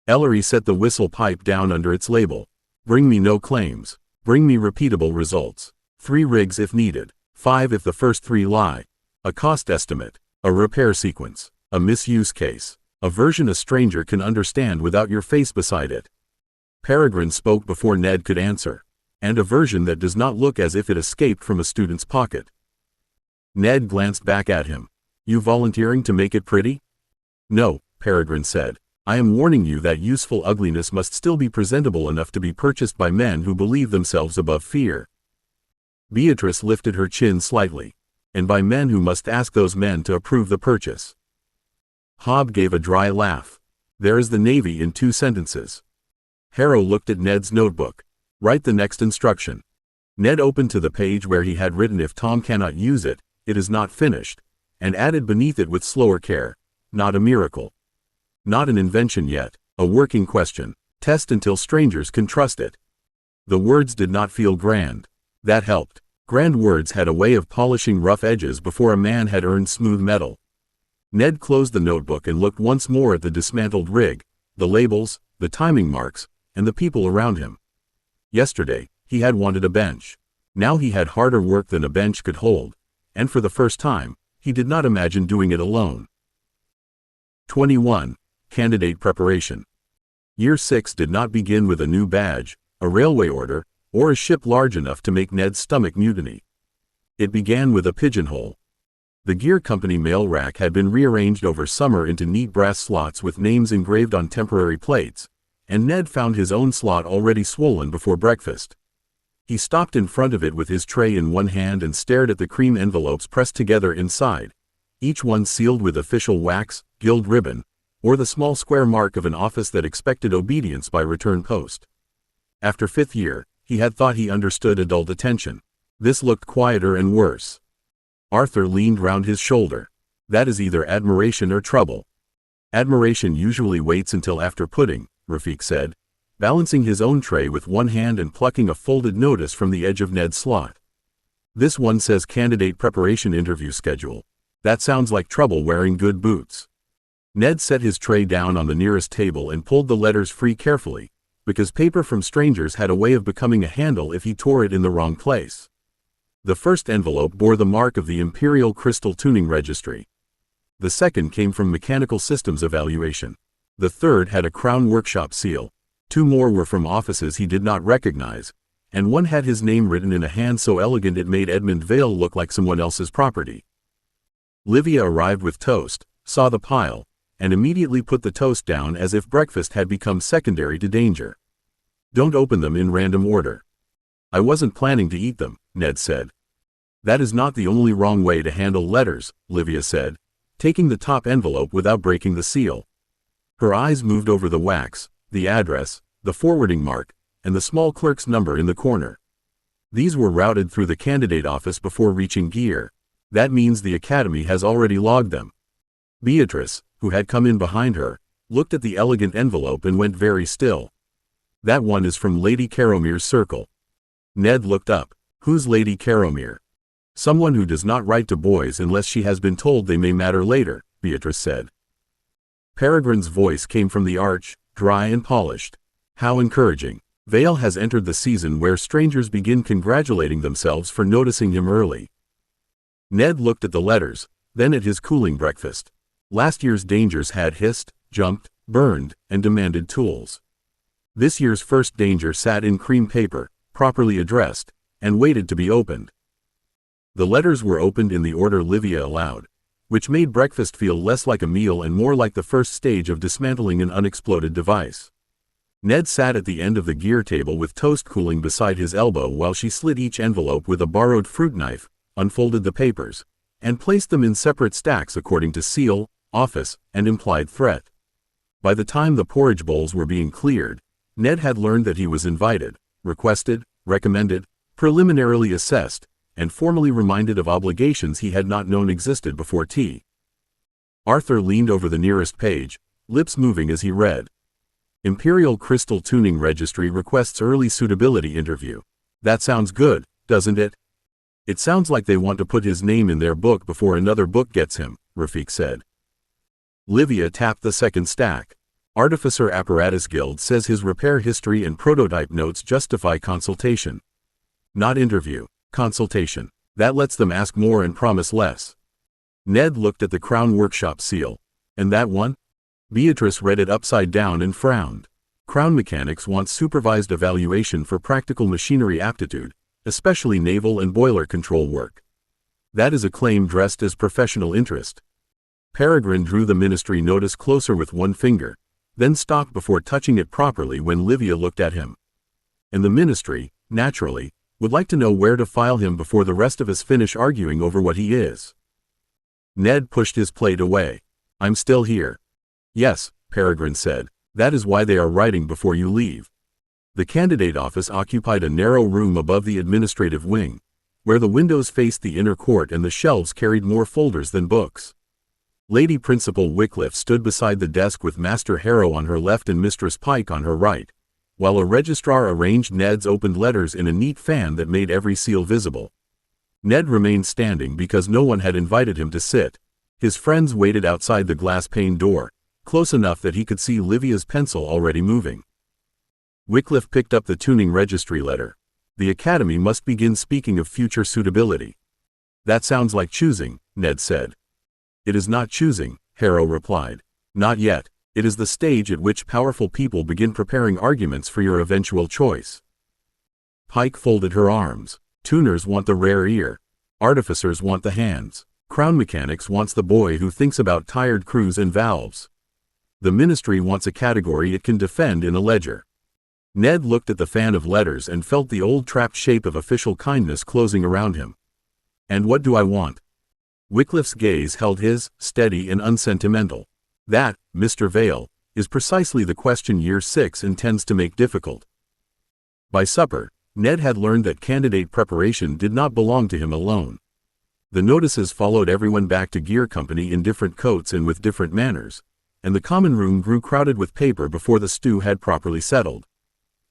Ellery set the whistle pipe down under its label. Bring me no claims. Bring me repeatable results. 3 rigs if needed. 5 if the first 3 lie. A cost estimate. A repair sequence. A misuse case. A version a stranger can understand without your face beside it. Peregrine spoke before Ned could answer. And a version that does not look as if it escaped from a student's pocket. Ned glanced back at him. You volunteering to make it pretty? No, Peregrine said. I am warning you that useful ugliness must still be presentable enough to be purchased by men who believe themselves above fear. Beatrice lifted her chin slightly. And by men who must ask those men to approve the purchase. Hobb gave a dry laugh. There is the Navy in 2 sentences. Harrow looked at Ned's notebook. Write the next instruction. Ned opened to the page where he had written if Tom cannot use it, it is not finished, and added beneath it with slower care, not a miracle. Not an invention yet, a working question. Test until strangers can trust it. The words did not feel grand. That helped. Grand words had a way of polishing rough edges before a man had earned smooth metal. Ned closed the notebook and looked once more at the dismantled rig, the labels, the timing marks, and the people around him. Yesterday, he had wanted a bench. Now he had harder work than a bench could hold, and for the first time, he did not imagine doing it alone. 21. Candidate Preparation. Year 6 did not begin with a new badge, a railway order, or a ship large enough to make Ned's stomach mutiny. It began with a pigeonhole. The gear company mail rack had been rearranged over summer into neat brass slots with names engraved on temporary plates, and Ned found his own slot already swollen before breakfast. He stopped in front of it with his tray in one hand and stared at the cream envelopes pressed together inside, each one sealed with official wax, gilt ribbon, or the small square mark of an office that expected obedience by return post. After 5th year, he had thought he understood adult attention. This looked quieter and worse. Arthur leaned round his shoulder. That is either admiration or trouble. Admiration usually waits until after pudding, Rafik said, balancing his own tray with one hand and plucking a folded notice from the edge of Ned's slot. This one says candidate preparation interview schedule. That sounds like trouble wearing good boots. Ned set his tray down on the nearest table and pulled the letters free carefully, because paper from strangers had a way of becoming a handle if he tore it in the wrong place. The first envelope bore the mark of the Imperial Crystal Tuning Registry. The second came from Mechanical Systems Evaluation. The third had a Crown Workshop seal. 2 more were from offices he did not recognize, and one had his name written in a hand so elegant it made Edmund Vale look like someone else's property. Livia arrived with toast, saw the pile, and immediately put the toast down as if breakfast had become secondary to danger. "Don't open them in random order." "I wasn't planning to eat them," Ned said. "That is not the only wrong way to handle letters," Livia said, taking the top envelope without breaking the seal. Her eyes moved over the wax, the address, the forwarding mark, and the small clerk's number in the corner. These were routed through the candidate office before reaching Gear. That means the Academy has already logged them. Beatrice, who had come in behind her, looked at the elegant envelope and went very still. "That one is from Lady Caromere's circle." Ned looked up. "Who's Lady Caromere?" "Someone who does not write to boys unless she has been told they may matter later," Beatrice said. Peregrine's voice came from the arch, dry and polished. "How encouraging. Vale has entered the season where strangers begin congratulating themselves for noticing him early." Ned looked at the letters, then at his cooling breakfast. Last year's dangers had hissed, jumped, burned, and demanded tools. This year's first danger sat in cream paper, properly addressed, and waited to be opened. The letters were opened in the order Livia allowed, which made breakfast feel less like a meal and more like the first stage of dismantling an unexploded device. Ned sat at the end of the gear table with toast cooling beside his elbow while she slit each envelope with a borrowed fruit knife, unfolded the papers, and placed them in separate stacks according to seal, office, and implied threat. By the time the porridge bowls were being cleared, Ned had learned that he was invited, requested, recommended, preliminarily assessed, and formally reminded of obligations he had not known existed before tea. Arthur leaned over the nearest page, lips moving as he read. Imperial Crystal Tuning Registry requests early suitability interview. That sounds good, doesn't it? It sounds like they want to put his name in their book before another book gets him, Rafik said. Livia tapped the second stack. Artificer Apparatus Guild says his repair history and prototype notes justify consultation. Not interview, consultation. That lets them ask more and promise less. Ned looked at the Crown Workshop seal. And that one? Beatrice read it upside down and frowned. Crown Mechanics wants supervised evaluation for practical machinery aptitude, especially naval and boiler control work. That is a claim dressed as professional interest. Peregrine drew the ministry notice closer with one finger, then stopped before touching it properly when Livia looked at him. And the ministry, naturally, would like to know where to file him before the rest of us finish arguing over what he is. Ned pushed his plate away. I'm still here. Yes, Peregrine said. That is why they are writing before you leave. The candidate office occupied a narrow room above the administrative wing, where the windows faced the inner court and the shelves carried more folders than books. Lady Principal Wycliffe stood beside the desk with Master Harrow on her left and Mistress Pike on her right, while a registrar arranged Ned's opened letters in a neat fan that made every seal visible. Ned remained standing because no one had invited him to sit. His friends waited outside the glass-paned door, close enough that he could see Livia's pencil already moving. Wycliffe picked up the tuning registry letter. The Academy must begin speaking of future suitability. That sounds like choosing, Ned said. It is not choosing, Harrow replied. Not yet. It is the stage at which powerful people begin preparing arguments for your eventual choice. Pike folded her arms. Tuners want the rare ear. Artificers want the hands. Crown Mechanics wants the boy who thinks about tired crews and valves. The ministry wants a category it can defend in a ledger. Ned looked at the fan of letters and felt the old trapped shape of official kindness closing around him. And what do I want? Wycliffe's gaze held his, steady and unsentimental. That, Mr. Vale, is precisely the question Year 6 intends to make difficult. By supper, Ned had learned that candidate preparation did not belong to him alone. The notices followed everyone back to Gear Company in different coats and with different manners, and the common room grew crowded with paper before the stew had properly settled.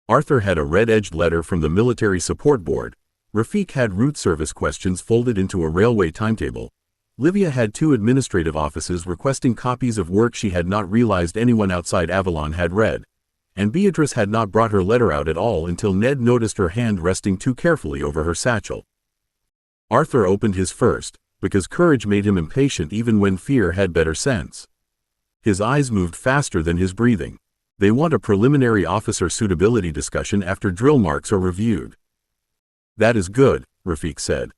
Arthur had a red-edged letter from the Military Support Board, Rafik had route service questions folded into a railway timetable, Livia had 2 administrative offices requesting copies of work she had not realized anyone outside Avalon had read, and Beatrice had not brought her letter out at all until Ned noticed her hand resting too carefully over her satchel. Arthur opened his first, because courage made him impatient even when fear had better sense. His eyes moved faster than his breathing. They want a preliminary officer suitability discussion after drill marks are reviewed. That is good, Rafik said.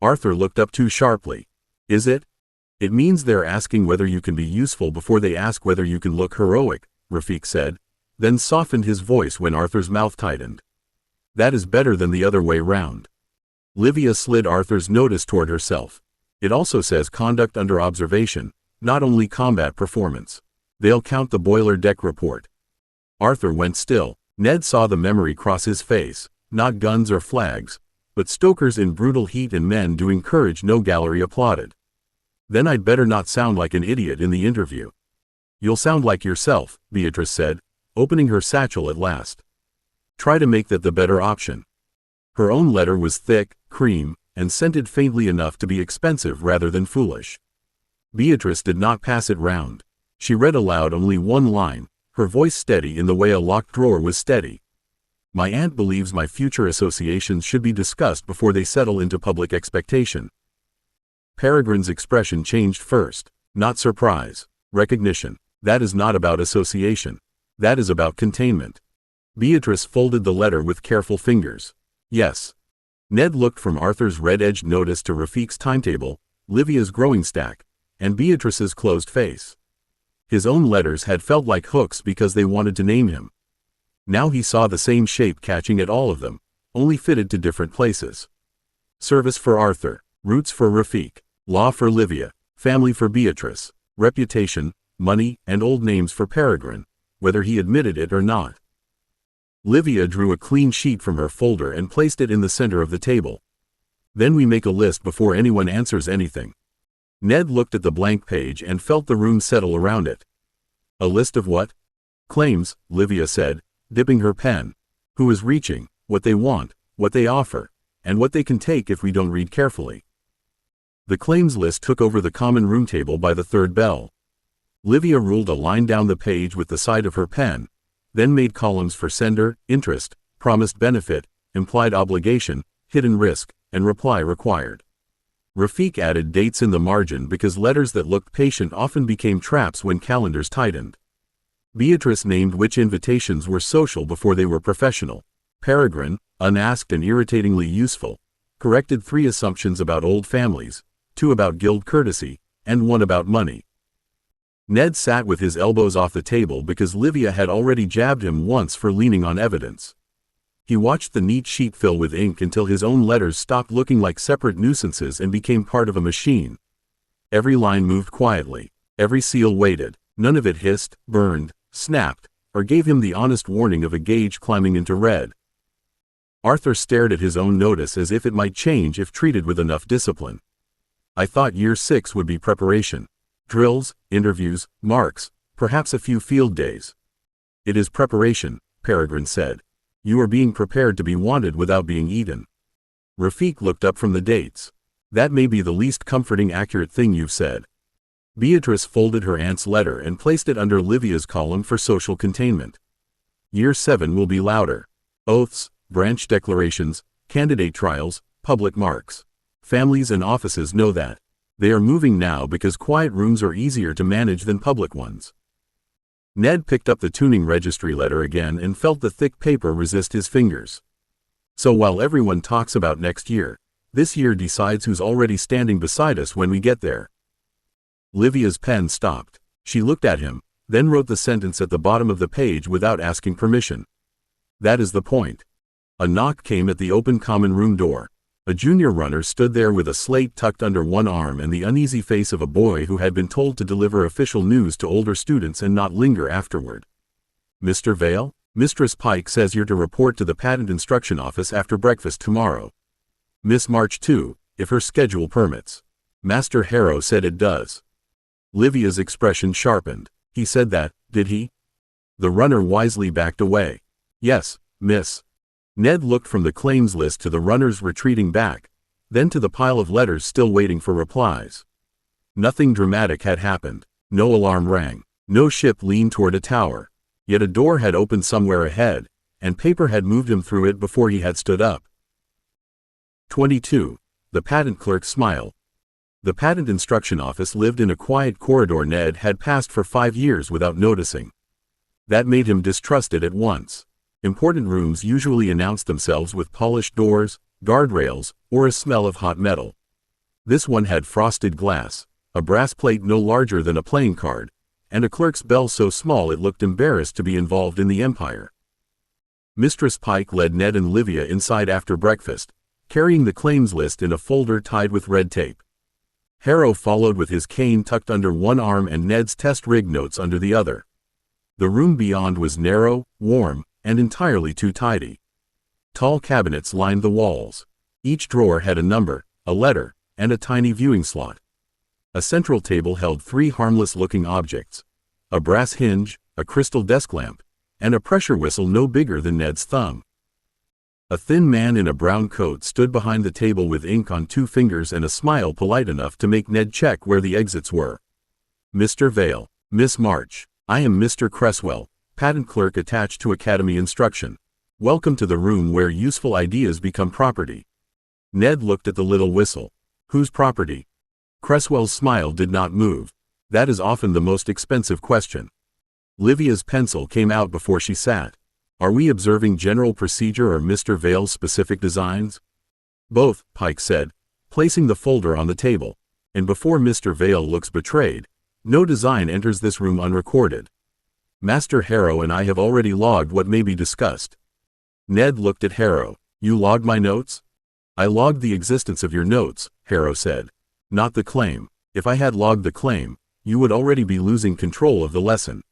Arthur looked up too sharply. Is it? It means they're asking whether you can be useful before they ask whether you can look heroic, Rafik said, then softened his voice when Arthur's mouth tightened. That is better than the other way round. Livia slid Arthur's notice toward herself. It also says conduct under observation, not only combat performance. They'll count the boiler deck report. Arthur went still. Ned saw the memory cross his face, not guns or flags, but stokers in brutal heat and men doing courage no gallery applauded. Then I'd better not sound like an idiot in the interview. You'll sound like yourself, Beatrice said, opening her satchel at last. Try to make that the better option. Her own letter was thick, cream, and scented faintly enough to be expensive rather than foolish. Beatrice did not pass it round. She read aloud only one line, her voice steady in the way a locked drawer was steady. My aunt believes my future associations should be discussed before they settle into public expectation. Peregrine's expression changed first. Not surprise. Recognition. That is not about association. That is about containment. Beatrice folded the letter with careful fingers. Yes. Ned looked from Arthur's red-edged notice to Rafik's timetable, Livia's growing stack, and Beatrice's closed face. His own letters had felt like hooks because they wanted to name him. Now he saw the same shape catching at all of them, only fitted to different places. Service for Arthur, roots for Rafik, law for Livia, family for Beatrice, reputation, money, and old names for Peregrine, whether he admitted it or not. Livia drew a clean sheet from her folder and placed it in the center of the table. Then we make a list before anyone answers anything. Ned looked at the blank page and felt the room settle around it. A list of what? Claims, Livia said, dipping her pen. Who is reaching, what they want, what they offer, and what they can take if we don't read carefully. The claims list took over the common room table by the third bell. Livia ruled a line down the page with the side of her pen, then made columns for sender, interest, promised benefit, implied obligation, hidden risk, and reply required. Rafik added dates in the margin because letters that looked patient often became traps when calendars tightened. Beatrice named which invitations were social before they were professional. Peregrine, unasked and irritatingly useful, corrected 3 assumptions about old families, 2 about guild courtesy, and 1 about money. Ned sat with his elbows off the table because Livia had already jabbed him once for leaning on evidence. He watched the neat sheet fill with ink until his own letters stopped looking like separate nuisances and became part of a machine. Every line moved quietly. Every seal waited. None of it hissed, burned, snapped, or gave him the honest warning of a gauge climbing into red. Arthur stared at his own notice as if it might change if treated with enough discipline. I thought year 6 would be preparation. Drills, interviews, marks, perhaps a few field days. It is preparation, Peregrine said. You are being prepared to be wanted without being eaten. Rafik looked up from the dates. That may be the least comforting accurate thing you've said. Beatrice folded her aunt's letter and placed it under Livia's column for social containment. Year 7 will be louder. Oaths, branch declarations, candidate trials, public marks. Families and offices know that. They are moving now because quiet rooms are easier to manage than public ones. Ned picked up the tuning registry letter again and felt the thick paper resist his fingers. So while everyone talks about next year, this year decides who's already standing beside us when we get there. Livia's pen stopped. She looked at him, then wrote the sentence at the bottom of the page without asking permission. That is the point. A knock came at the open common room door. A junior runner stood there with a slate tucked under one arm and the uneasy face of a boy who had been told to deliver official news to older students and not linger afterward. Mr. Vale, Mistress Pike says you're to report to the Patent Instruction Office after breakfast tomorrow. Miss March too, if her schedule permits. Master Harrow said it does. Livia's expression sharpened. He said that, did he? The runner wisely backed away. Yes, miss. Ned looked from the claims list to the runners retreating back, then to the pile of letters still waiting for replies. Nothing dramatic had happened. No alarm rang. No ship leaned toward a tower. Yet a door had opened somewhere ahead, and paper had moved him through it before he had stood up. 22. The patent clerk smiled. The patent instruction office lived in a quiet corridor Ned had passed for 5 years without noticing. That made him distrust it at once. Important rooms usually announced themselves with polished doors, guardrails, or a smell of hot metal. This one had frosted glass, a brass plate no larger than a playing card, and a clerk's bell so small it looked embarrassed to be involved in the empire. Mistress Pike led Ned and Livia inside after breakfast, carrying the claims list in a folder tied with red tape. Harrow followed with his cane tucked under one arm and Ned's test rig notes under the other. The room beyond was narrow, warm, and entirely too tidy. Tall cabinets lined the walls. Each drawer had a number, a letter, and a tiny viewing slot. A central table held 3 harmless-looking objects: a brass hinge, a crystal desk lamp, and a pressure whistle no bigger than Ned's thumb. A thin man in a brown coat stood behind the table with ink on 2 fingers and a smile polite enough to make Ned check where the exits were. Mr. Vale, Miss March, I am Mr. Cresswell, patent clerk attached to Academy Instruction. Welcome to the room where useful ideas become property. Ned looked at the little whistle. Whose property? Cresswell's smile did not move. That is often the most expensive question. Livia's pencil came out before she sat. Are we observing general procedure or Mr. Vale's specific designs? Both, Pike said, placing the folder on the table. And before Mr. Vale looks betrayed, no design enters this room unrecorded. Master Harrow and I have already logged what may be discussed. Ned looked at Harrow. You logged my notes? I logged the existence of your notes, Harrow said. Not the claim. If I had logged the claim, you would already be losing control of the lesson.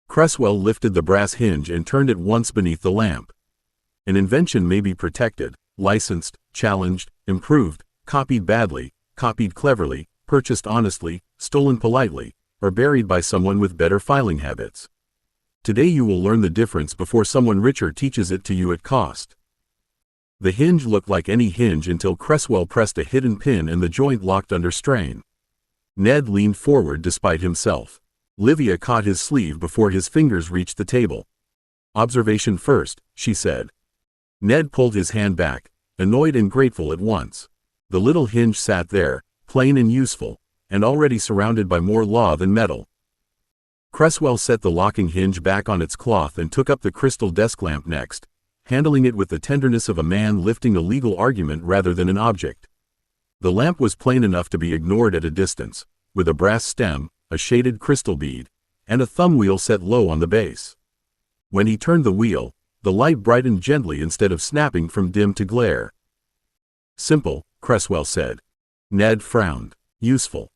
Cresswell lifted the brass hinge and turned it once beneath the lamp. An invention may be protected, licensed, challenged, improved, copied badly, copied cleverly, purchased honestly, stolen politely, or buried by someone with better filing habits. Today you will learn the difference before someone richer teaches it to you at cost. The hinge looked like any hinge until Cresswell pressed a hidden pin and the joint locked under strain. Ned leaned forward despite himself. Livia caught his sleeve before his fingers reached the table. Observation first, she said. Ned pulled his hand back, annoyed and grateful at once. The little hinge sat there, plain and useful, and already surrounded by more law than metal. Cresswell set the locking hinge back on its cloth and took up the crystal desk lamp next, handling it with the tenderness of a man lifting a legal argument rather than an object. The lamp was plain enough to be ignored at a distance, with a brass stem, a shaded crystal bead, and a thumb wheel set low on the base. When he turned the wheel, the light brightened gently instead of snapping from dim to glare. Simple, Cresswell said. Ned frowned. Useful.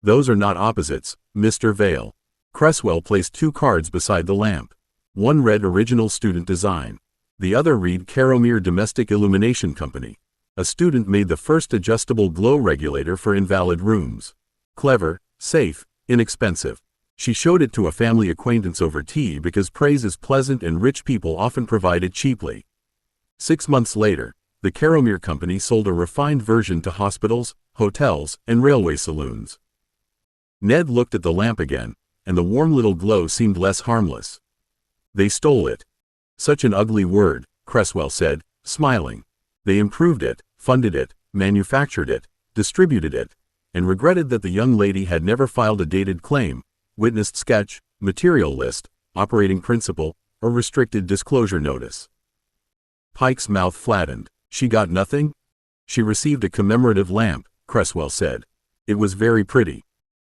Those are not opposites, Mr. Vale. Cresswell placed 2 cards beside the lamp. One read Original Student Design. The other read Caromere Domestic Illumination Company. A student made the first adjustable glow regulator for invalid rooms. Clever, safe, inexpensive. She showed it to a family acquaintance over tea because praise is pleasant and rich people often provide it cheaply. 6 months later, the Caromere company sold a refined version to hospitals, hotels, and railway saloons. Ned looked at the lamp again, and the warm little glow seemed less harmless. They stole it. Such an ugly word, Cresswell said, smiling. They improved it, funded it, manufactured it, distributed it, and regretted that the young lady had never filed a dated claim, witnessed sketch, material list, operating principle, or restricted disclosure notice. Pike's mouth flattened. She got nothing? She received a commemorative lamp, Cresswell said. It was very pretty.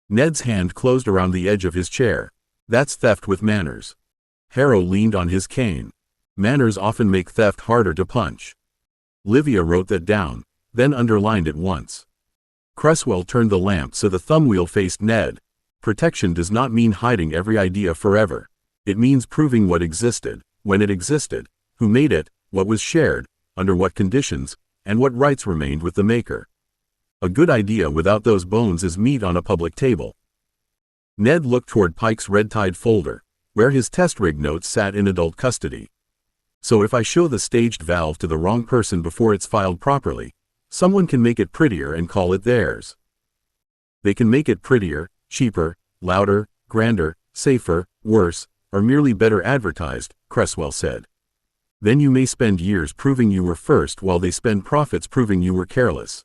Ned's hand closed around the edge of his chair. That's theft with manners. Harrow leaned on his cane. Manners often make theft harder to punch. Livia wrote that down, then underlined it once. Cresswell turned the lamp so the thumb wheel faced Ned. Protection does not mean hiding every idea forever. It means proving what existed, when it existed, who made it, what was shared, under what conditions, and what rights remained with the maker. A good idea without those bones is meat on a public table. Ned looked toward Pike's red-tied folder, where his test rig notes sat in adult custody. So if I show the staged valve to the wrong person before it's filed properly, someone can make it prettier and call it theirs. They can make it prettier, cheaper, louder, grander, safer, worse, or merely better advertised, Cresswell said. Then you may spend years proving you were first while they spend profits proving you were careless.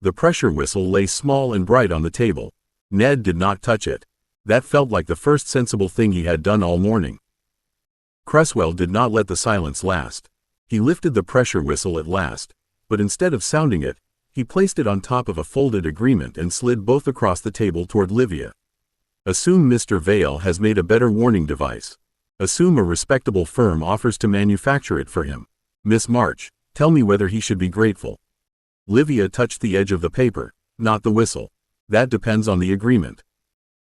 The pressure whistle lay small and bright on the table. Ned did not touch it. That felt like the first sensible thing he had done all morning. Cresswell did not let the silence last. He lifted the pressure whistle at last, but instead of sounding it, he placed it on top of a folded agreement and slid both across the table toward Livia. Assume Mr. Vale has made a better warning device. Assume a respectable firm offers to manufacture it for him. Miss March, tell me whether he should be grateful. Livia touched the edge of the paper, not the whistle. That depends on the agreement.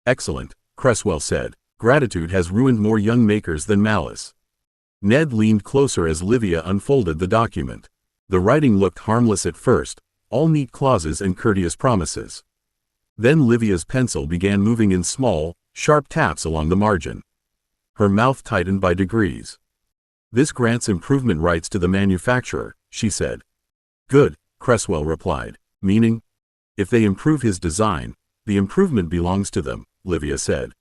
Excellent, Cresswell said. Gratitude has ruined more young makers than malice. Ned leaned closer as Livia unfolded the document. The writing looked harmless at first, all neat clauses and courteous promises. Then Livia's pencil began moving in small, sharp taps along the margin. Her mouth tightened by degrees. This grants improvement rights to the manufacturer, she said. Good, Cresswell replied. Meaning? If they improve his design, the improvement belongs to them, Livia said.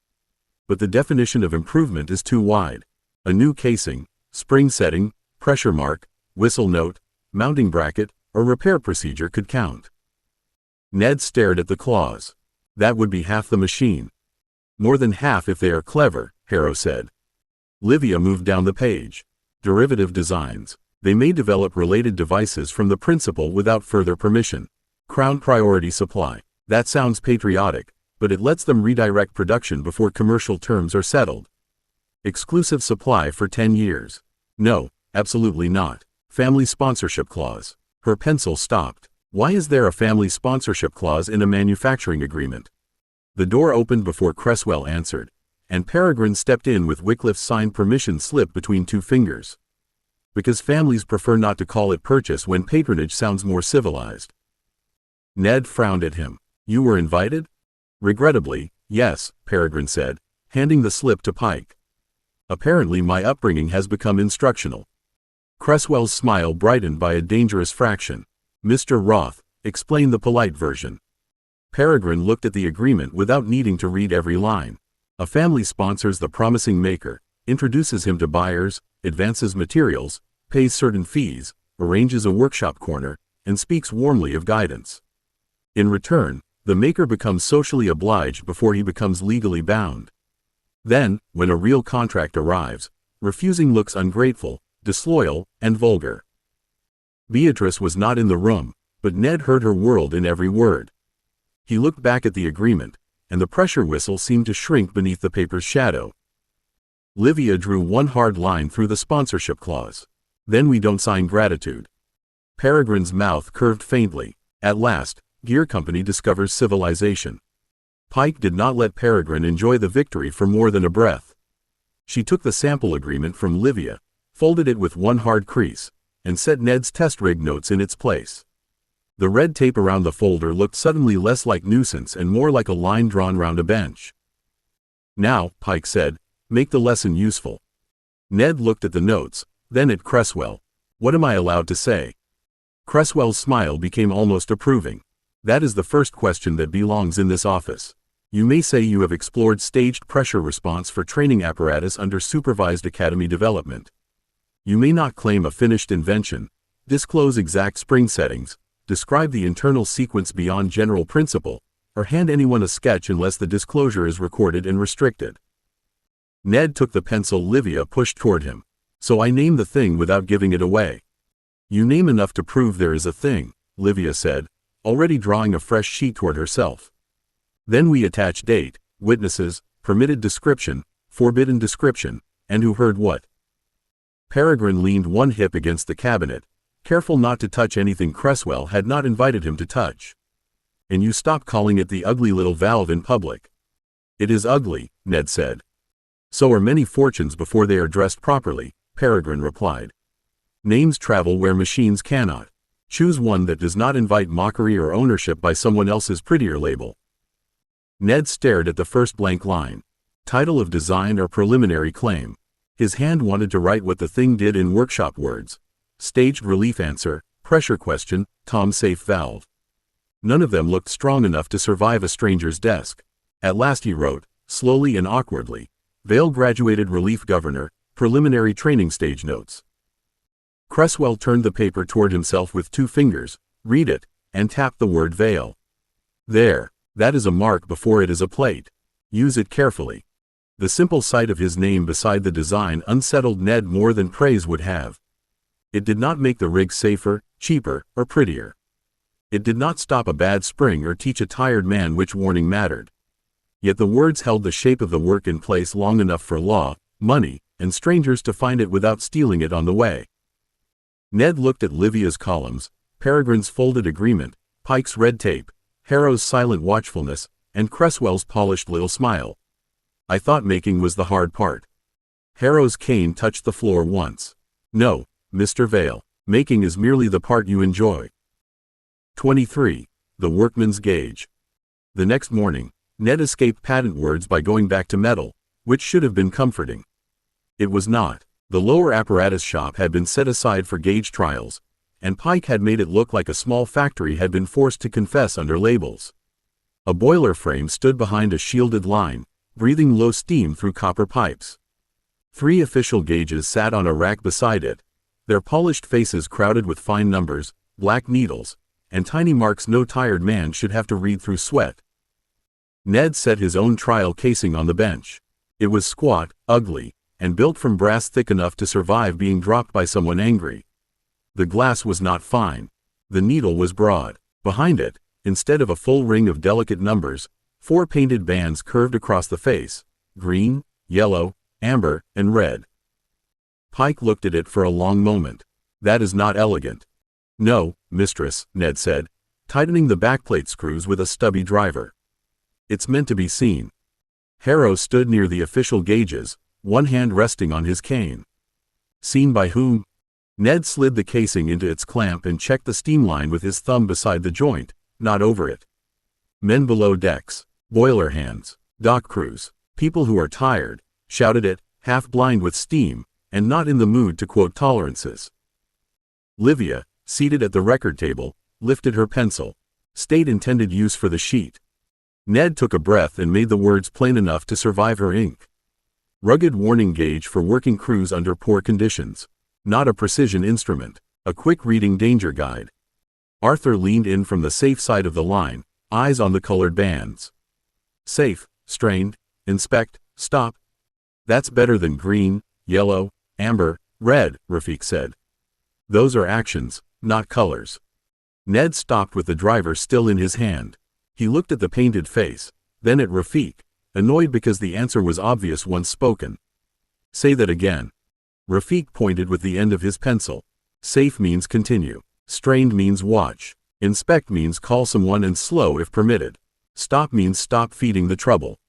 But the definition of improvement is too wide. A new casing, spring setting, pressure mark, whistle note, mounting bracket, or repair procedure could count. Ned stared at the clause. That would be half the machine. More than half if they are clever, Harrow said. Livia moved down the page. Derivative designs. They may develop related devices from the principal without further permission. Crown priority supply. That sounds patriotic, but it lets them redirect production before commercial terms are settled. Exclusive supply for 10 years. No, absolutely not. Family sponsorship clause. Her pencil stopped. Why is there a family sponsorship clause in a manufacturing agreement? The door opened before Cresswell answered, and Peregrine stepped in with Wycliffe's signed permission slip between two fingers. Because families prefer not to call it purchase when patronage sounds more civilized. Ned frowned at him. You were invited? Regrettably, yes, Peregrine said, handing the slip to Pike. Apparently my upbringing has become instructional. Cresswell's smile brightened by a dangerous fraction. Mr. Roth, explain the polite version. Peregrine looked at the agreement without needing to read every line. A family sponsors the promising maker, introduces him to buyers, advances materials, pays certain fees, arranges a workshop corner, and speaks warmly of guidance. In return, the maker becomes socially obliged before he becomes legally bound. Then, when a real contract arrives, refusing looks ungrateful, disloyal, and vulgar. Beatrice was not in the room, but Ned heard her whirled in every word. He looked back at the agreement, and the pressure whistle seemed to shrink beneath the paper's shadow. Livia drew one hard line through the sponsorship clause. Then we don't sign gratitude. Peregrine's mouth curved faintly. At last, Gear Company discovers civilization. Pike did not let Peregrine enjoy the victory for more than a breath. She took the sample agreement from Livia, folded it with one hard crease, and set Ned's test rig notes in its place. The red tape around the folder looked suddenly less like nuisance and more like a line drawn round a bench. Now, Pike said, make the lesson useful. Ned looked at the notes, then at Cresswell. What am I allowed to say? Cresswell's smile became almost approving. That is the first question that belongs in this office. You may say you have explored staged pressure response for training apparatus under supervised academy development. You may not claim a finished invention, disclose exact spring settings, describe the internal sequence beyond general principle, or hand anyone a sketch unless the disclosure is recorded and restricted. Ned took the pencil Livia pushed toward him. So I name the thing without giving it away. You name enough to prove there is a thing, Livia said, already drawing a fresh sheet toward herself. Then we attach date, witnesses, permitted description, forbidden description, and who heard what. Peregrine leaned one hip against the cabinet, careful not to touch anything Cresswell had not invited him to touch. And you stop calling it the ugly little valve in public. It is ugly, Ned said. So are many fortunes before they are dressed properly, Peregrine replied. Names travel where machines cannot. Choose one that does not invite mockery or ownership by someone else's prettier label. Ned stared at the first blank line. Title of design or preliminary claim. His hand wanted to write what the thing did in workshop words. Staged relief answer, pressure question, Tom safe valve. None of them looked strong enough to survive a stranger's desk. At last he wrote, slowly and awkwardly, Vale graduated relief governor, preliminary training stage notes. Cresswell turned the paper toward himself with two fingers. Read it, and tapped the word Vale. There, that is a mark before it is a plate. Use it carefully. The simple sight of his name beside the design unsettled Ned more than praise would have. It did not make the rig safer, cheaper, or prettier. It did not stop a bad spring or teach a tired man which warning mattered. Yet the words held the shape of the work in place long enough for law, money, and strangers to find it without stealing it on the way. Ned looked at Livia's columns, Peregrine's folded agreement, Pike's red tape, Harrow's silent watchfulness, and Cresswell's polished little smile. I thought making was the hard part. Harrow's cane touched the floor once. No, Mr. Vale, making is merely the part you enjoy. 23. The Workman's Gauge. The next morning, Ned escaped patent words by going back to metal, which should have been comforting. It was not. The lower apparatus shop had been set aside for gauge trials, and Pike had made it look like a small factory had been forced to confess under labels. A boiler frame stood behind a shielded line, breathing low steam through copper pipes. 3 official gauges sat on a rack beside it, their polished faces crowded with fine numbers, black needles, and tiny marks no tired man should have to read through sweat. Ned set his own trial casing on the bench. It was squat, ugly, and built from brass thick enough to survive being dropped by someone angry. The glass was not fine. The needle was broad. Behind it, instead of a full ring of delicate numbers, 4 painted bands curved across the face: green, yellow, amber, and red. Pike looked at it for a long moment. That is not elegant. No, mistress, Ned said, tightening the backplate screws with a stubby driver. It's meant to be seen. Harrow stood near the official gauges, one hand resting on his cane. Seen by whom? Ned slid the casing into its clamp and checked the steam line with his thumb beside the joint, not over it. Men below decks, boiler hands, dock crews, people who are tired, shouted it, half blind with steam, and not in the mood to quote tolerances. Livia, seated at the record table, lifted her pencil. State intended use for the sheet. Ned took a breath and made the words plain enough to survive her ink. Rugged warning gauge for working crews under poor conditions. Not a precision instrument. A quick reading danger guide. Arthur leaned in from the safe side of the line, eyes on the colored bands. Safe, strained, inspect, stop. That's better than green, yellow, amber, red, Rafik said. Those are actions, not colors. Ned stopped with the driver still in his hand. He looked at the painted face, then at Rafik, annoyed because the answer was obvious once spoken. Say that again. Rafik pointed with the end of his pencil. Safe means continue. Strained means watch. Inspect means call someone and slow if permitted. Stop means stop feeding the trouble.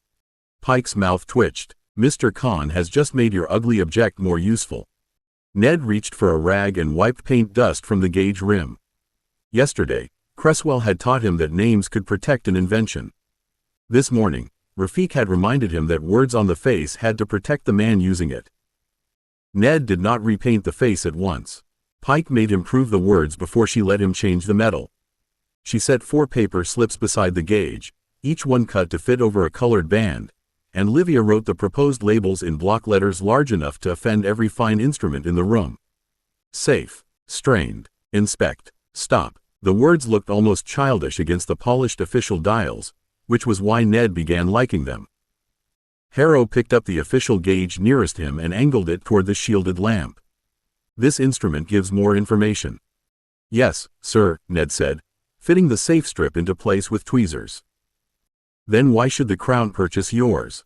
Pike's mouth twitched. Mr. Khan has just made your ugly object more useful. Ned reached for a rag and wiped paint dust from the gauge rim. Yesterday, Cresswell had taught him that names could protect an invention. This morning, Rafik had reminded him that words on the face had to protect the man using it. Ned did not repaint the face at once. Pike made him prove the words before she let him change the metal. She set 4 paper slips beside the gauge, each one cut to fit over a colored band, and Livia wrote the proposed labels in block letters large enough to offend every fine instrument in the room. Safe, strained, inspect, stop. The words looked almost childish against the polished official dials, which was why Ned began liking them. Harrow picked up the official gauge nearest him and angled it toward the shielded lamp. This instrument gives more information. Yes, sir, Ned said, fitting the safe strip into place with tweezers. Then why should the Crown purchase yours?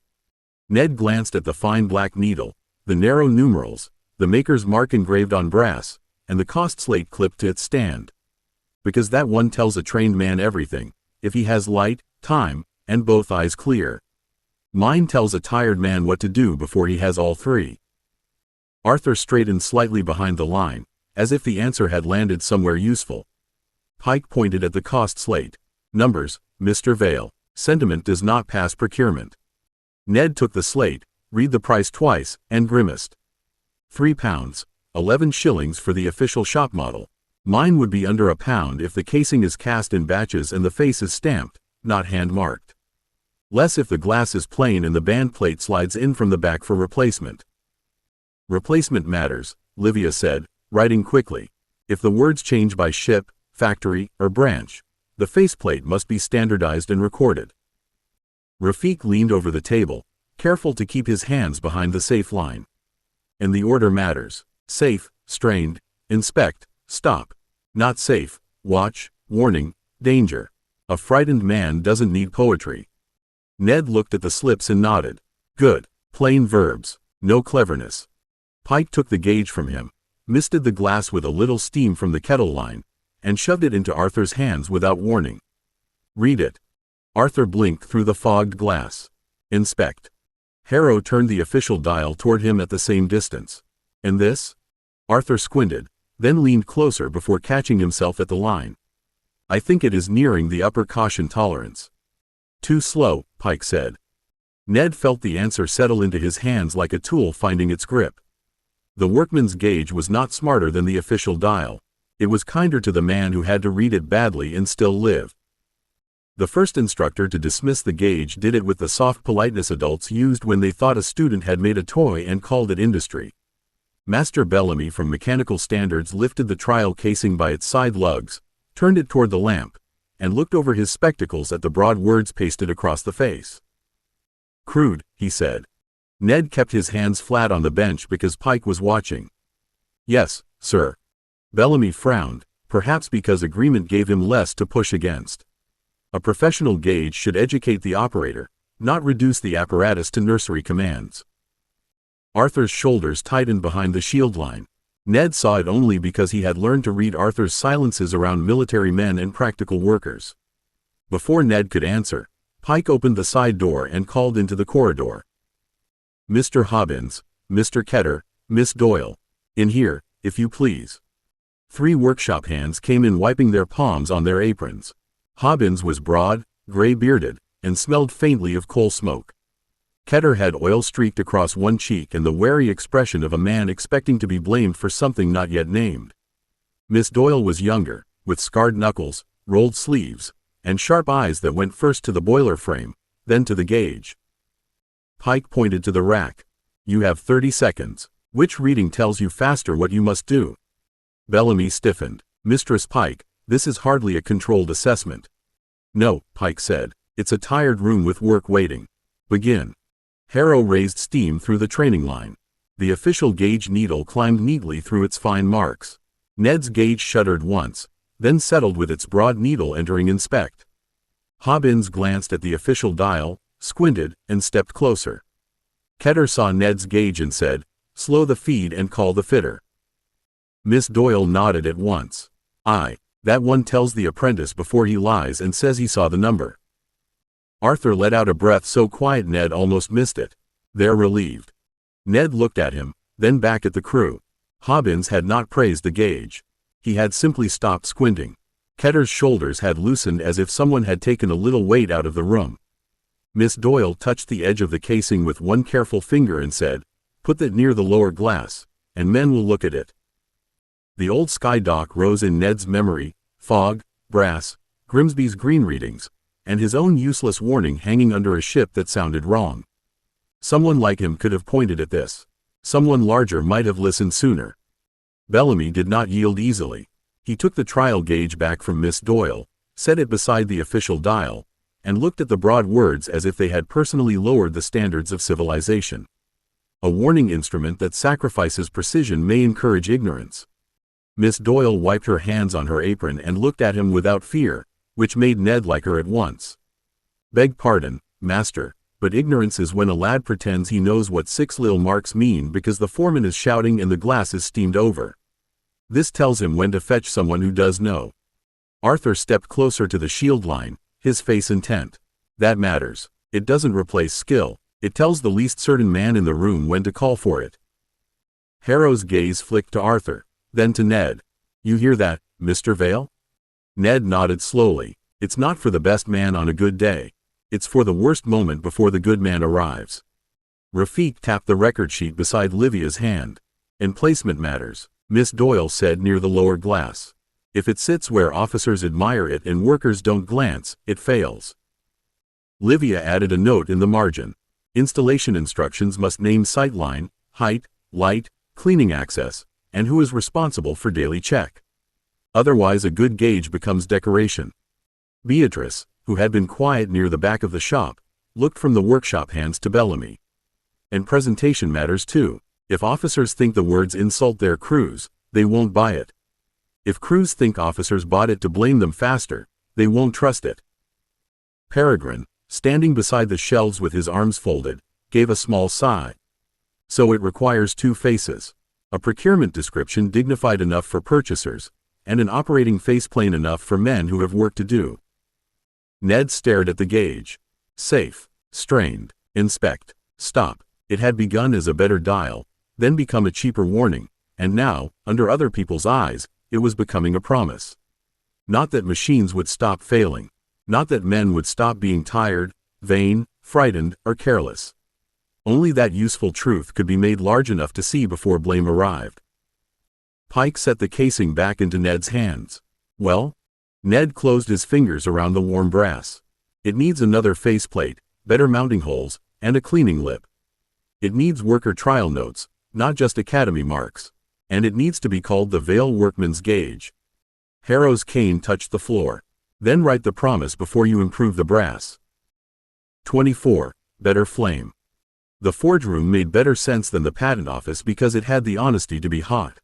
Ned glanced at the fine black needle, the narrow numerals, the maker's mark engraved on brass, and the cost slate clipped to its stand. Because that one tells a trained man everything, if he has light, time, and both eyes clear. Mine tells a tired man what to do before he has all 3. Arthur straightened slightly behind the line, as if the answer had landed somewhere useful. Pike pointed at the cost slate. Numbers, Mr. Vale. Sentiment does not pass procurement. Ned took the slate, read the price twice, and grimaced. £3, 11 shillings for the official shop model. Mine would be under £1 if the casing is cast in batches and the face is stamped, not hand-marked. Less if the glass is plain and the band plate slides in from the back for replacement. Replacement matters, Livia said, writing quickly. If the words change by ship, factory, or branch, The faceplate must be standardized and recorded. Rafik leaned over the table, careful to keep his hands behind the safe line. And the order matters. Safe, strained, inspect, stop. Not safe, watch, warning, danger. A frightened man doesn't need poetry. Ned looked at the slips and nodded. Good. Plain verbs. No cleverness. Pike took the gauge from him, misted the glass with a little steam from the kettle line, and shoved it into Arthur's hands without warning. Read it. Arthur blinked through the fogged glass. Inspect. Harrow turned the official dial toward him at the same distance. And this? Arthur squinted, then leaned closer before catching himself at the line. I think it is nearing the upper caution tolerance. Too slow, Pike said. Ned felt the answer settle into his hands like a tool finding its grip. The workman's gauge was not smarter than the official dial. It was kinder to the man who had to read it badly and still live. The first instructor to dismiss the gauge did it with the soft politeness adults used when they thought a student had made a toy and called it industry. Master Bellamy from Mechanical Standards lifted the trial casing by its side lugs, turned it toward the lamp, and looked over his spectacles at the broad words pasted across the face. Crude, he said. Ned kept his hands flat on the bench because Pike was watching. Yes, sir. Bellamy frowned, perhaps because agreement gave him less to push against. A professional gauge should educate the operator, not reduce the apparatus to nursery commands. Arthur's shoulders tightened behind the shield line. Ned saw it only because he had learned to read Arthur's silences around military men and practical workers. Before Ned could answer, Pike opened the side door and called into the corridor. Mr. Hobbins, Mr. Ketter, Miss Doyle. In here, if you please. 3 workshop hands came in wiping their palms on their aprons. Hobbins was broad, gray-bearded, and smelled faintly of coal smoke. Ketter had oil streaked across one cheek and the wary expression of a man expecting to be blamed for something not yet named. Miss Doyle was younger, with scarred knuckles, rolled sleeves, and sharp eyes that went first to the boiler frame, then to the gauge. Pike pointed to the rack. You have 30 seconds. Which reading tells you faster what you must do? Bellamy stiffened. Mistress Pike, this is hardly a controlled assessment. No, Pike said. It's a tired room with work waiting. Begin. Harrow raised steam through the training line. The official gauge needle climbed neatly through its fine marks. Ned's gauge shuddered once, then settled with its broad needle entering inspect. Hobbins glanced at the official dial, squinted, and stepped closer. Ketter saw Ned's gauge and said, slow the feed and call the fitter. Miss Doyle nodded at once. Aye, that one tells the apprentice before he lies and says he saw the number. Arthur let out a breath so quiet Ned almost missed it. They're relieved. Ned looked at him, then back at the crew. Hobbins had not praised the gauge. He had simply stopped squinting. Ketter's shoulders had loosened as if someone had taken a little weight out of the room. Miss Doyle touched the edge of the casing with one careful finger and said, put that near the lower glass, and men will look at it. The old sky dock rose in Ned's memory, fog, brass, Grimsby's green readings, and his own useless warning hanging under a ship that sounded wrong. Someone like him could have pointed at this. Someone larger might have listened sooner. Bellamy did not yield easily. He took the trial gauge back from Miss Doyle, set it beside the official dial, and looked at the broad words as if they had personally lowered the standards of civilization. A warning instrument that sacrifices precision may encourage ignorance. Miss Doyle wiped her hands on her apron and looked at him without fear, which made Ned like her at once. Beg pardon, master, but ignorance is when a lad pretends he knows what 6 lil marks mean because the foreman is shouting and the glass is steamed over. This tells him when to fetch someone who does know. Arthur stepped closer to the shield line, his face intent. That matters. It doesn't replace skill. It tells the least certain man in the room when to call for it. Harrow's gaze flicked to Arthur, then to Ned. You hear that, Mr. Vale? Ned nodded slowly. It's not for the best man on a good day. It's for the worst moment before the good man arrives. Rafik tapped the record sheet beside Livia's hand. And placement matters, Miss Doyle said near the lower glass. If it sits where officers admire it and workers don't glance, it fails. Livia added a note in the margin. Installation instructions must name sightline, height, light, cleaning access, and who is responsible for daily check. Otherwise a good gauge becomes decoration. Beatrice, who had been quiet near the back of the shop, looked from the workshop hands to Bellamy. And presentation matters too. If officers think the words insult their crews, they won't buy it. If crews think officers bought it to blame them faster, they won't trust it. Peregrine, standing beside the shelves with his arms folded, gave a small sigh. So it requires two faces. A procurement description dignified enough for purchasers, and an operating face plain enough for men who have work to do. Ned stared at the gauge. Safe, strained, inspect, stop. It had begun as a better dial, then become a cheaper warning, and now, under other people's eyes, it was becoming a promise. Not that machines would stop failing. Not that men would stop being tired, vain, frightened, or careless. Only that useful truth could be made large enough to see before blame arrived. Pike set the casing back into Ned's hands. Well? Ned closed his fingers around the warm brass. It needs another faceplate, better mounting holes, and a cleaning lip. It needs worker trial notes, not just academy marks. And it needs to be called the Vale Workman's Gauge. Harrow's cane touched the floor. Then write the promise before you improve the brass. 24. Better flame. The forge room made better sense than the patent office because it had the honesty to be hot.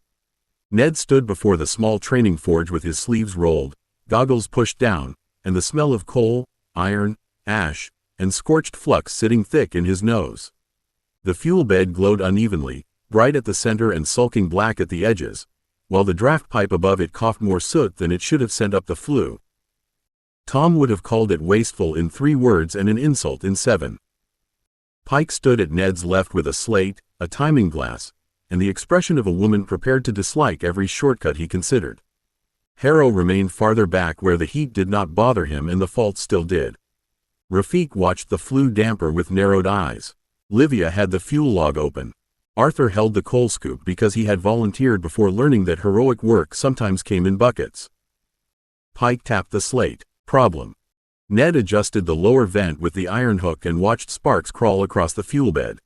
Ned stood before the small training forge with his sleeves rolled, goggles pushed down, and the smell of coal, iron, ash, and scorched flux sitting thick in his nose. The fuel bed glowed unevenly, bright at the center and sulking black at the edges, while the draft pipe above it coughed more soot than it should have sent up the flue. Tom would have called it wasteful in 3 words and an insult in 7. Pike stood at Ned's left with a slate, a timing glass, and the expression of a woman prepared to dislike every shortcut he considered. Harrow remained farther back where the heat did not bother him and the fault still did. Rafik watched the flue damper with narrowed eyes. Livia had the fuel log open. Arthur held the coal scoop because he had volunteered before learning that heroic work sometimes came in buckets. Pike tapped the slate. Problem. Ned adjusted the lower vent with the iron hook and watched sparks crawl across the fuel bed.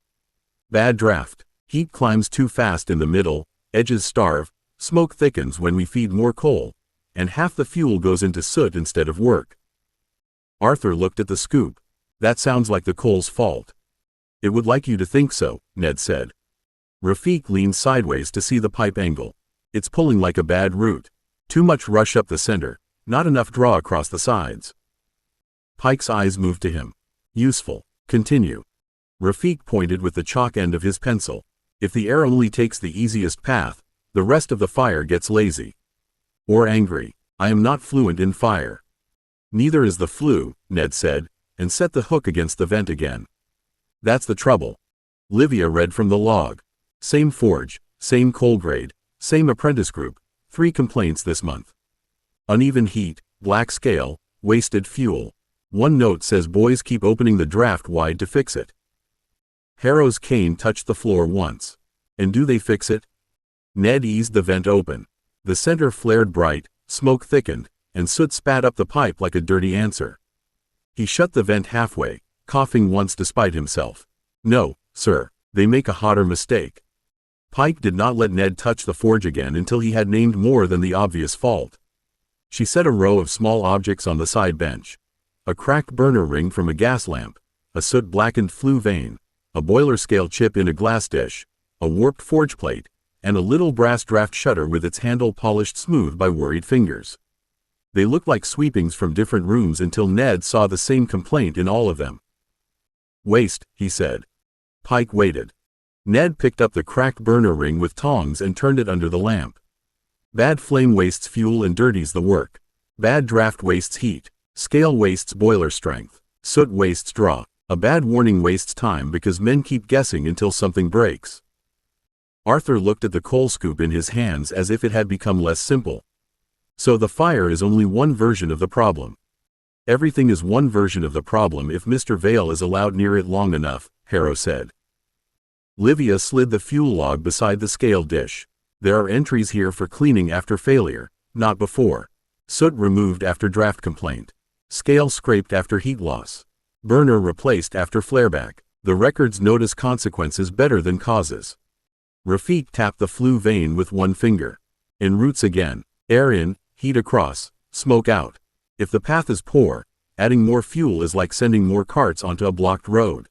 Bad draft. Heat climbs too fast in the middle, edges starve, smoke thickens when we feed more coal, and half the fuel goes into soot instead of work. Arthur looked at the scoop. That sounds like the coal's fault. It would like you to think so, Ned said. Rafik leaned sideways to see the pipe angle. It's pulling like a bad route. Too much rush up the center, not enough draw across the sides. Pike's eyes moved to him. Useful. Continue. Rafik pointed with the chalk end of his pencil. If the air only takes the easiest path, the rest of the fire gets lazy. Or angry. I am not fluent in fire. Neither is the flue, Ned said, and set the hook against the vent again. That's the trouble. Livia read from the log. Same forge, same coal grade, same apprentice group, 3 complaints this month. Uneven heat, black scale, wasted fuel. 1 note says boys keep opening the draft wide to fix it. Harrow's cane touched the floor once. And do they fix it? Ned eased the vent open. The center flared bright, smoke thickened, and soot spat up the pipe like a dirty answer. He shut the vent halfway, coughing once despite himself. No, sir, they make a hotter mistake. Pike did not let Ned touch the forge again until he had named more than the obvious fault. She set a row of small objects on the side bench. A cracked burner ring from a gas lamp, a soot-blackened flue vane, a boiler scale chip in a glass dish, a warped forge plate, and a little brass draft shutter with its handle polished smooth by worried fingers. They looked like sweepings from different rooms until Ned saw the same complaint in all of them. Waste, he said. Pike waited. Ned picked up the cracked burner ring with tongs and turned it under the lamp. Bad flame wastes fuel and dirties the work. Bad draft wastes heat. Scale wastes boiler strength. Soot wastes draw. A bad warning wastes time because men keep guessing until something breaks. Arthur looked at the coal scoop in his hands as if it had become less simple. So the fire is only one version of the problem. Everything is one version of the problem if Mr. Vale is allowed near it long enough, Harrow said. Livia slid the fuel log beside the scale dish. There are entries here for cleaning after failure, not before. Soot removed after draft complaint. Scale scraped after heat loss. Burner replaced after flareback. The records notice consequences better than causes. Rafik tapped the flue vane with 1 finger. En routes again. Air in, heat across, smoke out. If the path is poor, adding more fuel is like sending more carts onto a blocked road.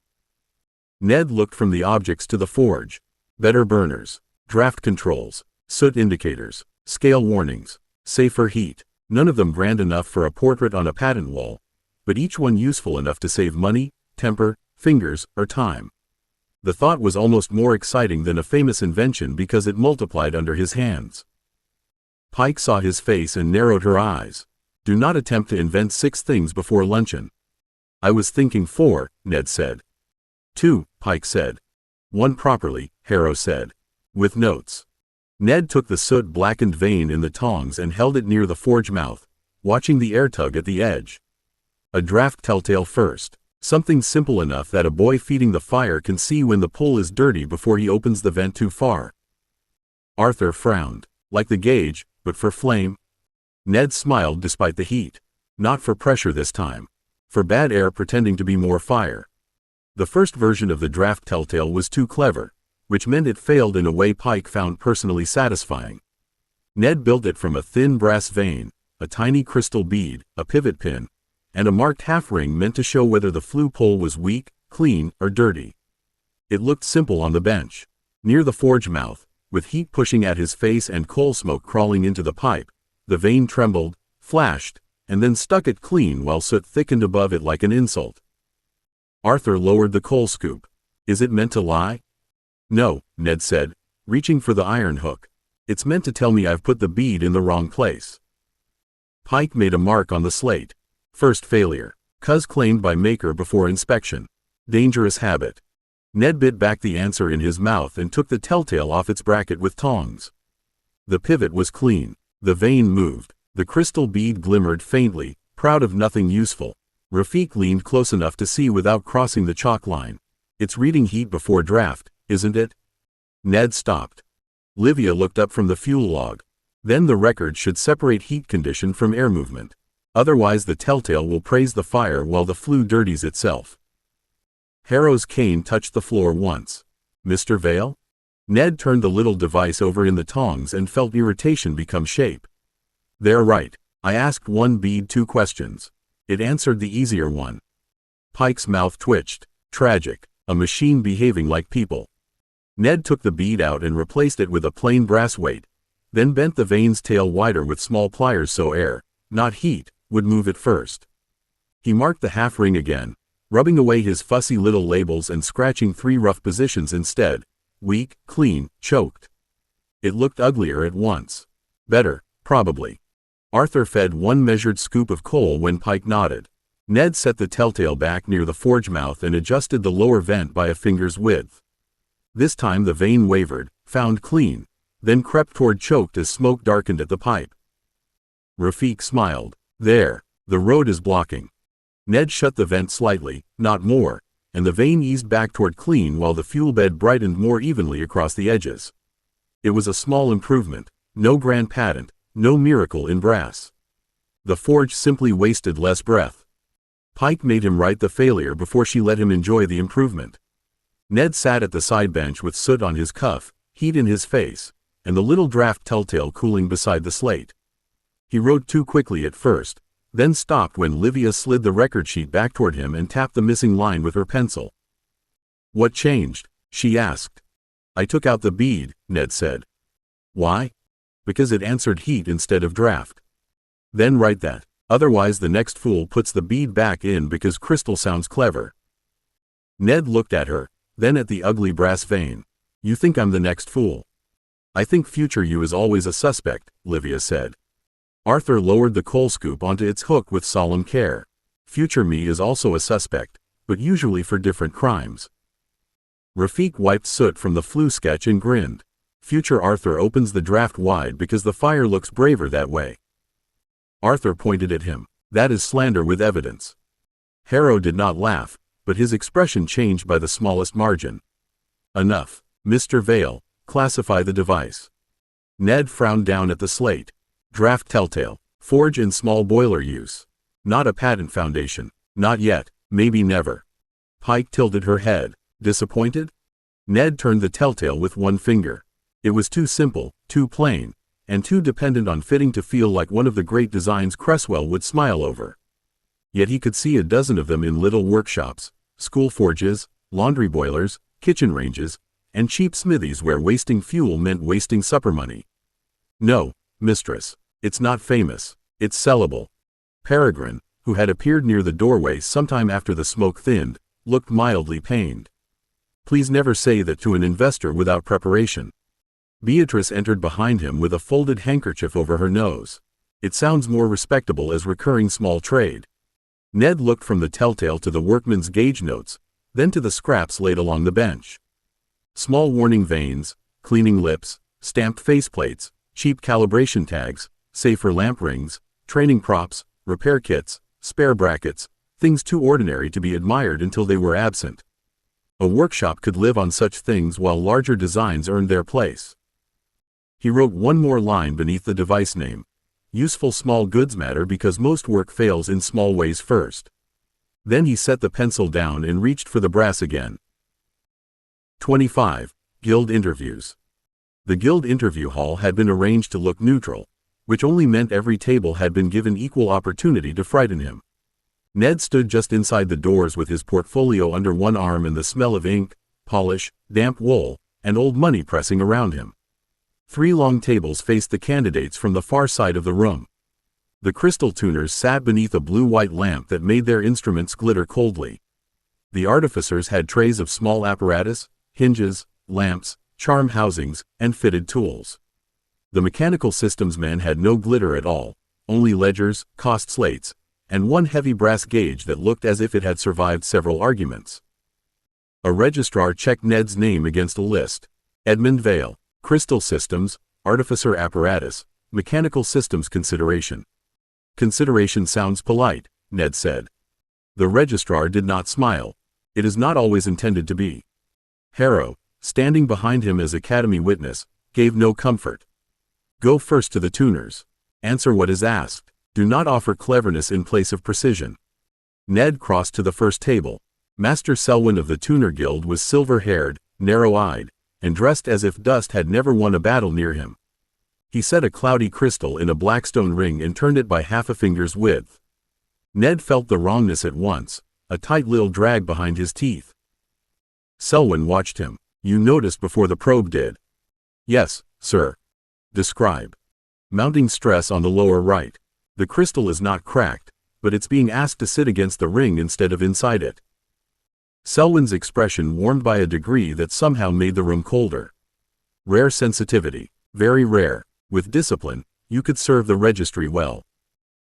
Ned looked from the objects to the forge. Better burners, draft controls, soot indicators, scale warnings, safer heat. None of them grand enough for a portrait on a patent wall, but each one useful enough to save money, temper, fingers, or time. The thought was almost more exciting than a famous invention because it multiplied under his hands. Pike saw his face and narrowed her eyes. Do not attempt to invent 6 things before luncheon. I was thinking 4, Ned said. 2, Pike said. 1 properly, Harrow said. With notes. Ned took the soot-blackened vein in the tongs and held it near the forge mouth, watching the air tug at the edge. A draft telltale first. Something simple enough that a boy feeding the fire can see when the pull is dirty before he opens the vent too far. Arthur frowned. Like the gauge, but for flame? Ned smiled despite the heat. Not for pressure this time. For bad air pretending to be more fire. The first version of the draft telltale was too clever, which meant it failed in a way Pike found personally satisfying. Ned built it from a thin brass vein, a tiny crystal bead, a pivot pin, and a marked half ring meant to show whether the flue pole was weak, clean, or dirty. It looked simple on the bench. Near the forge mouth, with heat pushing at his face and coal smoke crawling into the pipe, the vein trembled, flashed, and then stuck it clean while soot thickened above it like an insult. Arthur lowered the coal scoop. Is it meant to lie? No, Ned said, reaching for the iron hook. It's meant to tell me I've put the bead in the wrong place. Pike made a mark on the slate. First failure. Cuz claimed by maker before inspection. Dangerous habit. Ned bit back the answer in his mouth and took the telltale off its bracket with tongs. The pivot was clean. The vein moved. The crystal bead glimmered faintly, proud of nothing useful. Rafik leaned close enough to see without crossing the chalk line. It's reading heat before draft, isn't it? Ned stopped. Livia looked up from the fuel log. Then the record should separate heat condition from air movement. Otherwise the telltale will praise the fire while the flue dirties itself. Harrow's cane touched the floor once. Mr. Vale? Ned turned the little device over in the tongs and felt irritation become shape. They're right. I asked one bead 2 questions. It answered the easier one. Pike's mouth twitched. Tragic. A machine behaving like people. Ned took the bead out and replaced it with a plain brass weight, then bent the vein's tail wider with small pliers so air, not heat, would move it first. He marked the half ring again, rubbing away his fussy little labels and scratching 3 rough positions instead. Weak, clean, choked. It looked uglier at once. Better, probably. Arthur fed 1 measured scoop of coal when Pike nodded. Ned set the telltale back near the forge mouth and adjusted the lower vent by a finger's width. This time the vein wavered, found clean, then crept toward choked as smoke darkened at the pipe. Rafik smiled. There, the road is blocking. Ned shut the vent slightly, not more, and the vein eased back toward clean while the fuel bed brightened more evenly across the edges. It was a small improvement, no grand patent, no miracle in brass. The forge simply wasted less breath. Pike made him write the failure before she let him enjoy the improvement. Ned sat at the side bench with soot on his cuff, heat in his face, and the little draft telltale cooling beside the slate. He wrote too quickly at first, then stopped when Livia slid the record sheet back toward him and tapped the missing line with her pencil. What changed? She asked. I took out the bead, Ned said. Why? Because it answered heat instead of draft. Then write that. Otherwise the next fool puts the bead back in because crystal sounds clever. Ned looked at her, then at the ugly brass vein. You think I'm the next fool? I think future you is always a suspect, Livia said. Arthur lowered the coal scoop onto its hook with solemn care. Future me is also a suspect, but usually for different crimes. Rafik wiped soot from the flue sketch and grinned. Future Arthur opens the draft wide because the fire looks braver that way. Arthur pointed at him. That is slander with evidence. Harrow did not laugh, but his expression changed by the smallest margin. Enough. Mr. Vale, classify the device. Ned frowned down at the slate. Draft telltale. Forge in small boiler use. Not a patent foundation. Not yet. Maybe never. Pike tilted her head. Disappointed? Ned turned the telltale with 1 finger. It was too simple, too plain, and too dependent on fitting to feel like one of the great designs Cresswell would smile over. Yet he could see a dozen of them in little workshops, school forges, laundry boilers, kitchen ranges, and cheap smithies where wasting fuel meant wasting supper money. No, mistress, it's not famous, it's sellable. Peregrine, who had appeared near the doorway sometime after the smoke thinned, looked mildly pained. Please never say that to an investor without preparation. Beatrice entered behind him with a folded handkerchief over her nose. It sounds more respectable as recurring small trade. Ned looked from the telltale to the workman's gauge notes, then to the scraps laid along the bench. Small warning vanes, cleaning lips, stamped faceplates, cheap calibration tags, safer lamp rings, training props, repair kits, spare brackets, things too ordinary to be admired until they were absent. A workshop could live on such things while larger designs earned their place. He wrote one more line beneath the device name. Useful small goods matter because most work fails in small ways first. Then he set the pencil down and reached for the brass again. 25. Guild Interviews. The guild interview hall had been arranged to look neutral, which only meant every table had been given equal opportunity to frighten him. Ned stood just inside the doors with his portfolio under one arm and the smell of ink, polish, damp wool, and old money pressing around him. 3 long tables faced the candidates from the far side of the room. The crystal tuners sat beneath a blue-white lamp that made their instruments glitter coldly. The artificers had trays of small apparatus, hinges, lamps, charm housings, and fitted tools. The mechanical systems men had no glitter at all, only ledgers, cost slates, and one heavy brass gauge that looked as if it had survived several arguments. A registrar checked Ned's name against a list. Edmund Vale, Crystal Systems, Artificer Apparatus, Mechanical Systems Consideration. Consideration sounds polite, Ned said. The registrar did not smile. It is not always intended to be. Harrow, standing behind him as Academy witness, gave no comfort. Go first to the tuners. Answer what is asked. Do not offer cleverness in place of precision. Ned crossed to the first table. Master Selwyn of the Tuner Guild was silver-haired, narrow-eyed, and dressed as if dust had never won a battle near him. He set a cloudy crystal in a blackstone ring and turned it by half a finger's width. Ned felt the wrongness at once, a tight little drag behind his teeth. Selwyn watched him. You noticed before the probe did. Yes, sir. Describe. Mounting stress on the lower right. The crystal is not cracked, but it's being asked to sit against the ring instead of inside it. Selwyn's expression warmed by a degree that somehow made the room colder. Rare sensitivity. Very rare. With discipline, you could serve the registry well.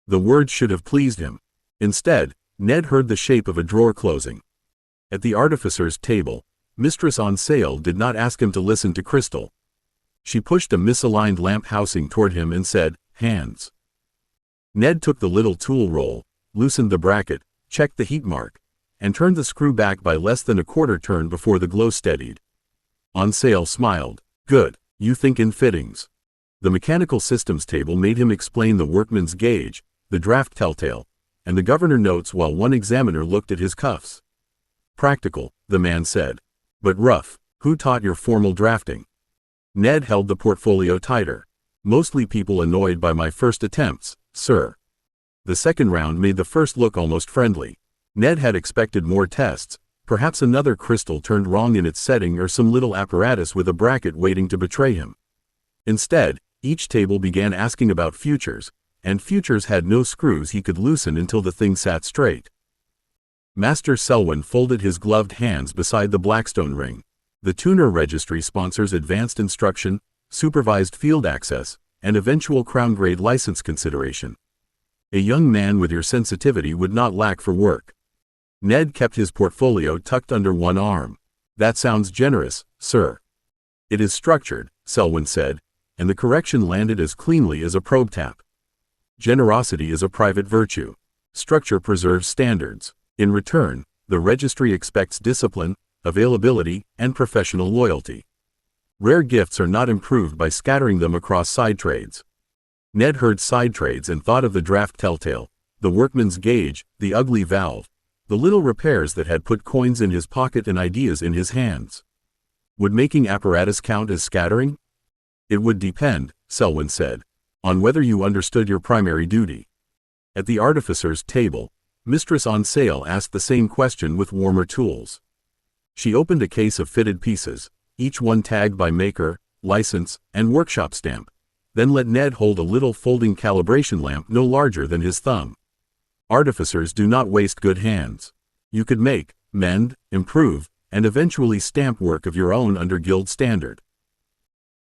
The words should have pleased him. Instead, Ned heard the shape of a drawer closing. At the artificer's table, Mistress on Sale did not ask him to listen to crystal. She pushed a misaligned lamp housing toward him and said, "Hands." Ned took the little tool roll, loosened the bracket, checked the heat mark, and turned the screw back by less than a quarter turn before the glow steadied. On Sale smiled. Good, you think in fittings. The mechanical systems table made him explain the workman's gauge, the draft telltale, and the governor notes while one examiner looked at his cuffs. Practical, the man said. But rough. Who taught your formal drafting? Ned held the portfolio tighter. Mostly people annoyed by my first attempts, sir. The second round made the first look almost friendly. Ned had expected more tests, perhaps another crystal turned wrong in its setting or some little apparatus with a bracket waiting to betray him. Instead, each table began asking about futures, and futures had no screws he could loosen until the thing sat straight. Master Selwyn folded his gloved hands beside the Blackstone ring. The tuner registry sponsors advanced instruction, supervised field access, and eventual crown-grade license consideration. A young man with your sensitivity would not lack for work. Ned kept his portfolio tucked under one arm. That sounds generous, sir. It is structured, Selwyn said, and the correction landed as cleanly as a probe tap. Generosity is a private virtue. Structure preserves standards. In return, the registry expects discipline, availability, and professional loyalty. Rare gifts are not improved by scattering them across side trades. Ned heard side trades and thought of the draft telltale, the workman's gauge, the ugly valve, the little repairs that had put coins in his pocket and ideas in his hands. Would making apparatus count as scattering? It would depend, Selwyn said. On whether you understood your primary duty. At the artificer's table, Mistress On Sale asked the same question with warmer tools. She opened a case of fitted pieces, each one tagged by maker, license, and workshop stamp, then let Ned hold a little folding calibration lamp no larger than his thumb. Artificers do not waste good hands. You could make, mend, improve, and eventually stamp work of your own under guild standard.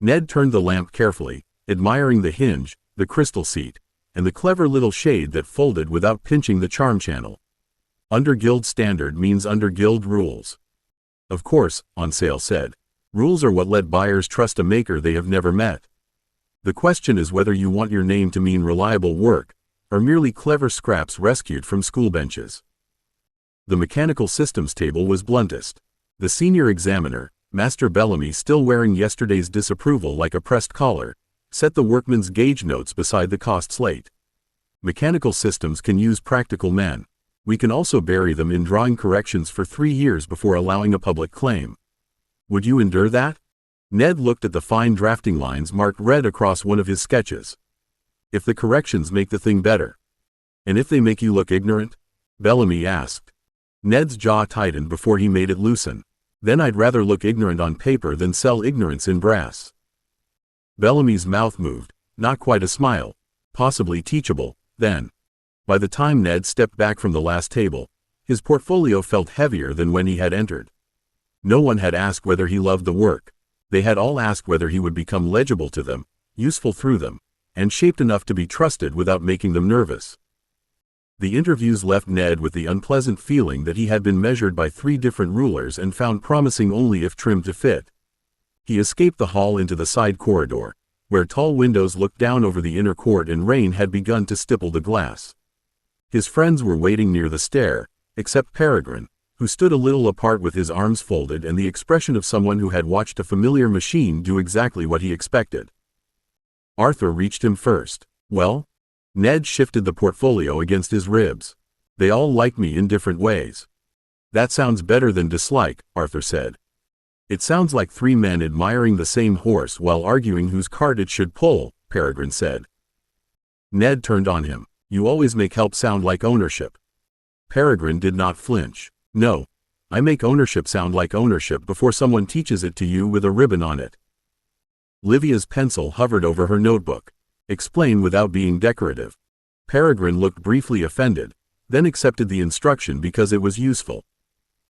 Ned turned the lamp carefully, admiring the hinge, the crystal seat, and the clever little shade that folded without pinching the charm channel. Under guild standard means under guild rules. Of course, On Sale said. Rules are what let buyers trust a maker they have never met. The question is whether you want your name to mean reliable work, or merely clever scraps rescued from school benches. The mechanical systems table was bluntest. The senior examiner, Master Bellamy, still wearing yesterday's disapproval like a pressed collar, set the workman's gauge notes beside the cost slate. Mechanical systems can use practical men. We can also bury them in drawing corrections for 3 years before allowing a public claim. Would you endure that? Ned looked at the fine drafting lines marked red across one of his sketches. If the corrections make the thing better. And if they make you look ignorant? Bellamy asked. Ned's jaw tightened before he made it loosen. Then I'd rather look ignorant on paper than sell ignorance in brass. Bellamy's mouth moved, not quite a smile, possibly teachable, then. By the time Ned stepped back from the last table, his portfolio felt heavier than when he had entered. No one had asked whether he loved the work. They had all asked whether he would become legible to them, useful through them, and shaped enough to be trusted without making them nervous. The interviews left Ned with the unpleasant feeling that he had been measured by 3 different rulers and found promising only if trimmed to fit. He escaped the hall into the side corridor, where tall windows looked down over the inner court and rain had begun to stipple the glass. His friends were waiting near the stair, except Peregrine, who stood a little apart with his arms folded and the expression of someone who had watched a familiar machine do exactly what he expected. Arthur reached him first. Well? Ned shifted the portfolio against his ribs. They all like me in different ways. That sounds better than dislike, Arthur said. It sounds like 3 men admiring the same horse while arguing whose cart it should pull, Peregrine said. Ned turned on him. You always make help sound like ownership. Peregrine did not flinch. No. I make ownership sound like ownership before someone teaches it to you with a ribbon on it. Livia's pencil hovered over her notebook. Explain without being decorative. Peregrine looked briefly offended, then accepted the instruction because it was useful.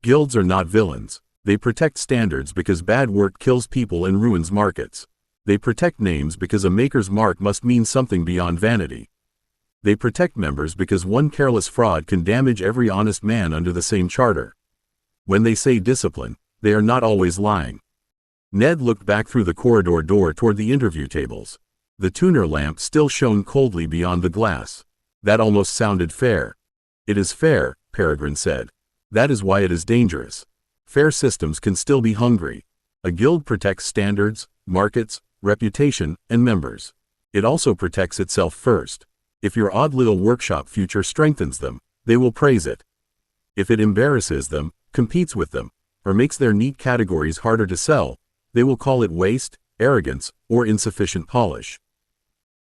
Guilds are not villains. They protect standards because bad work kills people and ruins markets. They protect names because a maker's mark must mean something beyond vanity. They protect members because one careless fraud can damage every honest man under the same charter. When they say discipline, they are not always lying. Ned looked back through the corridor door toward the interview tables. The tuner lamp still shone coldly beyond the glass. That almost sounded fair. It is fair, Peregrine said. That is why it is dangerous. Fair systems can still be hungry. A guild protects standards, markets, reputation, and members. It also protects itself first. If your odd little workshop future strengthens them, they will praise it. If it embarrasses them, competes with them, or makes their neat categories harder to sell, they will call it waste, arrogance, or insufficient polish.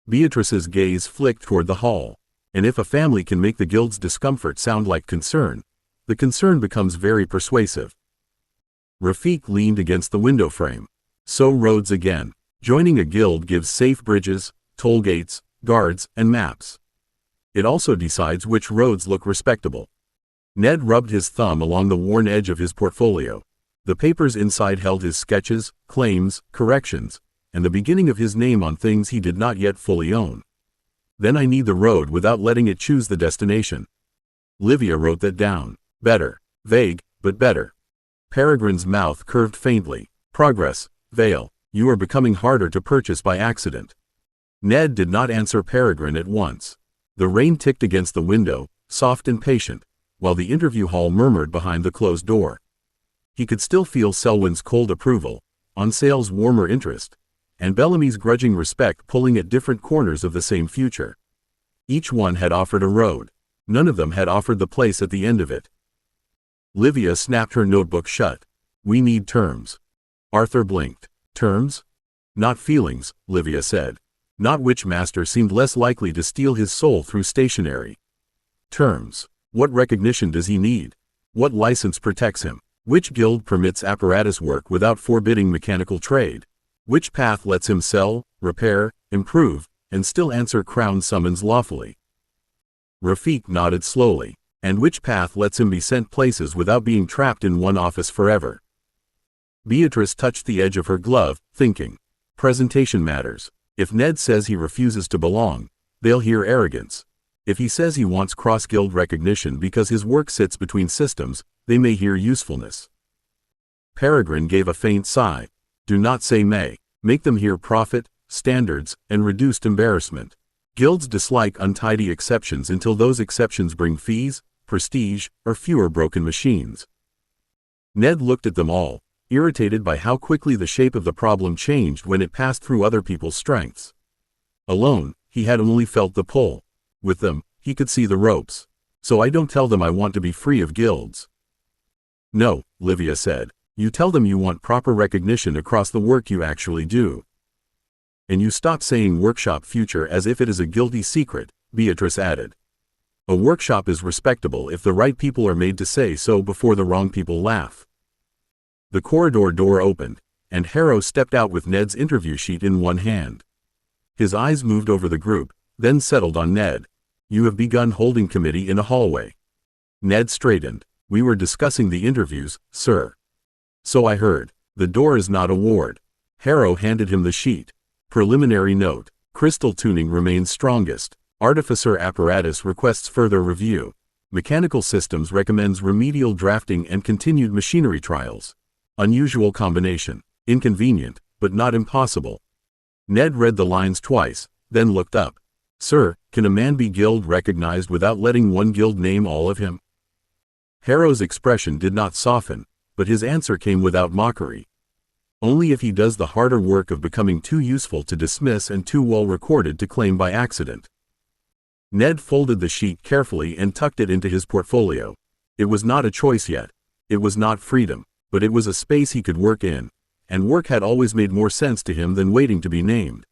Beatrice's gaze flicked toward the hall. And if a family can make the guild's discomfort sound like concern, the concern becomes very persuasive. Rafik leaned against the window frame. So roads again. Joining a guild gives safe bridges, toll gates, guards, and maps. It also decides which roads look respectable. Ned rubbed his thumb along the worn edge of his portfolio. The papers inside held his sketches, claims, corrections, and the beginning of his name on things he did not yet fully own. Then I need the road without letting it choose the destination. Livia wrote that down. Better. Vague, but better. Peregrine's mouth curved faintly. Progress, Vale. You are becoming harder to purchase by accident. Ned did not answer Peregrine at once. The rain ticked against the window, soft and patient, while the interview hall murmured behind the closed door. He could still feel Selwyn's cold approval, On Sale's warmer interest, and Bellamy's grudging respect pulling at different corners of the same future. Each one had offered a road. None of them had offered the place at the end of it. Livia snapped her notebook shut. We need terms. Arthur blinked. Terms? Not feelings, Livia said. Not which master seemed less likely to steal his soul through stationery. Terms. What recognition does he need? What license protects him? Which guild permits apparatus work without forbidding mechanical trade? Which path lets him sell, repair, improve, and still answer crown summons lawfully? Rafik nodded slowly. And which path lets him be sent places without being trapped in one office forever? Beatrice touched the edge of her glove, thinking. Presentation matters. If Ned says he refuses to belong, they'll hear arrogance. If he says he wants cross-guild recognition because his work sits between systems, they may hear usefulness. Peregrine gave a faint sigh. Do not say may. Make them hear profit, standards, and reduced embarrassment. Guilds dislike untidy exceptions until those exceptions bring fees, prestige, or fewer broken machines. Ned looked at them all, irritated by how quickly the shape of the problem changed when it passed through other people's strengths. Alone, he had only felt the pull. With them, he could see the ropes. So I don't tell them I want to be free of guilds. No, Livia said. You tell them you want proper recognition across the work you actually do. And you stop saying workshop future as if it is a guilty secret, Beatrice added. A workshop is respectable if the right people are made to say so before the wrong people laugh. The corridor door opened, and Harrow stepped out with Ned's interview sheet in one hand. His eyes moved over the group, then settled on Ned. You have begun holding committee in a hallway. Ned straightened. We were discussing the interviews, sir. So I heard. The door is not a ward. Harrow handed him the sheet. Preliminary note. Crystal tuning remains strongest. Artificer apparatus requests further review. Mechanical systems recommends remedial drafting and continued machinery trials. Unusual combination. Inconvenient, but not impossible. Ned read the lines twice, then looked up. Sir, can a man be guild recognized without letting one guild name all of him? Harrow's expression did not soften, but his answer came without mockery. Only if he does the harder work of becoming too useful to dismiss and too well recorded to claim by accident. Ned folded the sheet carefully and tucked it into his portfolio. It was not a choice yet. It was not freedom, but it was a space he could work in, and work had always made more sense to him than waiting to be named.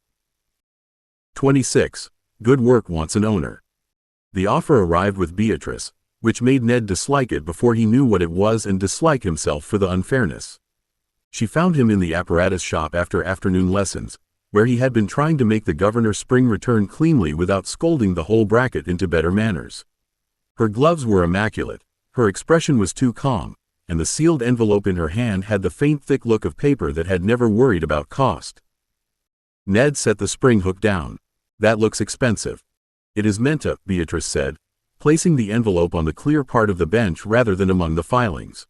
26. Good work wants an owner. The offer arrived with Beatrice, which made Ned dislike it before he knew what it was and dislike himself for the unfairness. She found him in the apparatus shop after afternoon lessons, where he had been trying to make the Governor Spring return cleanly without scolding the whole bracket into better manners. Her gloves were immaculate, her expression was too calm, and the sealed envelope in her hand had the faint thick look of paper that had never worried about cost. Ned set the spring hook down. That looks expensive. It is meant to, Beatrice said, placing the envelope on the clear part of the bench rather than among the filings.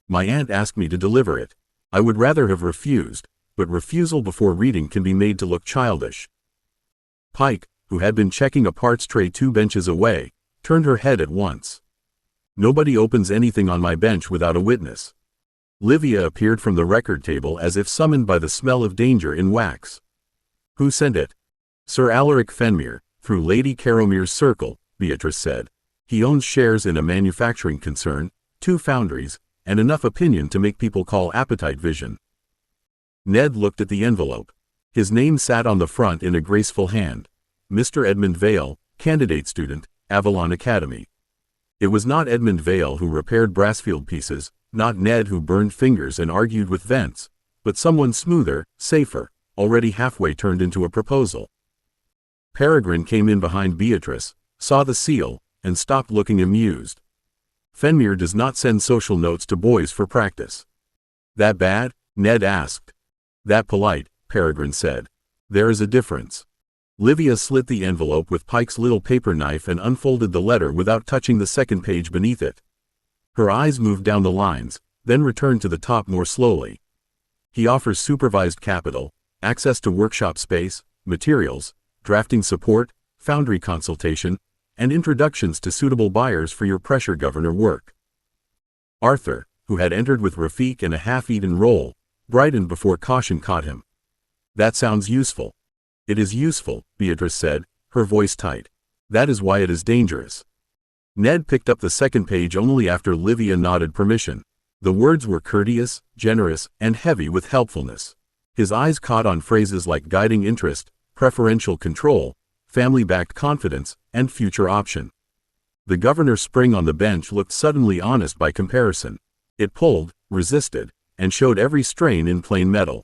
My aunt asked me to deliver it. I would rather have refused, but refusal before reading can be made to look childish. Pike, who had been checking a parts tray 2 benches away, turned her head at once. Nobody opens anything on my bench without a witness. Livia appeared from the record table as if summoned by the smell of danger in wax. Who sent it? Sir Alaric Fenmere, through Lady Caromere's circle, Beatrice said. He owns shares in a manufacturing concern, 2 foundries, and enough opinion to make people call appetite vision. Ned looked at the envelope. His name sat on the front in a graceful hand. Mr. Edmund Vale, candidate student, Avalon Academy. It was not Edmund Vale who repaired Brassfield pieces, not Ned who burned fingers and argued with Vents, but someone smoother, safer, already halfway turned into a proposal. Peregrine came in behind Beatrice, saw the seal, and stopped looking amused. Fenmere does not send social notes to boys for practice. That bad? Ned asked. That polite, Peregrine said. There is a difference. Livia slit the envelope with Pike's little paper knife and unfolded the letter without touching the second page beneath it. Her eyes moved down the lines, then returned to the top more slowly. He offers supervised capital, access to workshop space, materials, drafting support, foundry consultation, and introductions to suitable buyers for your pressure governor work. Arthur, who had entered with Rafik and a half-eaten roll, brightened before caution caught him. That sounds useful. It is useful, Beatrice said, her voice tight. That is why it is dangerous. Ned picked up the second page only after Livia nodded permission. The words were courteous, generous, and heavy with helpfulness. His eyes caught on phrases like guiding interest, preferential control, family-backed confidence, and future option. The governor's spring on the bench looked suddenly honest by comparison. It pulled, resisted, and showed every strain in plain metal.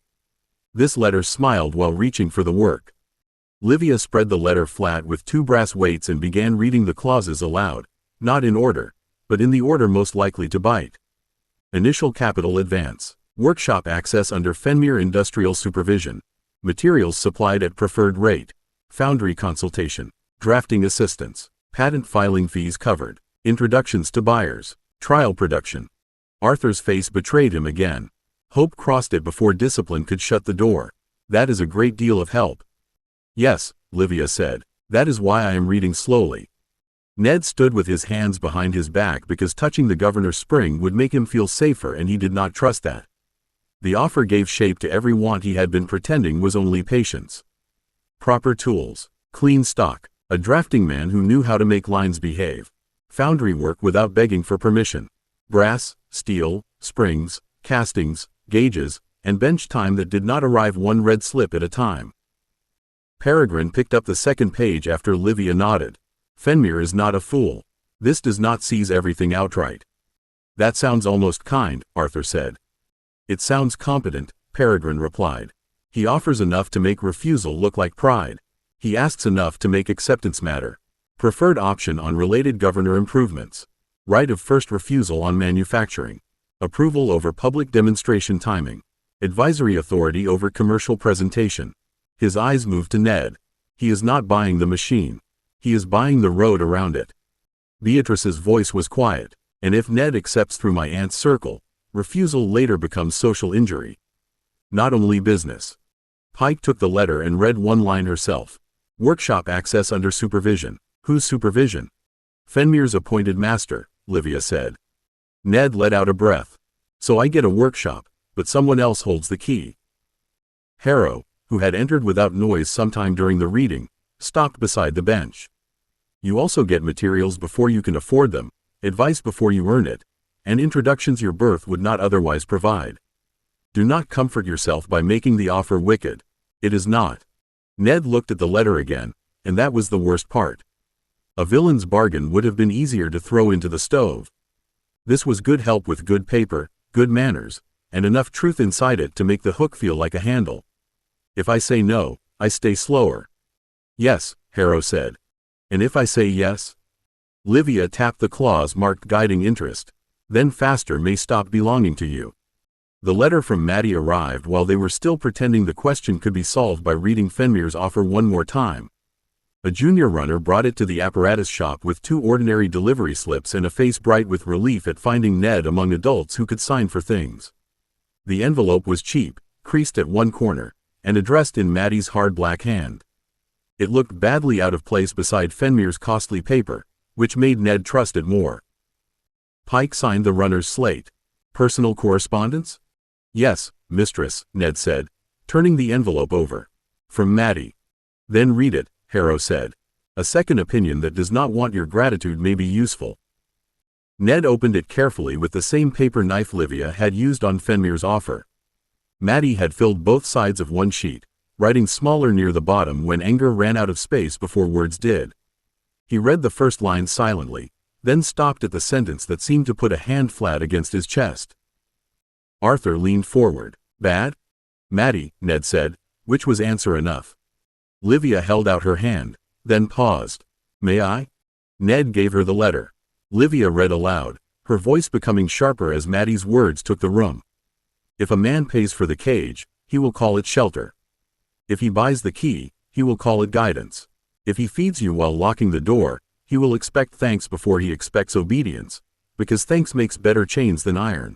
This letter smiled while reaching for the work. Livia spread the letter flat with 2 brass weights and began reading the clauses aloud, not in order, but in the order most likely to bite. Initial capital advance. Workshop access under Fenmere Industrial Supervision. Materials supplied at preferred rate. Foundry consultation. Drafting assistance. Patent filing fees covered. Introductions to buyers. Trial production. Arthur's face betrayed him again. Hope crossed it before discipline could shut the door. That is a great deal of help. Yes, Livia said. That is why I am reading slowly. Ned stood with his hands behind his back because touching the governor's spring would make him feel safer, and he did not trust that. The offer gave shape to every want he had been pretending was only patience. Proper tools. Clean stock. A drafting man who knew how to make lines behave. Foundry work without begging for permission. Brass, steel, springs, castings, gauges, and bench time that did not arrive one red slip at a time. Peregrine picked up the second page after Livia nodded. Fenmere is not a fool. This does not seize everything outright. That sounds almost kind, Arthur said. It sounds competent, Peregrine replied. He offers enough to make refusal look like pride. He asks enough to make acceptance matter. Preferred option on related governor improvements. Right of first refusal on manufacturing. Approval over public demonstration timing. Advisory authority over commercial presentation. His eyes moved to Ned. He is not buying the machine. He is buying the road around it. Beatrice's voice was quiet. And if Ned accepts through my aunt's circle, refusal later becomes social injury. Not only business. Pike took the letter and read one line herself. Workshop access under supervision. Whose supervision? Fenmere's appointed master, Livia said. Ned let out a breath. So I get a workshop, but someone else holds the key. Harrow, who had entered without noise sometime during the reading, stopped beside the bench. You also get materials before you can afford them, advice before you earn it, and introductions your birth would not otherwise provide. Do not comfort yourself by making the offer wicked. It is not. Ned looked at the letter again, and that was the worst part. A villain's bargain would have been easier to throw into the stove. This was good help with good paper, good manners, and enough truth inside it to make the hook feel like a handle. If I say no, I stay slower. Yes, Harrow said. And if I say yes? Livia tapped the clause marked guiding interest. Then faster may stop belonging to you. The letter from Maddie arrived while they were still pretending the question could be solved by reading Fenmere's offer one more time. A junior runner brought it to the apparatus shop with 2 ordinary delivery slips and a face bright with relief at finding Ned among adults who could sign for things. The envelope was cheap, creased at one corner, and addressed in Maddie's hard black hand. It looked badly out of place beside Fenmere's costly paper, which made Ned trust it more. Pike signed the runner's slate. Personal correspondence? Yes, mistress, Ned said, turning the envelope over. From Maddie. Then read it, Harrow said. A second opinion that does not want your gratitude may be useful. Ned opened it carefully with the same paper knife Livia had used on Fenmere's offer. Maddie had filled both sides of one sheet, writing smaller near the bottom when anger ran out of space before words did. He read the first line silently, then stopped at the sentence that seemed to put a hand flat against his chest. Arthur leaned forward. Bad? Maddie, Ned said, which was answer enough. Livia held out her hand, then paused. May I? Ned gave her the letter. Livia read aloud, her voice becoming sharper as Maddie's words took the room. If a man pays for the cage, he will call it shelter. If he buys the key, he will call it guidance. If he feeds you while locking the door, he will expect thanks before he expects obedience, because thanks makes better chains than iron.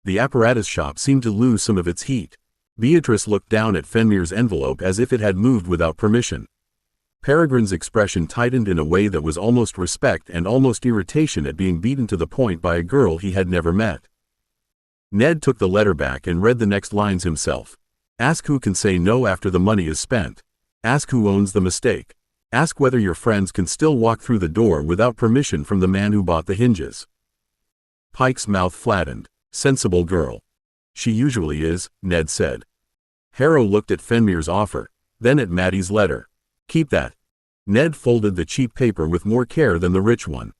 The apparatus shop seemed to lose some of its heat. Beatrice looked down at Fenmere's envelope as if it had moved without permission. Peregrine's expression tightened in a way that was almost respect and almost irritation at being beaten to the point by a girl he had never met. Ned took the letter back and read the next lines himself. Ask who can say no after the money is spent. Ask who owns the mistake. Ask whether your friends can still walk through the door without permission from the man who bought the hinges. Pike's mouth flattened. Sensible girl. She usually is, Ned said. Harrow looked at Fenmere's offer, Then at Maddie's letter. Keep that. Ned folded the cheap paper with more care than the rich one.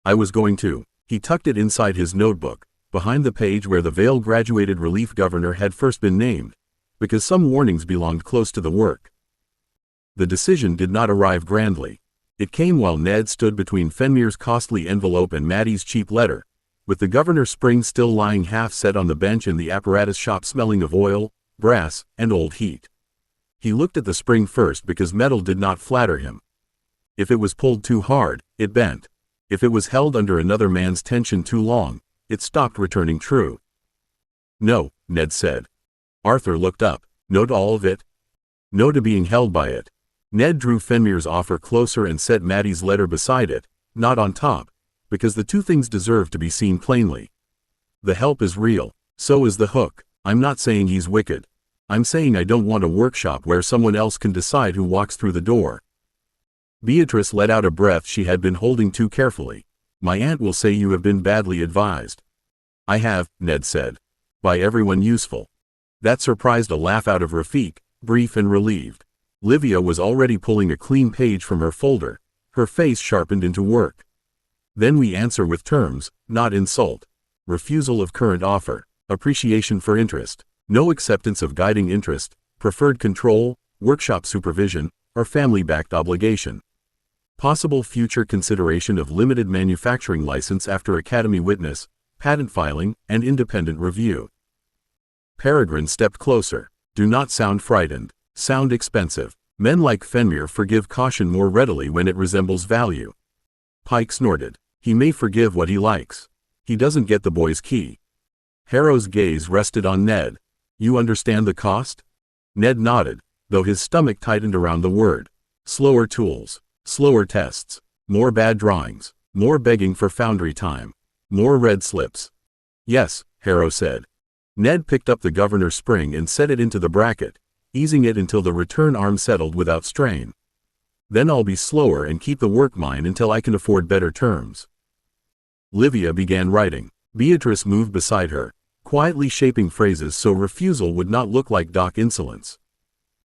I was going to. He tucked it inside his notebook, behind the page where the Vale graduated relief governor had first been named, because some warnings belonged close to the work. The decision did not arrive grandly. It came while Ned stood between Fenmir's costly envelope and Maddie's cheap letter, with the governor's spring still lying half-set on the bench in the apparatus shop smelling of oil, brass, and old heat. He looked at the spring first because metal did not flatter him. If it was pulled too hard, it bent. If it was held under another man's tension too long, it stopped returning true. No, Ned said. Arthur looked up. No to all of it? No to being held by it. Ned drew Fenmir's offer closer and set Maddie's letter beside it, not on top, because the two things deserve to be seen plainly. The help is real. So is the hook. I'm not saying he's wicked. I'm saying I don't want a workshop where someone else can decide who walks through the door. Beatrice let out a breath she had been holding too carefully. My aunt will say you have been badly advised. I have, Ned said. By everyone useful. That surprised a laugh out of Rafik, brief and relieved. Livia was already pulling a clean page from her folder, her face sharpened into work. Then we answer with terms, not insult. Refusal of current offer, appreciation for interest, no acceptance of guiding interest, preferred control, workshop supervision, or family-backed obligation. Possible future consideration of limited manufacturing license after academy witness, patent filing, and independent review. Peregrine stepped closer. Do not sound frightened. Sound expensive. Men like Fenrir forgive caution more readily when it resembles value. Pike snorted. He may forgive what he likes. He doesn't get the boy's key. Harrow's gaze rested on Ned. You understand the cost? Ned nodded, though his stomach tightened around the word. Slower tools. Slower tests. More bad drawings. More begging for foundry time. More red slips. Yes, Harrow said. Ned picked up the governor's spring and set it into the bracket, easing it until the return arm settled without strain. Then I'll be slower and keep the work mine until I can afford better terms. Livia began writing. Beatrice moved beside her, quietly shaping phrases so refusal would not look like dock insolence.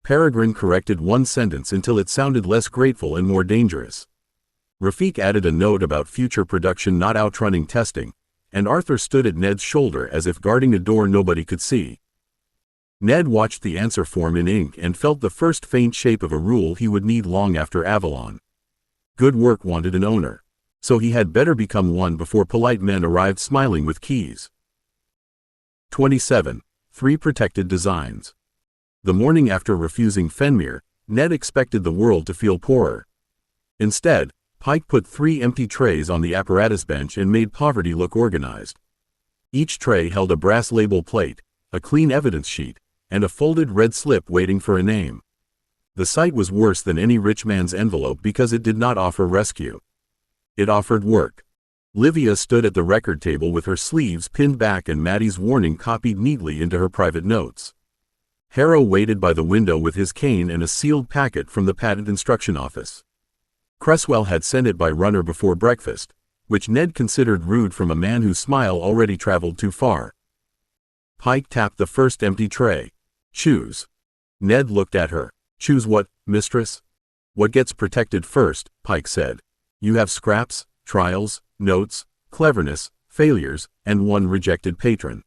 Peregrine corrected one sentence until it sounded less grateful and more dangerous. Rafik added a note about future production not outrunning testing, and Arthur stood at Ned's shoulder as if guarding a door nobody could see. Ned watched the answer form in ink and felt the first faint shape of a rule he would need long after Avalon. Good work wanted an owner, so he had better become one before polite men arrived smiling with keys. 27. 3 protected designs. The morning after refusing Fenrir, Ned expected the world to feel poorer. Instead, Pike put 3 empty trays on the apparatus bench and made poverty look organized. Each tray held a brass label plate, a clean evidence sheet, and a folded red slip waiting for a name. The sight was worse than any rich man's envelope because it did not offer rescue. It offered work. Livia stood at the record table with her sleeves pinned back and Maddie's warning copied neatly into her private notes. Harrow waited by the window with his cane and a sealed packet from the patent instruction office. Cresswell had sent it by runner before breakfast, which Ned considered rude from a man whose smile already traveled too far. Pike tapped the first empty tray. Choose. Ned looked at her. Choose what, mistress? What gets protected first, Pike said. You have scraps, trials, notes, cleverness, failures, and 1 rejected patron.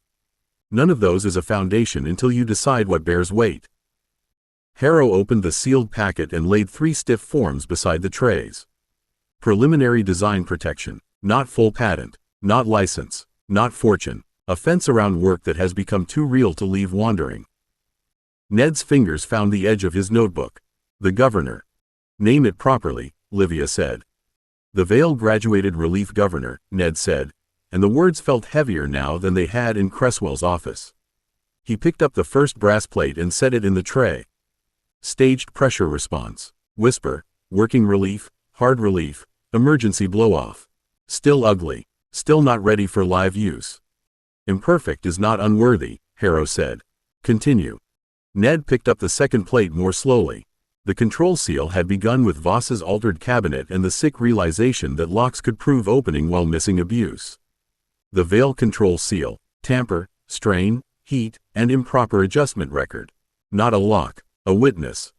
None of those is a foundation until you decide what bears weight. Harrow opened the sealed packet and laid 3 stiff forms beside the trays. Preliminary design protection, not full patent, not license, not fortune, a fence around work that has become too real to leave wandering. Ned's fingers found the edge of his notebook. The governor. Name it properly, Livia said. The Vale graduated relief governor, Ned said, and the words felt heavier now than they had in Cresswell's office. He picked up the first brass plate and set it in the tray. Staged pressure response. Whisper. Working relief, hard relief, emergency blow-off. Still ugly. Still not ready for live use. Imperfect is not unworthy, Harrow said. Continue. Ned picked up the second plate more slowly. The control seal had begun with Voss's altered cabinet and the sick realization that locks could prove opening while missing abuse. The Vale control seal. Tamper, strain, heat, and improper adjustment record. Not a lock. A witness.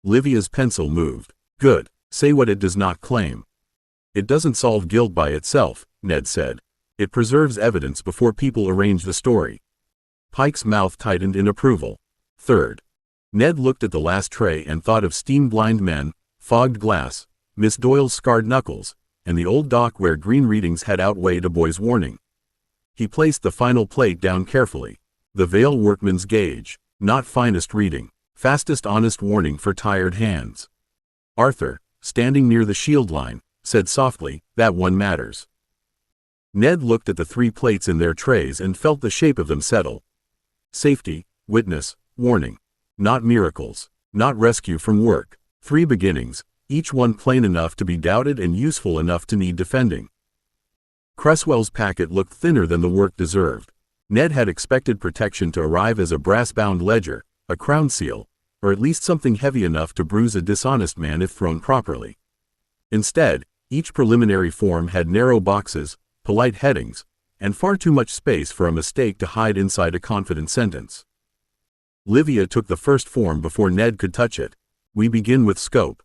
Livia's pencil moved. Good. Say what it does not claim. It doesn't solve guilt by itself, Ned said. It preserves evidence before people arrange the story. Pike's mouth tightened in approval. Third. Ned looked at the last tray and thought of steam-blind men, fogged glass, Miss Doyle's scarred knuckles, and the old dock where green readings had outweighed a boy's warning. He placed the final plate down carefully. The Vale workman's gauge, not finest reading, fastest honest warning for tired hands. Arthur, standing near the shield line, said softly, "That one matters." Ned looked at the 3 plates in their trays and felt the shape of them settle. Safety, witness, warning. Not miracles, not rescue from work. 3 beginnings, each one plain enough to be doubted and useful enough to need defending. Cresswell's packet looked thinner than the work deserved. Ned had expected protection to arrive as a brass-bound ledger, a crown seal, or at least something heavy enough to bruise a dishonest man if thrown properly. Instead, each preliminary form had narrow boxes, polite headings, and far too much space for a mistake to hide inside a confident sentence. Livia took the first form before Ned could touch it. "We begin with scope."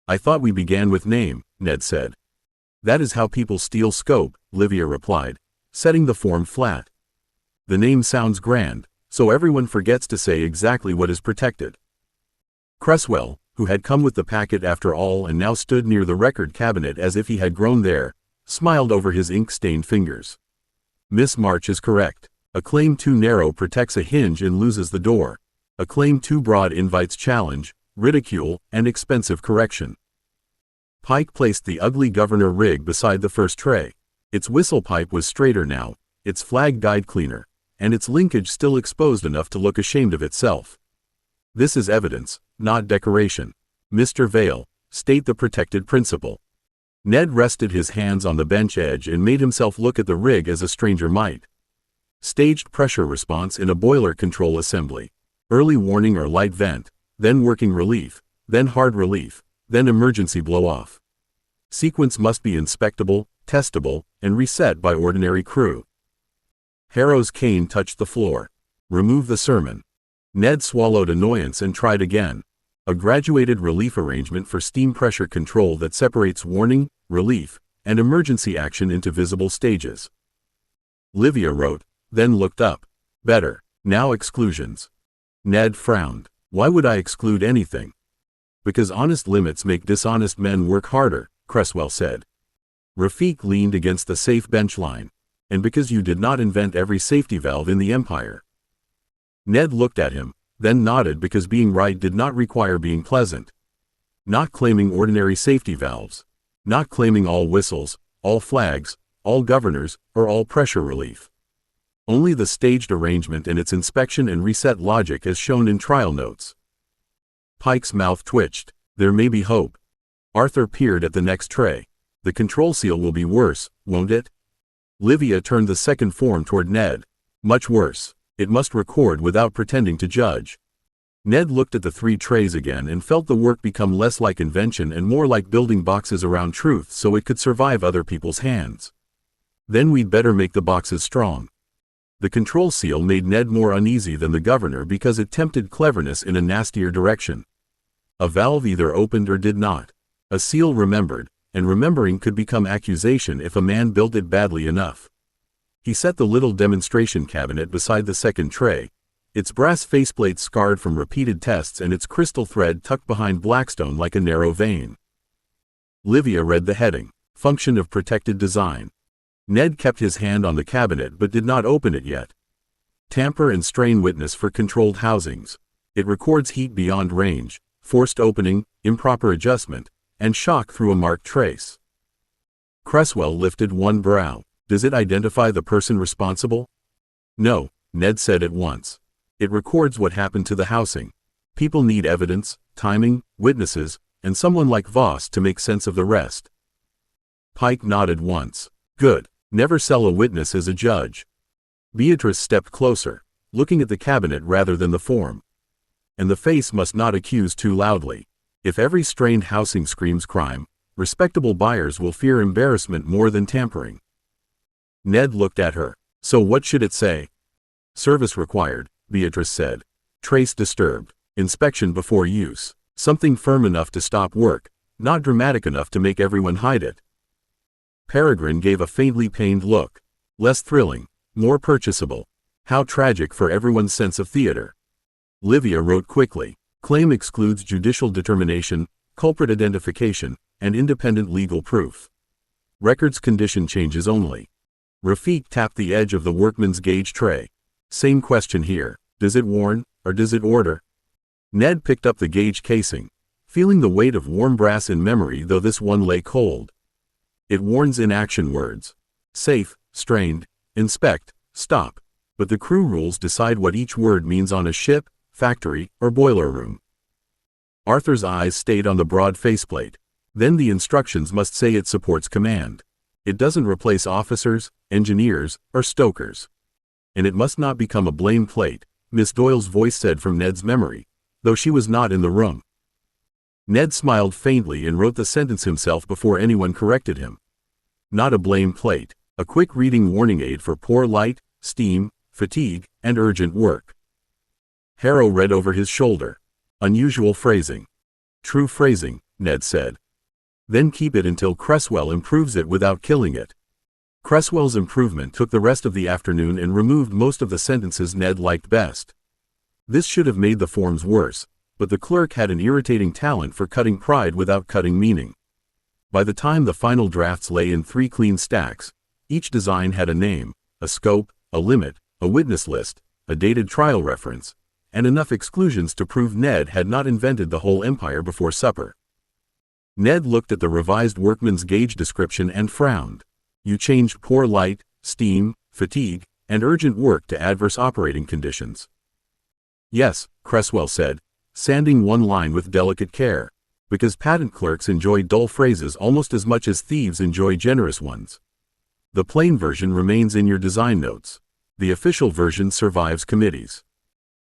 "I thought we began with name," Ned said. "That is how people steal scope," Livia replied, setting the form flat. "The name sounds grand, so everyone forgets to say exactly what is protected." Cresswell, who had come with the packet after all and now stood near the record cabinet as if he had grown there, smiled over his ink-stained fingers. "Miss March is correct. A claim too narrow protects a hinge and loses the door. A claim too broad invites challenge, ridicule, and expensive correction." Pike placed the ugly governor rig beside the first tray. Its whistle pipe was straighter now, its flag guide cleaner, and its linkage still exposed enough to look ashamed of itself. "This is evidence, not decoration. Mr. Vale, state the protected principle." Ned rested his hands on the bench edge and made himself look at the rig as a stranger might. Staged pressure response in a boiler control assembly. Early warning or light vent, then working relief, then hard relief, then emergency blow-off. Sequence must be inspectable, testable, and reset by ordinary crew. Harrow's cane touched the floor. "Remove the sermon." Ned swallowed annoyance and tried again. "A graduated relief arrangement for steam pressure control that separates warning, relief, and emergency action into visible stages." Livia wrote, then looked up. "Better. Now exclusions." Ned frowned. "Why would I exclude anything?" "Because honest limits make dishonest men work harder," Cresswell said. Rafik leaned against the safe bench line. "And because you did not invent every safety valve in the empire." Ned looked at him, then nodded because being right did not require being pleasant. Not claiming ordinary safety valves. Not claiming all whistles, all flags, all governors, or all pressure relief. Only the staged arrangement and its inspection and reset logic as shown in trial notes. Pike's mouth twitched. "There may be hope." Arthur peered at the next tray. "The control seal will be worse, won't it?" Livia turned the second form toward Ned. "Much worse. It must record without pretending to judge." Ned looked at the 3 trays again and felt the work become less like invention and more like building boxes around truth so it could survive other people's hands. "Then we'd better make the boxes strong." The control seal made Ned more uneasy than the governor because it tempted cleverness in a nastier direction. A valve either opened or did not. A seal remembered, and remembering could become accusation if a man built it badly enough. He set the little demonstration cabinet beside the second tray, its brass faceplate scarred from repeated tests and its crystal thread tucked behind blackstone like a narrow vein. Livia read the heading, "Function of Protected Design." Ned kept his hand on the cabinet but did not open it yet. "Tamper and strain witness for controlled housings. It records heat beyond range, forced opening, improper adjustment, and shock through a marked trace." Cresswell lifted one brow. "Does it identify the person responsible?" "No," Ned said at once. "It records what happened to the housing. People need evidence, timing, witnesses, and someone like Voss to make sense of the rest." Pike nodded once. "Good. Never sell a witness as a judge." Beatrice stepped closer, looking at the cabinet rather than the form. "And the face must not accuse too loudly. If every strained housing screams crime, respectable buyers will fear embarrassment more than tampering." Ned looked at her. "So what should it say?" "Service required," Beatrice said. "Trace disturbed. Inspection before use. Something firm enough to stop work, not dramatic enough to make everyone hide it. Peregrine gave a faintly pained look. Less thrilling, more purchasable. How tragic for everyone's sense of theater. Livia wrote quickly. Claim excludes judicial determination, culprit identification, and independent legal proof. Records condition changes only. Rafiq tapped the edge of the workman's gauge tray. Same question here. Does it warn, or does it order? Ned picked up the gauge casing, feeling the weight of warm brass in memory though this one lay cold. It warns in action words. Safe, strained, inspect, stop. But the crew rules decide what each word means on a ship, factory, or boiler room. Arthur's eyes stayed on the broad faceplate. Then the instructions must say it supports command. It doesn't replace officers, engineers, or stokers. And it must not become a blame plate, Miss Doyle's voice said from Ned's memory, though she was not in the room. Ned smiled faintly and wrote the sentence himself before anyone corrected him. Not a blame plate, a quick reading warning aid for poor light, steam, fatigue, and urgent work. Harrow read over his shoulder. Unusual phrasing. True phrasing, Ned said. Then keep it until Cresswell improves it without killing it. Cresswell's improvement took the rest of the afternoon and removed most of the sentences Ned liked best. This should have made the forms worse, but the clerk had an irritating talent for cutting pride without cutting meaning. By the time the final drafts lay in 3 clean stacks, each design had a name, a scope, a limit, a witness list, a dated trial reference, and enough exclusions to prove Ned had not invented the whole empire before supper. Ned looked at the revised workman's gauge description and frowned. You changed poor light, steam, fatigue, and urgent work to adverse operating conditions. Yes, Cresswell said, sanding one line with delicate care, because patent clerks enjoy dull phrases almost as much as thieves enjoy generous ones. The plain version remains in your design notes. The official version survives committees.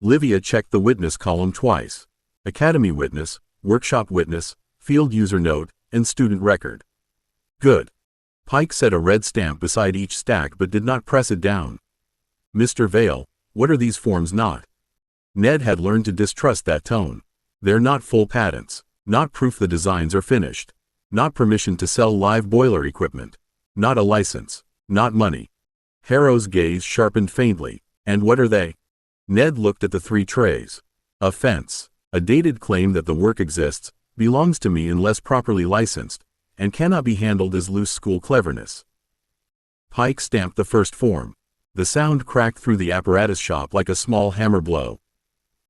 Livia checked the witness column twice. Academy witness, workshop witness, field user note, and student record. Good. Pike set a red stamp beside each stack but did not press it down. Mr. Vale, what are these forms not? Ned had learned to distrust that tone. They're not full patents, not proof the designs are finished, not permission to sell live boiler equipment, not a license, not money. Harrow's gaze sharpened faintly. And what are they? Ned looked at the 3 trays. A fence, a dated claim that the work exists, belongs to me unless properly licensed, and cannot be handled as loose school cleverness. Pike stamped the first form. The sound cracked through the apparatus shop like a small hammer blow.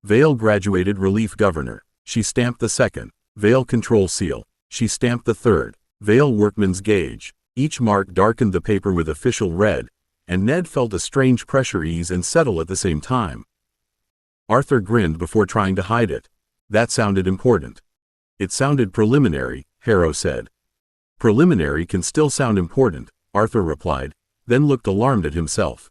Vale graduated relief governor. She stamped the second. Vale control seal. She stamped the third. Vale workman's gauge. Each mark darkened the paper with official red, and Ned felt a strange pressure ease and settle at the same time. Arthur grinned before trying to hide it. That sounded important. It sounded preliminary, Harrow said. Preliminary can still sound important, Arthur replied, then looked alarmed at himself.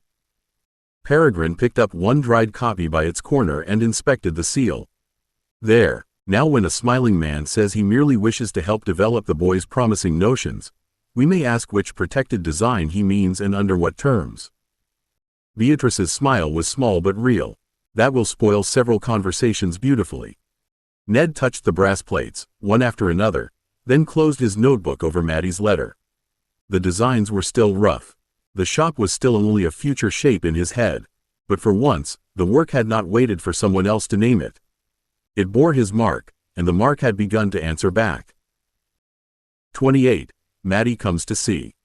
Peregrine picked up one dried copy by its corner and inspected the seal. There, now when a smiling man says he merely wishes to help develop the boy's promising notions, we may ask which protected design he means and under what terms. Beatrice's smile was small but real. That will spoil several conversations beautifully. Ned touched the brass plates, one after another, then closed his notebook over Maddie's letter. The designs were still rough. The shop was still only a future shape in his head, but for once, the work had not waited for someone else to name it. It bore his mark, and the mark had begun to answer back. 28. Maddie comes to see.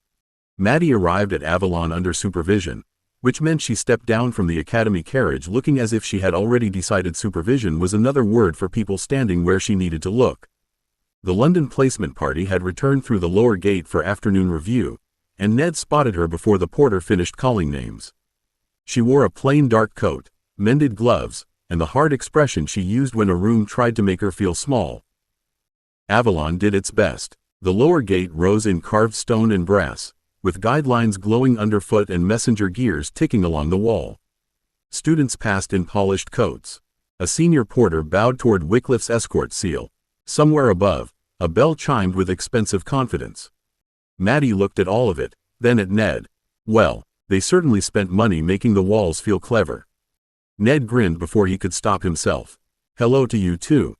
Maddie arrived at Avalon under supervision, which meant she stepped down from the academy carriage looking as if she had already decided supervision was another word for people standing where she needed to look. The London placement party had returned through the lower gate for afternoon review, and Ned spotted her before the porter finished calling names. She wore a plain dark coat, mended gloves, and the hard expression she used when a room tried to make her feel small. Avalon did its best. The lower gate rose in carved stone and brass, with guidelines glowing underfoot and messenger gears ticking along the wall. Students passed in polished coats. A senior porter bowed toward Wycliffe's escort seal. Somewhere above, a bell chimed with expensive confidence. Maddie looked at all of it, then at Ned. Well, they certainly spent money making the walls feel clever. Ned grinned before he could stop himself. Hello to you too.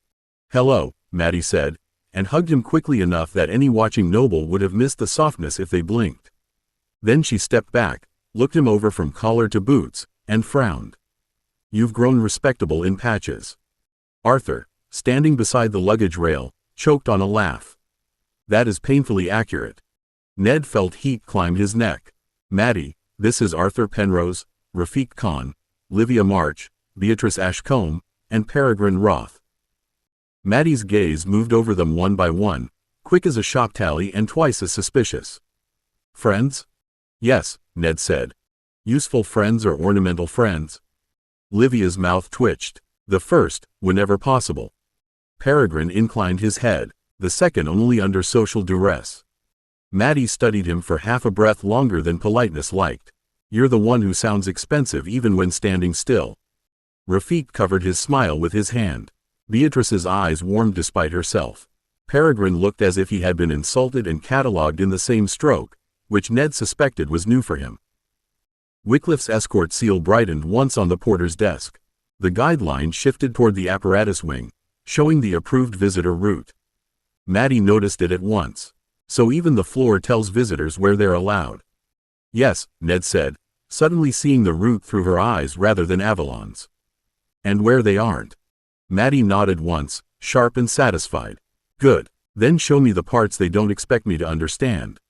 "Hello," Maddie said, and hugged him quickly enough that any watching noble would have missed the softness if they blinked. Then she stepped back, looked him over from collar to boots, and frowned. "You've grown respectable in patches." Arthur, standing beside the luggage rail, choked on a laugh. "That is painfully accurate." Ned felt heat climb his neck. "Maddie, this is Arthur Penrose, Rafiq Khan, Livia March, Beatrice Ashcombe, and Peregrine Roth." Maddie's gaze moved over them one by one, quick as a shop tally and twice as suspicious. "Friends?" "Yes," Ned said. "Useful friends or ornamental friends?" Livia's mouth twitched. "The first, whenever possible." Peregrine inclined his head, the second only under social duress. Maddie studied him for half a breath longer than politeness liked. "You're the one who sounds expensive even when standing still." Rafiq covered his smile with his hand. Beatrice's eyes warmed despite herself. Peregrine looked as if he had been insulted and catalogued in the same stroke, which Ned suspected was new for him. Wycliffe's escort seal brightened once on the porter's desk. The guideline shifted toward the apparatus wing, showing the approved visitor route. Maddie noticed it at once. "So even the floor tells visitors where they're allowed." "Yes," Ned said, suddenly seeing the route through her eyes rather than Avalon's. "And where they aren't." Maddie nodded once, sharp and satisfied. "Good. Then show me the parts they don't expect me to understand."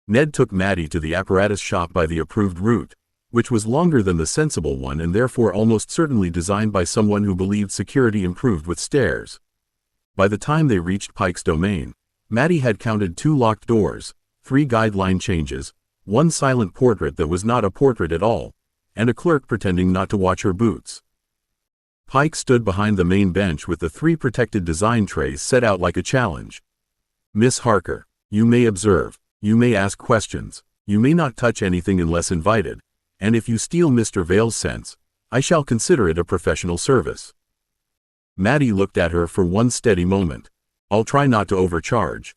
Ned took Maddie to the apparatus shop by the approved route, which was longer than the sensible one and therefore almost certainly designed by someone who believed security improved with stairs. By the time they reached Pike's domain, Maddie had counted 2 locked doors, 3 guideline changes, 1 silent portrait that was not a portrait at all, and a clerk pretending not to watch her boots. Pike stood behind the main bench with the 3 protected design trays set out like a challenge. "Miss Harker, you may observe, you may ask questions, you may not touch anything unless invited, and if you steal Mr. Vale's scents, I shall consider it a professional service." Maddie looked at her for one steady moment. "I'll try not to overcharge."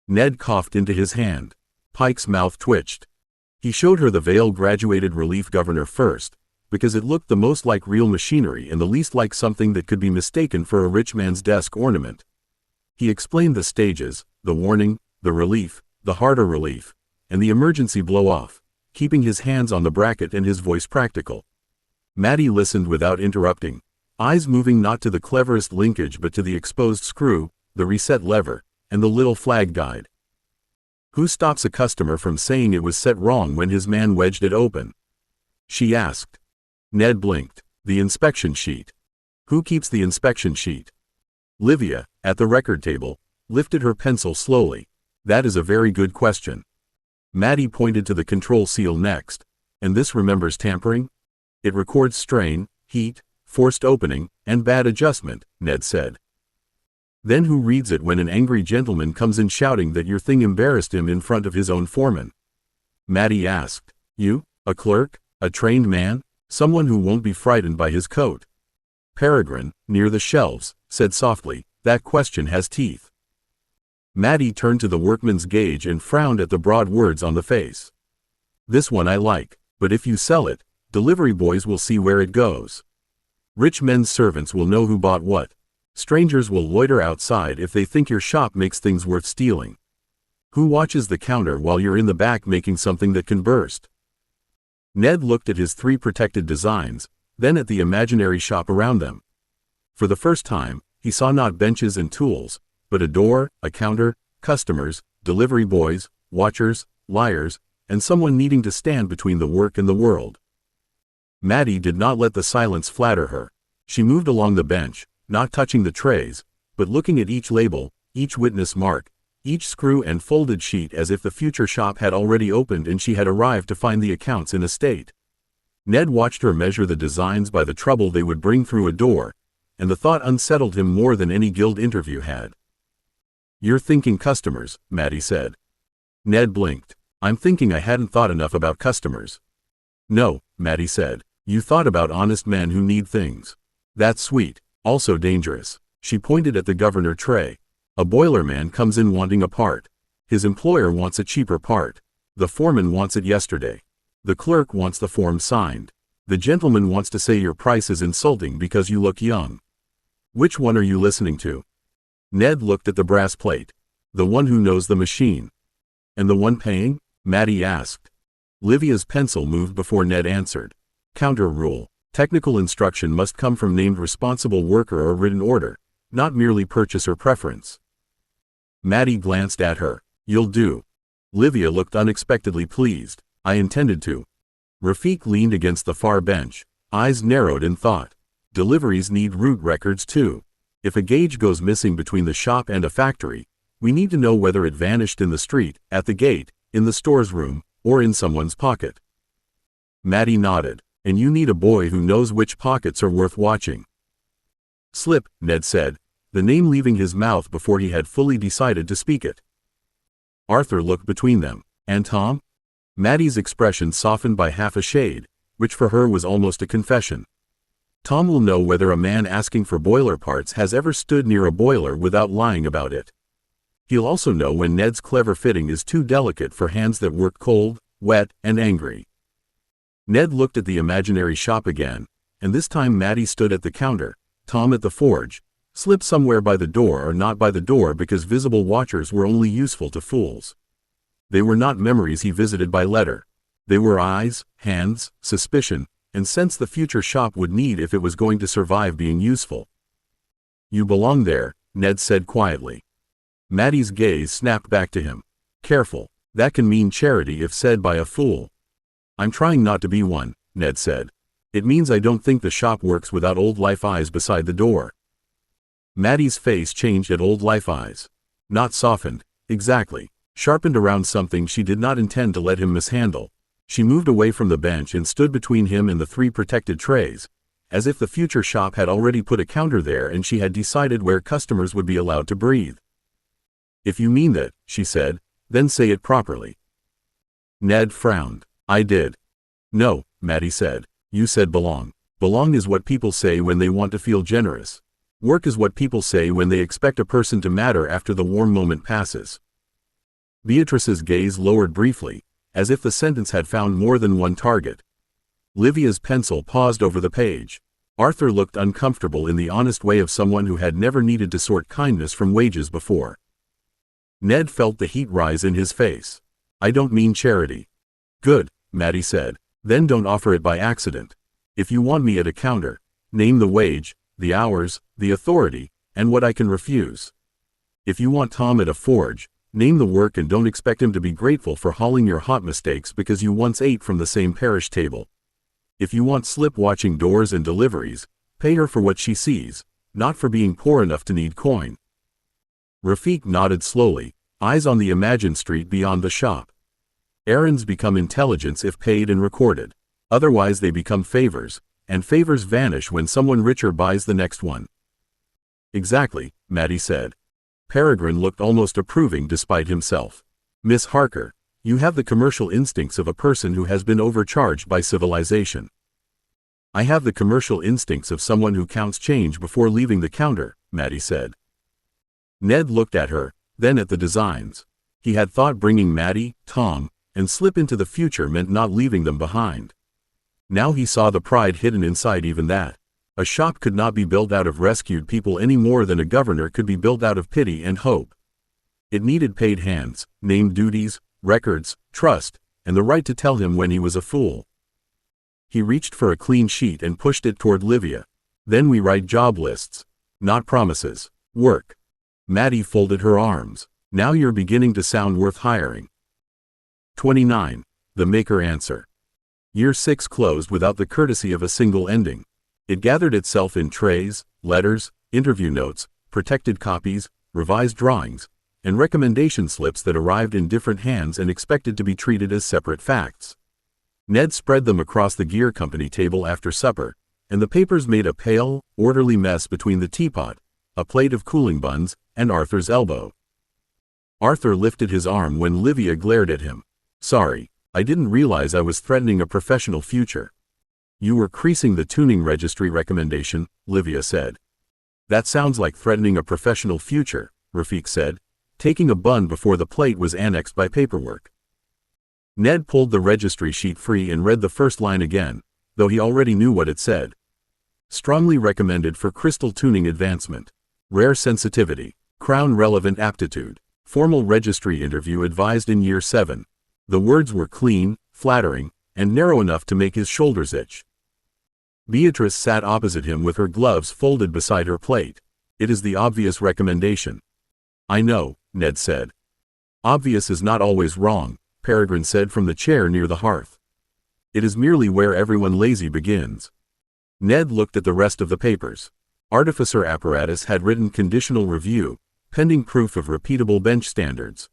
Ned coughed into his hand. Pike's mouth twitched. He showed her the Vale-graduated relief governor first, because it looked the most like real machinery and the least like something that could be mistaken for a rich man's desk ornament. He explained the stages, the warning, the relief, the harder relief, and the emergency blow-off, keeping his hands on the bracket and his voice practical. Maddie listened without interrupting, eyes moving not to the cleverest linkage but to the exposed screw, the reset lever, and the little flag guide. "Who stops a customer from saying it was set wrong when his man wedged it open?" she asked. Ned blinked. "The inspection sheet." "Who keeps the inspection sheet?" Livia, at the record table, lifted her pencil slowly. "That is a very good question." Maddie pointed to the control seal next. "And this remembers tampering?" "It records strain, heat, forced opening, and bad adjustment," Ned said. "Then who reads it when an angry gentleman comes in shouting that your thing embarrassed him in front of his own foreman?" Maddie asked. "You? A clerk? A trained man? Someone who won't be frightened by his coat?" Peregrine, near the shelves, said softly, "That question has teeth." Maddie turned to the workman's gauge and frowned at the broad words on the face. "This one I like, but if you sell it, delivery boys will see where it goes. Rich men's servants will know who bought what. Strangers will loiter outside if they think your shop makes things worth stealing. Who watches the counter while you're in the back making something that can burst?" Ned looked at his 3 protected designs, then at the imaginary shop around them. For the first time, he saw not benches and tools, but a door, a counter, customers, delivery boys, watchers, liars, and someone needing to stand between the work and the world. Maddie did not let the silence flatter her. She moved along the bench, not touching the trays, but looking at each label, each witness mark, each screw and folded sheet as if the future shop had already opened and she had arrived to find the accounts in a state. Ned watched her measure the designs by the trouble they would bring through a door, and the thought unsettled him more than any guild interview had. "You're thinking customers," Maddie said. Ned blinked. "I'm thinking I hadn't thought enough about customers." "No," Maddie said. "You thought about honest men who need things. That's sweet. Also dangerous." She pointed at the governor tray. "A boiler man comes in wanting a part. His employer wants a cheaper part. The foreman wants it yesterday. The clerk wants the form signed. The gentleman wants to say your price is insulting because you look young. Which one are you listening to?" Ned looked at the brass plate. The one who knows the machine. And the one paying? Maddie asked. Livia's pencil moved before Ned answered. Counter rule. Technical instruction must come from named responsible worker or written order, not merely purchaser preference. Maddie glanced at her. You'll do. Livia looked unexpectedly pleased. I intended to. Rafik leaned against the far bench, eyes narrowed in thought. Deliveries need route records too. If a gauge goes missing between the shop and a factory, we need to know whether it vanished in the street, at the gate, in the store's room, or in someone's pocket. Maddie nodded. And you need a boy who knows which pockets are worth watching. Slip, Ned said, the name leaving his mouth before he had fully decided to speak it. Arthur looked between them. And Tom? Maddie's expression softened by half a shade, which for her was almost a confession. Tom will know whether a man asking for boiler parts has ever stood near a boiler without lying about it. He'll also know when Ned's clever fitting is too delicate for hands that work cold, wet, and angry. Ned looked at the imaginary shop again, and this time Maddie stood at the counter, Tom at the forge, Slip somewhere by the door or not by the door because visible watchers were only useful to fools. They were not memories he visited by letter. They were eyes, hands, suspicion, and sense the future shop would need if it was going to survive being useful. You belong there, Ned said quietly. Maddie's gaze snapped back to him. Careful, that can mean charity if said by a fool. I'm trying not to be one, Ned said. It means I don't think the shop works without Old Life eyes beside the door. Maddie's face changed at Old Life eyes. Not softened, exactly. Sharpened around something she did not intend to let him mishandle. She moved away from the bench and stood between him and the 3 protected trays, as if the future shop had already put a counter there and she had decided where customers would be allowed to breathe. If you mean that, she said, then say it properly. Ned frowned. I did. No, Maddie said. You said belong. Belong is what people say when they want to feel generous. Work is what people say when they expect a person to matter after the warm moment passes. Beatrice's gaze lowered briefly, as if the sentence had found more than one target. Livia's pencil paused over the page. Arthur looked uncomfortable in the honest way of someone who had never needed to sort kindness from wages before. Ned felt the heat rise in his face. I don't mean charity. Good, Maddie said. Then don't offer it by accident. If you want me at a counter, name the wage, the hours, the authority, and what I can refuse. If you want Tom at a forge, name the work and don't expect him to be grateful for hauling your hot mistakes because you once ate from the same parish table. If you want Slip watching doors and deliveries, pay her for what she sees, not for being poor enough to need coin. Rafik nodded slowly, eyes on the imagined street beyond the shop. Errands become intelligence if paid and recorded. Otherwise they become favors, and favors vanish when someone richer buys the next one. Exactly, Maddie said. Peregrine looked almost approving despite himself. Miss Harker, you have the commercial instincts of a person who has been overcharged by civilization. I have the commercial instincts of someone who counts change before leaving the counter, Maddie said. Ned looked at her, then at the designs. He had thought bringing Maddie, Tom, and Slip into the future meant not leaving them behind. Now he saw the pride hidden inside even that. A shop could not be built out of rescued people any more than a governor could be built out of pity and hope. It needed paid hands, named duties, records, trust, and the right to tell him when he was a fool. He reached for a clean sheet and pushed it toward Livia. Then we write job lists. Not promises. Work. Maddie folded her arms. Now you're beginning to sound worth hiring. 29. The Maker Answer. Year 6 closed without the courtesy of a single ending. It gathered itself in trays, letters, interview notes, protected copies, revised drawings, and recommendation slips that arrived in different hands and expected to be treated as separate facts. Ned spread them across the gear company table after supper, and the papers made a pale, orderly mess between the teapot, a plate of cooling buns, and Arthur's elbow. Arthur lifted his arm when Livia glared at him. Sorry, I didn't realize I was threatening a professional future. You were creasing the tuning registry recommendation, Livia said. That sounds like threatening a professional future, Rafik said, taking a bun before the plate was annexed by paperwork. Ned pulled the registry sheet free and read the first line again, though he already knew what it said. Strongly recommended for crystal tuning advancement. Rare sensitivity. Crown relevant aptitude. Formal registry interview advised in year 7. The words were clean, flattering, and narrow enough to make his shoulders itch. Beatrice sat opposite him with her gloves folded beside her plate. It is the obvious recommendation. I know, Ned said. Obvious is not always wrong, Peregrine said from the chair near the hearth. It is merely where everyone lazy begins. Ned looked at the rest of the papers. Artificer apparatus had written conditional review, pending proof of repeatable bench standards.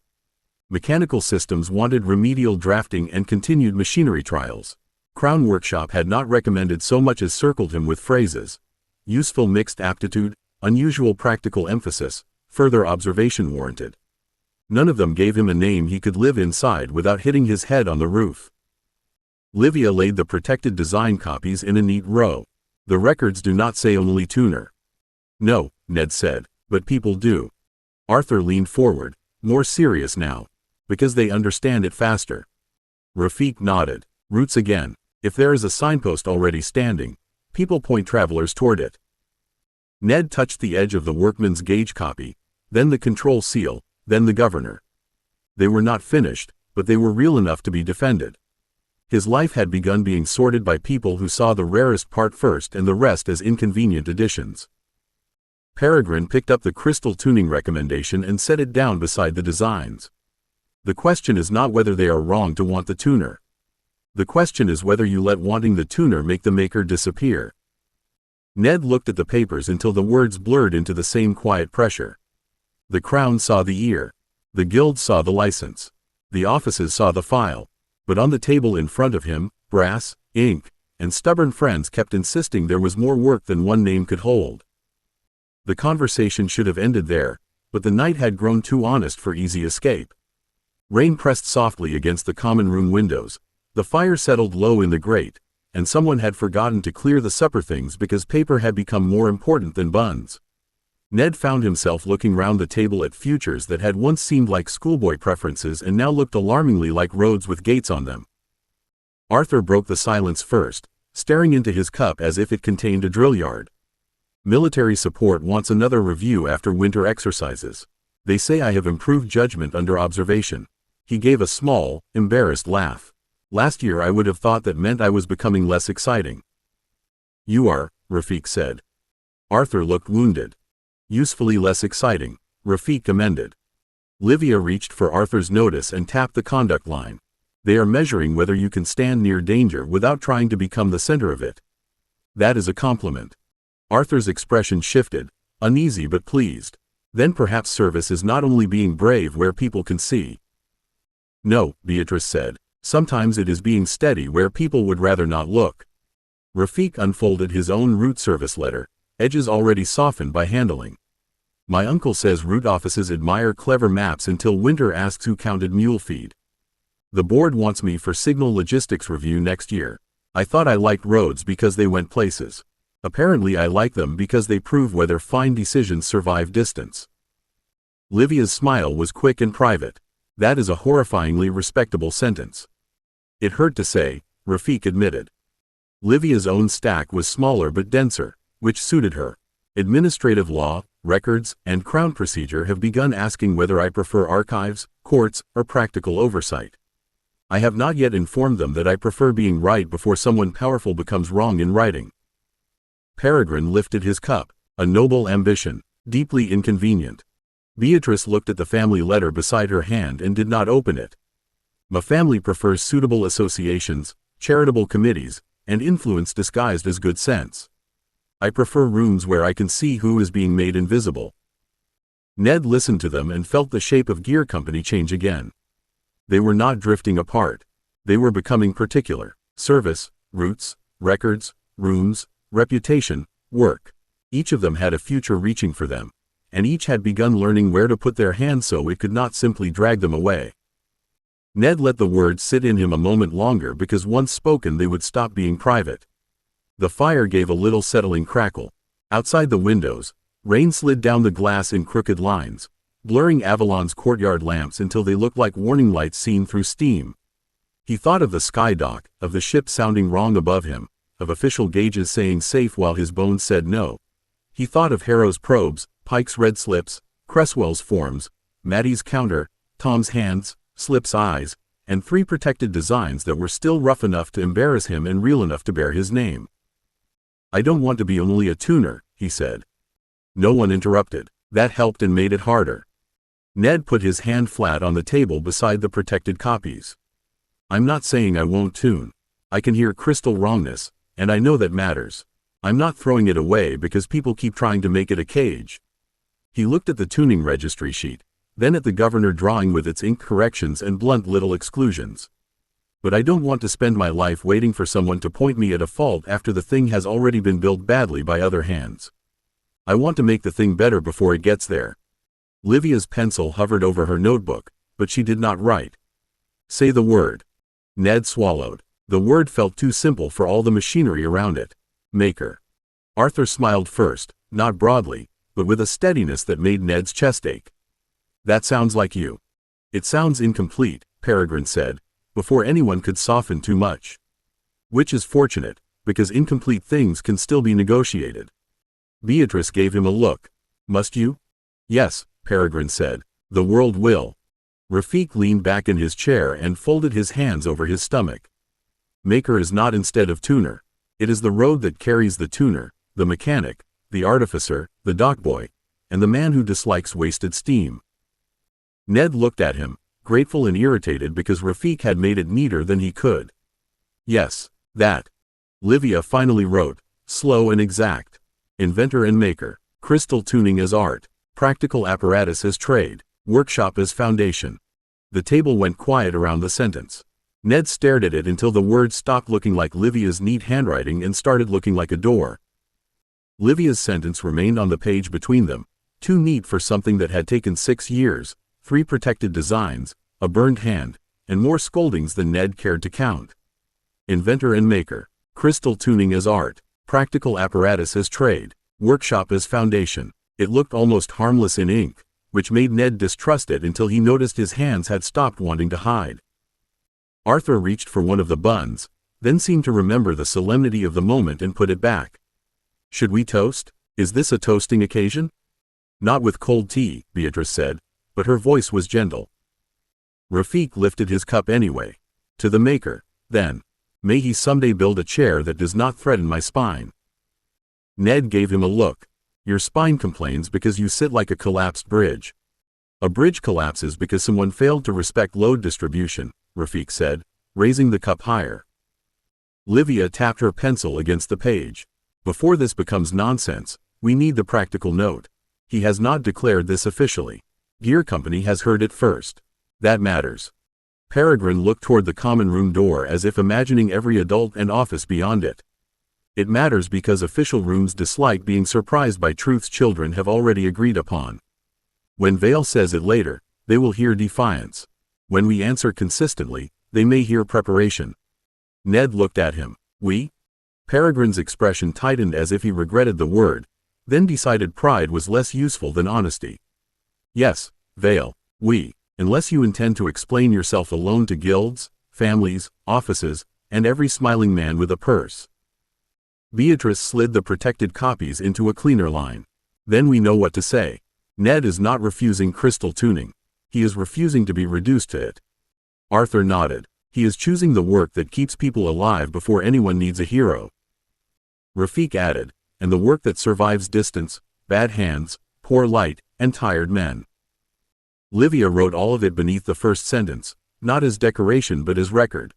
Mechanical systems wanted remedial drafting and continued machinery trials. Crown Workshop had not recommended so much as circled him with phrases. Useful mixed aptitude, unusual practical emphasis, further observation warranted. None of them gave him a name he could live inside without hitting his head on the roof. Livia laid the protected design copies in a neat row. The records do not say only tuner. No, Ned said, but people do. Arthur leaned forward, more serious now. Because they understand it faster. Rafik nodded. Roots again. If there is a signpost already standing, people point travelers toward it. Ned touched the edge of the workman's gauge copy, then the control seal, then the governor. They were not finished, but they were real enough to be defended. His life had begun being sorted by people who saw the rarest part first and the rest as inconvenient additions. Peregrine picked up the crystal tuning recommendation and set it down beside the designs. The question is not whether they are wrong to want the tuner. The question is whether you let wanting the tuner make the maker disappear. Ned looked at the papers until the words blurred into the same quiet pressure. The Crown saw the ear. The Guild saw the license. The offices saw the file. But on the table in front of him, brass, ink, and stubborn friends kept insisting there was more work than one name could hold. The conversation should have ended there, but the night had grown too honest for easy escape. Rain pressed softly against the common room windows. The fire settled low in the grate, and someone had forgotten to clear the supper things because paper had become more important than buns. Ned found himself looking round the table at futures that had once seemed like schoolboy preferences and now looked alarmingly like roads with gates on them. Arthur broke the silence first, staring into his cup as if it contained a drill yard. Military support wants another review after winter exercises. They say I have improved judgment under observation. He gave a small, embarrassed laugh. Last year I would have thought that meant I was becoming less exciting. You are, Rafik said. Arthur looked wounded. Usefully less exciting, Rafik amended. Livia reached for Arthur's notice and tapped the conduct line. They are measuring whether you can stand near danger without trying to become the center of it. That is a compliment. Arthur's expression shifted, uneasy but pleased. Then perhaps service is not only being brave where people can see. No, Beatrice said. Sometimes it is being steady where people would rather not look. Rafik unfolded his own route service letter, edges already softened by handling. My uncle says route offices admire clever maps until Winter asks who counted mule feed. The board wants me for signal logistics review next year. I thought I liked roads because they went places. Apparently I like them because they prove whether fine decisions survive distance. Livia's smile was quick and private. That is a horrifyingly respectable sentence. It hurt to say, Rafik admitted. Livia's own stack was smaller but denser, which suited her. Administrative law, records, and crown procedure have begun asking whether I prefer archives, courts, or practical oversight. I have not yet informed them that I prefer being right before someone powerful becomes wrong in writing. Peregrine lifted his cup, a noble ambition, deeply inconvenient. Beatrice looked at the family letter beside her hand and did not open it. My family prefers suitable associations, charitable committees, and influence disguised as good sense. I prefer rooms where I can see who is being made invisible. Ned listened to them and felt the shape of Gear Company change again. They were not drifting apart. They were becoming particular. Service, routes, records, rooms, reputation, work. Each of them had a future reaching for them, and each had begun learning where to put their hands so it could not simply drag them away. Ned let the words sit in him a moment longer because once spoken they would stop being private. The fire gave a little settling crackle. Outside the windows, rain slid down the glass in crooked lines, blurring Avalon's courtyard lamps until they looked like warning lights seen through steam. He thought of the sky dock, of the ship sounding wrong above him, of official gauges saying safe while his bones said no. He thought of Harrow's probes, Pike's red slips, Cresswell's forms, Maddie's counter, Tom's hands, Slip's eyes, and 3 protected designs that were still rough enough to embarrass him and real enough to bear his name. "I don't want to be only a tuner," he said. No one interrupted. That helped and made it harder. Ned put his hand flat on the table beside the protected copies. "I'm not saying I won't tune. I can hear crystal wrongness, and I know that matters. I'm not throwing it away because people keep trying to make it a cage." He looked at the tuning registry sheet, then at the governor drawing with its ink corrections and blunt little exclusions. "But I don't want to spend my life waiting for someone to point me at a fault after the thing has already been built badly by other hands. I want to make the thing better before it gets there." Livia's pencil hovered over her notebook, but she did not write. "Say the word." Ned swallowed. The word felt too simple for all the machinery around it. Maker. Arthur smiled first, not broadly, but with a steadiness that made Ned's chest ache. "That sounds like you." "It sounds incomplete," Peregrine said, before anyone could soften too much. "Which is fortunate, because incomplete things can still be negotiated." Beatrice gave him a look. "Must you?" "Yes," Peregrine said. "The world will." Rafik leaned back in his chair and folded his hands over his stomach. Maker is not instead of tuner. It is the road that carries the tuner, the mechanic, the artificer, the dockboy, and the man who dislikes wasted steam. Ned looked at him, grateful and irritated because Rafik had made it neater than he could. "Yes, that." Livia finally wrote, slow and exact. "Inventor and maker. Crystal tuning as art. Practical apparatus as trade. Workshop as foundation." The table went quiet around the sentence. Ned stared at it until the words stopped looking like Livia's neat handwriting and started looking like a door. Livia's sentence remained on the page between them, too neat for something that had taken 6 years, 3 protected designs, a burned hand, and more scoldings than Ned cared to count. Inventor and maker. Crystal tuning as art. Practical apparatus as trade. Workshop as foundation. It looked almost harmless in ink, which made Ned distrust it until he noticed his hands had stopped wanting to hide. Arthur reached for one of the buns, then seemed to remember the solemnity of the moment and put it back. "Should we toast? Is this a toasting occasion?" "Not with cold tea," Beatrice said, but her voice was gentle. Rafik lifted his cup anyway. "To the maker, then. May he someday build a chair that does not threaten my spine." Ned gave him a look. "Your spine complains because you sit like a collapsed bridge." "A bridge collapses because someone failed to respect load distribution," Rafik said, raising the cup higher. Livia tapped her pencil against the page. "Before this becomes nonsense, we need the practical note. He has not declared this officially. Gear Company has heard it first. That matters." Peregrine looked toward the common room door as if imagining every adult and office beyond it. "It matters because official rooms dislike being surprised by truths children have already agreed upon. When Vale says it later, they will hear defiance. When we answer consistently, they may hear preparation." Ned looked at him. "We?" Peregrine's expression tightened as if he regretted the word, then decided pride was less useful than honesty. "Yes, Vale, we, unless you intend to explain yourself alone to guilds, families, offices, and every smiling man with a purse." Beatrice slid the protected copies into a cleaner line. "Then we know what to say. Ned is not refusing crystal tuning. He is refusing to be reduced to it." Arthur nodded. "He is choosing the work that keeps people alive before anyone needs a hero." Rafik added, "And the work that survives distance, bad hands, poor light, and tired men." Livia wrote all of it beneath the first sentence, not as decoration but as record.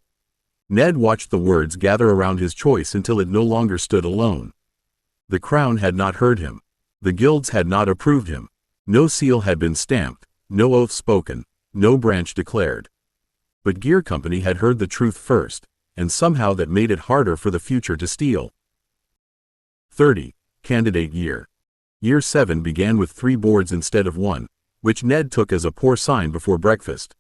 Ned watched the words gather around his choice until it no longer stood alone. The crown had not heard him. The guilds had not approved him. No seal had been stamped, no oath spoken, no branch declared. But Gear Company had heard the truth first, and somehow that made it harder for the future to steal. 30. Candidate Year. Year 7 began with 3 boards instead of 1, which Ned took as a poor sign before breakfast.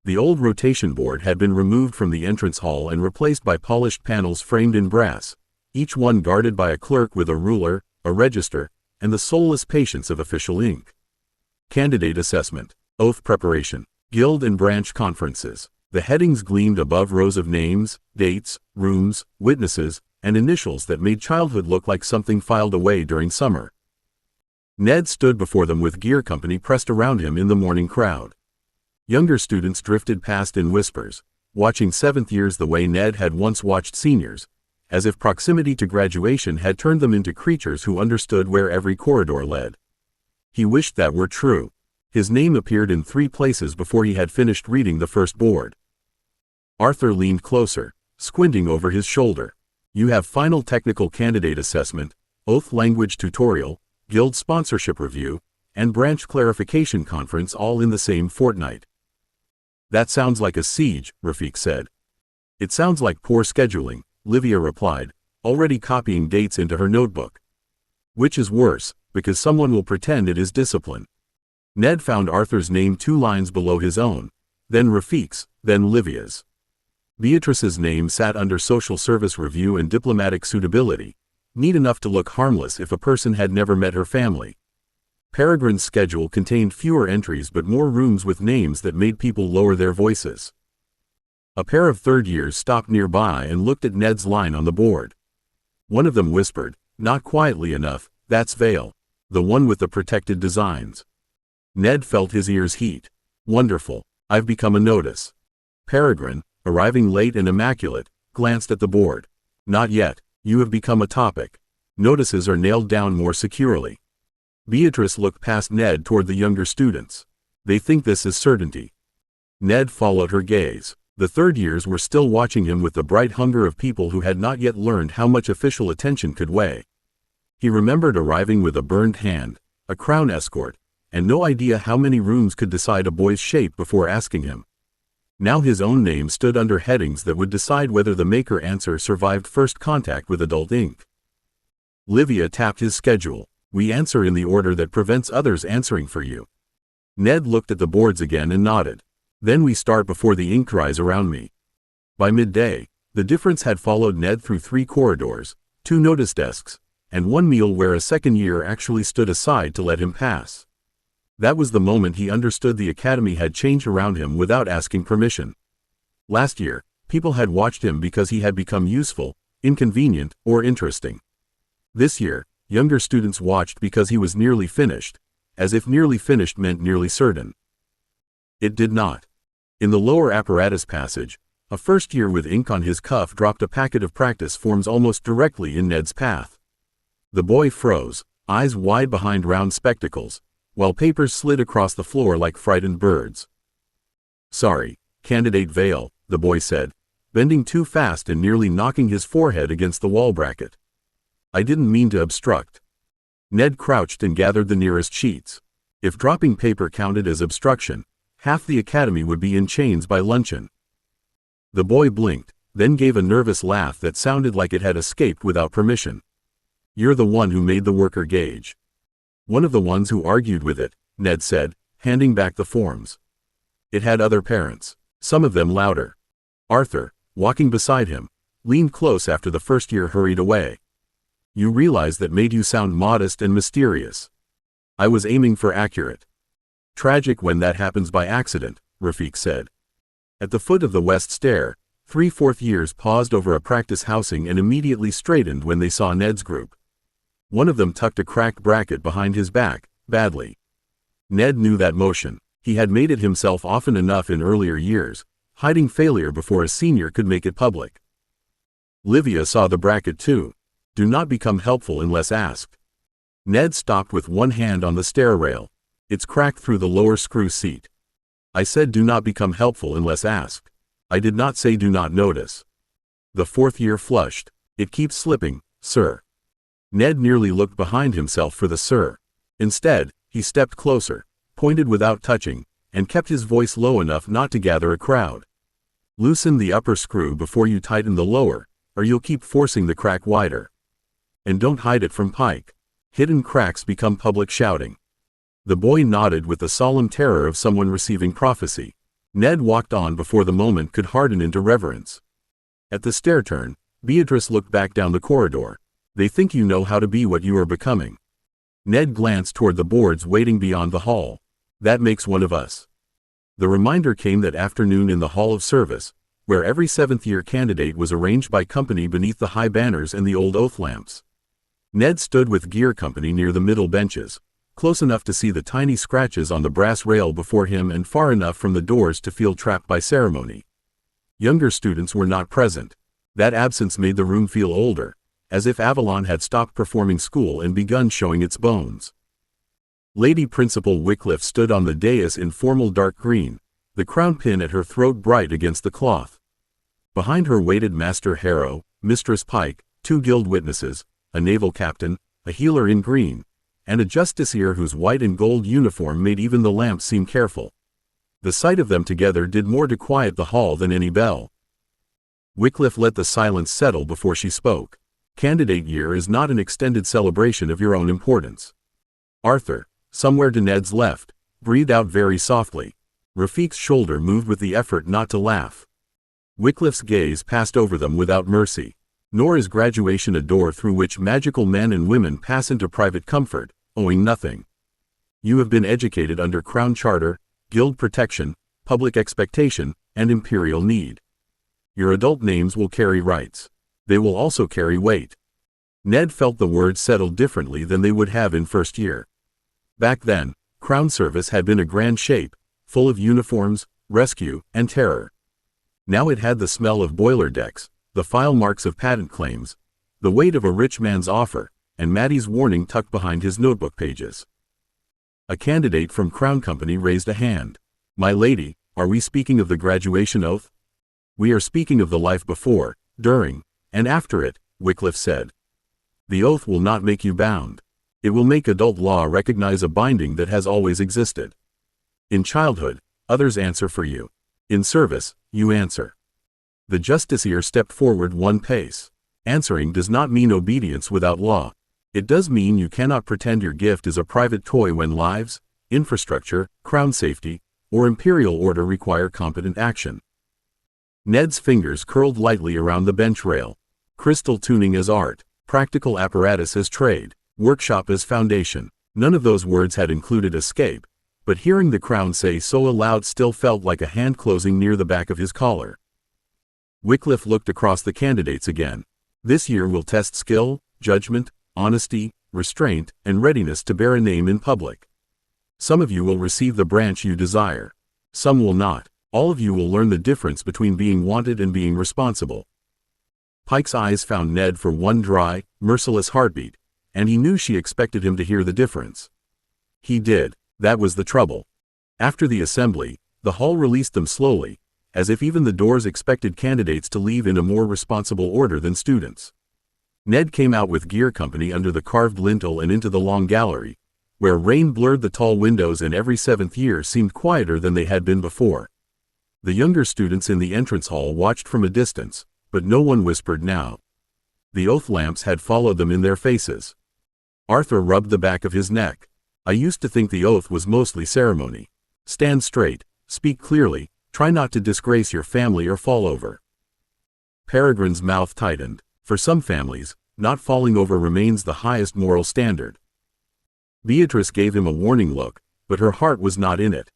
The old rotation board had been removed from the entrance hall and replaced by polished panels framed in brass, each one guarded by a clerk with a ruler, a register, and the soulless patience of official ink. Candidate assessment, oath preparation, guild and branch conferences. The headings gleamed above rows of names, dates, rooms, witnesses, and initials that made childhood look like something filed away during summer. Ned stood before them with gear company pressed around him in the morning crowd. Younger students drifted past in whispers, watching seventh years the way Ned had once watched seniors, as if proximity to graduation had turned them into creatures who understood where every corridor led. He wished that were true. His name appeared in 3 places before he had finished reading the first board. Arthur leaned closer, squinting over his shoulder. You have final technical candidate assessment, oath language tutorial, guild sponsorship review, and branch clarification conference all in the same fortnight. That sounds like a siege, Rafik said. It sounds like poor scheduling, Livia replied, already copying dates into her notebook. Which is worse, because someone will pretend it is discipline. Ned found Arthur's name 2 lines below his own, then Rafik's, then Livia's. Beatrice's name sat under social service review and diplomatic suitability, neat enough to look harmless if a person had never met her family. Peregrine's schedule contained fewer entries but more rooms with names that made people lower their voices. A pair of third years stopped nearby and looked at Ned's line on the board. One of them whispered, not quietly enough, that's Vale, the one with the protected designs. Ned felt his ears heat. Wonderful, I've become a notice. Peregrine, arriving late and immaculate, glanced at the board. Not yet, you have become a topic. Notices are nailed down more securely. Beatrice looked past Ned toward the younger students. They think this is certainty. Ned followed her gaze. The third years were still watching him with the bright hunger of people who had not yet learned how much official attention could weigh. He remembered arriving with a burned hand, a crown escort, and no idea how many rooms could decide a boy's shape before asking him. Now his own name stood under headings that would decide whether the maker answer survived first contact with adult ink. Livia tapped his schedule. We answer in the order that prevents others answering for you. Ned looked at the boards again and nodded. Then we start before the ink dries around me. By midday, the difference had followed Ned through 3 corridors, 2 notice desks, and 1 meal where a second year actually stood aside to let him pass. That was the moment he understood the academy had changed around him without asking permission. Last year, people had watched him because he had become useful, inconvenient, or interesting. This year, younger students watched because he was nearly finished, as if nearly finished meant nearly certain. It did not. In the lower apparatus passage, a first year with ink on his cuff dropped a packet of practice forms almost directly in Ned's path. The boy froze, eyes wide behind round spectacles, while papers slid across the floor like frightened birds. Sorry, Candidate Vale, the boy said, bending too fast and nearly knocking his forehead against the wall bracket. I didn't mean to obstruct. Ned crouched and gathered the nearest sheets. If dropping paper counted as obstruction, half the academy would be in chains by luncheon. The boy blinked, then gave a nervous laugh that sounded like it had escaped without permission. You're the one who made the worker gauge. One of the ones who argued with it, Ned said, handing back the forms. It had other parents, some of them louder. Arthur, walking beside him, leaned close after the first year hurried away. You realize that made you sound modest and mysterious. I was aiming for accurate. Tragic when that happens by accident, Rafik said. At the foot of the west stair, 3 fourth years paused over a practice housing and immediately straightened when they saw Ned's group. One of them tucked a cracked bracket behind his back, badly. Ned knew that motion. He had made it himself often enough in earlier years, hiding failure before a senior could make it public. Livia saw the bracket too. Do not become helpful unless asked. Ned stopped with one hand on the stair rail. It's cracked through the lower screw seat. I said do not become helpful unless asked. I did not say do not notice. The fourth year flushed. It keeps slipping, sir. Ned nearly looked behind himself for the sir. Instead, he stepped closer, pointed without touching, and kept his voice low enough not to gather a crowd. Loosen the upper screw before you tighten the lower, or you'll keep forcing the crack wider. And don't hide it from Pike. Hidden cracks become public shouting. The boy nodded with the solemn terror of someone receiving prophecy. Ned walked on before the moment could harden into reverence. At the stair turn, Beatrice looked back down the corridor. They think you know how to be what you are becoming. Ned glanced toward the boards waiting beyond the hall. That makes one of us. The reminder came that afternoon in the Hall of Service, where every seventh-year candidate was arranged by company beneath the high banners and the old oath lamps. Ned stood with gear company near the middle benches, close enough to see the tiny scratches on the brass rail before him and far enough from the doors to feel trapped by ceremony. Younger students were not present. That absence made the room feel older, as if Avalon had stopped performing school and begun showing its bones. Lady Principal Wycliffe stood on the dais in formal dark green, the crown pin at her throat bright against the cloth. Behind her waited Master Harrow, Mistress Pike, 2 guild witnesses, a naval captain, a healer in green, and a justiciar whose white and gold uniform made even the lamps seem careful. The sight of them together did more to quiet the hall than any bell. Wycliffe let the silence settle before she spoke. Candidate year is not an extended celebration of your own importance. Arthur, somewhere to Ned's left, breathed out very softly. Rafiq's shoulder moved with the effort not to laugh. Wycliffe's gaze passed over them without mercy. Nor is graduation a door through which magical men and women pass into private comfort, owing nothing. You have been educated under Crown Charter, Guild protection, public expectation, and imperial need. Your adult names will carry rights. They will also carry weight. Ned felt the words settled differently than they would have in first year. Back then, Crown service had been a grand shape, full of uniforms, rescue, and terror. Now it had the smell of boiler decks, the file marks of patent claims, the weight of a rich man's offer, and Maddie's warning tucked behind his notebook pages. A candidate from Crown Company raised a hand. My lady, are we speaking of the graduation oath? We are speaking of the life before, during, and after it, Wycliffe said. The oath will not make you bound. It will make adult law recognize a binding that has always existed. In childhood, others answer for you. In service, you answer. The justiciar stepped forward 1 pace. Answering does not mean obedience without law. It does mean you cannot pretend your gift is a private toy when lives, infrastructure, crown safety, or imperial order require competent action. Ned's fingers curled lightly around the bench rail. Crystal tuning as art, practical apparatus as trade, workshop as foundation. None of those words had included escape, but hearing the crown say so aloud still felt like a hand closing near the back of his collar. Wycliffe looked across the candidates again. This year will test skill, judgment, honesty, restraint, and readiness to bear a name in public. Some of you will receive the branch you desire. Some will not. All of you will learn the difference between being wanted and being responsible. Pike's eyes found Ned for one dry, merciless heartbeat, and he knew she expected him to hear the difference. He did. That was the trouble. After the assembly, the hall released them slowly, as if even the doors expected candidates to leave in a more responsible order than students. Ned came out with Gear Company under the carved lintel and into the long gallery, where rain blurred the tall windows and every 7th year seemed quieter than they had been before. The younger students in the entrance hall watched from a distance, but no one whispered now. The oath lamps had followed them in their faces. Arthur rubbed the back of his neck. I used to think the oath was mostly ceremony. Stand straight, speak clearly, try not to disgrace your family or fall over. Peregrine's mouth tightened. For some families, not falling over remains the highest moral standard. Beatrice gave him a warning look, but her heart was not in it.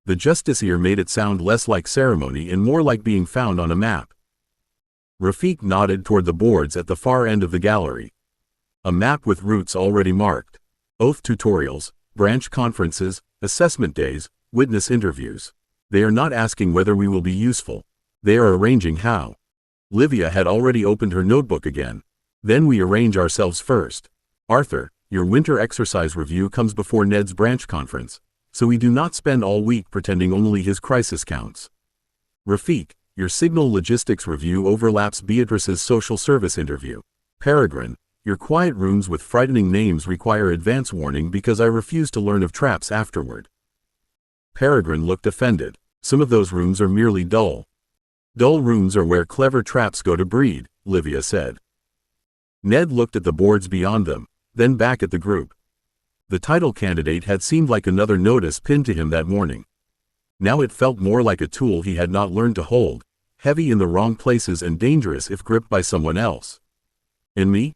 The justiciar made it sound less like ceremony and more like being found on a map. Rafiq nodded toward the boards at the far end of the gallery. A map with routes already marked. Oath tutorials, branch conferences, assessment days, witness interviews. They are not asking whether we will be useful. They are arranging how. Livia had already opened her notebook again. Then we arrange ourselves first. Arthur, your winter exercise review comes before Ned's branch conference, so we do not spend all week pretending only his crisis counts. Rafiq, your signal logistics review overlaps Beatrice's social service interview. Peregrine, your quiet rooms with frightening names require advance warning because I refuse to learn of traps afterward. Peregrine looked offended. Some of those rooms are merely dull. Dull rooms are where clever traps go to breed, Livia said. Ned looked at the boards beyond them, then back at the group. The title candidate had seemed like another notice pinned to him that morning. Now it felt more like a tool he had not learned to hold, heavy in the wrong places and dangerous if gripped by someone else. And me?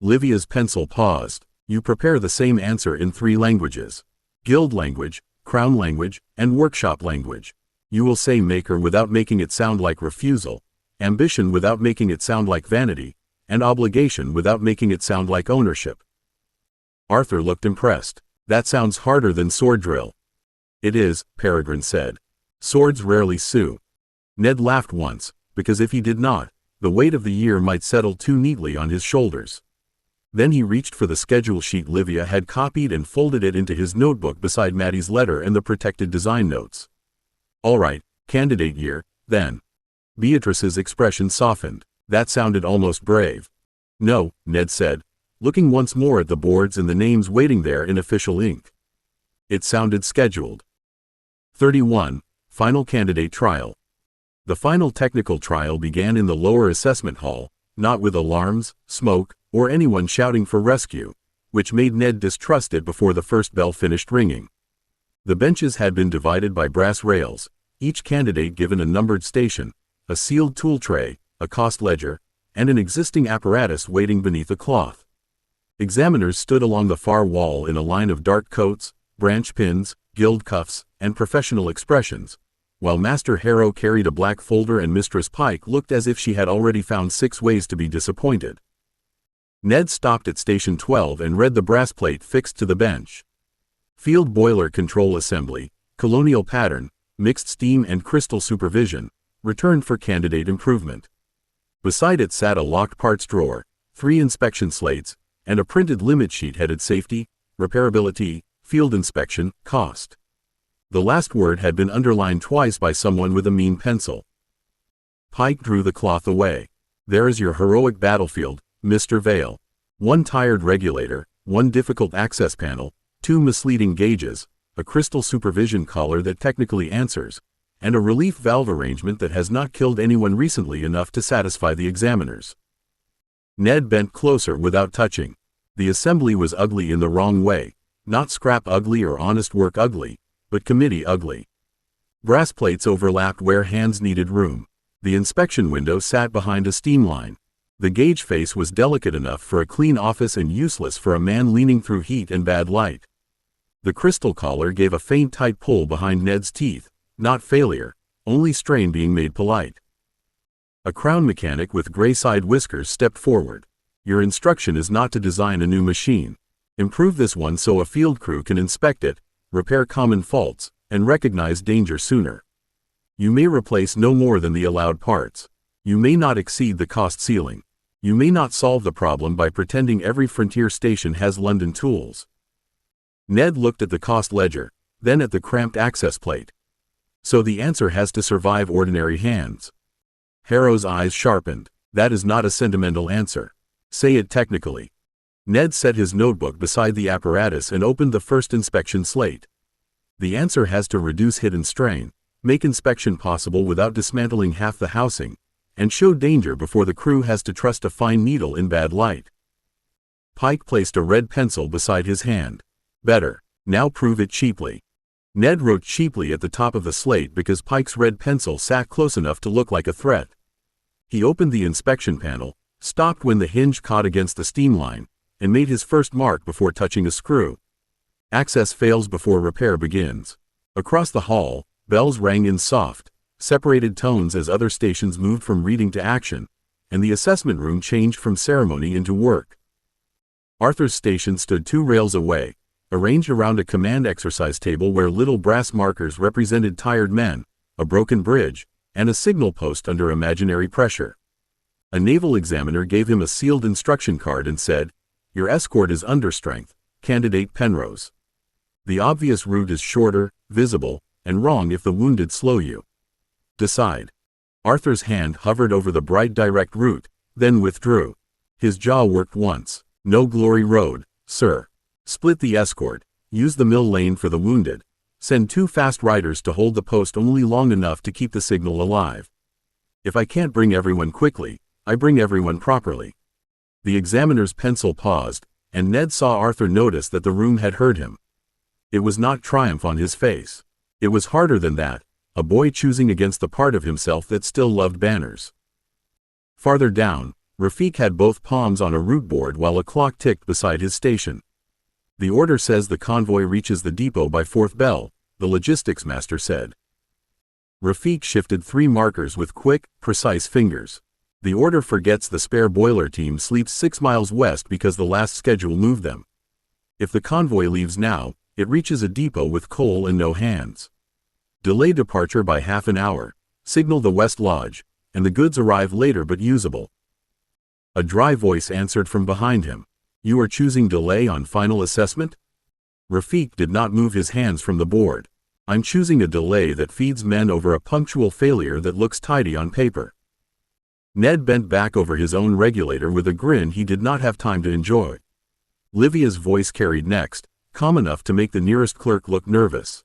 Livia's pencil paused. You prepare the same answer in 3 languages. Guild language, crown language, and workshop language. You will say maker without making it sound like refusal, ambition without making it sound like vanity, and obligation without making it sound like ownership. Arthur looked impressed. That sounds harder than sword drill. It is, Peregrine said. Swords rarely sue. Ned laughed once, because if he did not, the weight of the year might settle too neatly on his shoulders. Then he reached for the schedule sheet Livia had copied and folded it into his notebook beside Maddie's letter and the protected design notes. All right, candidate year, then. Beatrice's expression softened. That sounded almost brave. No, Ned said, looking once more at the boards and the names waiting there in official ink. It sounded scheduled. 31. Final candidate trial. The final technical trial began in the lower assessment hall, not with alarms, smoke, or anyone shouting for rescue, which made Ned distrust it before the first bell finished ringing. The benches had been divided by brass rails, each candidate given a numbered station, a sealed tool tray, a cost ledger, and an existing apparatus waiting beneath a cloth. Examiners stood along the far wall in a line of dark coats, branch pins, gilt cuffs, and professional expressions, while Master Harrow carried a black folder and Mistress Pike looked as if she had already found 6 ways to be disappointed. Ned stopped at Station 12 and read the brass plate fixed to the bench. Field Boiler Control Assembly, Colonial Pattern, Mixed Steam and Crystal Supervision, returned for candidate improvement. Beside it sat a locked parts drawer, 3 inspection slates, and a printed limit sheet headed Safety, Repairability, Field Inspection, Cost. The last word had been underlined twice by someone with a mean pencil. Pike drew the cloth away. There is your heroic battlefield, Mr. Vale. 1 tired regulator, 1 difficult access panel, 2 misleading gauges, a crystal supervision collar that technically answers, and a relief valve arrangement that has not killed anyone recently enough to satisfy the examiners. Ned bent closer without touching. The assembly was ugly in the wrong way, not scrap ugly or honest work ugly, but committee ugly. Brass plates overlapped where hands needed room. The inspection window sat behind a steam line. The gauge face was delicate enough for a clean office and useless for a man leaning through heat and bad light. The crystal collar gave a faint tight pull behind Ned's teeth, not failure, only strain being made polite. A crown mechanic with gray side whiskers stepped forward. Your instruction is not to design a new machine. Improve this one so a field crew can inspect it, repair common faults, and recognize danger sooner. You may replace no more than the allowed parts. You may not exceed the cost ceiling. You may not solve the problem by pretending every frontier station has London tools. Ned looked at the cost ledger, then at the cramped access plate. So the answer has to survive ordinary hands. Harrow's eyes sharpened. That is not a sentimental answer. Say it technically. Ned set his notebook beside the apparatus and opened the first inspection slate. The answer has to reduce hit and strain, make inspection possible without dismantling half the housing, and show danger before the crew has to trust a fine needle in bad light. Pike placed a red pencil beside his hand. Better. Now prove it cheaply. Ned wrote cheaply at the top of the slate because Pike's red pencil sat close enough to look like a threat. He opened the inspection panel, stopped when the hinge caught against the steam line, and made his first mark before touching a screw. Access fails before repair begins. Across the hall, bells rang in soft, separated tones as other stations moved from reading to action, and the assessment room changed from ceremony into work. Arthur's station stood 2 rails away, arranged around a command exercise table where little brass markers represented tired men, a broken bridge, and a signal post under imaginary pressure. A naval examiner gave him a sealed instruction card and said, "Your escort is understrength, candidate Penrose. The obvious route is shorter, visible, and wrong if the wounded slow you. Decide." Arthur's hand hovered over the bright direct route, then withdrew. His jaw worked once. No Glory Road, sir. Split the escort, use the mill lane for the wounded, send 2 fast riders to hold the post only long enough to keep the signal alive. If I can't bring everyone quickly, I bring everyone properly. The examiner's pencil paused, and Ned saw Arthur notice that the room had heard him. It was not triumph on his face. It was harder than that, a boy choosing against the part of himself that still loved banners. Farther down, Rafik had both palms on a route board while a clock ticked beside his station. The order says the convoy reaches the depot by 4th bell, the logistics master said. Rafik shifted 3 markers with quick, precise fingers. The order forgets the spare boiler team sleeps 6 miles west because the last schedule moved them. If the convoy leaves now, it reaches a depot with coal and no hands. Delay departure by half an hour, signal the West Lodge, and the goods arrive later but usable. A dry voice answered from behind him. You are choosing delay on final assessment? Rafik did not move his hands from the board. I'm choosing a delay that feeds men over a punctual failure that looks tidy on paper. Ned bent back over his own regulator with a grin he did not have time to enjoy. Livia's voice carried next, calm enough to make the nearest clerk look nervous.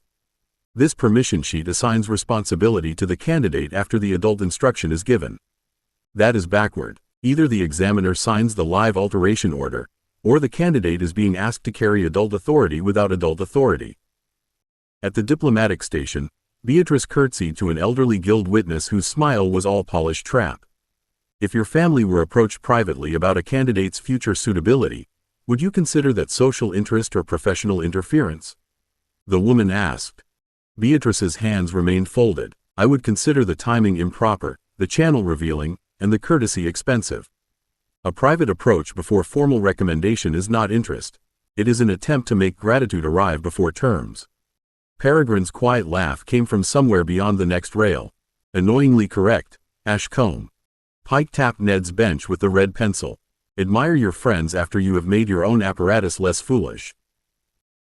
This permission sheet assigns responsibility to the candidate after the adult instruction is given. That is backward. Either the examiner signs the live alteration order, or the candidate is being asked to carry adult authority without adult authority. At the diplomatic station, Beatrice curtsied to an elderly guild witness whose smile was all polished trap. If your family were approached privately about a candidate's future suitability, would you consider that social interest or professional interference? The woman asked. Beatrice's hands remained folded. I would consider the timing improper, the channel revealing, and the courtesy expensive. A private approach before formal recommendation is not interest. It is an attempt to make gratitude arrive before terms. Peregrine's quiet laugh came from somewhere beyond the next rail. Annoyingly correct, Ashcombe. Pike tapped Ned's bench with the red pencil. Admire your friends after you have made your own apparatus less foolish.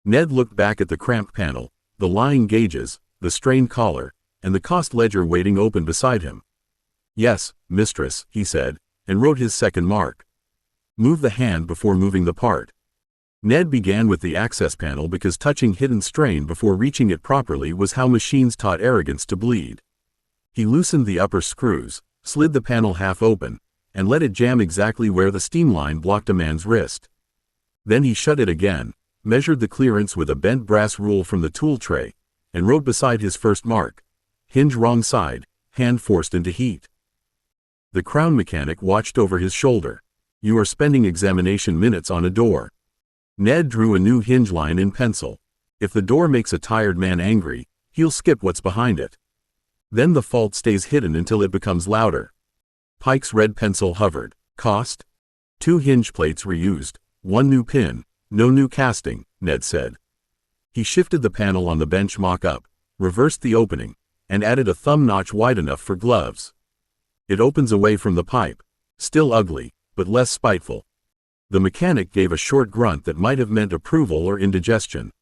Ned looked back at the cramped panel, the lying gauges, the strained collar, and the cost ledger waiting open beside him. Yes, mistress, he said, and wrote his second mark. Move the hand before moving the part. Ned began with the access panel because touching hidden strain before reaching it properly was how machines taught arrogance to bleed. He loosened the upper screws, slid the panel half open, and let it jam exactly where the steam line blocked a man's wrist. Then he shut it again, measured the clearance with a bent brass rule from the tool tray, and wrote beside his first mark, hinge wrong side, hand forced into heat. The crown mechanic watched over his shoulder. You are spending examination minutes on a door. Ned drew a new hinge line in pencil. If the door makes a tired man angry, he'll skip what's behind it. Then the fault stays hidden until it becomes louder. Pike's red pencil hovered. Cost? 2 hinge plates reused, 1 new pin, no new casting, Ned said. He shifted the panel on the bench mock-up, reversed the opening, and added a thumb notch wide enough for gloves. It opens away from the pipe, still ugly, but less spiteful. The mechanic gave a short grunt that might have meant approval or indigestion.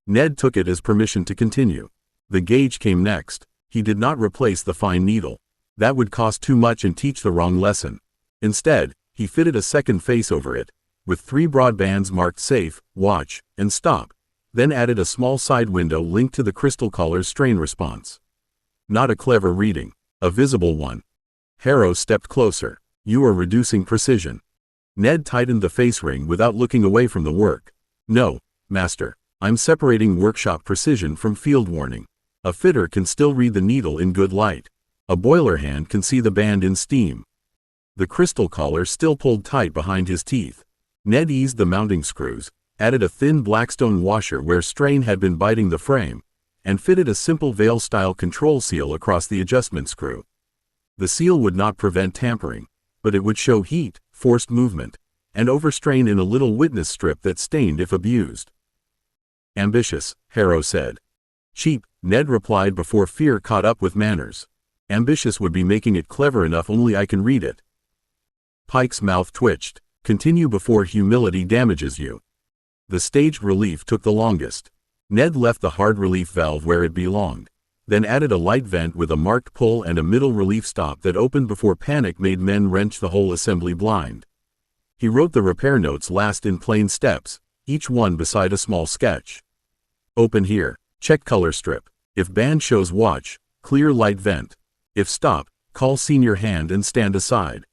Ned took it as permission to continue. The gauge came next. He did not replace the fine needle. That would cost too much and teach the wrong lesson. Instead, he fitted a second face over it, with 3 broad bands marked safe, watch, and stop, then added a small side window linked to the crystal collar's strain response. Not a clever reading, a visible one. Harrow stepped closer. You are reducing precision. Ned tightened the face ring without looking away from the work. No, master. I'm separating workshop precision from field warning. A fitter can still read the needle in good light. A boiler hand can see the band in steam. The crystal collar still pulled tight behind his teeth. Ned eased the mounting screws, added a thin Blackstone washer where strain had been biting the frame, and fitted a simple valve-style control seal across the adjustment screw. The seal would not prevent tampering, but it would show heat, forced movement, and overstrain in a little witness strip that stained if abused. Ambitious, Harrow said. Cheap, Ned replied before fear caught up with manners. Ambitious would be making it clever enough only I can read it. Pike's mouth twitched. Continue before humility damages you. The staged relief took the longest. Ned left the hard relief valve where it belonged, then added a light vent with a marked pull and a middle relief stop that opened before panic made men wrench the whole assembly blind. He wrote the repair notes last in plain steps, each one beside a small sketch. Open here, check color strip. If band shows watch, clear light vent. If stop, call senior hand and stand aside.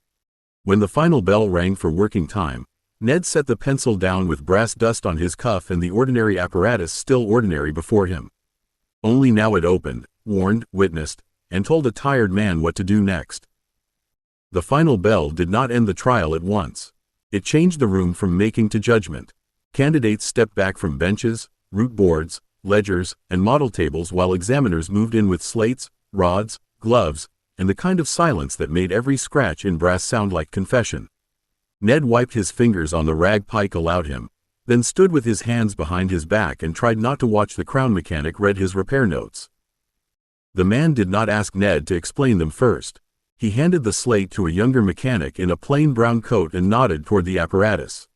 When the final bell rang for working time, Ned set the pencil down with brass dust on his cuff and the ordinary apparatus still ordinary before him. Only now it opened, warned, witnessed, and told a tired man what to do next. The final bell did not end the trial at once. It changed the room from making to judgment. Candidates stepped back from benches, root boards, ledgers, and model tables while examiners moved in with slates, rods, gloves, and the kind of silence that made every scratch in brass sound like confession. Ned wiped his fingers on the rag Pike allowed him, then stood with his hands behind his back and tried not to watch the crown mechanic read his repair notes. The man did not ask Ned to explain them first. He handed the slate to a younger mechanic in a plain brown coat and nodded toward the apparatus.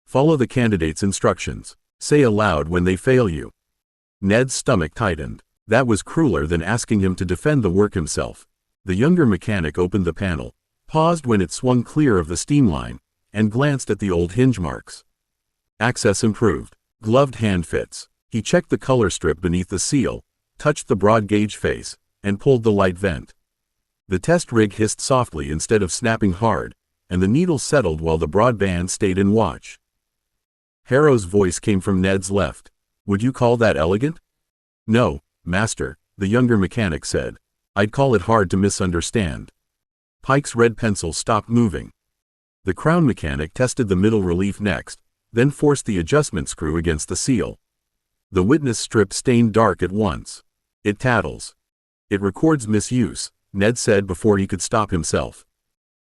Follow the candidate's instructions. Say aloud when they fail you. Ned's stomach tightened. That was crueler than asking him to defend the work himself. The younger mechanic opened the panel, paused when it swung clear of the steam line, and glanced at the old hinge marks. Access improved. Gloved hand fits. He checked the color strip beneath the seal, touched the broad gauge face, and pulled the light vent. The test rig hissed softly instead of snapping hard, and the needle settled while the broad band stayed in watch. Harrow's voice came from Ned's left. Would you call that elegant? No, master, the younger mechanic said. I'd call it hard to misunderstand. Pike's red pencil stopped moving. The crown mechanic tested the middle relief next, then forced the adjustment screw against the seal. The witness strip stained dark at once. It tattles. It records misuse, Ned said before he could stop himself.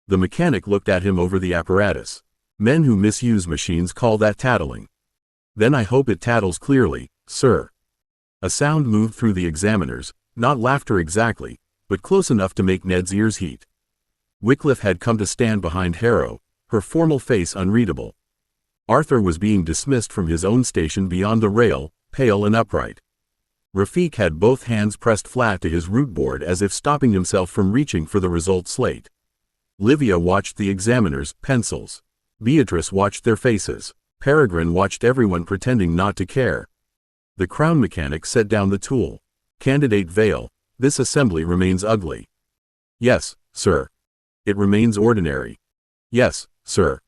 The mechanic looked at him over the apparatus. Men who misuse machines call that tattling. Then I hope it tattles clearly, sir. A sound moved through the examiners, not laughter exactly, but close enough to make Ned's ears heat. Wycliffe had come to stand behind Harrow, her formal face unreadable. Arthur was being dismissed from his own station beyond the rail, pale and upright. Rafik had both hands pressed flat to his root board as if stopping himself from reaching for the result slate. Livia watched the examiners' pencils. Beatrice watched their faces. Peregrine watched everyone pretending not to care. The crown mechanic set down the tool. Candidate Vale, this assembly remains ugly. Yes, sir. It remains ordinary. Yes, sir.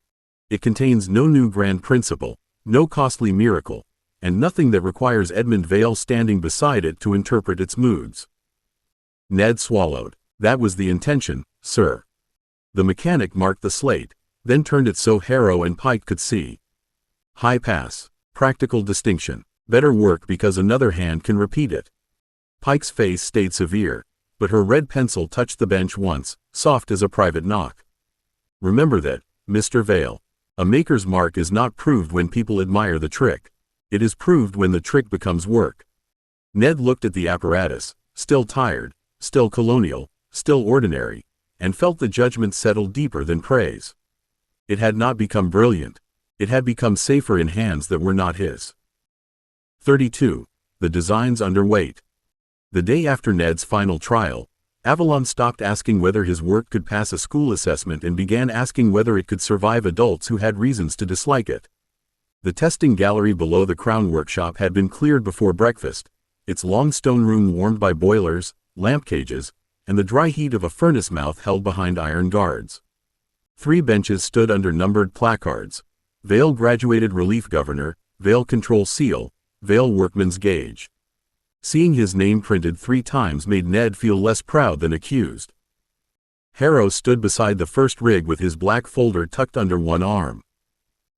It contains no new grand principle, no costly miracle, and nothing that requires Edmund Vale standing beside it to interpret its moods. Ned swallowed. That was the intention, sir. The mechanic marked the slate, then turned it so Harrow and Pike could see. High pass. Practical distinction. Better work because another hand can repeat it. Pike's face stayed severe, but her red pencil touched the bench once, soft as a private knock. Remember that, Mr. Vale. A maker's mark is not proved when people admire the trick. It is proved when the trick becomes work. Ned looked at the apparatus, still tired, still colonial, still ordinary, and felt the judgment settle deeper than praise. It had not become brilliant. It had become safer in hands that were not his. 32. The designs underweight. The day after Ned's final trial, Avalon stopped asking whether his work could pass a school assessment and began asking whether it could survive adults who had reasons to dislike it. The testing gallery below the Crown Workshop had been cleared before breakfast, its long stone room warmed by boilers, lamp cages, and the dry heat of a furnace mouth held behind iron guards. 3 benches stood under numbered placards: Vale Graduated Relief Governor, Vale Control Seal, Vale Workman's Gauge. Seeing his name printed 3 times made Ned feel less proud than accused. Harrow stood beside the first rig with his black folder tucked under one arm.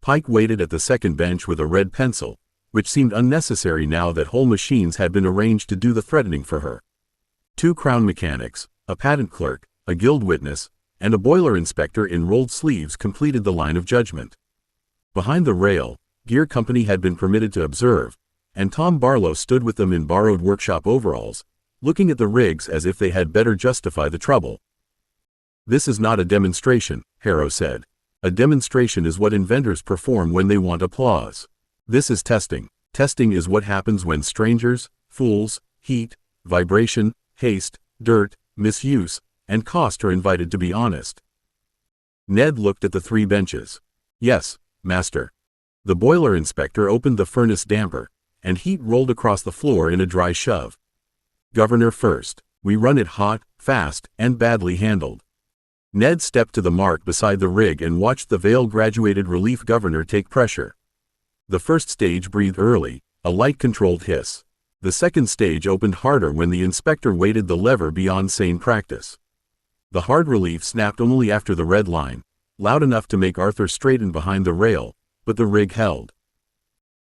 Pike waited at the second bench with a red pencil, which seemed unnecessary now that whole machines had been arranged to do the threatening for her. 2 crown mechanics, a patent clerk, a guild witness, and a boiler inspector in rolled sleeves completed the line of judgment. Behind the rail, Gear Company had been permitted to observe, and Tom Barlow stood with them in borrowed workshop overalls, looking at the rigs as if they had better justify the trouble. This is not a demonstration, Harrow said. A demonstration is what inventors perform when they want applause. This is testing. Testing is what happens when strangers, fools, heat, vibration, haste, dirt, misuse, and cost are invited to be honest. Ned looked at the 3 benches. Yes, master. The boiler inspector opened the furnace damper, and heat rolled across the floor in a dry shove. Governor first. We run it hot, fast, and badly handled. Ned stepped to the mark beside the rig and watched the Vale Graduated Relief Governor take pressure. The first stage breathed early, a light-controlled hiss. The second stage opened harder when the inspector weighted the lever beyond sane practice. The hard relief snapped only after the red line, loud enough to make Arthur straighten behind the rail, but the rig held.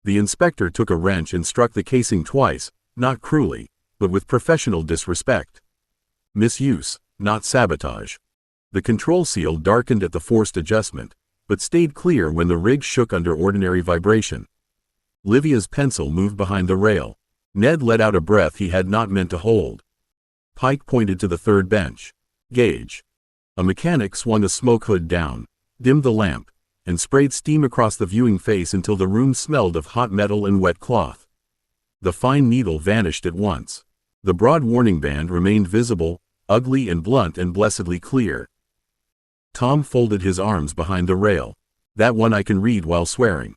The inspector took a wrench and struck the casing twice, not cruelly, but with professional disrespect. Misuse, not sabotage. The control seal darkened at the forced adjustment, but stayed clear when the rig shook under ordinary vibration. Livia's pencil moved behind the rail. Ned let out a breath he had not meant to hold. Pike pointed to the third bench. Gauge. A mechanic swung a smoke hood down, dimmed the lamp, and sprayed steam across the viewing face until the room smelled of hot metal and wet cloth. The fine needle vanished at once. The broad warning band remained visible, ugly and blunt and blessedly clear. Tom folded his arms behind the rail. That one I can read while swearing.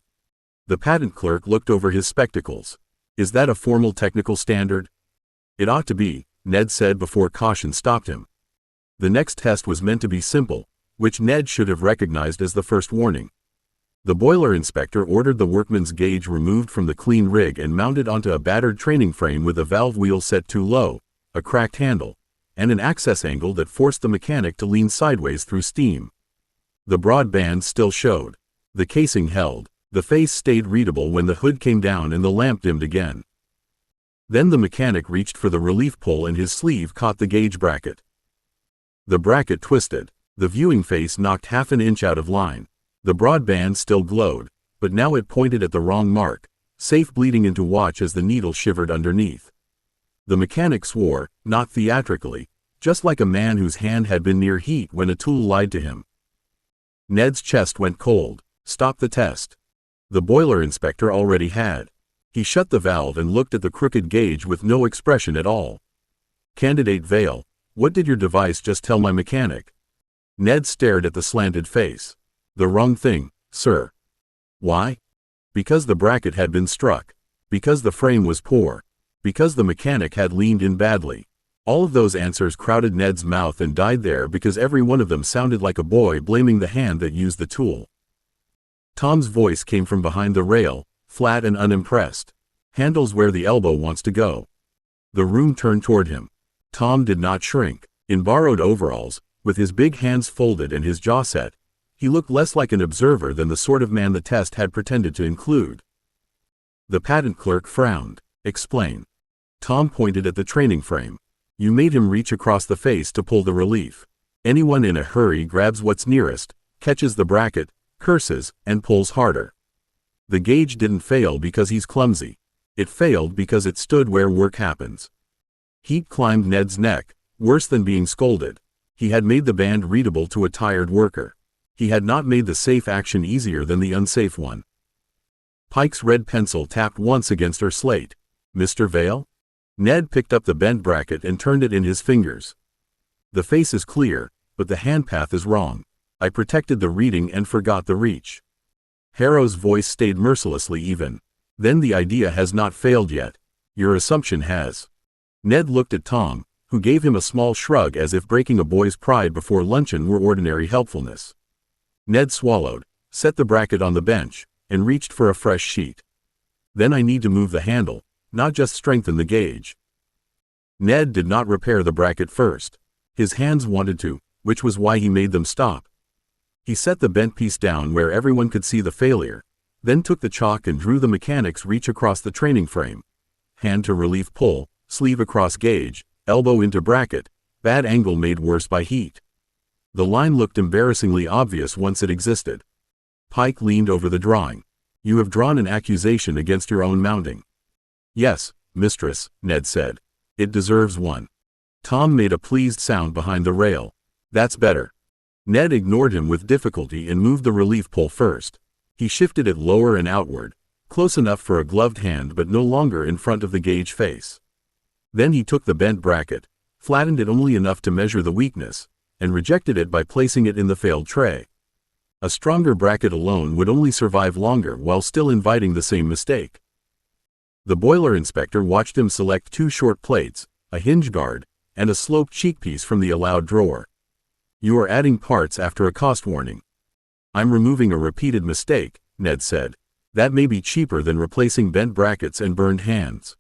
The patent clerk looked over his spectacles. Is that a formal technical standard? It ought to be, Ned said before caution stopped him. The next test was meant to be simple, which Ned should have recognized as the first warning. The boiler inspector ordered the workman's gauge removed from the clean rig and mounted onto a battered training frame with a valve wheel set too low, a cracked handle, and an access angle that forced the mechanic to lean sideways through steam. The broad band still showed. The casing held. The face stayed readable when the hood came down and the lamp dimmed again. Then the mechanic reached for the relief pull and his sleeve caught the gauge bracket. The bracket twisted. The viewing face knocked half an inch out of line. The broad band still glowed, but now it pointed at the wrong mark, safe bleeding into watch as the needle shivered underneath. The mechanic swore, not theatrically, just like a man whose hand had been near heat when a tool lied to him. Ned's chest went cold. Stop the test. The boiler inspector already had. He shut the valve and looked at the crooked gauge with no expression at all. Candidate Vale, what did your device just tell my mechanic? Ned stared at the slanted face. The wrong thing, sir. Why? Because the bracket had been struck. Because the frame was poor. Because the mechanic had leaned in badly. All of those answers crowded Ned's mouth and died there because every one of them sounded like a boy blaming the hand that used the tool. Tom's voice came from behind the rail, flat and unimpressed. Handle's where the elbow wants to go. The room turned toward him. Tom did not shrink. In borrowed overalls, with his big hands folded and his jaw set, he looked less like an observer than the sort of man the test had pretended to include. The patent clerk frowned. Explain. Tom pointed at the training frame. You made him reach across the face to pull the relief. Anyone in a hurry grabs what's nearest, catches the bracket, curses, and pulls harder. The gauge didn't fail because he's clumsy. It failed because it stood where work happens. Heat climbed Ned's neck, worse than being scolded. He had made the band readable to a tired worker. He had not made the safe action easier than the unsafe one. Pike's red pencil tapped once against her slate. Mr. Vale? Ned picked up the bent bracket and turned it in his fingers. The face is clear, but the handpath is wrong. I protected the reading and forgot the reach. Harrow's voice stayed mercilessly even. Then the idea has not failed yet. Your assumption has. Ned looked at Tom, who gave him a small shrug as if breaking a boy's pride before luncheon were ordinary helpfulness. Ned swallowed, set the bracket on the bench, and reached for a fresh sheet. Then I need to move the handle, not just strengthen the gauge. Ned did not repair the bracket first. His hands wanted to, which was why he made them stop. He set the bent piece down where everyone could see the failure, then took the chalk and drew the mechanic's reach across the training frame. Hand to relief pull, sleeve across gauge, elbow into bracket, bad angle made worse by heat. The line looked embarrassingly obvious once it existed. Pike leaned over the drawing. You have drawn an accusation against your own mounting. Yes, mistress, Ned said. It deserves one. Tom made a pleased sound behind the rail. That's better. Ned ignored him with difficulty and moved the relief pull first. He shifted it lower and outward, close enough for a gloved hand but no longer in front of the gauge face. Then he took the bent bracket, flattened it only enough to measure the weakness, and rejected it by placing it in the failed tray. A stronger bracket alone would only survive longer while still inviting the same mistake. The boiler inspector watched him select two short plates, a hinge guard, and a sloped cheekpiece from the allowed drawer. You are adding parts after a cost warning. I'm removing a repeated mistake, Ned said. That may be cheaper than replacing bent brackets and burned hands.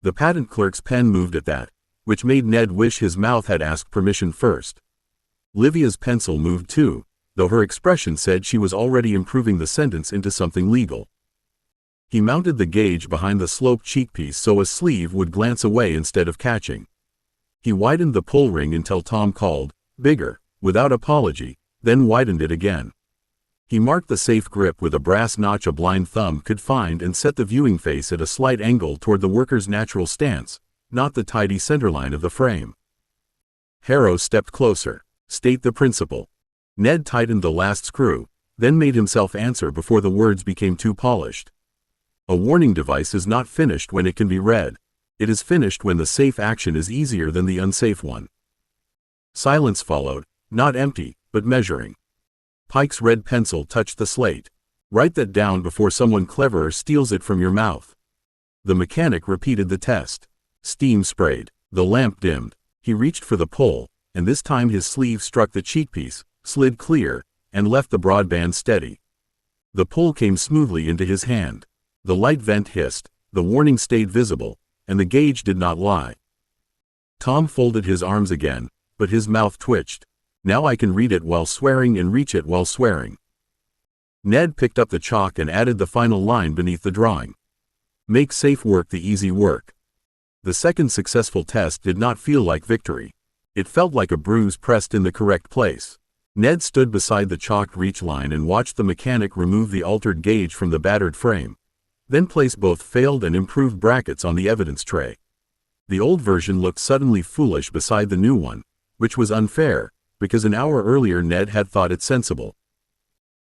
The patent clerk's pen moved at that, which made Ned wish his mouth had asked permission first. Livia's pencil moved too, though her expression said she was already improving the sentence into something legal. He mounted the gauge behind the sloped cheekpiece so a sleeve would glance away instead of catching. He widened the pull ring until Tom called, bigger, without apology, then widened it again. He marked the safe grip with a brass notch a blind thumb could find and set the viewing face at a slight angle toward the worker's natural stance, not the tidy centerline of the frame. Harrow stepped closer. "State the principle." Ned tightened the last screw, then made himself answer before the words became too polished. "A warning device is not finished when it can be read. It is finished when the safe action is easier than the unsafe one." Silence followed, not empty, but measuring. Pike's red pencil touched the slate. "Write that down before someone cleverer steals it from your mouth." The mechanic repeated the test. Steam sprayed. The lamp dimmed. He reached for the pull, and this time his sleeve struck the cheekpiece, slid clear, and left the broadband steady. The pull came smoothly into his hand. The light vent hissed, the warning stayed visible, and the gauge did not lie. Tom folded his arms again, but his mouth twitched. "Now I can read it while swearing and reach it while swearing." Ned picked up the chalk and added the final line beneath the drawing. "Make safe work the easy work." The second successful test did not feel like victory. It felt like a bruise pressed in the correct place. Ned stood beside the chalked reach line and watched the mechanic remove the altered gauge from the battered frame, then place both failed and improved brackets on the evidence tray. The old version looked suddenly foolish beside the new one, which was unfair, because an hour earlier Ned had thought it sensible.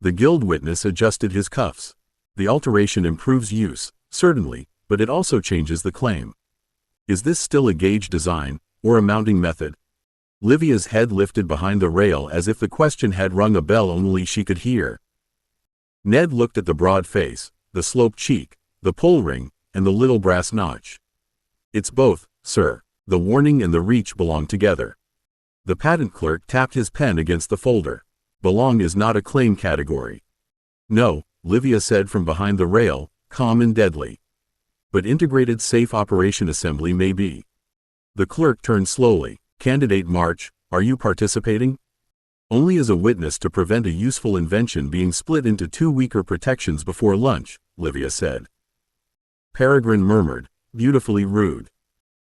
The guild witness adjusted his cuffs. "The alteration improves use, certainly, but it also changes the claim. Is this still a gauge design, or a mounting method?" Livia's head lifted behind the rail as if the question had rung a bell only she could hear. Ned looked at the broad face, the sloped cheek, the pull ring, and the little brass notch. "It's both, sir. The warning and the reach belong together." The patent clerk tapped his pen against the folder. "Belong is not a claim category." "No," Livia said from behind the rail, calm and deadly. "But integrated safe operation assembly may be." The clerk turned slowly. "Candidate March, are you participating?" "Only as a witness to prevent a useful invention being split into two weaker protections before lunch," Livia said. Peregrine murmured, "Beautifully rude."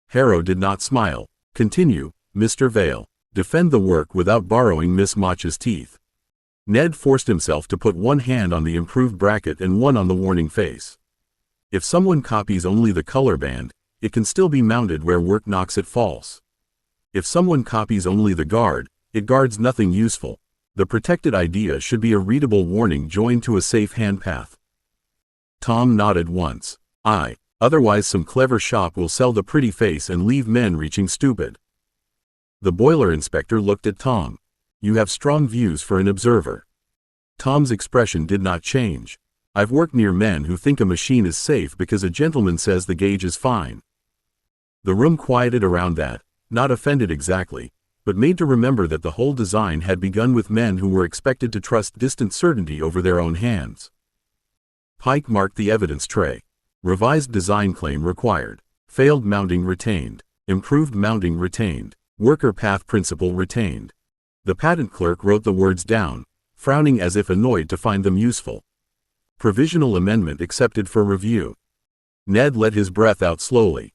Harrow did not smile. "Continue, Mr. Vale. Defend the work without borrowing Miss Mach's teeth." Ned forced himself to put one hand on the improved bracket and one on the warning face. If someone copies only the color band, it can still be mounted where work knocks it false. If someone copies only the guard, it guards nothing useful. The protected idea should be a readable warning joined to a safe handpath. Tom nodded once. "Aye, otherwise some clever shop will sell the pretty face and leave men reaching stupid." The boiler inspector looked at Tom. "You have strong views for an observer." Tom's expression did not change. "I've worked near men who think a machine is safe because a gentleman says the gauge is fine." The room quieted around that, not offended exactly, but made to remember that the whole design had begun with men who were expected to trust distant certainty over their own hands. Pike marked the evidence tray. Revised design claim required. Failed mounting retained. Improved mounting retained. Worker path principle retained. The patent clerk wrote the words down, frowning as if annoyed to find them useful. Provisional amendment accepted for review. Ned let his breath out slowly.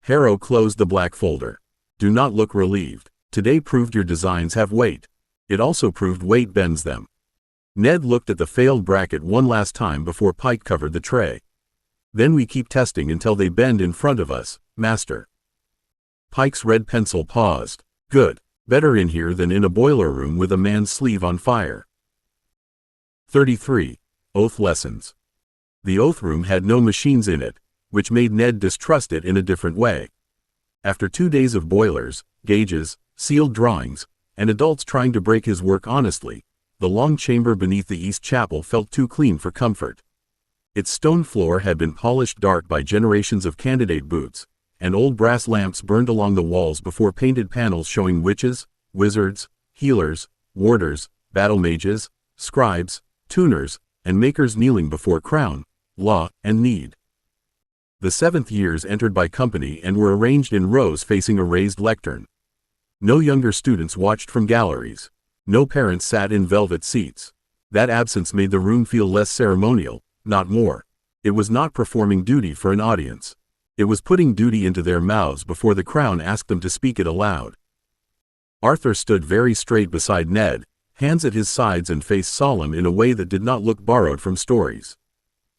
Harrow closed the black folder. "Do not look relieved. Today proved your designs have weight. It also proved weight bends them." Ned looked at the failed bracket one last time before Pike covered the tray. "Then we keep testing until they bend in front of us, master." Pike's red pencil paused. "Good. Better in here than in a boiler room with a man's sleeve on fire." 33. Oath Lessons. The oath room had no machines in it, which made Ned distrust it in a different way. After 2 days of boilers, gauges, sealed drawings, and adults trying to break his work honestly, the long chamber beneath the East Chapel felt too clean for comfort. Its stone floor had been polished dark by generations of candidate boots, and old brass lamps burned along the walls before painted panels showing witches, wizards, healers, warders, battle mages, scribes, tuners, and makers kneeling before crown, law, and need. The seventh years entered by company and were arranged in rows facing a raised lectern. No younger students watched from galleries. No parents sat in velvet seats. That absence made the room feel less ceremonial, not more. It was not performing duty for an audience. It was putting duty into their mouths before the crown asked them to speak it aloud. Arthur stood very straight beside Ned, hands at his sides and face solemn in a way that did not look borrowed from stories.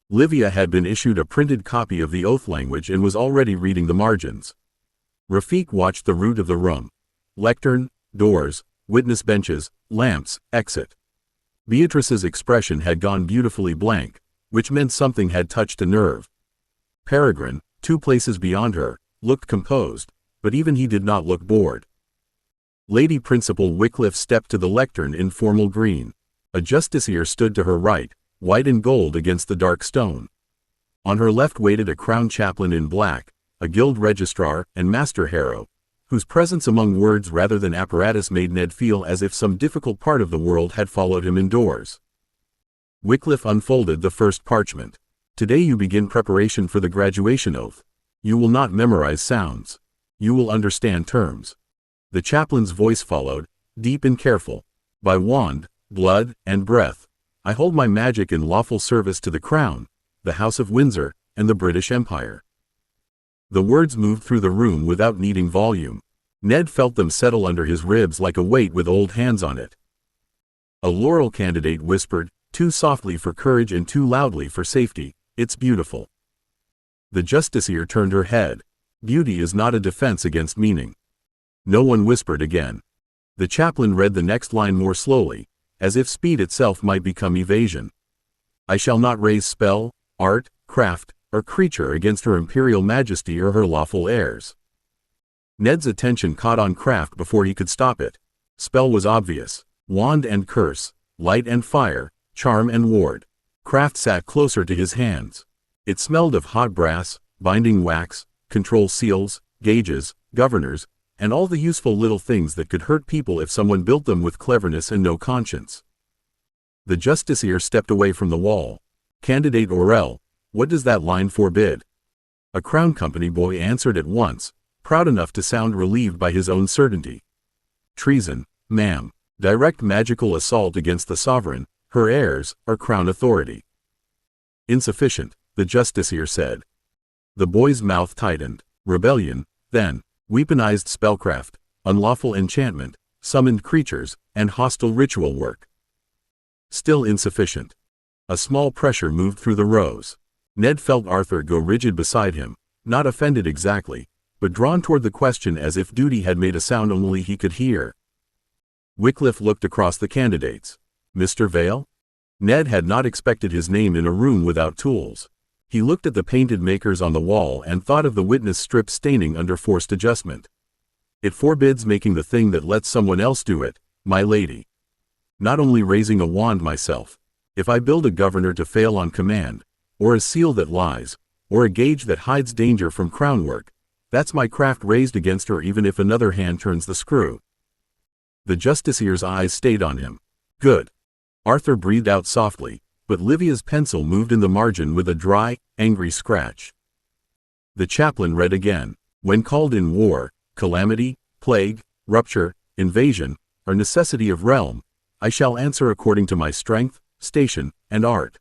Livia had been issued a printed copy of the oath language and was already reading the margins. Rafiq watched the route of the room. Lectern, doors, witness benches, lamps, exit. Beatrice's expression had gone beautifully blank, which meant something had touched a nerve. Peregrine, 2 places beyond her, looked composed, but even he did not look bored. Lady Principal Wycliffe stepped to the lectern in formal green. A justiciar stood to her right, white and gold against the dark stone. On her left waited a crown chaplain in black, a guild registrar, and Master Harrow, whose presence among words rather than apparatus made Ned feel as if some difficult part of the world had followed him indoors. Wycliffe unfolded the first parchment. Today you begin preparation for the graduation oath. You will not memorize sounds. You will understand terms. The chaplain's voice followed, deep and careful. By wand, blood, and breath, I hold my magic in lawful service to the Crown, the House of Windsor, and the British Empire. The words moved through the room without needing volume. Ned felt them settle under his ribs like a weight with old hands on it. A laurel candidate whispered, too softly for courage and too loudly for safety, "It's beautiful." The justiciar turned her head. Beauty is not a defense against meaning. No one whispered again. The chaplain read the next line more slowly, as if speed itself might become evasion. I shall not raise spell, art, craft, or creature against her imperial majesty or her lawful heirs. Ned's attention caught on craft before he could stop it. Spell was obvious. Wand and curse, light and fire, charm and ward. Craft sat closer to his hands. It smelled of hot brass, binding wax, control seals, gauges, governors, and all the useful little things that could hurt people if someone built them with cleverness and no conscience. The justiciar stepped away from the wall. Candidate Aurel, what does that line forbid? A Crown Company boy answered at once, proud enough to sound relieved by his own certainty. Treason, ma'am. Direct magical assault against the sovereign, her heirs, or Crown authority. Insufficient, the justiciar said. The boy's mouth tightened. Rebellion, then. Weaponized spellcraft, unlawful enchantment, summoned creatures, and hostile ritual work. Still insufficient. A small pressure moved through the rows. Ned felt Arthur go rigid beside him, not offended exactly, but drawn toward the question as if duty had made a sound only he could hear. Wycliffe looked across the candidates. Mr. Vale? Ned had not expected his name in a room without tools. He looked at the painted makers on the wall and thought of the witness strip staining under forced adjustment. It forbids making the thing that lets someone else do it, my lady. Not only raising a wand myself. If I build a governor to fail on command, or a seal that lies, or a gauge that hides danger from crown work, that's my craft raised against her even if another hand turns the screw. The justiciar's eyes stayed on him. Good. Arthur breathed out softly, but Livia's pencil moved in the margin with a dry, angry scratch. The chaplain read again. When called in war, calamity, plague, rupture, invasion, or necessity of realm, I shall answer according to my strength, station, and art.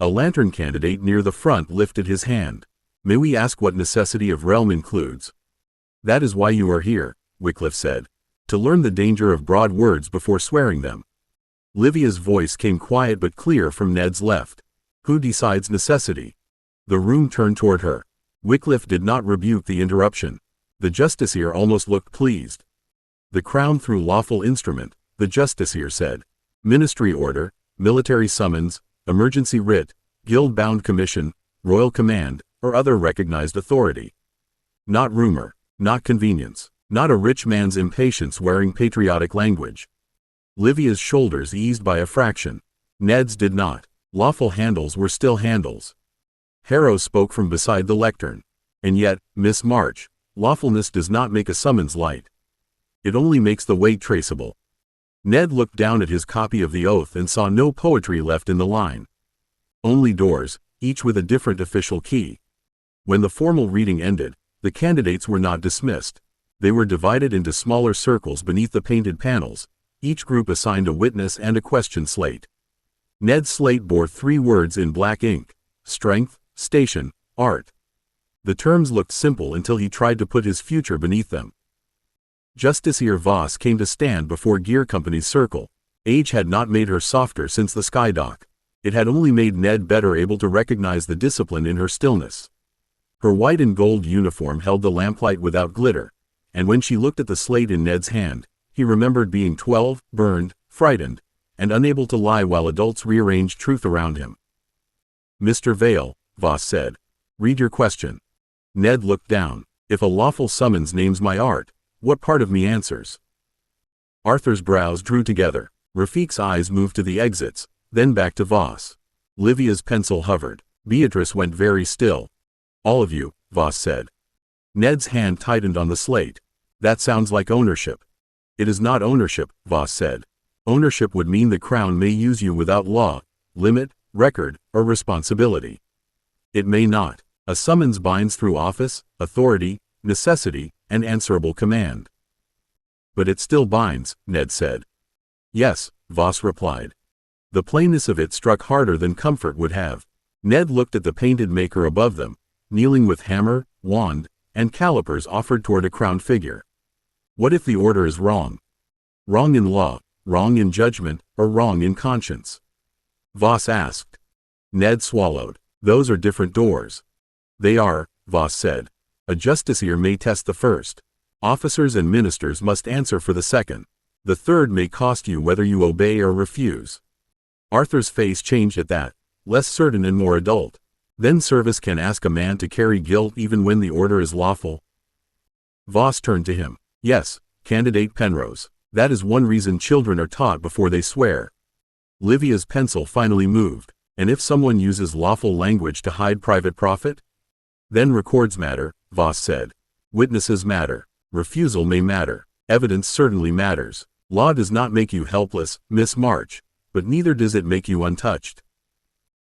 A lantern candidate near the front lifted his hand. May we ask what necessity of realm includes? That is why you are here, Wycliffe said. To learn the danger of broad words before swearing them. Livia's voice came quiet but clear from Ned's left. Who decides necessity? The room turned toward her. Wycliffe did not rebuke the interruption. The justiciar almost looked pleased. The Crown through lawful instrument, the justiciar said. Ministry order, military summons, emergency writ, guild-bound commission, royal command, or other recognized authority. Not rumor, not convenience, not a rich man's impatience wearing patriotic language. Livia's shoulders eased by a fraction. Ned's did not. Lawful handles were still handles. Harrow spoke from beside the lectern. And yet, Miss March, lawfulness does not make a summons light. It only makes the weight traceable. Ned looked down at his copy of the oath and saw no poetry left in the line. Only doors, each with a different official key. When the formal reading ended, the candidates were not dismissed. They were divided into smaller circles beneath the painted panels, each group assigned a witness and a question slate. Ned's slate bore 3 words in black ink: strength, station, art. The terms looked simple until he tried to put his future beneath them. Justiciar Voss came to stand before Gear Company's circle. Age had not made her softer since the skydock. It had only made Ned better able to recognize the discipline in her stillness. Her white and gold uniform held the lamplight without glitter, and when she looked at the slate in Ned's hand, he remembered being 12, burned, frightened, and unable to lie while adults rearranged truth around him. "Mr. Vale," Voss said, "read your question." Ned looked down. "If a lawful summons names my art, what part of me answers?" Arthur's brows drew together. Rafik's eyes moved to the exits, then back to Voss. Livia's pencil hovered. Beatrice went very still. "All of you," Voss said. Ned's hand tightened on the slate. "That sounds like ownership." "It is not ownership," Voss said. "Ownership would mean the Crown may use you without law, limit, record, or responsibility. It may not. A summons binds through office, authority, necessity, and answerable command." "But it still binds," Ned said. "Yes," Voss replied. The plainness of it struck harder than comfort would have. Ned looked at the painted maker above them, kneeling with hammer, wand, and calipers offered toward a crowned figure. What if the order is wrong? Wrong in law, wrong in judgment, or wrong in conscience? Voss asked. Ned swallowed. "Those are different doors." "They are," Voss said. "A justiciar may test the first. Officers and ministers must answer for the second. The third may cost you whether you obey or refuse." Arthur's face changed at that, less certain and more adult. "Then service can ask a man to carry guilt even when the order is lawful?" Voss turned to him. "Yes, Candidate Penrose. That is one reason children are taught before they swear." Livia's pencil finally moved. "And if someone uses lawful language to hide private profit?" "Then records matter," Voss said. "Witnesses matter. Refusal may matter. Evidence certainly matters. Law does not make you helpless, Miss March, but neither does it make you untouched."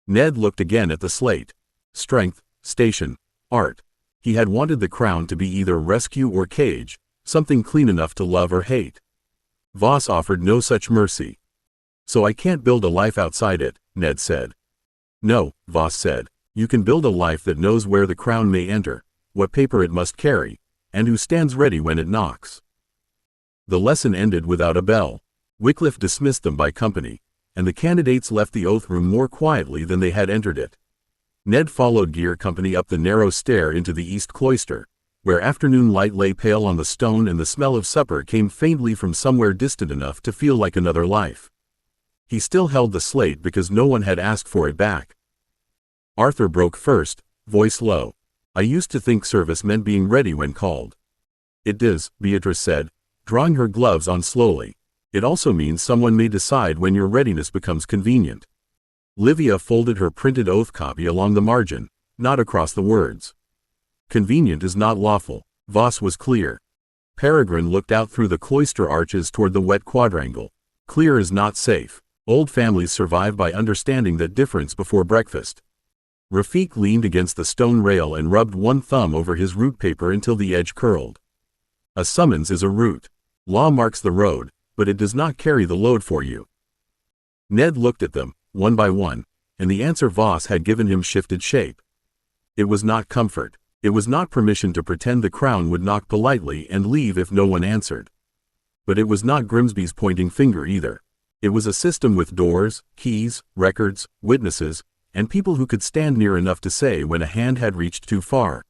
Ned looked again at the slate. Strength, station, art. He had wanted the Crown to be either rescue or cage, something clean enough to love or hate. Voss offered no such mercy. "So I can't build a life outside it," Ned said. "No," Voss said. "You can build a life that knows where the Crown may enter, what paper it must carry, and who stands ready when it knocks." The lesson ended without a bell. Wycliffe dismissed them by company, and the candidates left the oath room more quietly than they had entered it. Ned followed Gear Company up the narrow stair into the east cloister, where afternoon light lay pale on the stone and the smell of supper came faintly from somewhere distant enough to feel like another life. He still held the slate because no one had asked for it back. Arthur broke first, voice low. "I used to think service meant being ready when called." "It does," Beatrice said, drawing her gloves on slowly. "It also means someone may decide when your readiness becomes convenient." Livia folded her printed oath copy along the margin, not across the words. "Convenient is not lawful," Voss was clear. Peregrine looked out through the cloister arches toward the wet quadrangle. "Clear is not safe. Old families survive by understanding that difference before breakfast." Rafik leaned against the stone rail and rubbed one thumb over his route paper until the edge curled. "A summons is a route. Law marks the road, but it does not carry the load for you." Ned looked at them, one by one, and the answer Voss had given him shifted shape. It was not comfort. It was not permission to pretend the Crown would knock politely and leave if no one answered. But it was not Grimsby's pointing finger either. It was a system with doors, keys, records, witnesses, and people who could stand near enough to say when a hand had reached too far.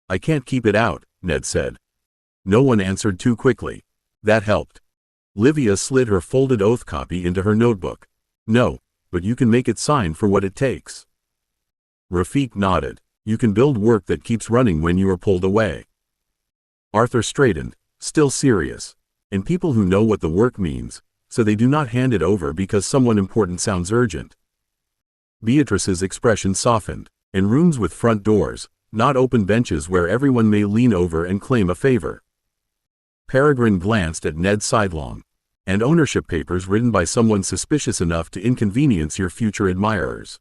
"I can't keep it out," Ned said. No one answered too quickly. That helped. Livia slid her folded oath copy into her notebook. "No, but you can make it sign for what it takes." Rafik nodded. "You can build work that keeps running when you are pulled away." Arthur straightened, still serious. "And people who know what the work means, so they do not hand it over because someone important sounds urgent." Beatrice's expression softened. "In rooms with front doors, not open benches where everyone may lean over and claim a favor." Peregrine glanced at Ned sidelong. "And ownership papers written by someone suspicious enough to inconvenience your future admirers."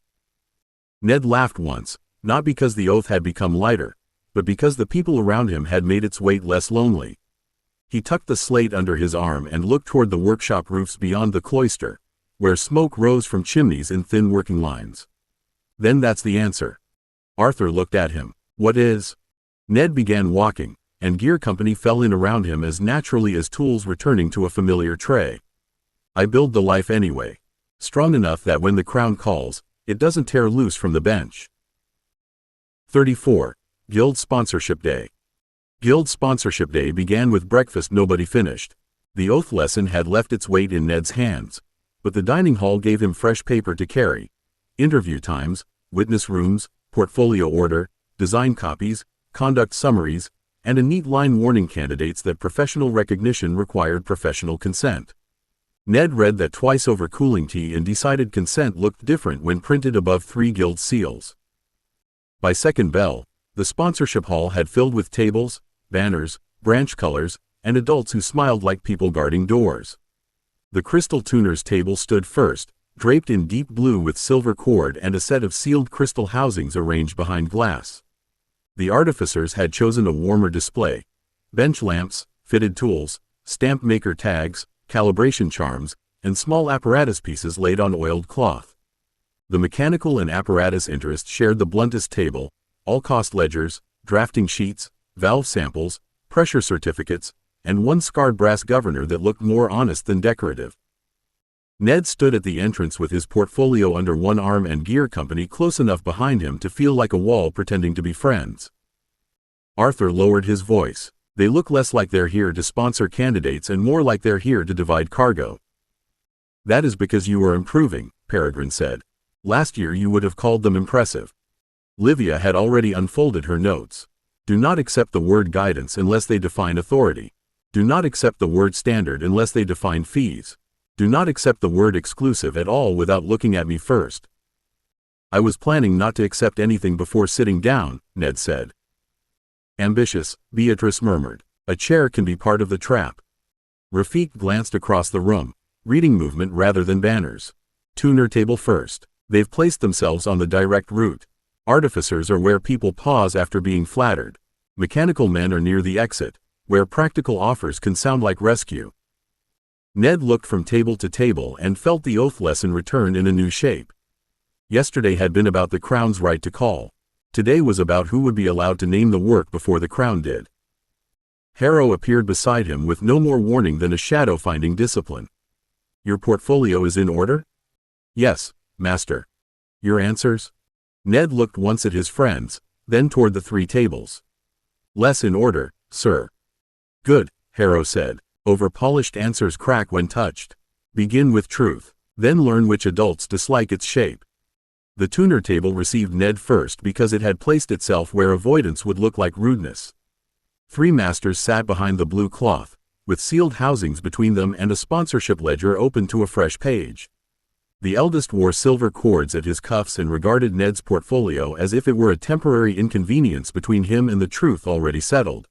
Ned laughed once, not because the oath had become lighter, but because the people around him had made its weight less lonely. He tucked the slate under his arm and looked toward the workshop roofs beyond the cloister, where smoke rose from chimneys in thin working lines. "Then that's the answer." Arthur looked at him. "What is?" Ned began walking, and Gear Company fell in around him as naturally as tools returning to a familiar tray. I build the life anyway. Strong enough that when the crown calls, it doesn't tear loose from the bench. 34. Guild Sponsorship Day. Guild Sponsorship Day began with breakfast nobody finished. The oath lesson had left its weight in Ned's hands, but the dining hall gave him fresh paper to carry. Interview times, witness rooms, portfolio order, design copies, conduct summaries, and a neat line warning candidates that professional recognition required professional consent. Ned read that twice over cooling tea and decided consent looked different when printed above 3 guild seals. By second bell, the sponsorship hall had filled with tables, banners, branch colors, and adults who smiled like people guarding doors. The crystal tuner's table stood first, draped in deep blue with silver cord and a set of sealed crystal housings arranged behind glass. The artificers had chosen a warmer display: bench lamps, fitted tools, stamp maker tags, calibration charms, and small apparatus pieces laid on oiled cloth. The mechanical and apparatus interests shared the bluntest table: all-cost ledgers, drafting sheets, valve samples, pressure certificates, and one scarred brass governor that looked more honest than decorative. Ned stood at the entrance with his portfolio under one arm and gear company close enough behind him to feel like a wall pretending to be friends. Arthur lowered his voice. They look less like they're here to sponsor candidates and more like they're here to divide cargo. That is because you are improving, Peregrine said. Last year you would have called them impressive. Livia had already unfolded her notes. Do not accept the word guidance unless they define authority. Do not accept the word standard unless they define fees. Do not accept the word exclusive at all without looking at me first. I was planning not to accept anything before sitting down, Ned said. Ambitious, Beatrice murmured. A chair can be part of the trap. Rafik glanced across the room. Reading movement rather than banners. Tuner table first. They've placed themselves on the direct route. Artificers are where people pause after being flattered. Mechanical men are near the exit, where practical offers can sound like rescue. Ned looked from table to table and felt the oath lesson return in a new shape. Yesterday had been about the crown's right to call. Today was about who would be allowed to name the work before the crown did. Harrow appeared beside him with no more warning than a shadow-finding discipline. Your portfolio is in order? Yes, master. Your answers? Ned looked once at his friends, then toward the 3 tables. Less in order, sir. Good, Harrow said. Over-polished answers crack when touched. Begin with truth, then learn which adults dislike its shape. The tuner table received Ned first because it had placed itself where avoidance would look like rudeness. 3 masters sat behind the blue cloth, with sealed housings between them and a sponsorship ledger open to a fresh page. The eldest wore silver cords at his cuffs and regarded Ned's portfolio as if it were a temporary inconvenience between him and the truth already settled.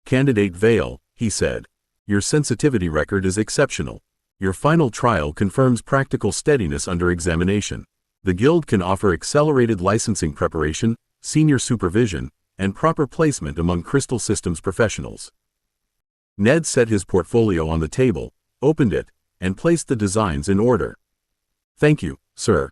Candidate Vale, he said. Your sensitivity record is exceptional. Your final trial confirms practical steadiness under examination. The Guild can offer accelerated licensing preparation, senior supervision, and proper placement among Crystal Systems professionals. Ned set his portfolio on the table, opened it, and placed the designs in order. Thank you, sir.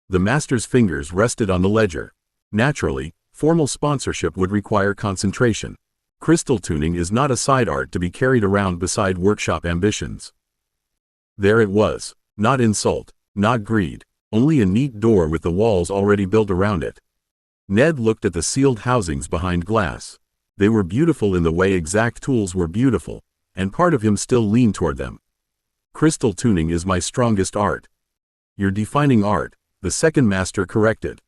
The master's fingers rested on the ledger. Naturally, formal sponsorship would require concentration. Crystal tuning is not a side art to be carried around beside workshop ambitions. There it was. Not insult, not greed. Only a neat door with the walls already built around it. Ned looked at the sealed housings behind glass. They were beautiful in the way exact tools were beautiful, and part of him still leaned toward them. Crystal tuning is my strongest art. You're defining art, the second master corrected.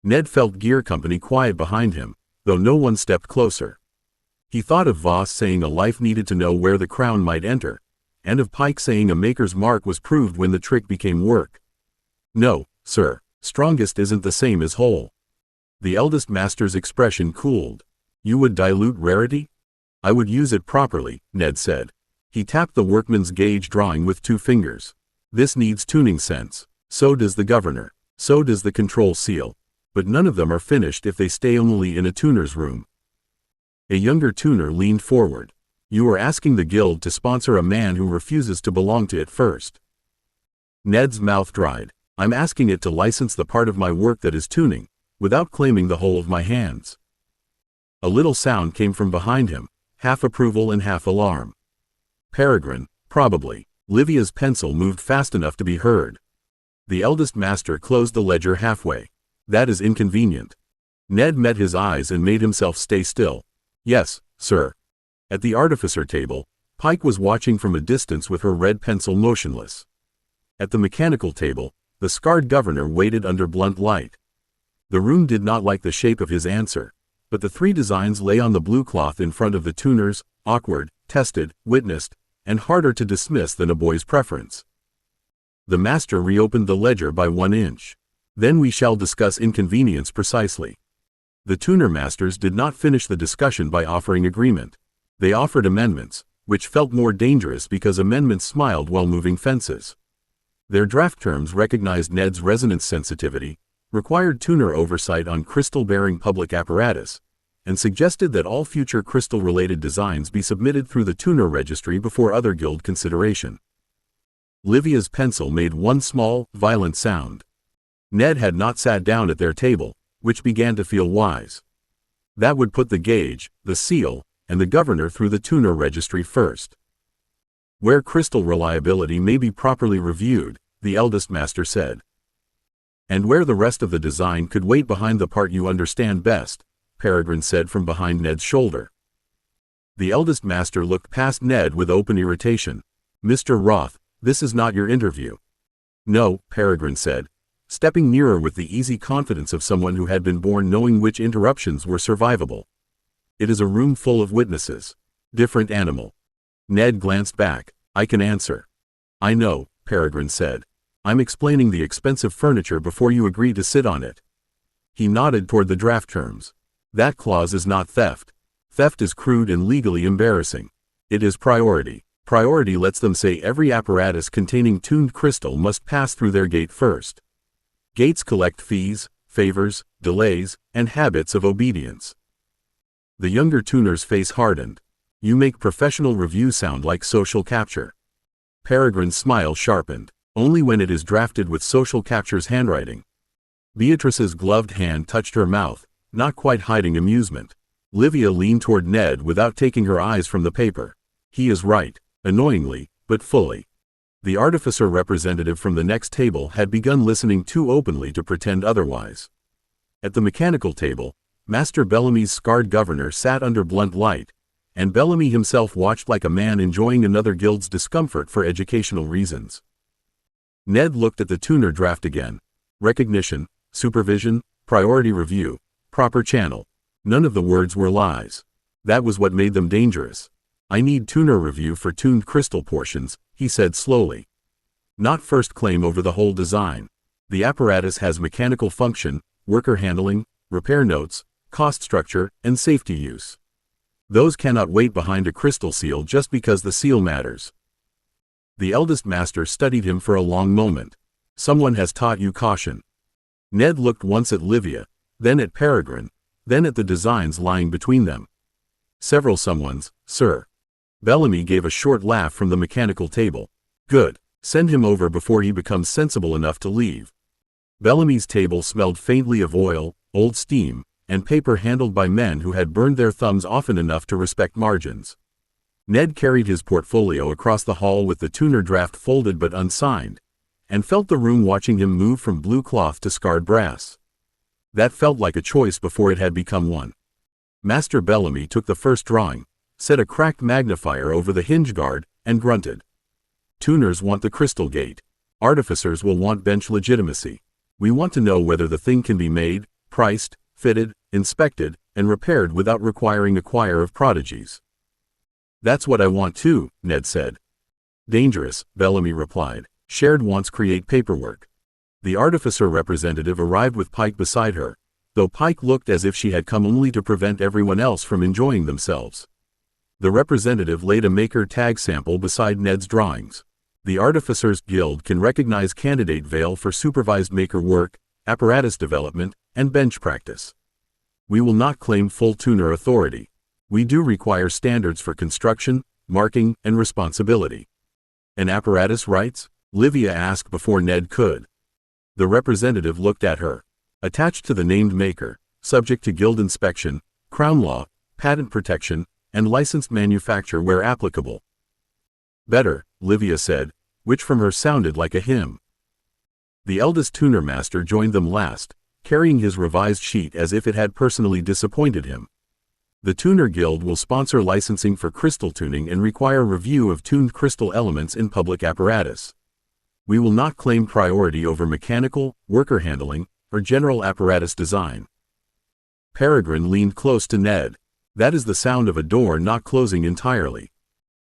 Ned felt Gear Company quiet behind him, though no one stepped closer. He thought of Voss saying a life needed to know where the crown might enter, and of Pike saying a maker's mark was proved when the trick became work. No, sir, strongest isn't the same as whole. The eldest master's expression cooled. You would dilute rarity? I would use it properly, Ned said. He tapped the workman's gauge drawing with 2 fingers. This needs tuning sense. So does the governor. So does the control seal. But none of them are finished if they stay only in a tuner's room. A younger tuner leaned forward. You are asking the guild to sponsor a man who refuses to belong to it first. Ned's mouth dried. I'm asking it to license the part of my work that is tuning, without claiming the whole of my hands. A little sound came from behind him, half approval and half alarm. Peregrine, probably. Livia's pencil moved fast enough to be heard. The eldest master closed the ledger halfway. That is inconvenient. Ned met his eyes and made himself stay still. Yes, sir. At the artificer table, Pike was watching from a distance with her red pencil motionless. At the mechanical table, the scarred governor waited under blunt light. The room did not like the shape of his answer, but the three designs lay on the blue cloth in front of the tuners, awkward, tested, witnessed, and harder to dismiss than a boy's preference. The master reopened the ledger by 1 inch. Then we shall discuss inconvenience precisely. The tuner masters did not finish the discussion by offering agreement. They offered amendments, which felt more dangerous because amendments smiled while moving fences. Their draft terms recognized Ned's resonance sensitivity, required tuner oversight on crystal-bearing public apparatus, and suggested that all future crystal-related designs be submitted through the tuner registry before other guild consideration. Livia's pencil made one small, violent sound. Ned had not sat down at their table, which began to feel wise. That would put the gauge, the seal, and the governor through the tuner registry first. Where crystal reliability may be properly reviewed, the eldest master said. And where the rest of the design could wait behind the part you understand best, Peregrine said from behind Ned's shoulder. The eldest master looked past Ned with open irritation. Mr. Roth, this is not your interview. No, Peregrine said, stepping nearer with the easy confidence of someone who had been born knowing which interruptions were survivable. It is a room full of witnesses. Different animal. Ned glanced back. I can answer. I know, Peregrine said. I'm explaining the expensive furniture before you agree to sit on it. He nodded toward the draft terms. That clause is not theft. Theft is crude and legally embarrassing. It is priority. Priority lets them say every apparatus containing tuned crystal must pass through their gate first. Gates collect fees, favors, delays, and habits of obedience. The younger tuner's face hardened. You make professional review sound like social capture. Peregrine's smile sharpened. Only when it is drafted with social capture's handwriting. Beatrice's gloved hand touched her mouth, not quite hiding amusement. Livia leaned toward Ned without taking her eyes from the paper. He is right, annoyingly, but fully. The artificer representative from the next table had begun listening too openly to pretend otherwise. At the mechanical table, Master Bellamy's scarred governor sat under blunt light, and Bellamy himself watched like a man enjoying another guild's discomfort for educational reasons. Ned looked at the tuner draft again. Recognition, supervision, priority review, proper channel. None of the words were lies. That was what made them dangerous. I need tuner review for tuned crystal portions, he said slowly. Not first claim over the whole design. The apparatus has mechanical function, worker handling, repair notes, cost structure, and safety use. Those cannot wait behind a crystal seal just because the seal matters. The eldest master studied him for a long moment. Someone has taught you caution. Ned looked once at Livia, then at Peregrine, then at the designs lying between them. Several someones, sir. Bellamy gave a short laugh from the mechanical table. Good. Send him over before he becomes sensible enough to leave. Bellamy's table smelled faintly of oil, old steam, and paper handled by men who had burned their thumbs often enough to respect margins. Ned carried his portfolio across the hall with the tuner draft folded but unsigned, and felt the room watching him move from blue cloth to scarred brass. That felt like a choice before it had become one. Master Bellamy took the first drawing, set a cracked magnifier over the hinge guard, and grunted. Tuners want the crystal gate. Artificers will want bench legitimacy. We want to know whether the thing can be made, priced, fitted, inspected, and repaired without requiring a choir of prodigies. That's what I want too, Ned said. Dangerous, Bellamy replied. Shared wants create paperwork. The artificer representative arrived with Pike beside her, though Pike looked as if she had come only to prevent everyone else from enjoying themselves. The representative laid a maker tag sample beside Ned's drawings. The Artificers Guild can recognize candidate veil for supervised maker work, apparatus development, and bench practice. We will not claim full tuner authority. We do require standards for construction, marking, and responsibility. An apparatus rights? Livia asked before Ned could. The representative looked at her. Attached to the named maker, subject to guild inspection, crown law, patent protection, and licensed manufacture where applicable. Better, Livia said, which from her sounded like a hymn. The eldest tuner master joined them last, carrying his revised sheet as if it had personally disappointed him. The Tuner Guild will sponsor licensing for crystal tuning and require review of tuned crystal elements in public apparatus. We will not claim priority over mechanical, worker handling, or general apparatus design. Peregrine leaned close to Ned. That is the sound of a door not closing entirely.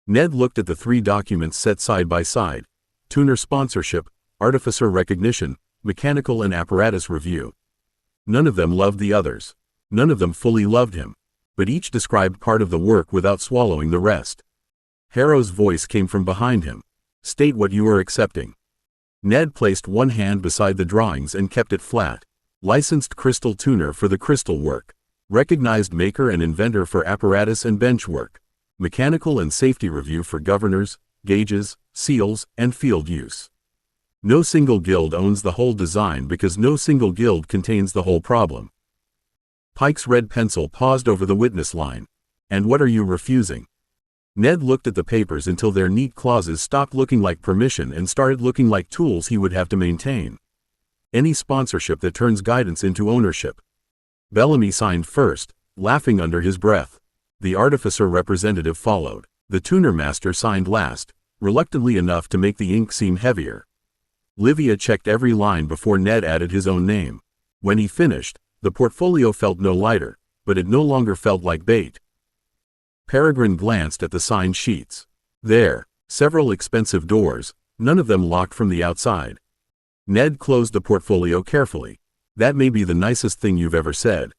Ned looked at the 3 documents set side by side: tuner sponsorship, artificer recognition, mechanical and apparatus review. None of them loved the others. None of them fully loved him, but each described part of the work without swallowing the rest. Harrow's voice came from behind him. State what you are accepting. Ned placed one hand beside the drawings and kept it flat. Licensed crystal tuner for the crystal work. Recognized maker and inventor for apparatus and bench work. Mechanical and safety review for governors, gauges, seals, and field use. No single guild owns the whole design because no single guild contains the whole problem. Pike's red pencil paused over the witness line. And what are you refusing? Ned looked at the papers until their neat clauses stopped looking like permission and started looking like tools he would have to maintain. Any sponsorship that turns guidance into ownership. Bellamy signed first, laughing under his breath. The artificer representative followed. The tuner master signed last, reluctantly enough to make the ink seem heavier. Livia checked every line before Ned added his own name. When he finished, the portfolio felt no lighter, but it no longer felt like bait. Peregrine glanced at the signed sheets. There, several expensive doors, none of them locked from the outside. Ned closed the portfolio carefully. That may be the nicest thing you've ever said.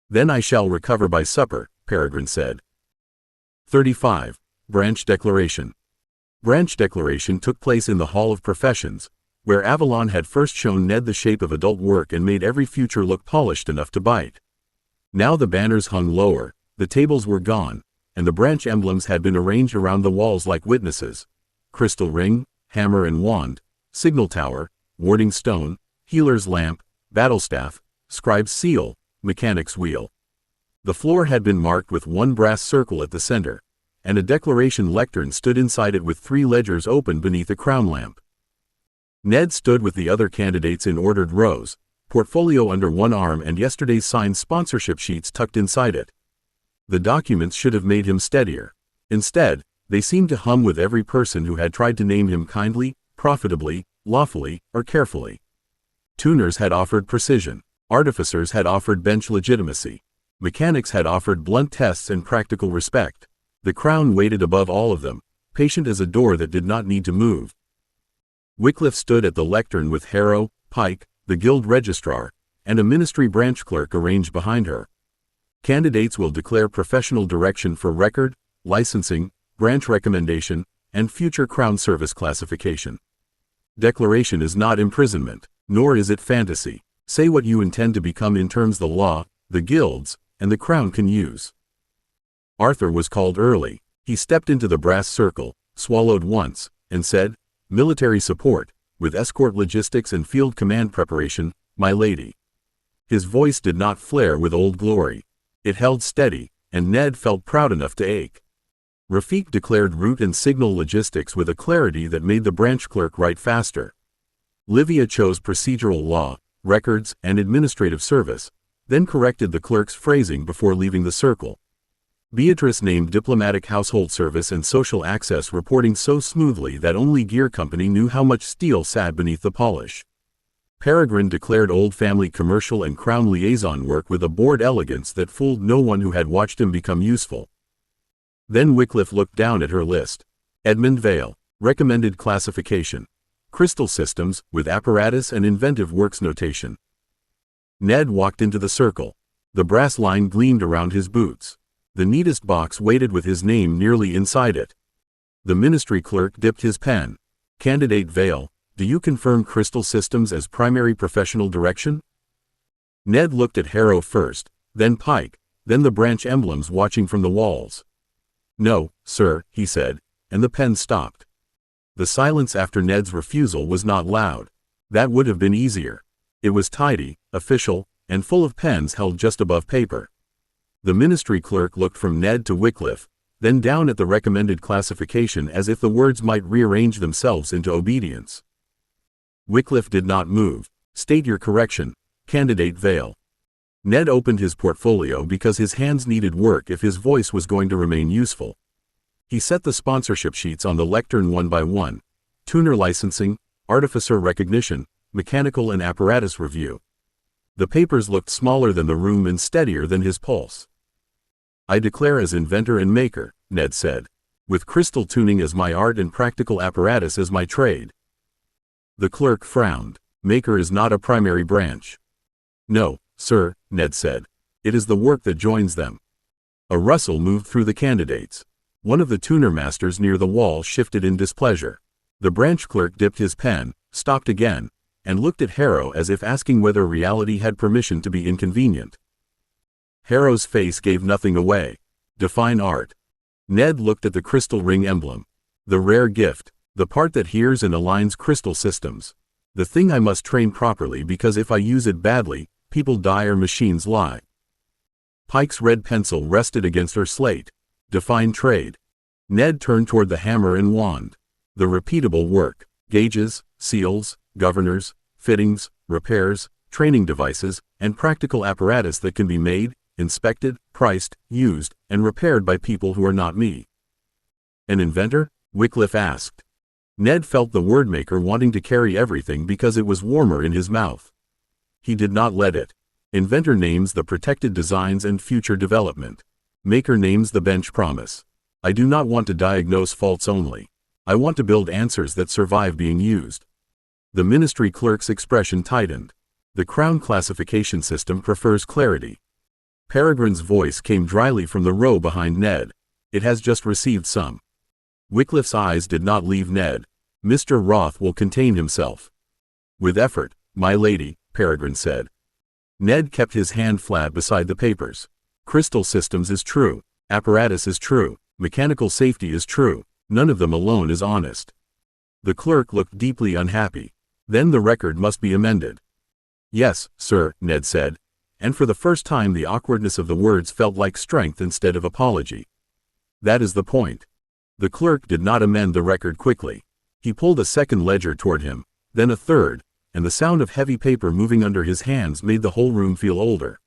Then I shall recover by supper, Peregrine said. 35. Branch Declaration. Branch Declaration took place in the Hall of Professions, where Avalon had first shown Ned the shape of adult work and made every future look polished enough to bite. Now the banners hung lower, the tables were gone, and the branch emblems had been arranged around the walls like witnesses: crystal ring, hammer and wand, signal tower, warding stone, healer's lamp, battlestaff, scribe's seal, mechanic's wheel. The floor had been marked with one brass circle at the center, and a declaration lectern stood inside it with 3 ledgers open beneath a crown lamp. Ned stood with the other candidates in ordered rows, portfolio under one arm and yesterday's signed sponsorship sheets tucked inside it. The documents should have made him steadier. Instead, they seemed to hum with every person who had tried to name him kindly, profitably, lawfully, or carefully. Tuners had offered precision. Artificers had offered bench legitimacy. Mechanics had offered blunt tests and practical respect. The crown waited above all of them, patient as a door that did not need to move. Wycliffe stood at the lectern with Harrow, Pike, the guild registrar, and a ministry branch clerk arranged behind her. Candidates will declare professional direction for record, licensing, branch recommendation, and future crown service classification. Declaration is not imprisonment, nor is it fantasy. Say what you intend to become in terms the law, the guilds, and the crown can use. Arthur was called early. He stepped into the brass circle, swallowed once, and said, "Military support, with escort logistics and field command preparation, my lady." His voice did not flare with old glory. It held steady, and Ned felt proud enough to ache. Rafik declared route and signal logistics with a clarity that made the branch clerk write faster. Livia chose procedural law, records, and administrative service, then corrected the clerk's phrasing before leaving the circle. Beatrice named diplomatic household service and social access reporting so smoothly that only Gear Company knew how much steel sat beneath the polish. Peregrine declared old family commercial and crown liaison work with a bored elegance that fooled no one who had watched him become useful. Then Wycliffe looked down at her list. Edmund Vale, recommended classification. Crystal systems, with apparatus and inventive works notation. Ned walked into the circle. The brass line gleamed around his boots. The neatest box waited with his name nearly inside it. The ministry clerk dipped his pen. Candidate Vale, do you confirm crystal systems as primary professional direction? Ned looked at Harrow first, then Pike, then the branch emblems watching from the walls. No, sir, he said, and the pen stopped. The silence after Ned's refusal was not loud. That would have been easier. It was tidy, official, and full of pens held just above paper. The ministry clerk looked from Ned to Wycliffe, then down at the recommended classification as if the words might rearrange themselves into obedience. Wycliffe did not move. State your correction, Candidate Vale. Ned opened his portfolio because his hands needed work if his voice was going to remain useful. He set the sponsorship sheets on the lectern one by one. Tuner licensing, artificer recognition, mechanical and apparatus review. The papers looked smaller than the room and steadier than his pulse. I declare as inventor and maker, Ned said, with crystal tuning as my art and practical apparatus as my trade. The clerk frowned. Maker is not a primary branch. No, sir, Ned said. It is the work that joins them. A rustle moved through the candidates. One of the tuner masters near the wall shifted in displeasure. The branch clerk dipped his pen, stopped again, and looked at Harrow as if asking whether reality had permission to be inconvenient. Harrow's face gave nothing away. Define art. Ned looked at the crystal ring emblem. The rare gift, the part that hears and aligns crystal systems. The thing I must train properly because if I use it badly, people die or machines lie. Pike's red pencil rested against her slate. Define trade. Ned turned toward the hammer and wand. The repeatable work, gauges, seals, governors, fittings, repairs, training devices, and practical apparatus that can be made, inspected, priced, used, and repaired by people who are not me. An inventor? Wycliffe asked. Ned felt the wordmaker wanting to carry everything because it was warmer in his mouth. He did not let it. Inventor names the protected designs and future development. Maker names the bench promise. I do not want to diagnose faults only. I want to build answers that survive being used. The ministry clerk's expression tightened. The Crown classification system prefers clarity. Peregrine's voice came dryly from the row behind Ned. It has just received some. Wycliffe's eyes did not leave Ned. Mr. Roth will contain himself. With effort, my lady, Peregrine said. Ned kept his hand flat beside the papers. Crystal systems is true. Apparatus is true. Mechanical safety is true. None of them alone is honest. The clerk looked deeply unhappy. Then the record must be amended. Yes, sir, Ned said, and for the first time the awkwardness of the words felt like strength instead of apology. That is the point. The clerk did not amend the record quickly. He pulled a second ledger toward him, then a third, and the sound of heavy paper moving under his hands made the whole room feel older.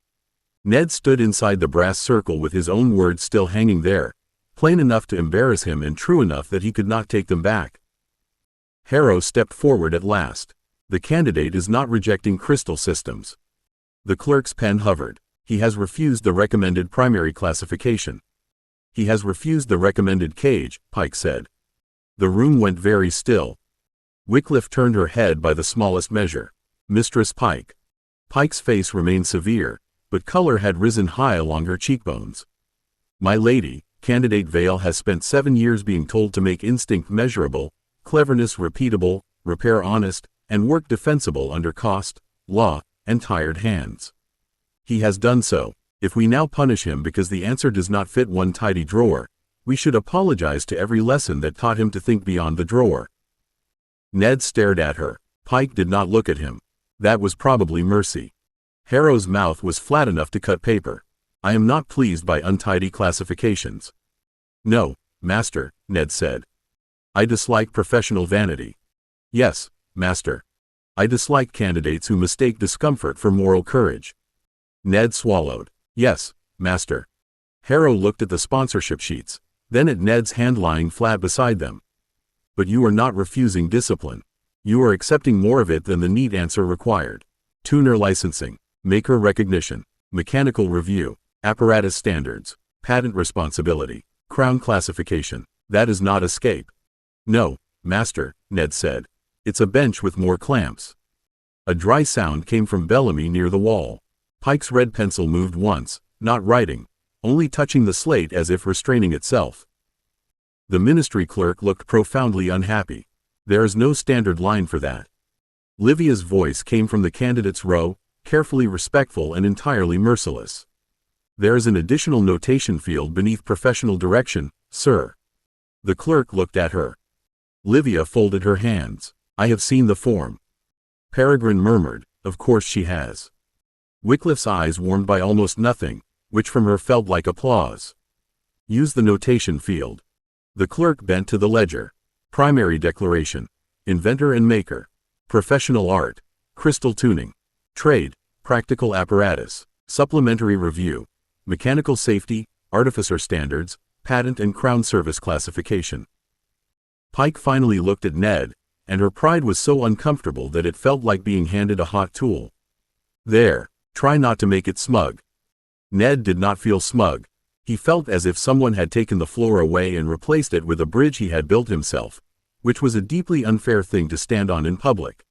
Ned stood inside the brass circle with his own words still hanging there, plain enough to embarrass him and true enough that he could not take them back. Harrow stepped forward at last. The candidate is not rejecting crystal systems. The clerk's pen hovered. He has refused the recommended primary classification. He has refused the recommended cage, Pike said. The room went very still. Wycliffe turned her head by the smallest measure. Mistress Pike. Pike's face remained severe, but color had risen high along her cheekbones. My lady, Candidate Vale has spent 7 years being told to make instinct measurable, cleverness repeatable, repair honest, and work defensible under cost, law, and tired hands. He has done so. If we now punish him because the answer does not fit one tidy drawer, we should apologize to every lesson that taught him to think beyond the drawer. Ned stared at her. Pike did not look at him. That was probably mercy. Harrow's mouth was flat enough to cut paper. I am not pleased by untidy classifications. No, master, Ned said. I dislike professional vanity. Yes, master. I dislike candidates who mistake discomfort for moral courage. Ned swallowed. Yes, master. Harrow looked at the sponsorship sheets, then at Ned's hand lying flat beside them. But you are not refusing discipline. You are accepting more of it than the neat answer required. Tuner licensing, maker recognition, mechanical review, apparatus standards, patent responsibility, Crown classification. That is not escape. No, master, Ned said. It's a bench with more clamps. A dry sound came from Bellamy near the wall. Pike's red pencil moved once, not writing, only touching the slate as if restraining itself. The ministry clerk looked profoundly unhappy. There is no standard line for that. Livia's voice came from the candidate's row, carefully respectful and entirely merciless. There is an additional notation field beneath professional direction, sir. The clerk looked at her. Livia folded her hands. I have seen the form. Peregrine murmured, of course she has. Wycliffe's eyes warmed by almost nothing, which from her felt like applause. Use the notation field. The clerk bent to the ledger. Primary declaration. Inventor and maker. Professional art. Crystal tuning. Trade. Practical apparatus. Supplementary review. Mechanical safety. Artificer standards. Patent and Crown Service classification. Pike finally looked at Ned, and her pride was so uncomfortable that it felt like being handed a hot tool. There, try not to make it smug. Ned did not feel smug. He felt as if someone had taken the floor away and replaced it with a bridge he had built himself, which was a deeply unfair thing to stand on in public.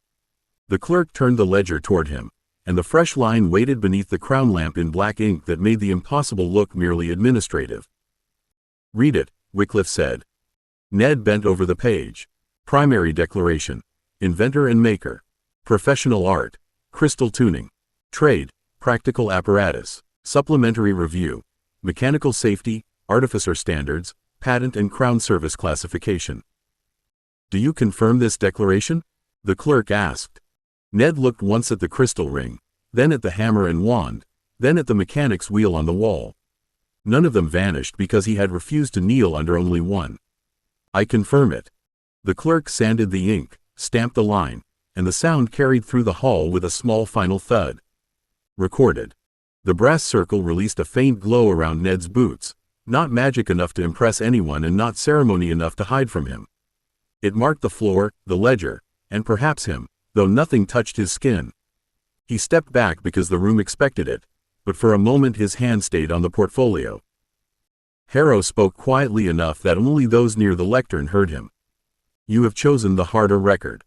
The clerk turned the ledger toward him, and the fresh line waited beneath the crown lamp in black ink that made the impossible look merely administrative. "Read it," Wycliffe said. Ned bent over the page. Primary declaration. Inventor and maker. Professional art. Crystal tuning. Trade. Practical apparatus. Supplementary review. Mechanical safety. Artificer standards. Patent and Crown Service classification. "Do you confirm this declaration?" the clerk asked. Ned looked once at the crystal ring, then at the hammer and wand, then at the mechanic's wheel on the wall. None of them vanished because he had refused to kneel under only one. "I confirm it." The clerk sanded the ink, stamped the line, and the sound carried through the hall with a small final thud. Recorded. The brass circle released a faint glow around Ned's boots, not magic enough to impress anyone and not ceremony enough to hide from him. It marked the floor, the ledger, and perhaps him, though nothing touched his skin. He stepped back because the room expected it, but for a moment his hand stayed on the portfolio. Harrow spoke quietly enough that only those near the lectern heard him. "You have chosen the harder record."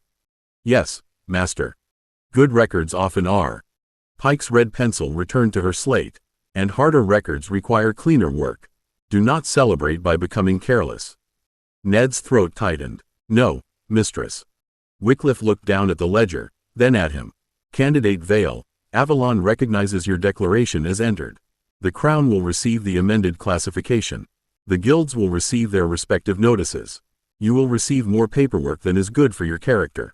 "Yes, master. Good records often are." Pike's red pencil returned to her slate. "And harder records require cleaner work. Do not celebrate by becoming careless." Ned's throat tightened. "No, mistress." Wycliffe looked down at the ledger, then at him. "Candidate Vale, Avalon recognizes your declaration as entered. The Crown will receive the amended classification. The guilds will receive their respective notices. You will receive more paperwork than is good for your character."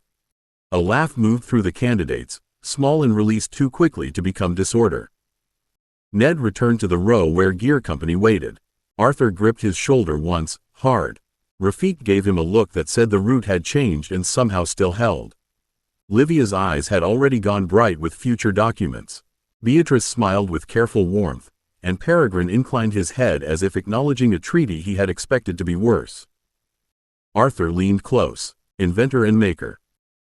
A laugh moved through the candidates, small and released too quickly to become disorder. Ned returned to the row where Gear Company waited. Arthur gripped his shoulder once, hard. Rafik gave him a look that said the route had changed and somehow still held. Livia's eyes had already gone bright with future documents. Beatrice smiled with careful warmth, and Peregrine inclined his head as if acknowledging a treaty he had expected to be worse. Arthur leaned close. Inventor and maker.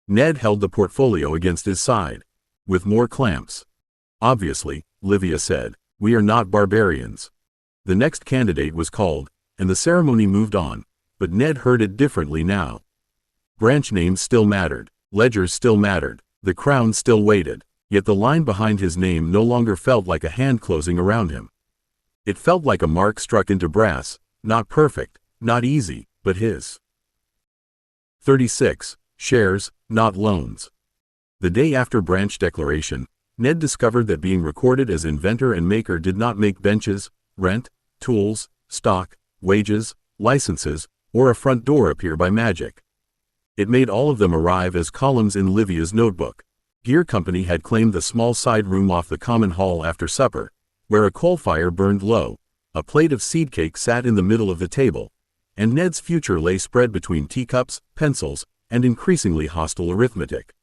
Ned held the portfolio against his side. "With more clamps." "Obviously," Livia said, "we are not barbarians." The next candidate was called, and the ceremony moved on, but Ned heard it differently now. Branch names still mattered, ledgers still mattered, the crown still waited, yet the line behind his name no longer felt like a hand closing around him. It felt like a mark struck into brass, not perfect, not easy, but his. 36. Shares, not loans. The day after branch declaration, Ned discovered that being recorded as inventor and maker did not make benches, rent, tools, stock, wages, licenses, or a front door appear by magic. It made all of them arrive as columns in Livia's notebook. Gear Company had claimed the small side room off the common hall after supper, where a coal fire burned low, a plate of seed cake sat in the middle of the table, and Ned's future lay spread between teacups, pencils, and increasingly hostile arithmetic.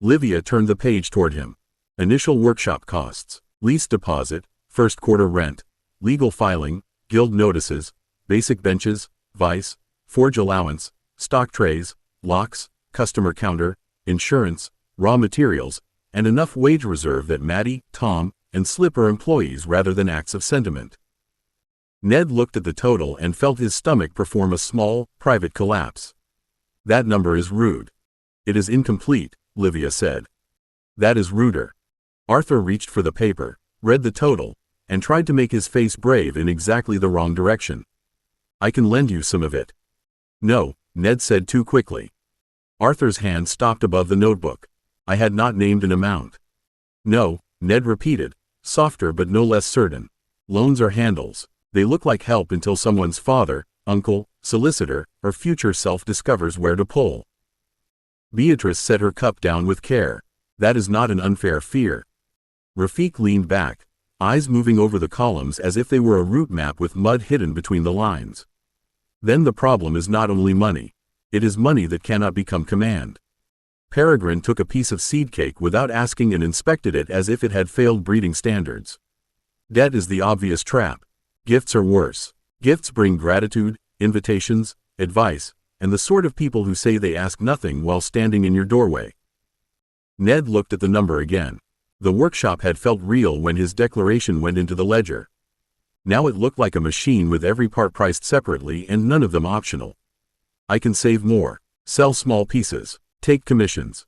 Livia turned the page toward him. Initial workshop costs, lease deposit, first quarter rent, legal filing, guild notices, basic benches, vice, forge allowance, stock trays, locks, customer counter, insurance, raw materials, and enough wage reserve that Maddie, Tom, and Slip are employees rather than acts of sentiment. Ned looked at the total and felt his stomach perform a small, private collapse. "That number is rude." "It is incomplete," Livia said. "That is ruder." Arthur reached for the paper, read the total, and tried to make his face brave in exactly the wrong direction. "I can lend you some of it." "No," Ned said too quickly. Arthur's hand stopped above the notebook. "I had not named an amount." "No," Ned repeated, softer but no less certain. "Loans are handles. They look like help until someone's father, uncle, solicitor, or future self discovers where to pull." Beatrice set her cup down with care. "That is not an unfair fear." Rafik leaned back. eyes moving over the columns as if they were a route map with mud hidden between the lines. Then the problem is not only money. It is money that cannot become command. Peregrine took a piece of seed cake without asking and inspected it as if it had failed breeding standards. Debt is the obvious trap. Gifts are worse. Gifts bring gratitude, invitations, advice, and the sort of people who say they ask nothing while standing in your doorway. Ned looked at the number again. The workshop had felt real when his declaration went into the ledger. Now it looked like a machine with every part priced separately and none of them optional. I can save more. Sell small pieces. Take commissions.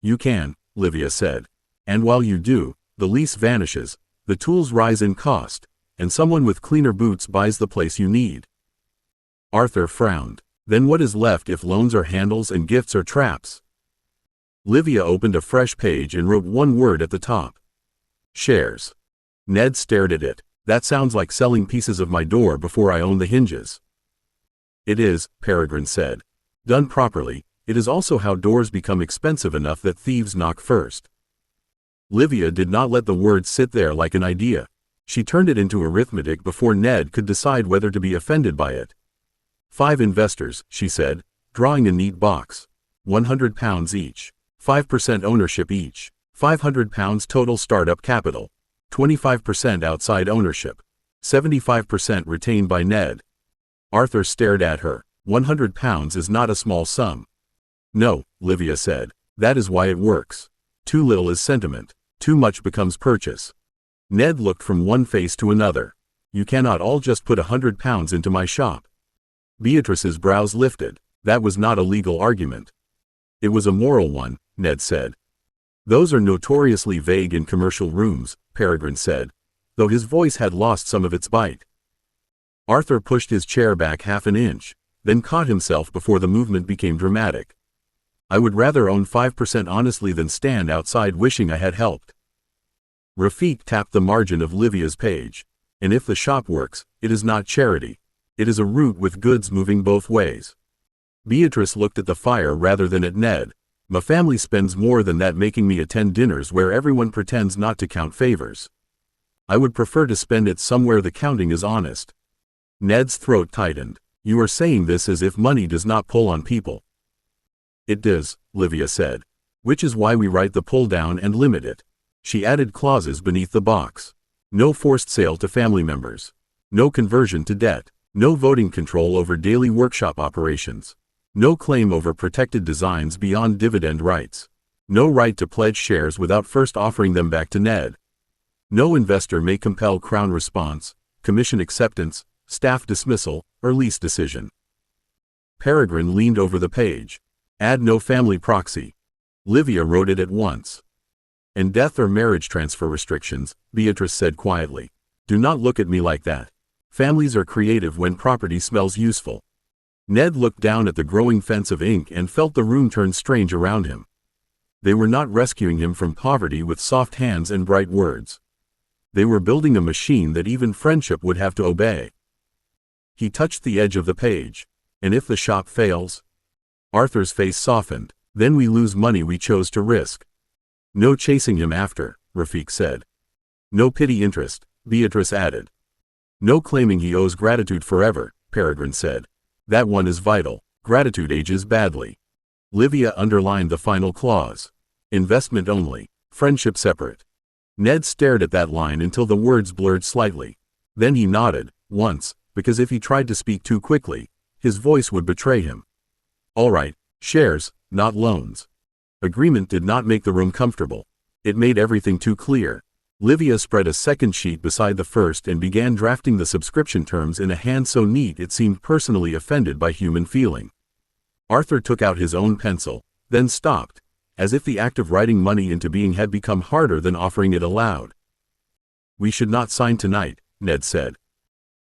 You can, Livia said. And while you do, the lease vanishes, the tools rise in cost, and someone with cleaner boots buys the place you need. Arthur frowned. Then what is left if loans are handles and gifts are traps? Livia opened a fresh page and wrote one word at the top. Shares. Ned stared at it. That sounds like selling pieces of my door before I own the hinges. It is, Peregrine said. Done properly, it is also how doors become expensive enough that thieves knock first. Livia did not let the word sit there like an idea. She turned it into arithmetic before Ned could decide whether to be offended by it. 5 investors, she said, drawing a neat box. £100 each. 5% ownership each. £500 total startup capital. 25% outside ownership. 75% retained by Ned. Arthur stared at her. £100 is not a small sum. No, Livia said. That is why it works. Too little is sentiment. Too much becomes purchase. Ned looked from one face to another. You cannot all just put £100 into my shop. Beatrice's brows lifted. That was not a legal argument. It was a moral one, Ned said. Those are notoriously vague in commercial rooms, Peregrine said, though his voice had lost some of its bite. Arthur pushed his chair back half an inch, then caught himself before the movement became dramatic. I would rather own 5% honestly than stand outside wishing I had helped. Rafik tapped the margin of Livia's page. And if the shop works, it is not charity. It is a route with goods moving both ways. Beatrice looked at the fire rather than at Ned. My family spends more than that making me attend dinners where everyone pretends not to count favors. I would prefer to spend it somewhere the counting is honest. Ned's throat tightened. You are saying this as if money does not pull on people. It does, Livia said. Which is why we write the pull down and limit it. She added clauses beneath the box. No forced sale to family members. No conversion to debt. No voting control over daily workshop operations. No claim over protected designs beyond dividend rights. No right to pledge shares without first offering them back to Ned. No investor may compel crown response, commission acceptance, staff dismissal, or lease decision. Peregrine leaned over the page. Add no family proxy. Livia wrote it at once. And death or marriage transfer restrictions, Beatrice said quietly. Do not look at me like that. Families are creative when property smells useful. Ned looked down at the growing fence of ink and felt the room turn strange around him. They were not rescuing him from poverty with soft hands and bright words. They were building a machine that even friendship would have to obey. He touched the edge of the page. And if the shop fails? Arthur's face softened. Then we lose money we chose to risk. No chasing him after, Rafik said. No pity interest, Beatrice added. No claiming he owes gratitude forever, Peregrine said. That one is vital. Gratitude ages badly. Livia underlined the final clause. Investment only. Friendship separate. Ned stared at that line until the words blurred slightly. Then he nodded, once, because if he tried to speak too quickly, his voice would betray him. All right, shares, not loans. Agreement did not make the room comfortable. It made everything too clear. Livia spread a second sheet beside the first and began drafting the subscription terms in a hand so neat it seemed personally offended by human feeling. Arthur took out his own pencil, then stopped, as if the act of writing money into being had become harder than offering it aloud. We should not sign tonight, Ned said.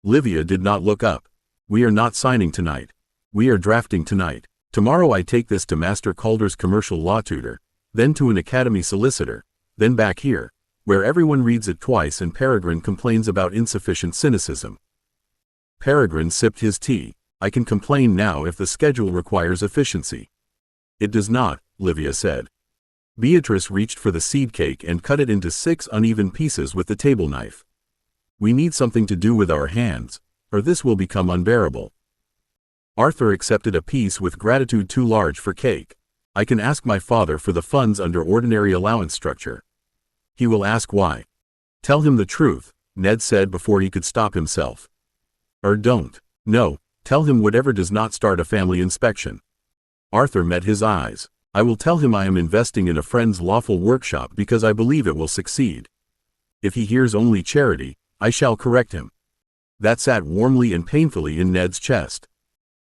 Livia did not look up. We are not signing tonight. We are drafting tonight. Tomorrow I take this to Master Calder's commercial law tutor, then to an academy solicitor, then back here, where everyone reads it twice and Peregrine complains about insufficient cynicism. Peregrine sipped his tea. I can complain now if the schedule requires efficiency. It does not, Livia said. Beatrice reached for the seed cake and cut it into 6 uneven pieces with the table knife. We need something to do with our hands, or this will become unbearable. Arthur accepted a piece with gratitude too large for cake. I can ask my father for the funds under ordinary allowance structure. He will ask why. Tell him the truth, Ned said before he could stop himself. Or don't. No, tell him whatever does not start a family inspection. Arthur met his eyes. I will tell him I am investing in a friend's lawful workshop because I believe it will succeed. If he hears only charity, I shall correct him. That sat warmly and painfully in Ned's chest.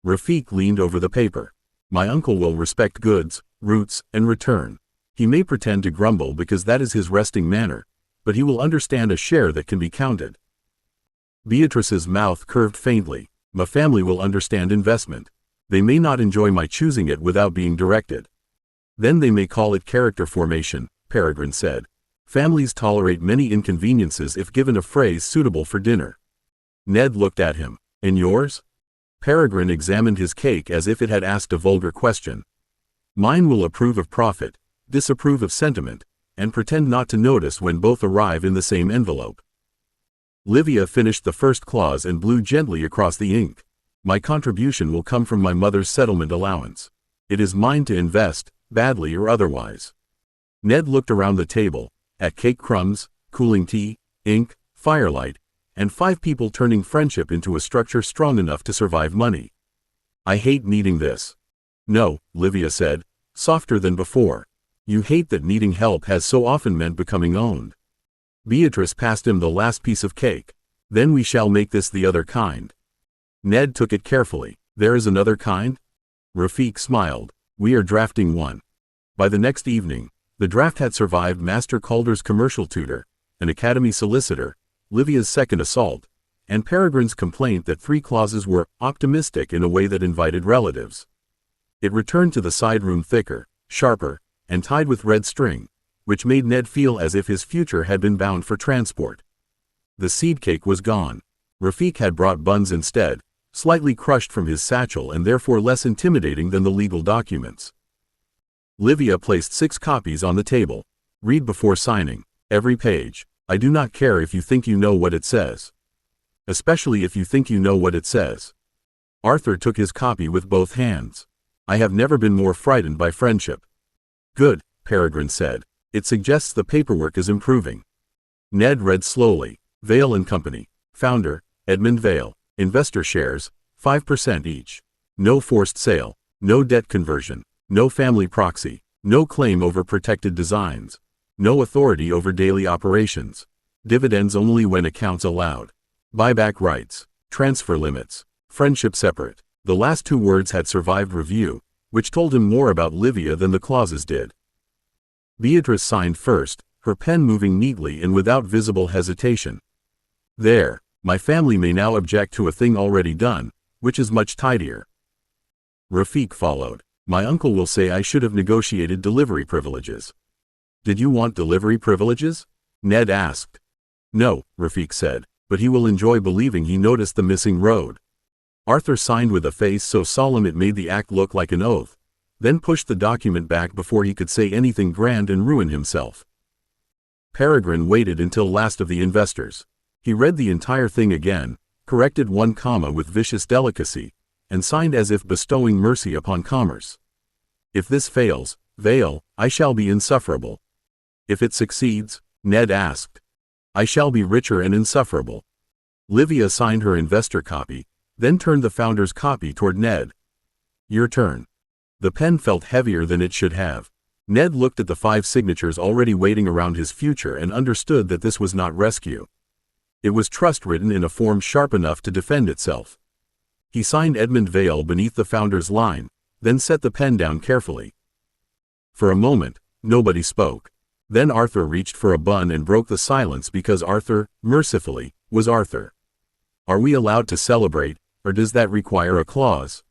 Rafik leaned over the paper. My uncle will respect goods, roots, and return. He may pretend to grumble because that is his resting manner, but he will understand a share that can be counted. Beatrice's mouth curved faintly. My family will understand investment. They may not enjoy my choosing it without being directed. Then they may call it character formation, Peregrine said. Families tolerate many inconveniences if given a phrase suitable for dinner. Ned looked at him. And yours? Peregrine examined his cake as if it had asked a vulgar question. Mine will approve of profit, disapprove of sentiment, and pretend not to notice when both arrive in the same envelope. Livia finished the first clause and blew gently across the ink. My contribution will come from my mother's settlement allowance. It is mine to invest, badly or otherwise. Ned looked around the table, at cake crumbs, cooling tea, ink, firelight, and 5 people turning friendship into a structure strong enough to survive money. I hate needing this. No, Livia said, softer than before. You hate that needing help has so often meant becoming owned. Beatrice passed him the last piece of cake. Then we shall make this the other kind. Ned took it carefully. There is another kind? Rafik smiled. We are drafting one. By the next evening, the draft had survived Master Calder's commercial tutor, an academy solicitor, Livia's second assault, and Peregrine's complaint that 3 clauses were optimistic in a way that invited relatives. It returned to the side room thicker, sharper, and tied with red string, which made Ned feel as if his future had been bound for transport. The seed cake was gone. Rafik had brought buns instead, slightly crushed from his satchel and therefore less intimidating than the legal documents. Livia placed 6 copies on the table. Read before signing. Every page. I do not care if you think you know what it says. Especially if you think you know what it says. Arthur took his copy with both hands. I have never been more frightened by friendship. Good, Peregrine said. It suggests the paperwork is improving. Ned read slowly. Vale & Company. Founder, Edmund Vale. Investor shares, 5% each. No forced sale. No debt conversion. No family proxy. No claim over protected designs. No authority over daily operations. Dividends only when accounts allowed. Buyback rights. Transfer limits. Friendship separate. The last 2 words had survived review, which told him more about Livia than the clauses did. Beatrice signed first, her pen moving neatly and without visible hesitation. There, my family may now object to a thing already done, which is much tidier. Rafik followed. My uncle will say I should have negotiated delivery privileges. Did you want delivery privileges? Ned asked. No, Rafik said, but he will enjoy believing he noticed the missing road. Arthur signed with a face so solemn it made the act look like an oath, then pushed the document back before he could say anything grand and ruin himself. Peregrine waited until last of the investors. He read the entire thing again, corrected 1 comma with vicious delicacy, and signed as if bestowing mercy upon commerce. If this fails, Vale, I shall be insufferable. If it succeeds, Ned asked. I shall be richer and insufferable. Livia signed her investor copy, then turned the founder's copy toward Ned. Your turn. The pen felt heavier than it should have. Ned looked at the 5 signatures already waiting around his future and understood that this was not rescue. It was trust written in a form sharp enough to defend itself. He signed Edmund Vale beneath the founder's line, then set the pen down carefully. For a moment, nobody spoke. Then Arthur reached for a bun and broke the silence because Arthur, mercifully, was Arthur. Are we allowed to celebrate, or does that require a clause?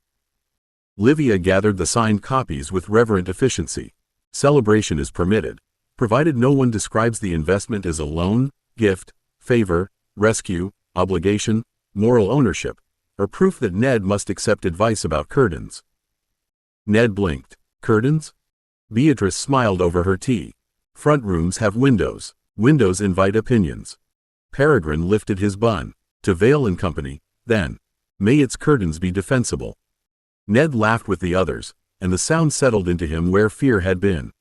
Livia gathered the signed copies with reverent efficiency. Celebration is permitted, provided no one describes the investment as a loan, gift, favor, rescue, obligation, moral ownership, or proof that Ned must accept advice about curtains. Ned blinked. Curtains? Beatrice smiled over her tea. Front rooms have windows. Windows invite opinions. Peregrine lifted his bun. To Vale and Company, then. May its curtains be defensible. Ned laughed with the others, and the sound settled into him where fear had been.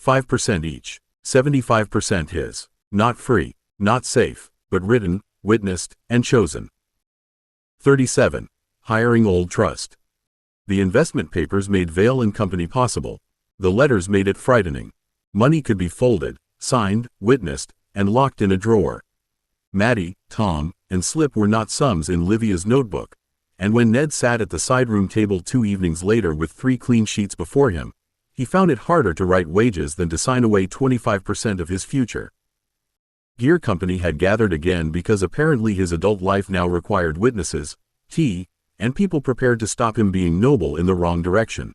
5% each. 75% his. Not free, not safe, but written, witnessed, and chosen. 37. Hiring Old Trust. The investment papers made Vale and Company possible. The letters made it frightening. Money could be folded, signed, witnessed, and locked in a drawer. Maddie, Tom, and Slip were not sums in Livia's notebook, and when Ned sat at the side room table 2 evenings later with 3 clean sheets before him, he found it harder to write wages than to sign away 25% of his future. Gear Company had gathered again because apparently his adult life now required witnesses, tea, and people prepared to stop him being noble in the wrong direction.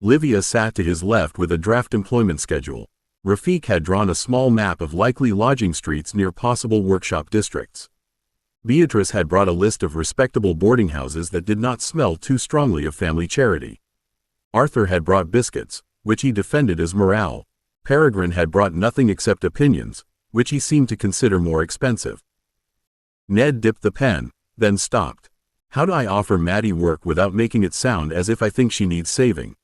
Livia sat to his left with a draft employment schedule. Rafik had drawn a small map of likely lodging streets near possible workshop districts. Beatrice had brought a list of respectable boarding houses that did not smell too strongly of family charity. Arthur had brought biscuits, which he defended as morale. Peregrine had brought nothing except opinions, which he seemed to consider more expensive. Ned dipped the pen, then stopped. How do I offer Maddie work without making it sound as if I think she needs saving?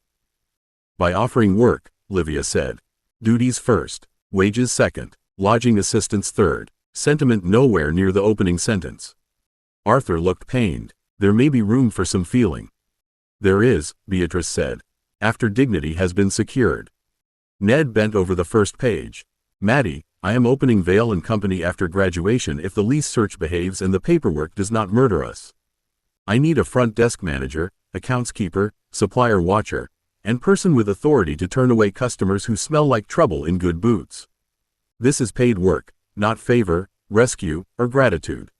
By offering work, Livia said. Duties first, wages second, lodging assistance third, sentiment nowhere near the opening sentence. Arthur looked pained. There may be room for some feeling. There is, Beatrice said, after dignity has been secured. Ned bent over the first page. Maddie, I am opening Vale and Company after graduation if the lease search behaves and the paperwork does not murder us. I need a front desk manager, accounts keeper, supplier watcher, and person with authority to turn away customers who smell like trouble in good boots. This is paid work, not favor, rescue, or gratitude.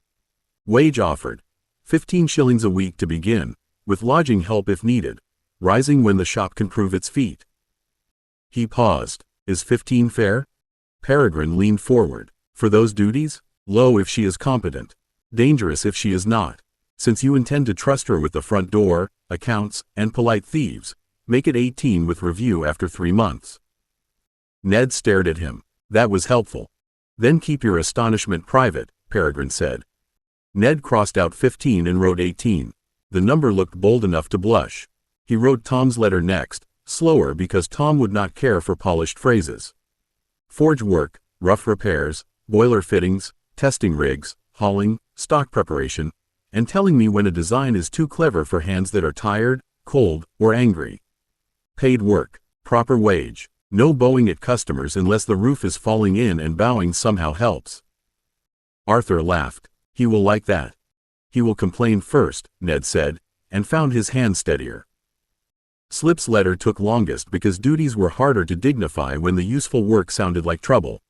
Wage offered. 15 shillings a week to begin, with lodging help if needed, rising when the shop can prove its feet. He paused. Is 15 fair? Peregrine leaned forward. For those duties? Low if she is competent. Dangerous if she is not. Since you intend to trust her with the front door, accounts, and polite thieves, make it 18 with review after 3 months. Ned stared at him. That was helpful. Then keep your astonishment private, Peregrine said. Ned crossed out 15 and wrote 18. The number looked bold enough to blush. He wrote Tom's letter next, slower because Tom would not care for polished phrases. Forge work, rough repairs, boiler fittings, testing rigs, hauling, stock preparation, and telling me when a design is too clever for hands that are tired, cold, or angry. Paid work, proper wage, no bowing at customers unless the roof is falling in and bowing somehow helps. Arthur laughed. He will like that. He will complain first, Ned said, and found his hand steadier. Slip's letter took longest because duties were harder to dignify when the useful work sounded like trouble.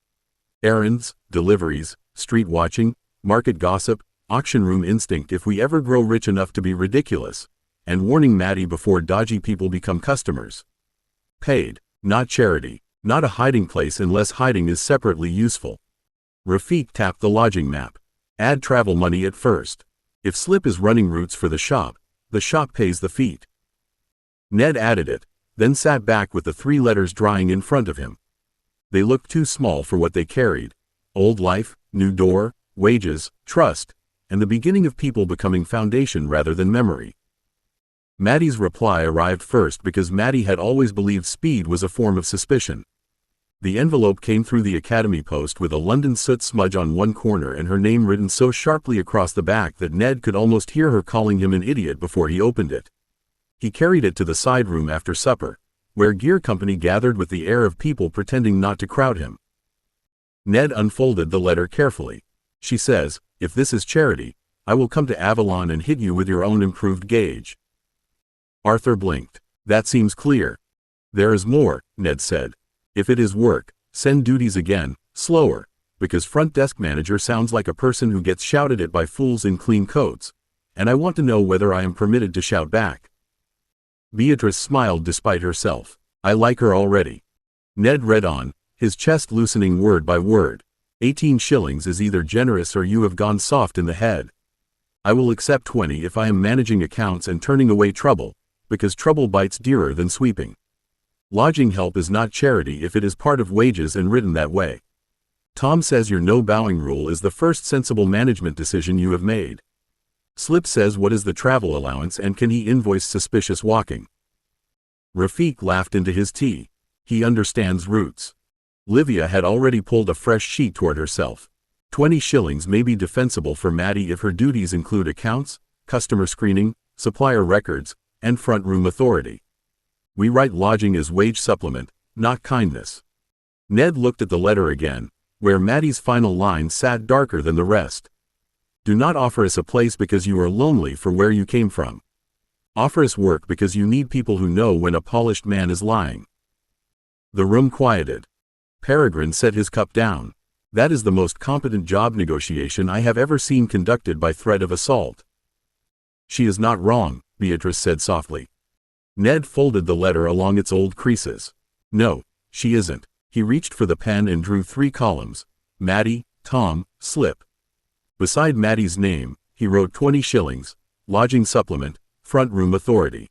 Errands, deliveries, street watching, market gossip, auction room instinct if we ever grow rich enough to be ridiculous, and warning Maddie before dodgy people become customers. Paid, not charity, not a hiding place unless hiding is separately useful. Rafik tapped the lodging map. Add travel money at first. If Slip is running routes for the shop pays the feet. Ned added it, then sat back with the 3 letters drying in front of him. They looked too small for what they carried. Old life, new door, wages, trust, and the beginning of people becoming foundation rather than memory. Maddie's reply arrived first because Maddie had always believed speed was a form of suspicion. The envelope came through the Academy post with a London soot smudge on one corner and her name written so sharply across the back that Ned could almost hear her calling him an idiot before he opened it. He carried it to the side room after supper, where Gear Company gathered with the air of people pretending not to crowd him. Ned unfolded the letter carefully. She says, if this is charity, I will come to Avalon and hit you with your own improved gauge. Arthur blinked. That seems clear. There is more, Ned said. If it is work, send duties again, slower, because front desk manager sounds like a person who gets shouted at by fools in clean coats, and I want to know whether I am permitted to shout back. Beatrice smiled despite herself. I like her already. Ned read on, his chest loosening word by word. 18 shillings is either generous or you have gone soft in the head. I will accept 20 if I am managing accounts and turning away trouble, because trouble bites dearer than sweeping. Lodging help is not charity if it is part of wages and written that way. Tom says your no bowing rule is the first sensible management decision you have made. Slip says what is the travel allowance and can he invoice suspicious walking? Rafik laughed into his tea. He understands roots. Livia had already pulled a fresh sheet toward herself. 20 shillings may be defensible for Maddie if her duties include accounts, customer screening, supplier records, and front room authority. We write lodging as wage supplement, not kindness. Ned looked at the letter again, where Maddie's final line sat darker than the rest. Do not offer us a place because you are lonely for where you came from. Offer us work because you need people who know when a polished man is lying. The room quieted. Peregrine set his cup down. That is the most competent job negotiation I have ever seen conducted by threat of assault. She is not wrong, Beatrice said softly. Ned folded the letter along its old creases. No, she isn't. He reached for the pen and drew 3 columns. Maddie, Tom, Slip. Beside Maddie's name, he wrote 20 shillings, lodging supplement, front room authority.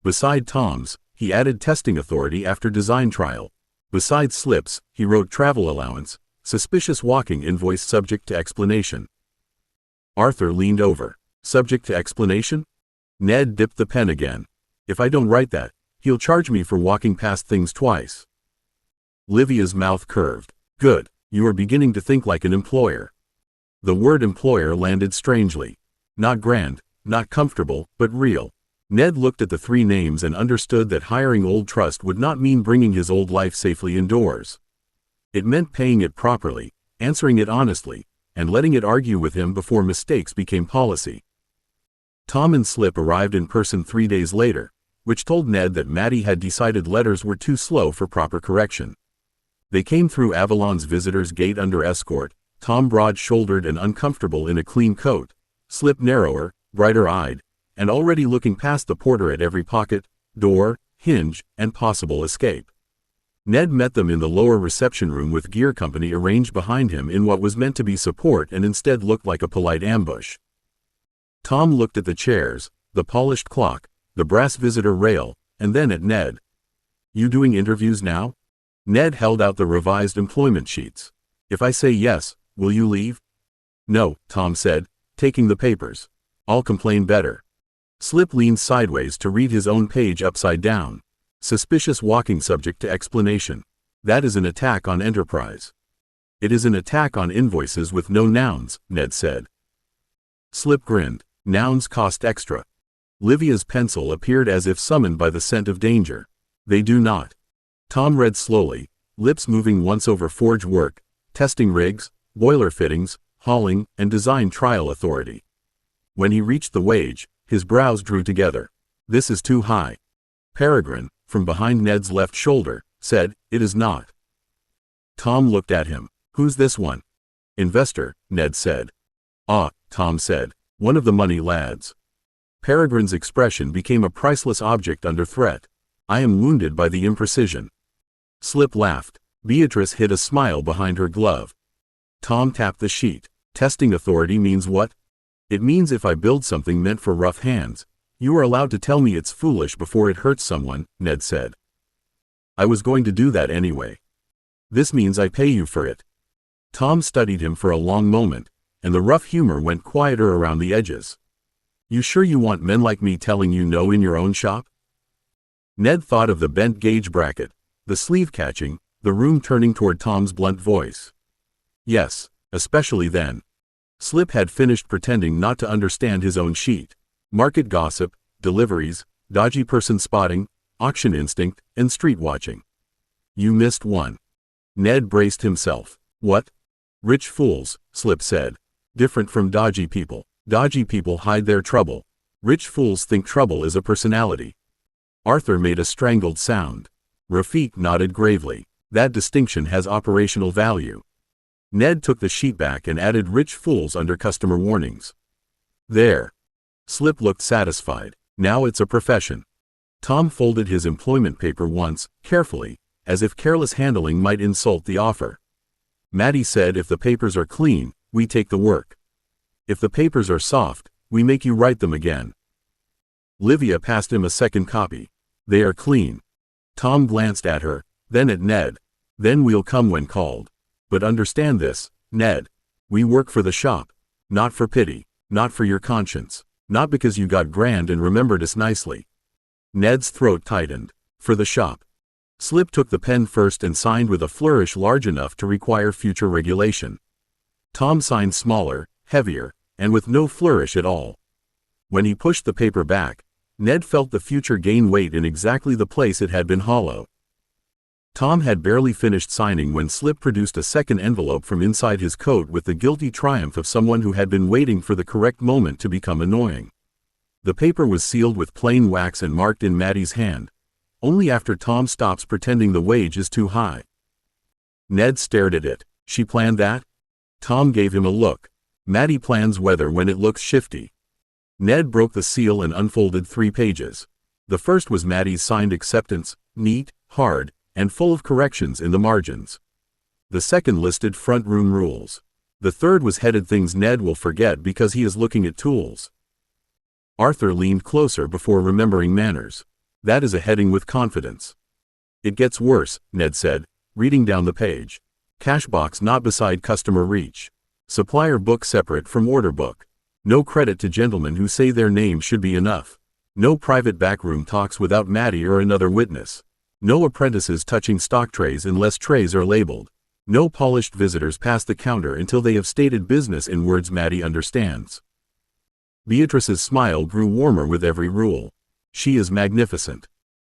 Beside Tom's, he added testing authority after design trial. Beside Slip's, he wrote travel allowance, suspicious walking invoice subject to explanation. Arthur leaned over. Subject to explanation? Ned dipped the pen again. If I don't write that, he'll charge me for walking past things twice. Livia's mouth curved. Good, you are beginning to think like an employer. The word employer landed strangely. Not grand, not comfortable, but real. Ned looked at the 3 names and understood that hiring Old Trust would not mean bringing his old life safely indoors. It meant paying it properly, answering it honestly, and letting it argue with him before mistakes became policy. Tom and Slip arrived in person 3 days later, which told Ned that Maddie had decided letters were too slow for proper correction. They came through Avalon's visitors' gate under escort, Tom broad-shouldered and uncomfortable in a clean coat, Slip narrower, brighter-eyed, and already looking past the porter at every pocket, door, hinge, and possible escape. Ned met them in the lower reception room with gear company arranged behind him in what was meant to be support and instead looked like a polite ambush. Tom looked at the chairs, the polished clock, the brass visitor rail, and then at Ned. You doing interviews now? Ned held out the revised employment sheets. If I say yes, will you leave? No, Tom said, taking the papers. I'll complain better. Slip leaned sideways to read his own page upside down. Suspicious walking subject to explanation. That is an attack on enterprise. It is an attack on invoices with no nouns, Ned said. Slip grinned. Nouns cost extra. Livia's pencil appeared as if summoned by the scent of danger. They do not. Tom read slowly, lips moving once over forge work, testing rigs, boiler fittings, hauling, and design trial authority. When he reached the wage, his brows drew together. This is too high. Peregrine, from behind Ned's left shoulder, said, it is not. Tom looked at him. Who's this one? Investor, Ned said. Ah, Tom said. One of the money lads. Peregrine's expression became a priceless object under threat. I am wounded by the imprecision. Slip laughed. Beatrice hid a smile behind her glove. Tom tapped the sheet. Testing authority means what? It means if I build something meant for rough hands, you are allowed to tell me it's foolish before it hurts someone, Ned said. I was going to do that anyway. This means I pay you for it. Tom studied him for a long moment, and the rough humor went quieter around the edges. You sure you want men like me telling you no in your own shop? Ned thought of the bent gauge bracket, the sleeve catching, the room turning toward Tom's blunt voice. Yes, especially then. Slip had finished pretending not to understand his own sheet. Market gossip, deliveries, dodgy person spotting, auction instinct, and street watching. You missed one. Ned braced himself. What? Rich fools, Slip said. Different from dodgy people. Dodgy people hide their trouble. Rich fools think trouble is a personality. Arthur made a strangled sound. Rafik nodded gravely. That distinction has operational value. Ned took the sheet back and added rich fools under customer warnings. There. Slip looked satisfied. Now it's a profession. Tom folded his employment paper once, carefully, as if careless handling might insult the offer. Maddie said if the papers are clean, we take the work. If the papers are soft, we make you write them again. Livia passed him a second copy. They are clean. Tom glanced at her, then at Ned. Then we'll come when called. But understand this, Ned. We work for the shop. Not for pity. Not for your conscience. Not because you got grand and remembered us nicely. Ned's throat tightened. For the shop. Slip took the pen first and signed with a flourish large enough to require future regulation. Tom signed smaller, heavier, and with no flourish at all. When he pushed the paper back, Ned felt the future gain weight in exactly the place it had been hollow. Tom had barely finished signing when Slip produced a second envelope from inside his coat with the guilty triumph of someone who had been waiting for the correct moment to become annoying. The paper was sealed with plain wax and marked in Maddie's hand. Only after Tom stops pretending the wage is too high. Ned stared at it. She planned that? Tom gave him a look. Maddie plans weather when it looks shifty. Ned broke the seal and unfolded 3 pages. The first was Maddie's signed acceptance, neat, hard, and full of corrections in the margins. The second listed front room rules. The third was headed things Ned will forget because he is looking at tools. Arthur leaned closer before remembering manners. That is a heading with confidence. It gets worse, Ned said, reading down the page. Cash box not beside customer reach. Supplier book separate from order book. No credit to gentlemen who say their name should be enough. No private backroom talks without Maddie or another witness. No apprentices touching stock trays unless trays are labeled. No polished visitors pass the counter until they have stated business in words Maddie understands. Beatrice's smile grew warmer with every rule. She is magnificent.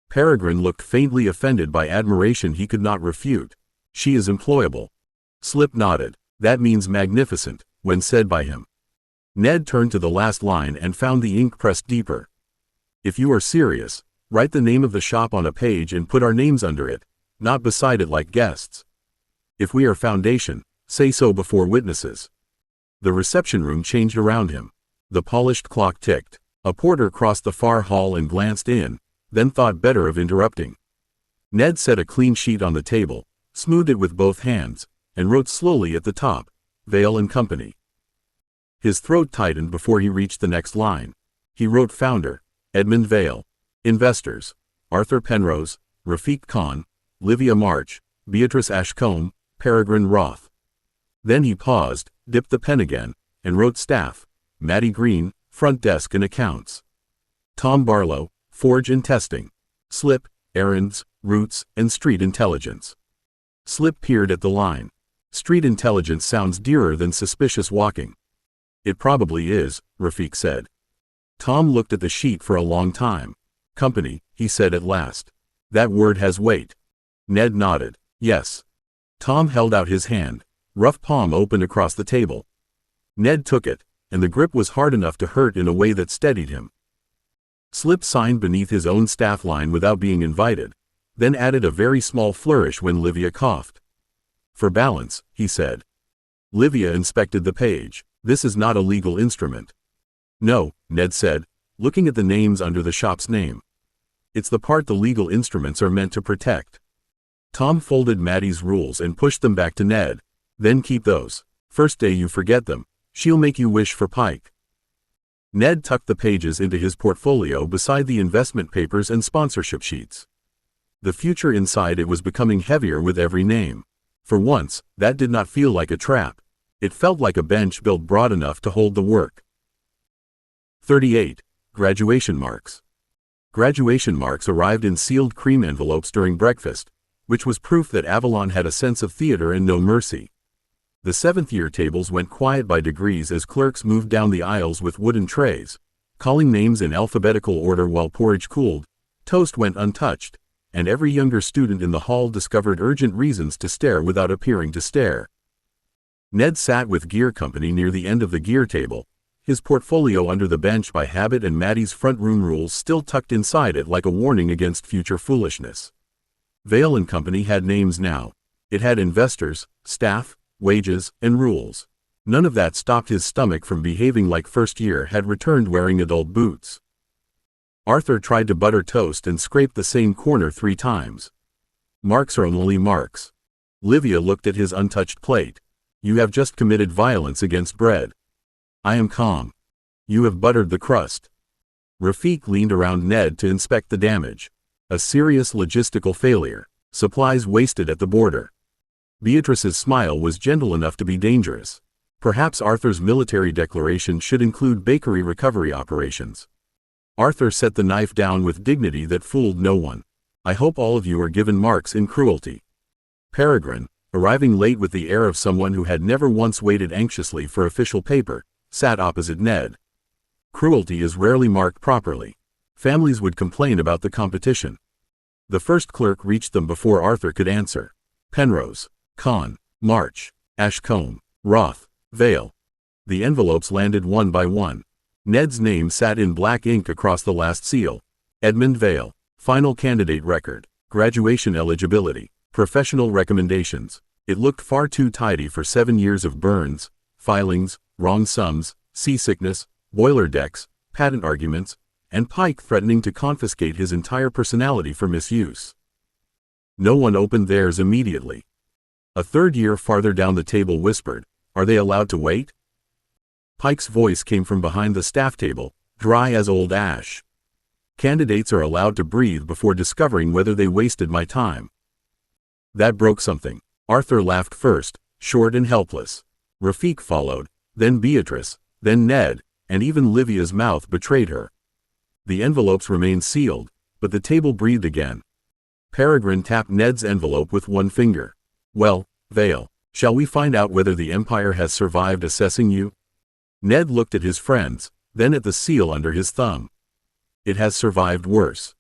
Peregrine looked faintly offended by admiration he could not refute. She is employable. Slip nodded. That means magnificent, when said by him. Ned turned to the last line and found the ink pressed deeper. If you are serious, write the name of the shop on a page and put our names under it, not beside it like guests. If we are foundation, say so before witnesses. The reception room changed around him. The polished clock ticked. A porter crossed the far hall and glanced in, then thought better of interrupting. Ned set a clean sheet on the table, smoothed it with both hands, and wrote slowly at the top, Vale and Company. His throat tightened before he reached the next line. He wrote founder, Edmund Vale. Investors, Arthur Penrose, Rafiq Khan, Livia March, Beatrice Ashcombe, Peregrine Roth. Then he paused, dipped the pen again, and wrote staff, Maddie Green, front desk and accounts. Tom Barlow, forge and testing. Slip, errands, routes, and street intelligence. Slip peered at the line. Street intelligence sounds dearer than suspicious walking. It probably is, Rafiq said. Tom looked at the sheet for a long time. Company, he said at last. That word has weight. Ned nodded. Yes. Tom held out his hand. Rough palm opened across the table. Ned took it, and the grip was hard enough to hurt in a way that steadied him. Slip signed beneath his own staff line without being invited, then added a very small flourish when Livia coughed. For balance, he said. Livia inspected the page. This is not a legal instrument. No, Ned said, looking at the names under the shop's name. It's the part the legal instruments are meant to protect. Tom folded Maddie's rules and pushed them back to Ned. Then keep those. First day you forget them, she'll make you wish for Pike. Ned tucked the pages into his portfolio beside the investment papers and sponsorship sheets. The future inside it was becoming heavier with every name. For once, that did not feel like a trap. It felt like a bench built broad enough to hold the work. 38. Graduation marks. Graduation marks arrived in sealed cream envelopes during breakfast, which was proof that Avalon had a sense of theater and no mercy. The seventh-year tables went quiet by degrees as clerks moved down the aisles with wooden trays, calling names in alphabetical order while porridge cooled, toast went untouched, and every younger student in the hall discovered urgent reasons to stare without appearing to stare. Ned sat with Gear Company near the end of the gear table, his portfolio under the bench by habit and Maddie's front room rules still tucked inside it like a warning against future foolishness. Vale and Company had names now. It had investors, staff, wages, and rules. None of that stopped his stomach from behaving like first year had returned wearing adult boots. Arthur tried to butter toast and scraped the same corner 3 times. Marks are only marks. Livia looked at his untouched plate. You have just committed violence against bread. I am calm. You have buttered the crust. Rafiq leaned around Ned to inspect the damage. A serious logistical failure. Supplies wasted at the border. Beatrice's smile was gentle enough to be dangerous. Perhaps Arthur's military declaration should include bakery recovery operations. Arthur set the knife down with dignity that fooled no one. I hope all of you are given marks in cruelty. Peregrine, arriving late with the air of someone who had never once waited anxiously for official paper, sat opposite Ned. Cruelty is rarely marked properly. Families would complain about the competition. The first clerk reached them before Arthur could answer. Penrose, Conn, March, Ashcombe, Roth, Vale. The envelopes landed one by one. Ned's name sat in black ink across the last seal. Edmund Vale. Final candidate record. Graduation eligibility. Professional recommendations. It looked far too tidy for 7 years of burns, filings, wrong sums, seasickness, boiler decks, patent arguments, and Pike threatening to confiscate his entire personality for misuse. No one opened theirs immediately. A third year farther down the table whispered, "Are they allowed to wait?" Pike's voice came from behind the staff table, dry as old ash. "Candidates are allowed to breathe before discovering whether they wasted my time." That broke something. Arthur laughed first, short and helpless. Rafik followed, then Beatrice, then Ned, and even Livia's mouth betrayed her. The envelopes remained sealed, but the table breathed again. Peregrine tapped Ned's envelope with one finger. "Well, Vale, shall we find out whether the Empire has survived assessing you?" Ned looked at his friends, then at the seal under his thumb. "It has survived worse."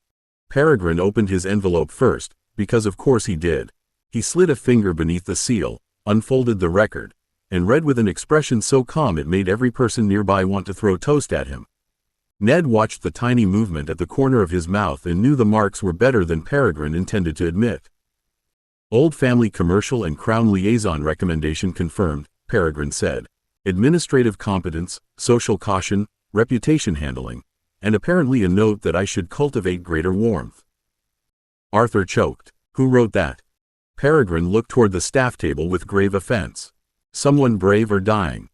Peregrine opened his envelope first, because of course he did. He slid a finger beneath the seal, unfolded the record, and read with an expression so calm it made every person nearby want to throw toast at him. Ned watched the tiny movement at the corner of his mouth and knew the marks were better than Peregrine intended to admit. "Old Family Commercial and Crown Liaison recommendation confirmed," Peregrine said. "Administrative competence, social caution, reputation handling, and apparently a note that I should cultivate greater warmth." Arthur choked. "Who wrote that?" Peregrine looked toward the staff table with grave offense. "Someone brave or dying."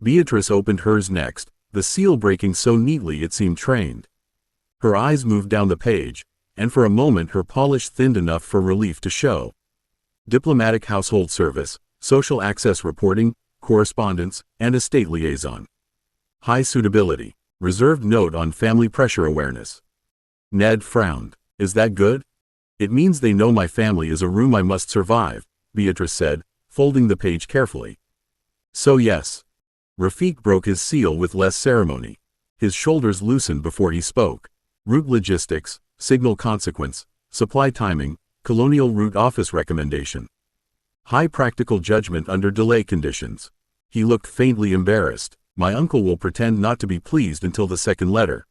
Beatrice opened hers next, the seal breaking so neatly it seemed trained. Her eyes moved down the page, and for a moment her polish thinned enough for relief to show. Diplomatic household service, social access reporting, correspondence, and estate liaison. High suitability. Reserved note on family pressure awareness. Ned frowned. "Is that good?" "It means they know my family is a room I must survive," Beatrice said, folding the page carefully. "So yes." Rafik broke his seal with less ceremony. His shoulders loosened before he spoke. "Route logistics, signal consequence, supply timing, colonial route office recommendation. High practical judgment under delay conditions." He looked faintly embarrassed. "My uncle will pretend not to be pleased until the second letter."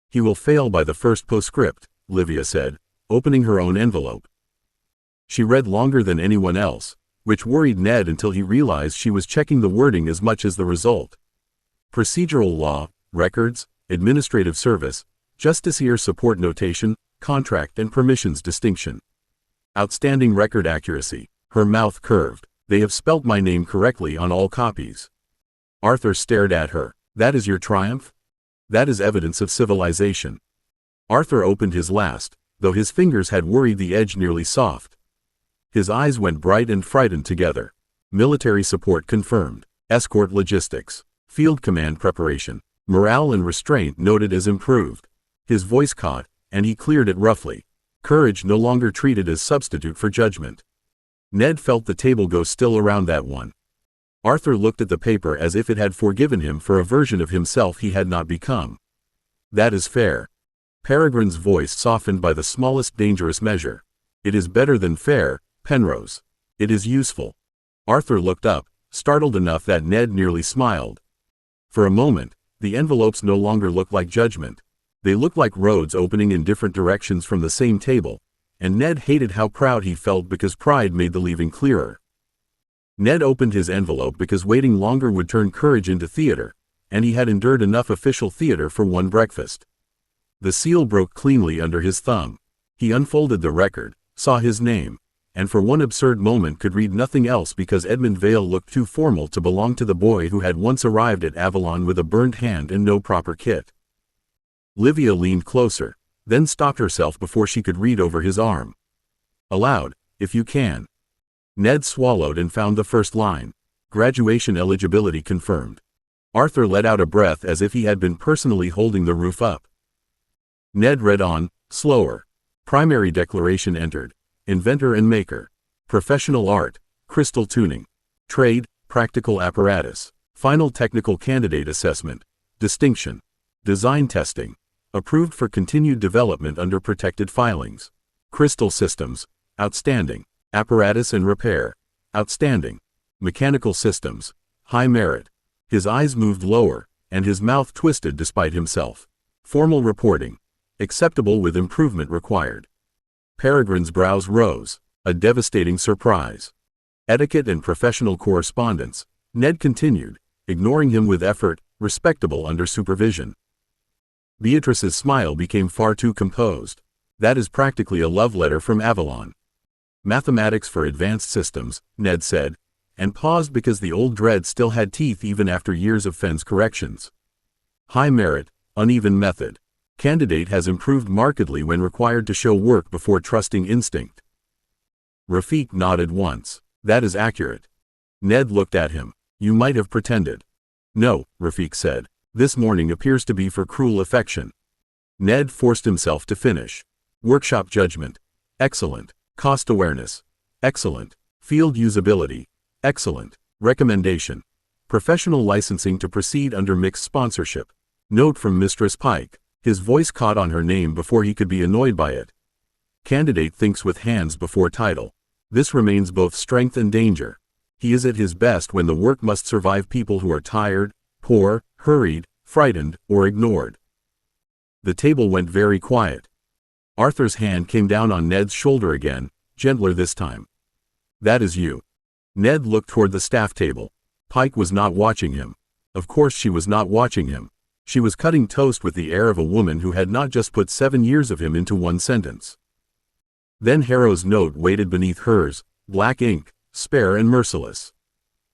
"He will fail by the first postscript," Livia said, opening her own envelope. She read longer than anyone else, which worried Ned until he realized she was checking the wording as much as the result. Procedural law, records, administrative service, justiciar support notation, contract and permissions distinction. Outstanding record accuracy. Her mouth curved. "They have spelt my name correctly on all copies." Arthur stared at her. "That is your triumph?" "That is evidence of civilization." Arthur opened his last, though his fingers had worried the edge nearly soft. His eyes went bright and frightened together. Military support confirmed. Escort logistics. Field command preparation. Morale and restraint noted as improved. His voice caught, and he cleared it roughly. Courage no longer treated as substitute for judgment. Ned felt the table go still around that one. Arthur looked at the paper as if it had forgiven him for a version of himself he had not become. "That is fair." Peregrine's voice softened by the smallest dangerous measure. "It is better than fair, Penrose. It is useful." Arthur looked up, startled enough that Ned nearly smiled. For a moment, the envelopes no longer looked like judgment. They looked like roads opening in different directions from the same table, and Ned hated how proud he felt because pride made the leaving clearer. Ned opened his envelope because waiting longer would turn courage into theater, and he had endured enough official theater for one breakfast. The seal broke cleanly under his thumb. He unfolded the record, saw his name, and for one absurd moment could read nothing else because Edmund Vale looked too formal to belong to the boy who had once arrived at Avalon with a burned hand and no proper kit. Livia leaned closer, then stopped herself before she could read over his arm. "Aloud, if you can." Ned swallowed and found the first line. Graduation eligibility confirmed. Arthur let out a breath as if he had been personally holding the roof up. Ned read on, slower. Primary declaration entered. Inventor and maker. Professional art, crystal tuning. Trade, practical apparatus. Final technical candidate assessment. Distinction. Design testing. Approved for continued development under protected filings. Crystal systems. Outstanding. Apparatus and repair. Outstanding. Mechanical systems. High merit. His eyes moved lower, and his mouth twisted despite himself. Formal reporting. Acceptable with improvement required. Peregrine's brows rose, a devastating surprise. Etiquette and professional correspondence, Ned continued, ignoring him with effort, respectable under supervision. Beatrice's smile became far too composed. That is practically a love letter from Avalon. Mathematics for advanced systems, Ned said, and paused because the old dread still had teeth even after years of Fenn's corrections. High merit, uneven method. Candidate has improved markedly when required to show work before trusting instinct. Rafik nodded once. That is accurate. Ned looked at him. You might have pretended. No, Rafik said. This morning appears to be for cruel affection. Ned forced himself to finish. Workshop judgment. Excellent. Cost awareness. Excellent. Field usability. Excellent. Recommendation. Professional licensing to proceed under mixed sponsorship. Note from Mistress Pike. His voice caught on her name before he could be annoyed by it. Candidate thinks with hands before title. This remains both strength and danger. He is at his best when the work must survive people who are tired, poor, hurried, frightened, or ignored. The table went very quiet. Arthur's hand came down on Ned's shoulder again, gentler this time. That is you. Ned looked toward the staff table. Pike was not watching him. Of course she was not watching him. She was cutting toast with the air of a woman who had not just put 7 years of him into one sentence. Then Harrow's note waited beneath hers, black ink, spare and merciless.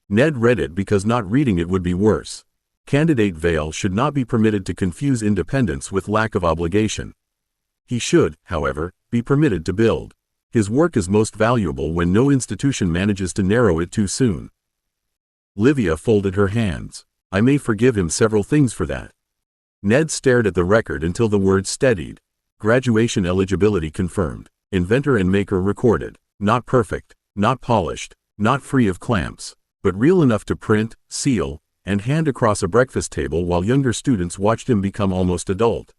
Ned read it because not reading it would be worse. Candidate Vale should not be permitted to confuse independence with lack of obligation. He should, however, be permitted to build. His work is most valuable when no institution manages to narrow it too soon. Livia folded her hands. I may forgive him several things for that. Ned stared at the record until the words steadied. Graduation eligibility confirmed. Inventor and maker recorded. Not perfect, not polished, not free of clamps, but real enough to print, seal, and hand across a breakfast table while younger students watched him become almost adult.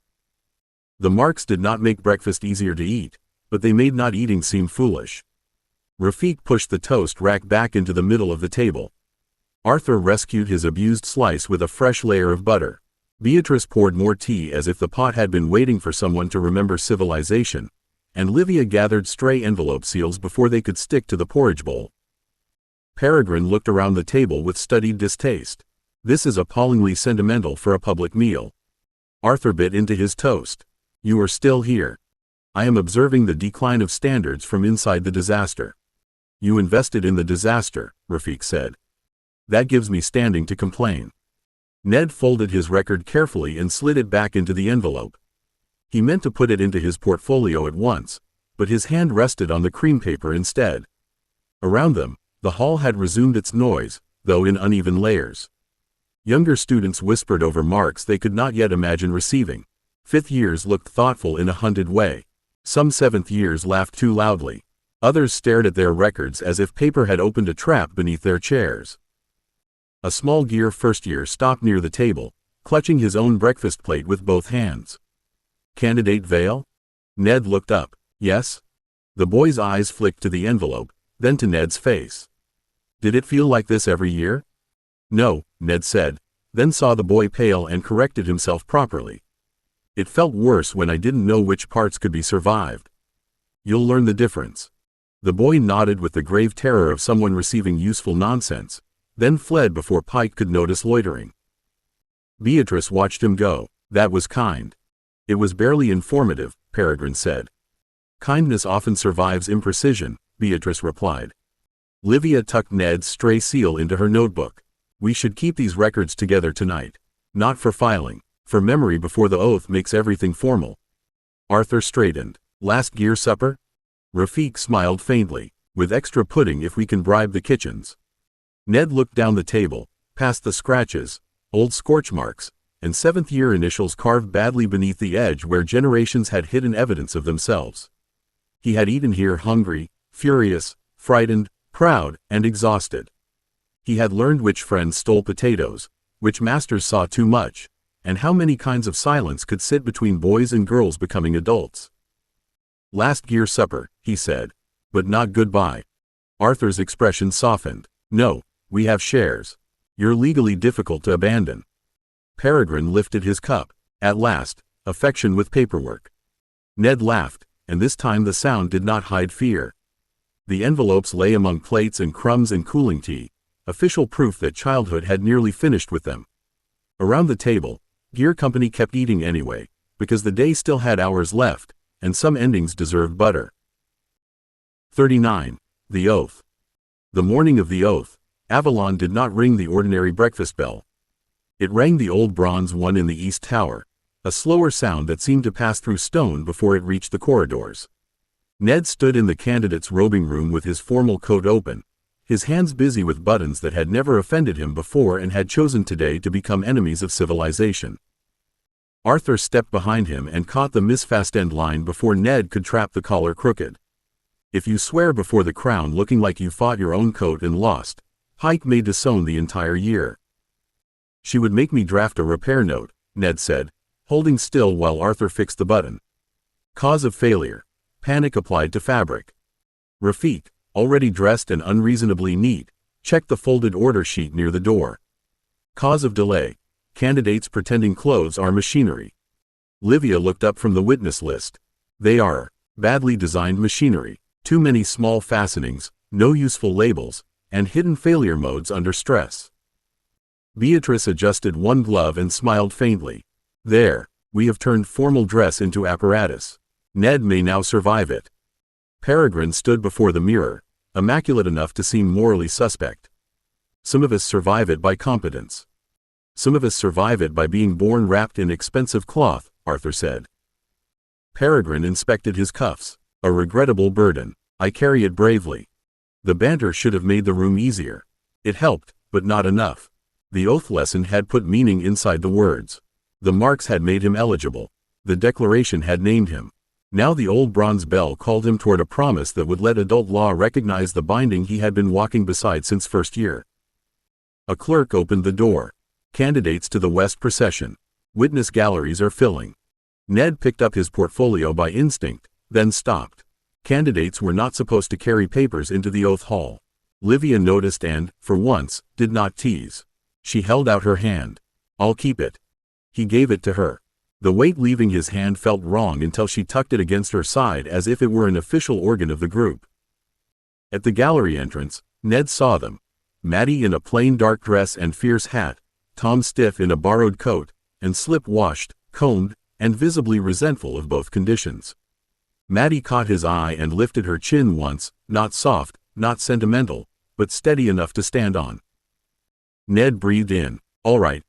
The marks did not make breakfast easier to eat, but they made not eating seem foolish. Rafik pushed the toast rack back into the middle of the table. Arthur rescued his abused slice with a fresh layer of butter. Beatrice poured more tea as if the pot had been waiting for someone to remember civilization, and Livia gathered stray envelope seals before they could stick to the porridge bowl. Peregrine looked around the table with studied distaste. This is appallingly sentimental for a public meal. Arthur bit into his toast. You are still here. I am observing the decline of standards from inside the disaster. You invested in the disaster, Rafik said. That gives me standing to complain. Ned folded his record carefully and slid it back into the envelope. He meant to put it into his portfolio at once, but his hand rested on the cream paper instead. Around them, the hall had resumed its noise, though in uneven layers. Younger students whispered over marks they could not yet imagine receiving. Fifth years looked thoughtful in a hunted way. Some seventh years laughed too loudly. Others stared at their records as if paper had opened a trap beneath their chairs. A small gear first year stopped near the table, clutching his own breakfast plate with both hands. Candidate Vale? Ned looked up. Yes? The boy's eyes flicked to the envelope, then to Ned's face. Did it feel like this every year? No, Ned said, then saw the boy pale and corrected himself properly. It felt worse when I didn't know which parts could be survived. You'll learn the difference. The boy nodded with the grave terror of someone receiving useful nonsense, then fled before Pike could notice loitering. Beatrice watched him go. That was kind. It was barely informative, Peregrine said. Kindness often survives imprecision, Beatrice replied. Livia tucked Ned's stray seal into her notebook. We should keep these records together tonight. Not for filing, for memory before the oath makes everything formal. Arthur straightened. Last gear supper? Rafik smiled faintly. With extra pudding if we can bribe the kitchens. Ned looked down the table, past the scratches, old scorch marks, and seventh-year initials carved badly beneath the edge where generations had hidden evidence of themselves. He had eaten here hungry, furious, frightened, proud, and exhausted. He had learned which friends stole potatoes, which masters saw too much, and how many kinds of silence could sit between boys and girls becoming adults. "Last gear supper," he said. "But not goodbye." Arthur's expression softened. "No, we have shares. You're legally difficult to abandon." Peregrine lifted his cup. At last, affection with paperwork. Ned laughed, and this time the sound did not hide fear. The envelopes lay among plates and crumbs and cooling tea, official proof that childhood had nearly finished with them. Around the table, Gear Company kept eating anyway, because the day still had hours left, and some endings deserved butter. 39. The Oath. The morning of the oath, Avalon did not ring the ordinary breakfast bell. It rang the old bronze one in the east tower, a slower sound that seemed to pass through stone before it reached the corridors. Ned stood in the candidate's robing room with his formal coat open, his hands busy with buttons that had never offended him before and had chosen today to become enemies of civilization. Arthur stepped behind him and caught the Miss Fastend line before Ned could trap the collar crooked. "If you swear before the crown looking like you fought your own coat and lost, Pike may disown the entire year." "She would make me draft a repair note," Ned said, holding still while Arthur fixed the button. "Cause of failure: panic applied to fabric." Rafik, already dressed and unreasonably neat, checked the folded order sheet near the door. "Cause of delay: candidates pretending clothes are machinery." Livia looked up from the witness list. "They are badly designed machinery. Too many small fastenings, no useful labels, and hidden failure modes under stress." Beatrice adjusted one glove and smiled faintly. "There, we have turned formal dress into apparatus. Ned may now survive it." Peregrine stood before the mirror, immaculate enough to seem morally suspect. "Some of us survive it by competence. Some of us survive it by being born wrapped in expensive cloth," Arthur said. Peregrine inspected his cuffs. "A regrettable burden. I carry it bravely." The banter should have made the room easier. It helped, but not enough. The oath lesson had put meaning inside the words. The marks had made him eligible. The declaration had named him. Now the old bronze bell called him toward a promise that would let adult law recognize the binding he had been walking beside since first year. A clerk opened the door. "Candidates to the West procession. Witness galleries are filling." Ned picked up his portfolio by instinct, then stopped. Candidates were not supposed to carry papers into the oath hall. Livia noticed and, for once, did not tease. She held out her hand. "I'll keep it." He gave it to her. The weight leaving his hand felt wrong until she tucked it against her side as if it were an official organ of the group. At the gallery entrance, Ned saw them. Maddie in a plain dark dress and fierce hat, Tom stiff in a borrowed coat, and slip-washed, combed, and visibly resentful of both conditions. Maddie caught his eye and lifted her chin once, not soft, not sentimental, but steady enough to stand on. Ned breathed in. "All right."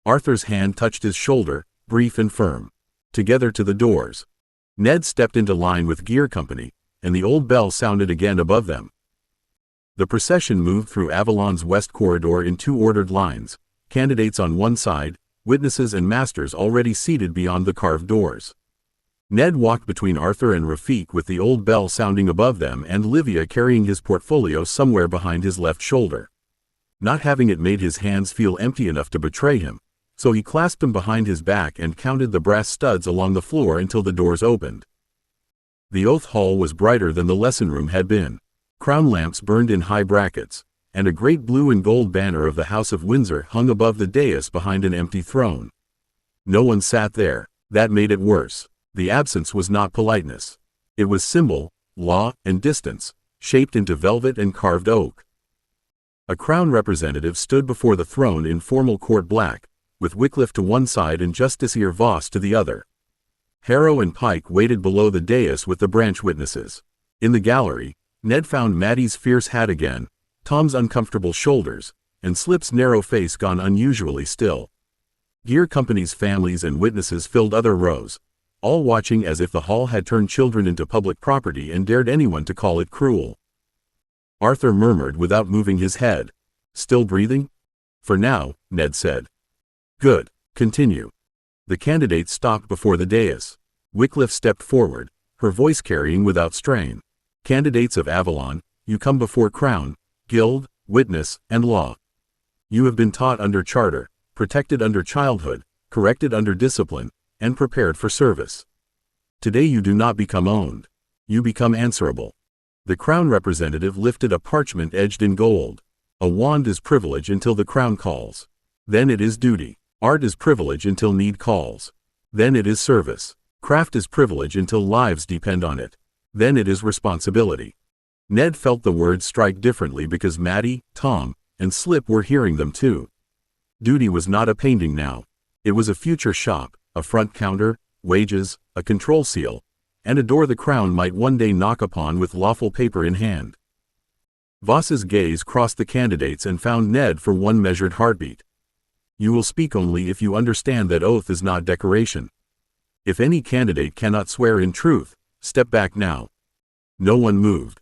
Arthur's hand touched his shoulder, brief and firm. "Together to the doors." Ned stepped into line with Gear Company, and the old bell sounded again above them. The procession moved through Avalon's west corridor in two ordered lines, candidates on one side, witnesses and masters already seated beyond the carved doors. Ned walked between Arthur and Rafik with the old bell sounding above them and Livia carrying his portfolio somewhere behind his left shoulder. Not having it made his hands feel empty enough to betray him, so he clasped them behind his back and counted the brass studs along the floor until the doors opened. The oath hall was brighter than the lesson room had been. Crown lamps burned in high brackets, and a great blue and gold banner of the House of Windsor hung above the dais behind an empty throne. No one sat there. That made it worse. The absence was not politeness. It was symbol, law, and distance, shaped into velvet and carved oak. A crown representative stood before the throne in formal court black, with Wycliffe to one side and Justiciar Voss to the other. Harrow and Pike waited below the dais with the branch witnesses. In the gallery, Ned found Maddie's fierce hat again, Tom's uncomfortable shoulders, and Slip's narrow face gone unusually still. Gear Company's families and witnesses filled other rows, all watching as if the hall had turned children into public property and dared anyone to call it cruel. Arthur murmured without moving his head. Still breathing? For now, Ned said. Good. Continue. The candidates stopped before the dais. Wycliffe stepped forward, her voice carrying without strain. Candidates of Avalon, you come before Crown, Guild, Witness, and Law. You have been taught under charter, protected under childhood, corrected under discipline, and prepared for service. Today you do not become owned. You become answerable. The Crown representative lifted a parchment edged in gold. A wand is privilege until the Crown calls. Then it is duty. Art is privilege until need calls. Then it is service. Craft is privilege until lives depend on it. Then it is responsibility. Ned felt the words strike differently because Maddie, Tom, and Slip were hearing them too. Duty was not a painting now. It was a future shop, a front counter, wages, a control seal, and a door the Crown might one day knock upon with lawful paper in hand. Voss's gaze crossed the candidates and found Ned for one measured heartbeat. You will speak only if you understand that oath is not decoration. If any candidate cannot swear in truth, step back now. No one moved.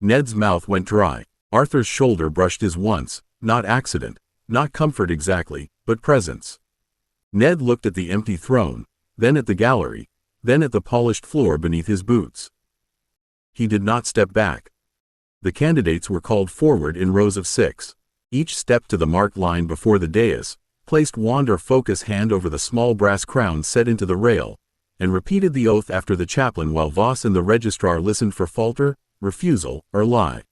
Ned's mouth went dry. Arthur's shoulder brushed his once, not accident, not comfort exactly, but presence. Ned looked at the empty throne, then at the gallery, then at the polished floor beneath his boots. He did not step back. The candidates were called forward in rows of 6. Each stepped to the marked line before the dais, placed wand or focus hand over the small brass crown set into the rail, and repeated the oath after the chaplain while Voss and the registrar listened for falter, refusal, or lie.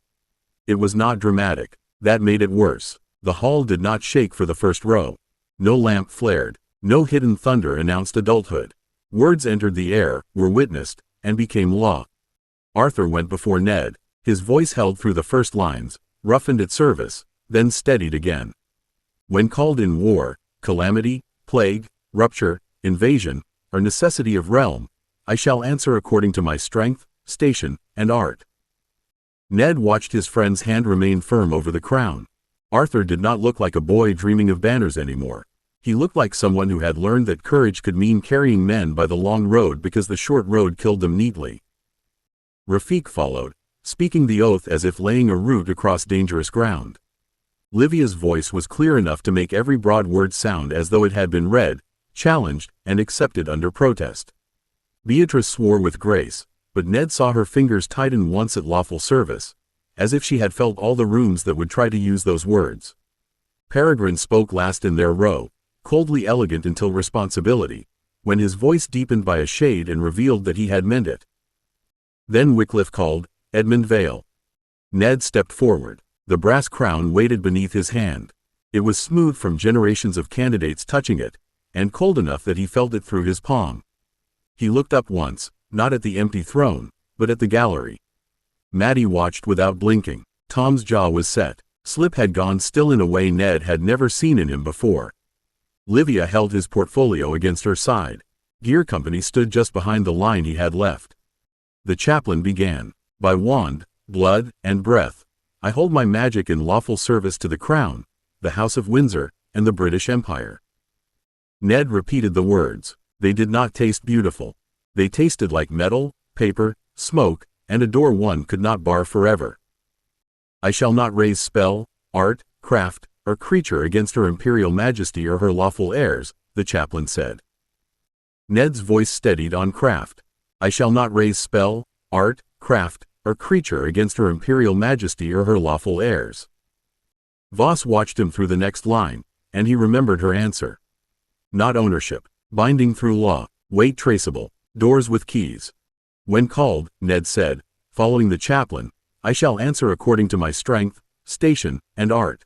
It was not dramatic. That made it worse. The hall did not shake for the first row. No lamp flared. No hidden thunder announced adulthood. Words entered the air, were witnessed, and became law. Arthur went before Ned. His voice held through the first lines, roughened at service, then steadied again. When called in war, calamity, plague, rupture, invasion, or necessity of realm, I shall answer according to my strength, station, and art. Ned watched his friend's hand remain firm over the crown. Arthur did not look like a boy dreaming of banners anymore. He looked like someone who had learned that courage could mean carrying men by the long road because the short road killed them neatly. Rafik followed, speaking the oath as if laying a route across dangerous ground. Livia's voice was clear enough to make every broad word sound as though it had been read, challenged, and accepted under protest. Beatrice swore with grace, but Ned saw her fingers tighten once at lawful service, as if she had felt all the rooms that would try to use those words. Peregrine spoke last in their row, coldly elegant until responsibility, when his voice deepened by a shade and revealed that he had meant it. Then Wycliffe called, Edmund Vale. Ned stepped forward. The brass crown waited beneath his hand. It was smooth from generations of candidates touching it, and cold enough that he felt it through his palm. He looked up once, not at the empty throne, but at the gallery. Maddie watched without blinking. Tom's jaw was set. Slip had gone still in a way Ned had never seen in him before. Livia held his portfolio against her side. Gear Company stood just behind the line he had left. The chaplain began. By wand, blood, and breath, I hold my magic in lawful service to the Crown, the House of Windsor, and the British Empire. Ned repeated the words. They did not taste beautiful. They tasted like metal, paper, smoke, and a door one could not bar forever. I shall not raise spell, art, craft, or creature against her Imperial Majesty or her lawful heirs, the chaplain said. Ned's voice steadied on craft. I shall not raise spell, art, craft, or creature against her Imperial Majesty or her lawful heirs. Voss watched him through the next line, and he remembered her answer. Not ownership, binding through law, weight traceable, doors with keys. When called, Ned said, following the chaplain, I shall answer according to my strength, station, and art.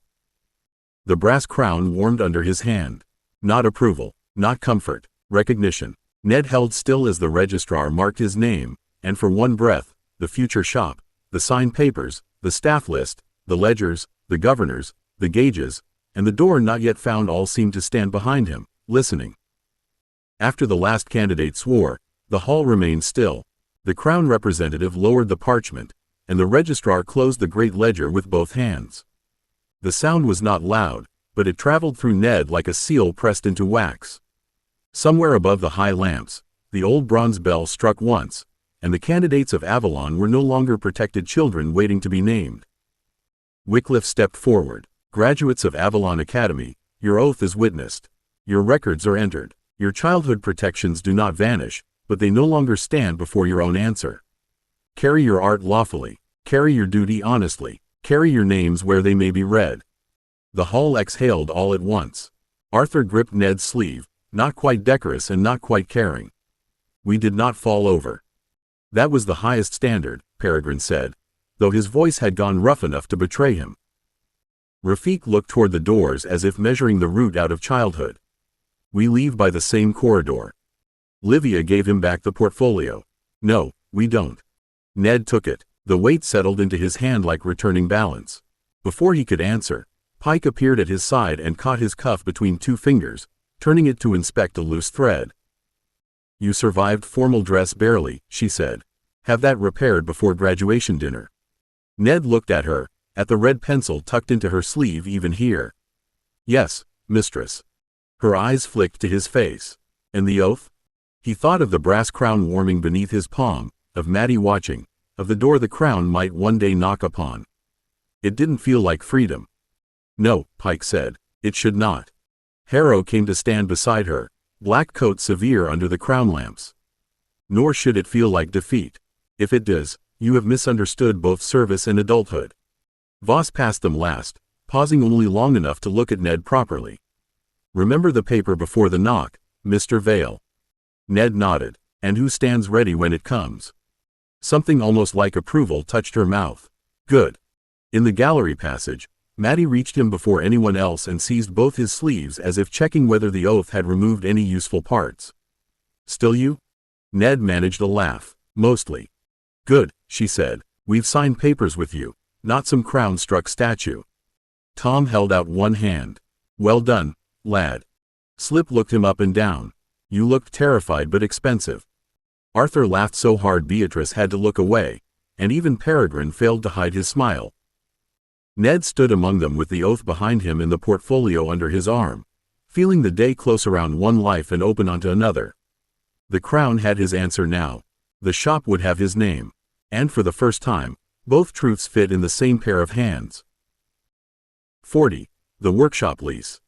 The brass crown warmed under his hand. Not approval, not comfort, recognition. Ned held still as the registrar marked his name, and for one breath, the future shop, the signed papers, the staff list, the ledgers, the governors, the gauges, and the door not yet found all seemed to stand behind him, listening. After the last candidate swore, the hall remained still. The Crown representative lowered the parchment, and the registrar closed the great ledger with both hands. The sound was not loud, but it traveled through Ned like a seal pressed into wax. Somewhere above the high lamps, the old bronze bell struck once, and the candidates of Avalon were no longer protected children waiting to be named. Wycliffe stepped forward. Graduates of Avalon Academy, your oath is witnessed. Your records are entered. Your childhood protections do not vanish, but they no longer stand before your own answer. Carry your art lawfully. Carry your duty honestly. Carry your names where they may be read. The hall exhaled all at once. Arthur gripped Ned's sleeve, not quite decorous and not quite caring. We did not fall over. That was the highest standard, Peregrine said, though his voice had gone rough enough to betray him. Rafik looked toward the doors as if measuring the route out of childhood. We leave by the same corridor. Livia gave him back the portfolio. No, we don't. Ned took it. The weight settled into his hand like returning balance. Before he could answer, Pike appeared at his side and caught his cuff between two fingers, turning it to inspect a loose thread. You survived formal dress barely, she said. Have that repaired before graduation dinner. Ned looked at her, at the red pencil tucked into her sleeve even here. Yes, mistress. Her eyes flicked to his face. And the oath? He thought of the brass crown warming beneath his palm, of Maddie watching, of the door the crown might one day knock upon. It didn't feel like freedom. No, Pike said, it should not. Harrow came to stand beside her, black coat severe under the crown lamps. Nor should it feel like defeat. If it does, you have misunderstood both service and adulthood. Voss passed them last, pausing only long enough to look at Ned properly. Remember the paper before the knock, Mr. Vale. Ned nodded. And who stands ready when it comes? Something almost like approval touched her mouth. Good. In the gallery passage, Maddie reached him before anyone else and seized both his sleeves as if checking whether the oath had removed any useful parts. Still you? Ned managed a laugh. Mostly. Good, she said. We've signed papers with you, not some crown-struck statue. Tom held out one hand. Well done, lad. Slip looked him up and down. You looked terrified but expensive. Arthur laughed so hard Beatrice had to look away, and even Peregrine failed to hide his smile. Ned stood among them with the oath behind him and the portfolio under his arm, feeling the day close around one life and open onto another. The crown had his answer now. The shop would have his name. And for the first time, both truths fit in the same pair of hands. 40. The workshop lease.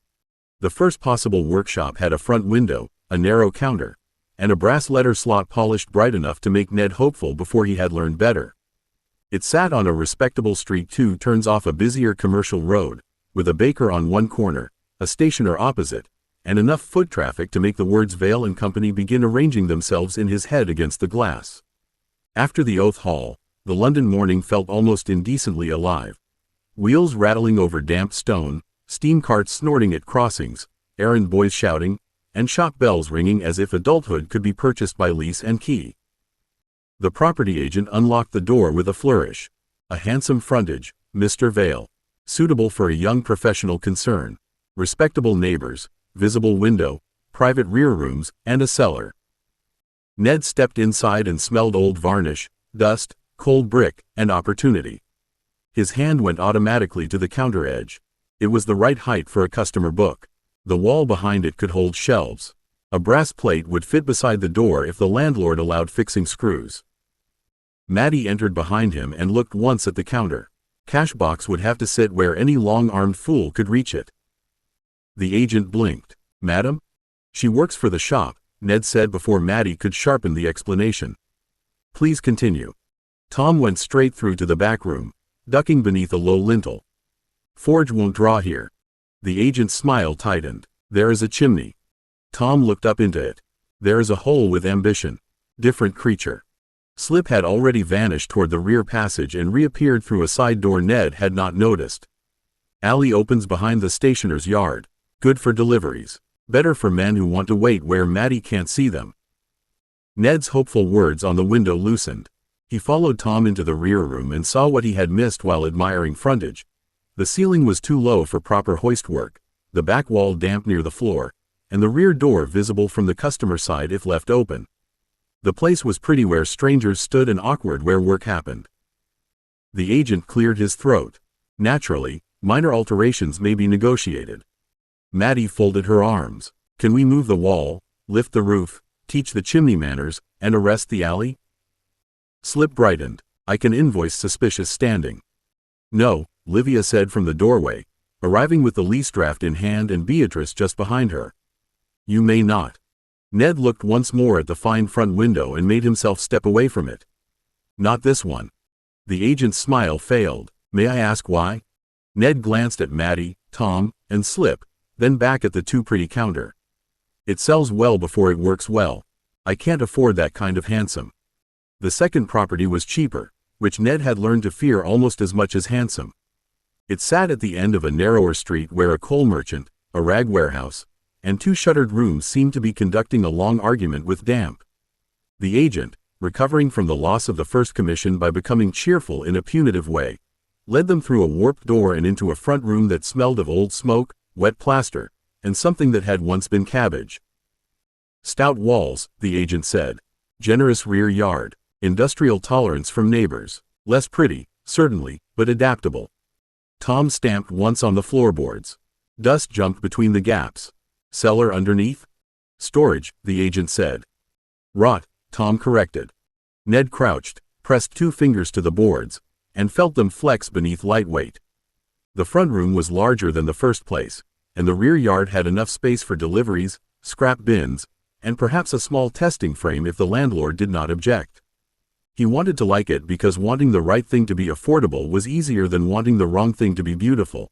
The first possible workshop had a front window, a narrow counter, and a brass letter slot polished bright enough to make Ned hopeful before he had learned better. It sat on a respectable street 2 turns off a busier commercial road, with a baker on one corner, a stationer opposite, and enough foot traffic to make the words Vale and Company begin arranging themselves in his head against the glass. After the Oath Hall, the London morning felt almost indecently alive. Wheels rattling over damp stone, steam carts snorting at crossings, errand boys shouting, and shop bells ringing as if adulthood could be purchased by lease and key. The property agent unlocked the door with a flourish. A handsome frontage, Mr. Vale. Suitable for a young professional concern. Respectable neighbors, visible window, private rear rooms, and a cellar. Ned stepped inside and smelled old varnish, dust, cold brick, and opportunity. His hand went automatically to the counter edge. It was the right height for a customer book. The wall behind it could hold shelves. A brass plate would fit beside the door if the landlord allowed fixing screws. Maddie entered behind him and looked once at the counter. Cash box would have to sit where any long-armed fool could reach it. The agent blinked. Madam? She works for the shop, Ned said before Maddie could sharpen the explanation. Please continue. Tom went straight through to the back room, ducking beneath a low lintel. Forge won't draw here. The agent's smile tightened. There is a chimney. Tom looked up into it. There is a hole with ambition. Different creature. Slip had already vanished toward the rear passage and reappeared through a side door Ned had not noticed. Alley opens behind the stationer's yard. Good for deliveries. Better for men who want to wait where Maddie can't see them. Ned's hopeful words on the window loosened. He followed Tom into the rear room and saw what he had missed while admiring frontage. The ceiling was too low for proper hoist work, the back wall damp near the floor, and the rear door visible from the customer side if left open. The place was pretty where strangers stood and awkward where work happened. The agent cleared his throat. Naturally, minor alterations may be negotiated. Maddie folded her arms. Can we move the wall, lift the roof, teach the chimney manners, and arrest the alley? Slip brightened. I can invoice suspicious standing. No, Livia said from the doorway, arriving with the lease draft in hand and Beatrice just behind her. You may not. Ned looked once more at the fine front window and made himself step away from it. Not this one. The agent's smile failed. May I ask why? Ned glanced at Maddie, Tom, and Slip, then back at the too pretty counter. It sells well before it works well. I can't afford that kind of handsome. The second property was cheaper, which Ned had learned to fear almost as much as handsome. It sat at the end of a narrower street where a coal merchant, a rag warehouse, and two shuttered rooms seemed to be conducting a long argument with damp. The agent, recovering from the loss of the first commission by becoming cheerful in a punitive way, led them through a warped door and into a front room that smelled of old smoke, wet plaster, and something that had once been cabbage. Stout walls, the agent said. Generous rear yard. Industrial tolerance from neighbors. Less pretty, certainly, but adaptable. Tom stamped once on the floorboards. Dust jumped between the gaps. Cellar underneath? Storage, the agent said. Rot, Tom corrected. Ned crouched, pressed 2 fingers to the boards, and felt them flex beneath light weight. The front room was larger than the first place, and the rear yard had enough space for deliveries, scrap bins, and perhaps a small testing frame if the landlord did not object. He wanted to like it because wanting the right thing to be affordable was easier than wanting the wrong thing to be beautiful.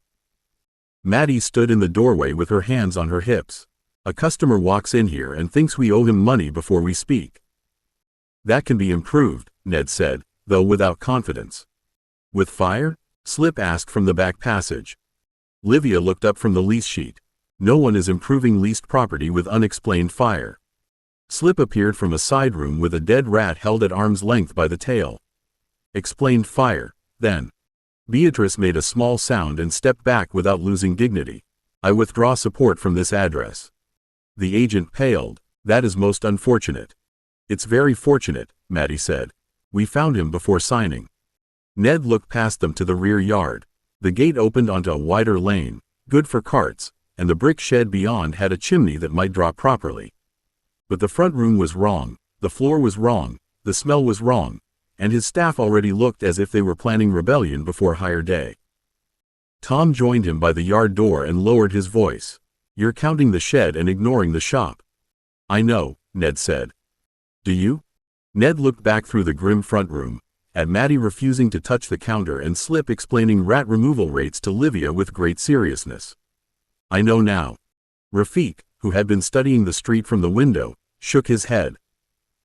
Maddie stood in the doorway with her hands on her hips. A customer walks in here and thinks we owe him money before we speak. That can be improved, Ned said, though without confidence. With fire? Slip asked from the back passage. Livia looked up from the lease sheet. No one is improving leased property with unexplained fire. Slip appeared from a side room with a dead rat held at arm's length by the tail. Explained fire, then. Beatrice made a small sound and stepped back without losing dignity. I withdraw support from this address. The agent paled. That is most unfortunate. It's very fortunate, Maddie said. We found him before signing. Ned looked past them to the rear yard. The gate opened onto a wider lane, good for carts, and the brick shed beyond had a chimney that might draw properly. But the front room was wrong, the floor was wrong, the smell was wrong, and his staff already looked as if they were planning rebellion before higher day. Tom joined him by the yard door and lowered his voice. You're counting the shed and ignoring the shop. I know, Ned said. Do you? Ned looked back through the grim front room, at Maddie refusing to touch the counter and Slip explaining rat removal rates to Livia with great seriousness. I know now. Rafiq, who had been studying the street from the window, shook his head.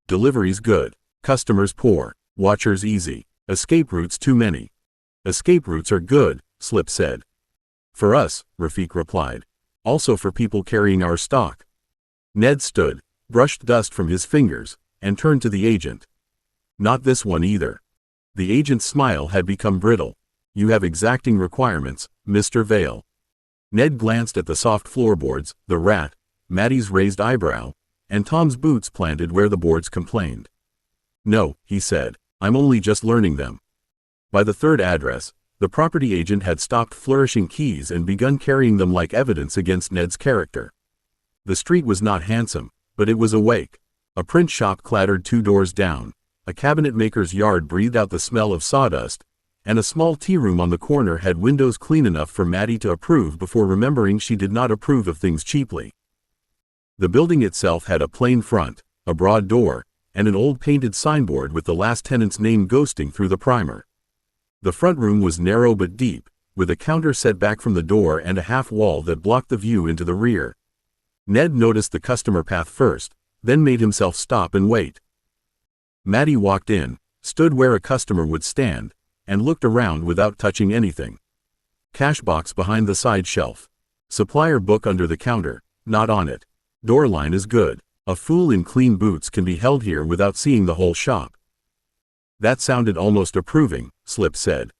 Deliveries good. Customers poor. Watchers easy. Escape routes too many. Escape routes are good, Slip said. For us, Rafiq replied. Also for people carrying our stock. Ned stood, brushed dust from his fingers, and turned to the agent. Not this one either. The agent's smile had become brittle. You have exacting requirements, Mr. Vale. Ned glanced at the soft floorboards, the rat, Maddie's raised eyebrow, and Tom's boots planted where the boards complained. No, he said, I'm only just learning them. By the third address, the property agent had stopped flourishing keys and begun carrying them like evidence against Ned's character. The street was not handsome, but it was awake. A print shop clattered 2 doors down, a cabinet maker's yard breathed out the smell of sawdust, and a small tea room on the corner had windows clean enough for Maddie to approve before remembering she did not approve of things cheaply. The building itself had a plain front, a broad door, and an old painted signboard with the last tenant's name ghosting through the primer. The front room was narrow but deep, with a counter set back from the door and a half wall that blocked the view into the rear. Ned noticed the customer path first, then made himself stop and wait. Maddie walked in, stood where a customer would stand, and looked around without touching anything. Cash box behind the side shelf. Supplier book under the counter, not on it. Door line is good. A fool in clean boots can be held here without seeing the whole shop. That sounded almost approving, Slip said.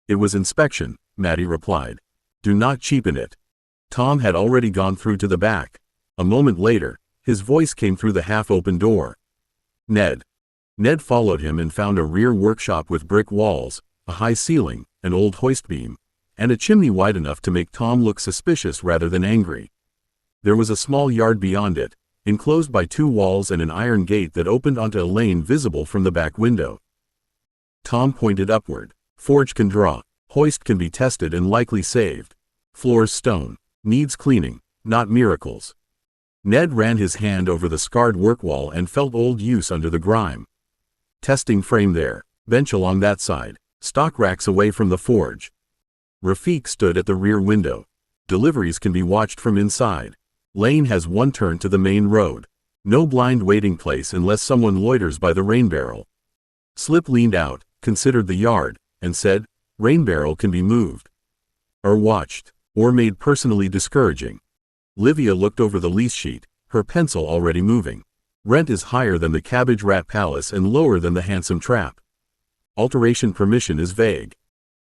It was inspection, Maddie replied. Do not cheapen it. Tom had already gone through to the back. A moment later, his voice came through the half-open door. Ned. Ned followed him and found a rear workshop with brick walls, a high ceiling, an old hoist beam, and a chimney wide enough to make Tom look suspicious rather than angry. There was a small yard beyond it, enclosed by 2 walls and an iron gate that opened onto a lane visible from the back window. Tom pointed upward. Forge can draw. Hoist can be tested and likely saved. Floor's stone. Needs cleaning, not miracles. Ned ran his hand over the scarred work wall and felt old use under the grime. Testing frame there. Bench along that side. Stock racks away from the forge. Rafik stood at the rear window. Deliveries can be watched from inside. Lane has one turn to the main road. No blind waiting place unless someone loiters by the rain barrel. Slip leaned out, considered the yard, and said, rain barrel can be moved. Or watched. Or made personally discouraging. Livia looked over the lease sheet, her pencil already moving. Rent is higher than the Cabbage Rat Palace and lower than the Handsome Trap. Alteration permission is vague.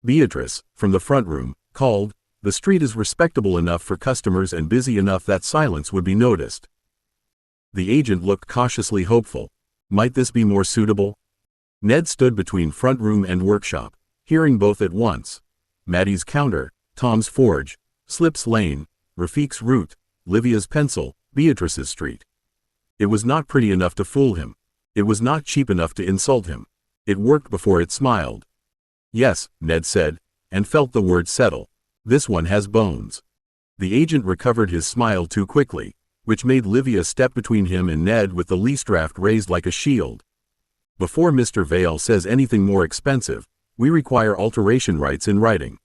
Beatrice, from the front room, called, the street is respectable enough for customers and busy enough that silence would be noticed. The agent looked cautiously hopeful. Might this be more suitable? Ned stood between front room and workshop, hearing both at once. Maddie's counter, Tom's forge, Slip's lane, Rafik's route, Livia's pencil, Beatrice's street. It was not pretty enough to fool him. It was not cheap enough to insult him. It worked before it smiled. Yes, Ned said, and felt the word settle. This one has bones. The agent recovered his smile too quickly, which made Livia step between him and Ned with the lease draft raised like a shield. Before Mr. Vale says anything more expensive, we require alteration rights in writing.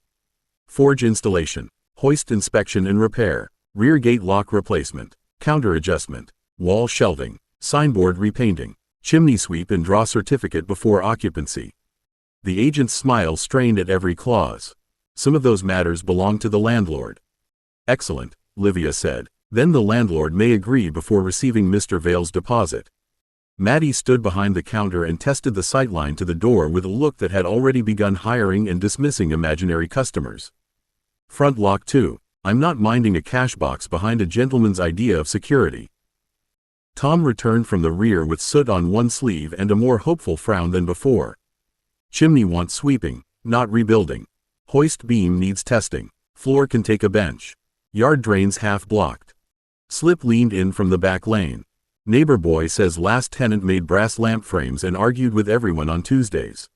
Forge installation, hoist inspection and repair, rear gate lock replacement, counter adjustment, wall shelving, signboard repainting, chimney sweep and draw certificate before occupancy. The agent's smile strained at every clause. Some of those matters belong to the landlord. Excellent, Livia said. Then the landlord may agree before receiving Mr. Vale's deposit. Maddie stood behind the counter and tested the sightline to the door with a look that had already begun hiring and dismissing imaginary customers. Front lock too. I'm not minding a cash box behind a gentleman's idea of security. Tom returned from the rear with soot on one sleeve and a more hopeful frown than before. Chimney wants sweeping, not rebuilding. Hoist beam needs testing. Floor can take a bench. Yard drains half blocked. Slip leaned in from the back lane. Neighbor boy says last tenant made brass lamp frames and argued with everyone on Tuesdays.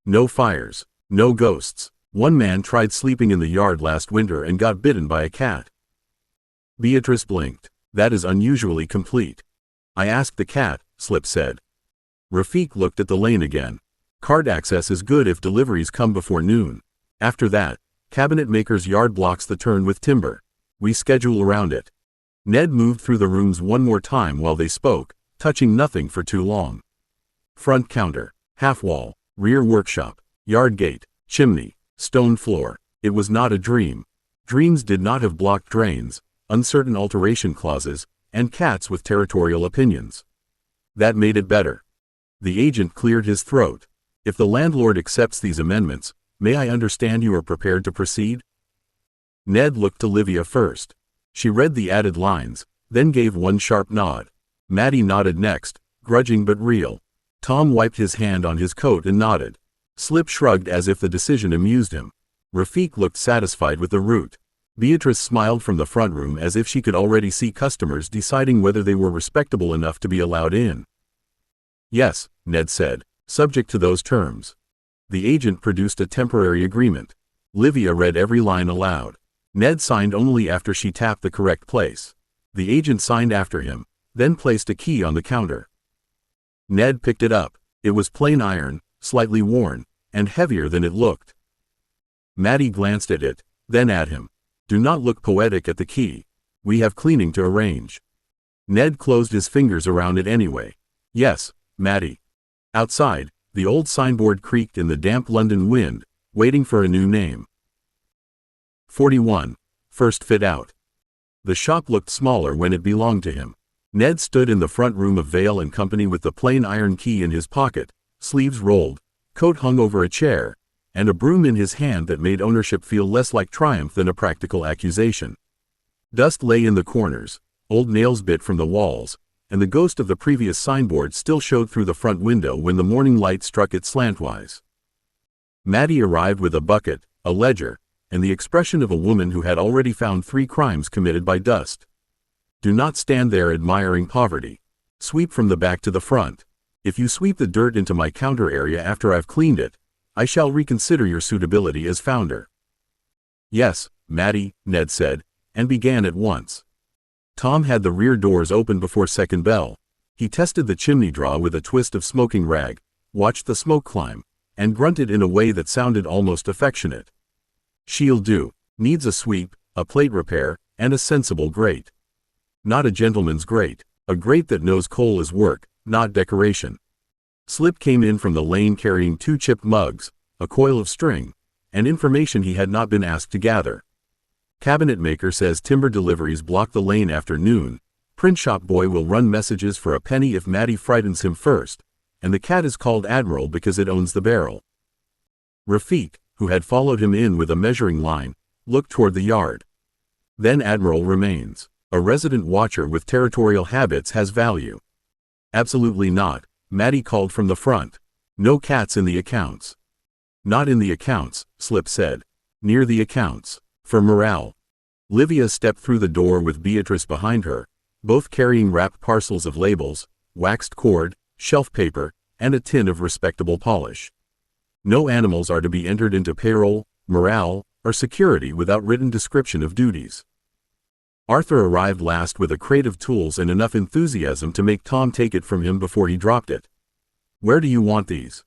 No fires. No ghosts. One man tried sleeping in the yard last winter and got bitten by a cat. Beatrice blinked. That is unusually complete. I asked the cat, Slip said. Rafik looked at the lane again. Cart access is good if deliveries come before noon. After that, cabinet maker's yard blocks the turn with timber. We schedule around it. Ned moved through the rooms one more time while they spoke, touching nothing for too long. Front counter, half wall, rear workshop, yard gate, chimney, stone floor. It was not a dream. Dreams did not have blocked drains, uncertain alteration clauses, and cats with territorial opinions. That made it better. The agent cleared his throat. If the landlord accepts these amendments, may I understand you are prepared to proceed? Ned looked to Livia first. She read the added lines, then gave one sharp nod. Maddie nodded next, grudging but real. Tom wiped his hand on his coat and nodded. Slip shrugged as if the decision amused him. Rafik looked satisfied with the route. Beatrice smiled from the front room as if she could already see customers deciding whether they were respectable enough to be allowed in. Yes, Ned said, subject to those terms. The agent produced a temporary agreement. Livia read every line aloud. Ned signed only after she tapped the correct place. The agent signed after him, then placed a key on the counter. Ned picked it up. It was plain iron, slightly worn, and heavier than it looked. Maddie glanced at it, then at him. Do not look poetic at the key. We have cleaning to arrange. Ned closed his fingers around it anyway. Yes, Maddie. Outside, the old signboard creaked in the damp London wind, waiting for a new name. 41. First fit out. The shop looked smaller when it belonged to him. Ned stood in the front room of Vale and Company with the plain iron key in his pocket, sleeves rolled, coat hung over a chair, and a broom in his hand that made ownership feel less like triumph than a practical accusation. Dust lay in the corners, old nails bit from the walls, and the ghost of the previous signboard still showed through the front window when the morning light struck it slantwise. Maddie arrived with a bucket, a ledger, and the expression of a woman who had already found 3 crimes committed by dust. Do not stand there admiring poverty. Sweep from the back to the front. If you sweep the dirt into my counter area after I've cleaned it, I shall reconsider your suitability as founder." "Yes, Matty," Ned said, and began at once. Tom had the rear doors open before second bell. He tested the chimney draw with a twist of smoking rag, watched the smoke climb, and grunted in a way that sounded almost affectionate. "She'll do. Needs a sweep, a plate repair, and a sensible grate. Not a gentleman's grate. A grate that knows coal is work, not decoration." Slip came in from the lane carrying 2 chipped mugs, a coil of string, and information he had not been asked to gather. "Cabinet maker says timber deliveries block the lane after noon. Print shop boy will run messages for a penny if Matty frightens him first, and the cat is called Admiral because it owns the barrel." Rafik, who had followed him in with a measuring line, looked toward the yard. "Then Admiral remains. A resident watcher with territorial habits has value." "Absolutely not," Matty called from the front. "No cats in the accounts." "Not in the accounts," Slip said. "Near the accounts. For morale." Livia stepped through the door with Beatrice behind her, both carrying wrapped parcels of labels, waxed cord, shelf paper, and a tin of respectable polish. No animals are to be entered into payroll, morale, or security without written description of duties. Arthur arrived last with a crate of tools and enough enthusiasm to make Tom take it from him before he dropped it. "Where do you want these?"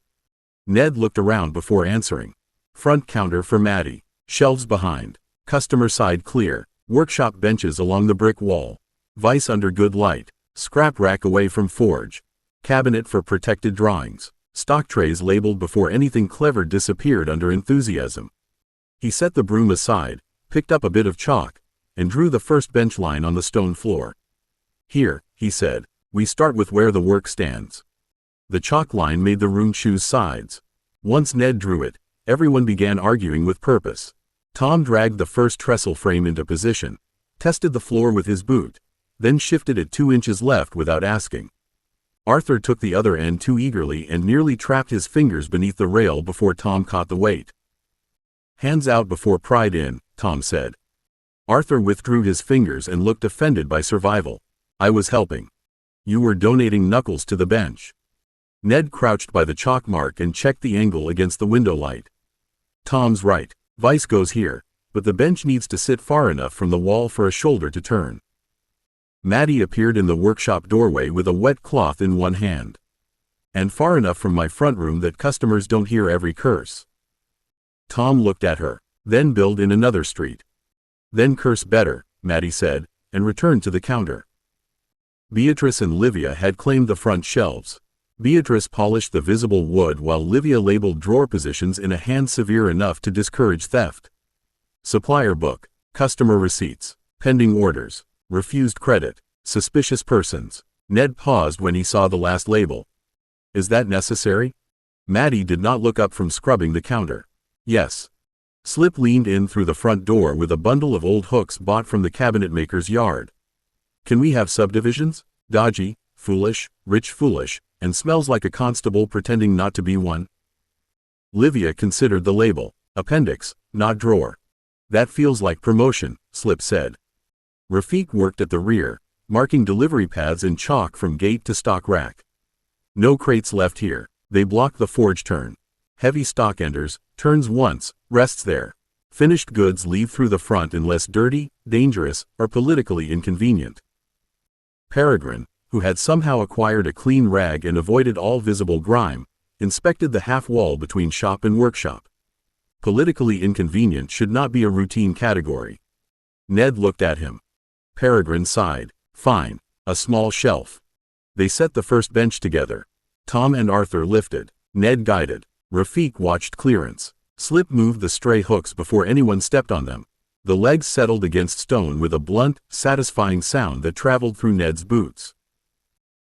Ned looked around before answering. "Front counter for Matty. Shelves behind. Customer side clear. Workshop benches along the brick wall. Vise under good light. Scrap rack away from forge. Cabinet for protected drawings. Stock trays labeled before anything clever disappeared under enthusiasm." He set the broom aside, picked up a bit of chalk, and drew the first bench line on the stone floor. "Here," he said, "we start with where the work stands." The chalk line made the room choose sides. Once Ned drew it, everyone began arguing with purpose. Tom dragged the first trestle frame into position, tested the floor with his boot, then shifted it 2 inches left without asking. Arthur took the other end too eagerly and nearly trapped his fingers beneath the rail before Tom caught the weight. "Hands out before pride in," Tom said. Arthur withdrew his fingers and looked offended by survival. "I was helping. You were donating knuckles to the bench." Ned crouched by the chalk mark and checked the angle against the window light. "Tom's right. Vice goes here, but the bench needs to sit far enough from the wall for a shoulder to turn." Matty appeared in the workshop doorway with a wet cloth in one hand. "And far enough from my front room that customers don't hear every curse." Tom looked at her. "Then build in another street." "Then curse better," Matty said, and returned to the counter. Beatrice and Livia had claimed the front shelves. Beatrice polished the visible wood while Livia labeled drawer positions in a hand severe enough to discourage theft. Supplier book, customer receipts, pending orders, refused credit, suspicious persons. Ned paused when he saw the last label. "Is that necessary?" Matty did not look up from scrubbing the counter. "Yes." Slip leaned in through the front door with a bundle of old hooks bought from the cabinet maker's yard. "Can we have subdivisions? Dodgy, foolish, rich foolish, and smells like a constable pretending not to be one?" Livia considered the label. "Appendix, not drawer." "That feels like promotion," Slip said. Rafik worked at the rear, marking delivery paths in chalk from gate to stock rack. "No crates left here. They block the forge turn. Heavy stock enters, turns once, rests there. Finished goods leave through the front unless dirty, dangerous, or politically inconvenient." Peregrine, who had somehow acquired a clean rag and avoided all visible grime, inspected the half wall between shop and workshop. Politically inconvenient should not be a routine category. Ned looked at him. Peregrine sighed. "Fine, a small shelf." They set the first bench together. Tom and Arthur lifted. Ned guided. Rafik watched clearance. Slip moved the stray hooks before anyone stepped on them. The legs settled against stone with a blunt, satisfying sound that traveled through Ned's boots.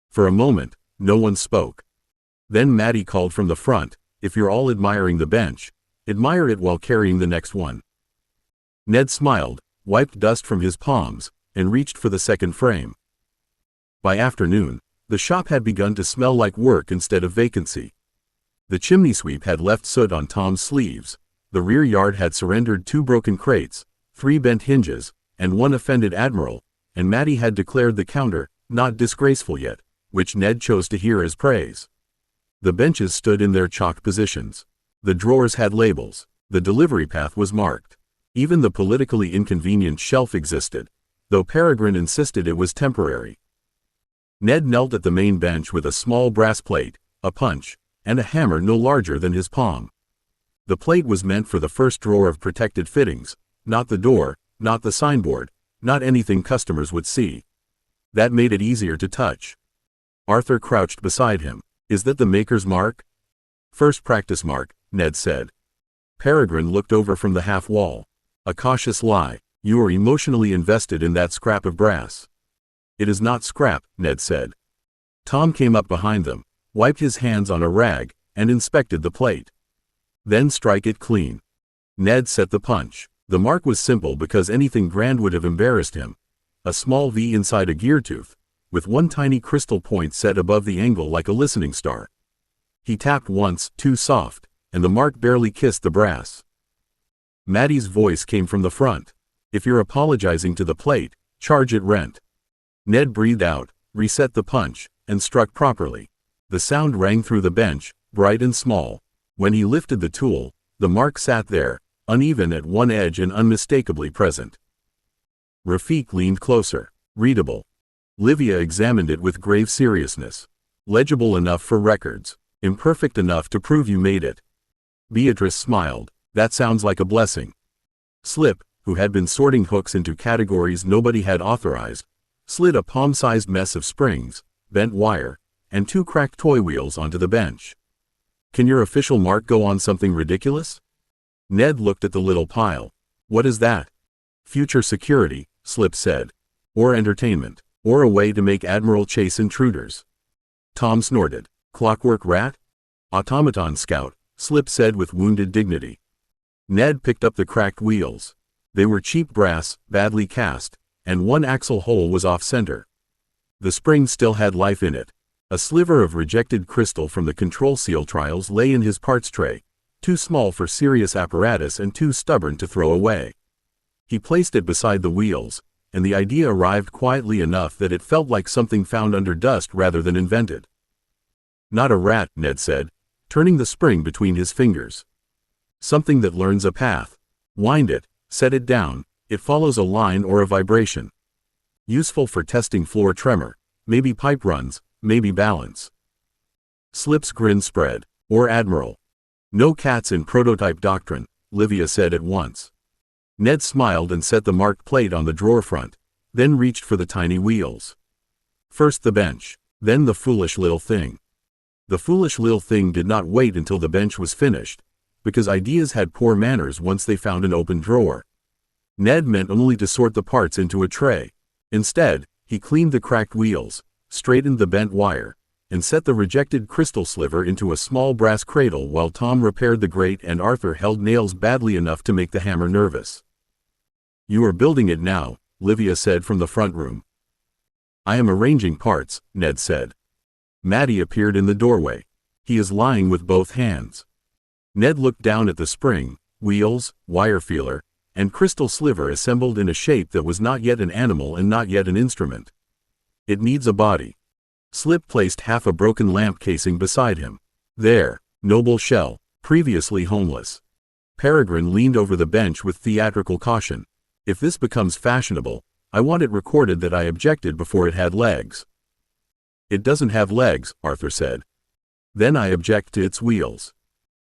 For a moment, no one spoke. Then Matty called from the front, "If you're all admiring the bench, admire it while carrying the next one." Ned smiled, wiped dust from his palms, and reached for the second frame. By afternoon, the shop had begun to smell like work instead of vacancy. The chimney sweep had left soot on Tom's sleeves, the rear yard had surrendered 2 broken crates, 3 bent hinges, and 1 offended admiral, and Matty had declared the counter not disgraceful yet, which Ned chose to hear as praise. The benches stood in their chalk positions. The drawers had labels. The delivery path was marked. Even the politically inconvenient shelf existed, though Peregrine insisted it was temporary. Ned knelt at the main bench with a small brass plate, a punch, and a hammer no larger than his palm. The plate was meant for the first drawer of protected fittings, not the door, not the signboard, not anything customers would see. That made it easier to touch. Arthur crouched beside him. Is that the maker's mark? First practice mark, Ned said. Peregrine looked over from the half wall. A cautious lie. You are emotionally invested in that scrap of brass. It is not scrap, Ned said. Tom came up behind them, wiped his hands on a rag, and inspected the plate. Then strike it clean. Ned set the punch. The mark was simple because anything grand would have embarrassed him. A small V inside a gear tooth, with one tiny crystal point set above the angle like a listening star. He tapped once, too soft, and the mark barely kissed the brass. Maddie's voice came from the front. If you're apologizing to the plate, charge it rent. Ned breathed out, reset the punch, and struck properly. The sound rang through the bench, bright and small. When he lifted the tool, the mark sat there, uneven at one edge and unmistakably present. Rafik leaned closer. Readable. Livia examined it with grave seriousness. Legible enough for records. Imperfect enough to prove you made it. Beatrice smiled. That sounds like a blessing. Slip, who had been sorting hooks into categories nobody had authorized, slid a palm-sized mess of springs, bent wire, and 2 cracked toy wheels onto the bench. Can your official mark go on something ridiculous? Ned looked at the little pile. What is that? Future security, Slip said. Or entertainment. Or a way to make Admiral chase intruders. Tom snorted. Clockwork rat? Automaton scout, Slip said with wounded dignity. Ned picked up the cracked wheels. They were cheap brass, badly cast, and one axle hole was off-center. The spring still had life in it. A sliver of rejected crystal from the control seal trials lay in his parts tray, too small for serious apparatus and too stubborn to throw away. He placed it beside the wheels, and the idea arrived quietly enough that it felt like something found under dust rather than invented. Not a rat, Ned said, turning the spring between his fingers. Something that learns a path. Wind it, set it down, it follows a line or a vibration. Useful for testing floor tremor, maybe pipe runs, maybe balance. Slip's grin spread. Or Admiral. No cats in prototype doctrine, Livia said at once. Ned smiled and set the marked plate on the drawer front, then reached for the tiny wheels. First the bench, then the foolish little thing. The foolish little thing did not wait until the bench was finished, because ideas had poor manners once they found an open drawer. Ned meant only to sort the parts into a tray. Instead, he cleaned the cracked wheels, straightened the bent wire, and set the rejected crystal sliver into a small brass cradle while Tom repaired the grate and Arthur held nails badly enough to make the hammer nervous. You are building it now, Livia said from the front room. I am arranging parts, Ned said. Maddie appeared in the doorway. He is lying with both hands. Ned looked down at the spring, wheels, wire feeler, and crystal sliver assembled in a shape that was not yet an animal and not yet an instrument. It needs a body. Slip placed half a broken lamp casing beside him. There, noble shell, previously homeless. Peregrine leaned over the bench with theatrical caution. If this becomes fashionable, I want it recorded that I objected before it had legs. It doesn't have legs, Arthur said. Then I object to its wheels.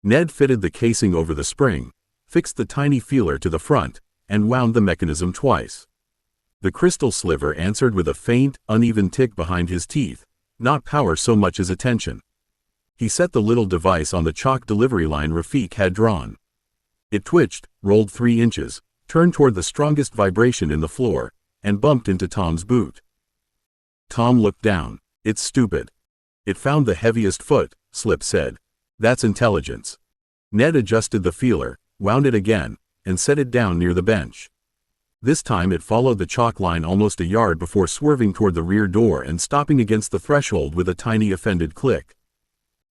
Ned fitted the casing over the spring, fixed the tiny feeler to the front, and wound the mechanism twice. The crystal sliver answered with a faint, uneven tick behind his teeth, not power so much as attention. He set the little device on the chalk delivery line Rafik had drawn. It twitched, rolled 3 inches, turned toward the strongest vibration in the floor, and bumped into Tom's boot. Tom looked down. It's stupid. It found the heaviest foot, Slip said. That's intelligence. Ned adjusted the feeler, wound it again, and set it down near the bench. This time it followed the chalk line almost a yard before swerving toward the rear door and stopping against the threshold with a tiny offended click.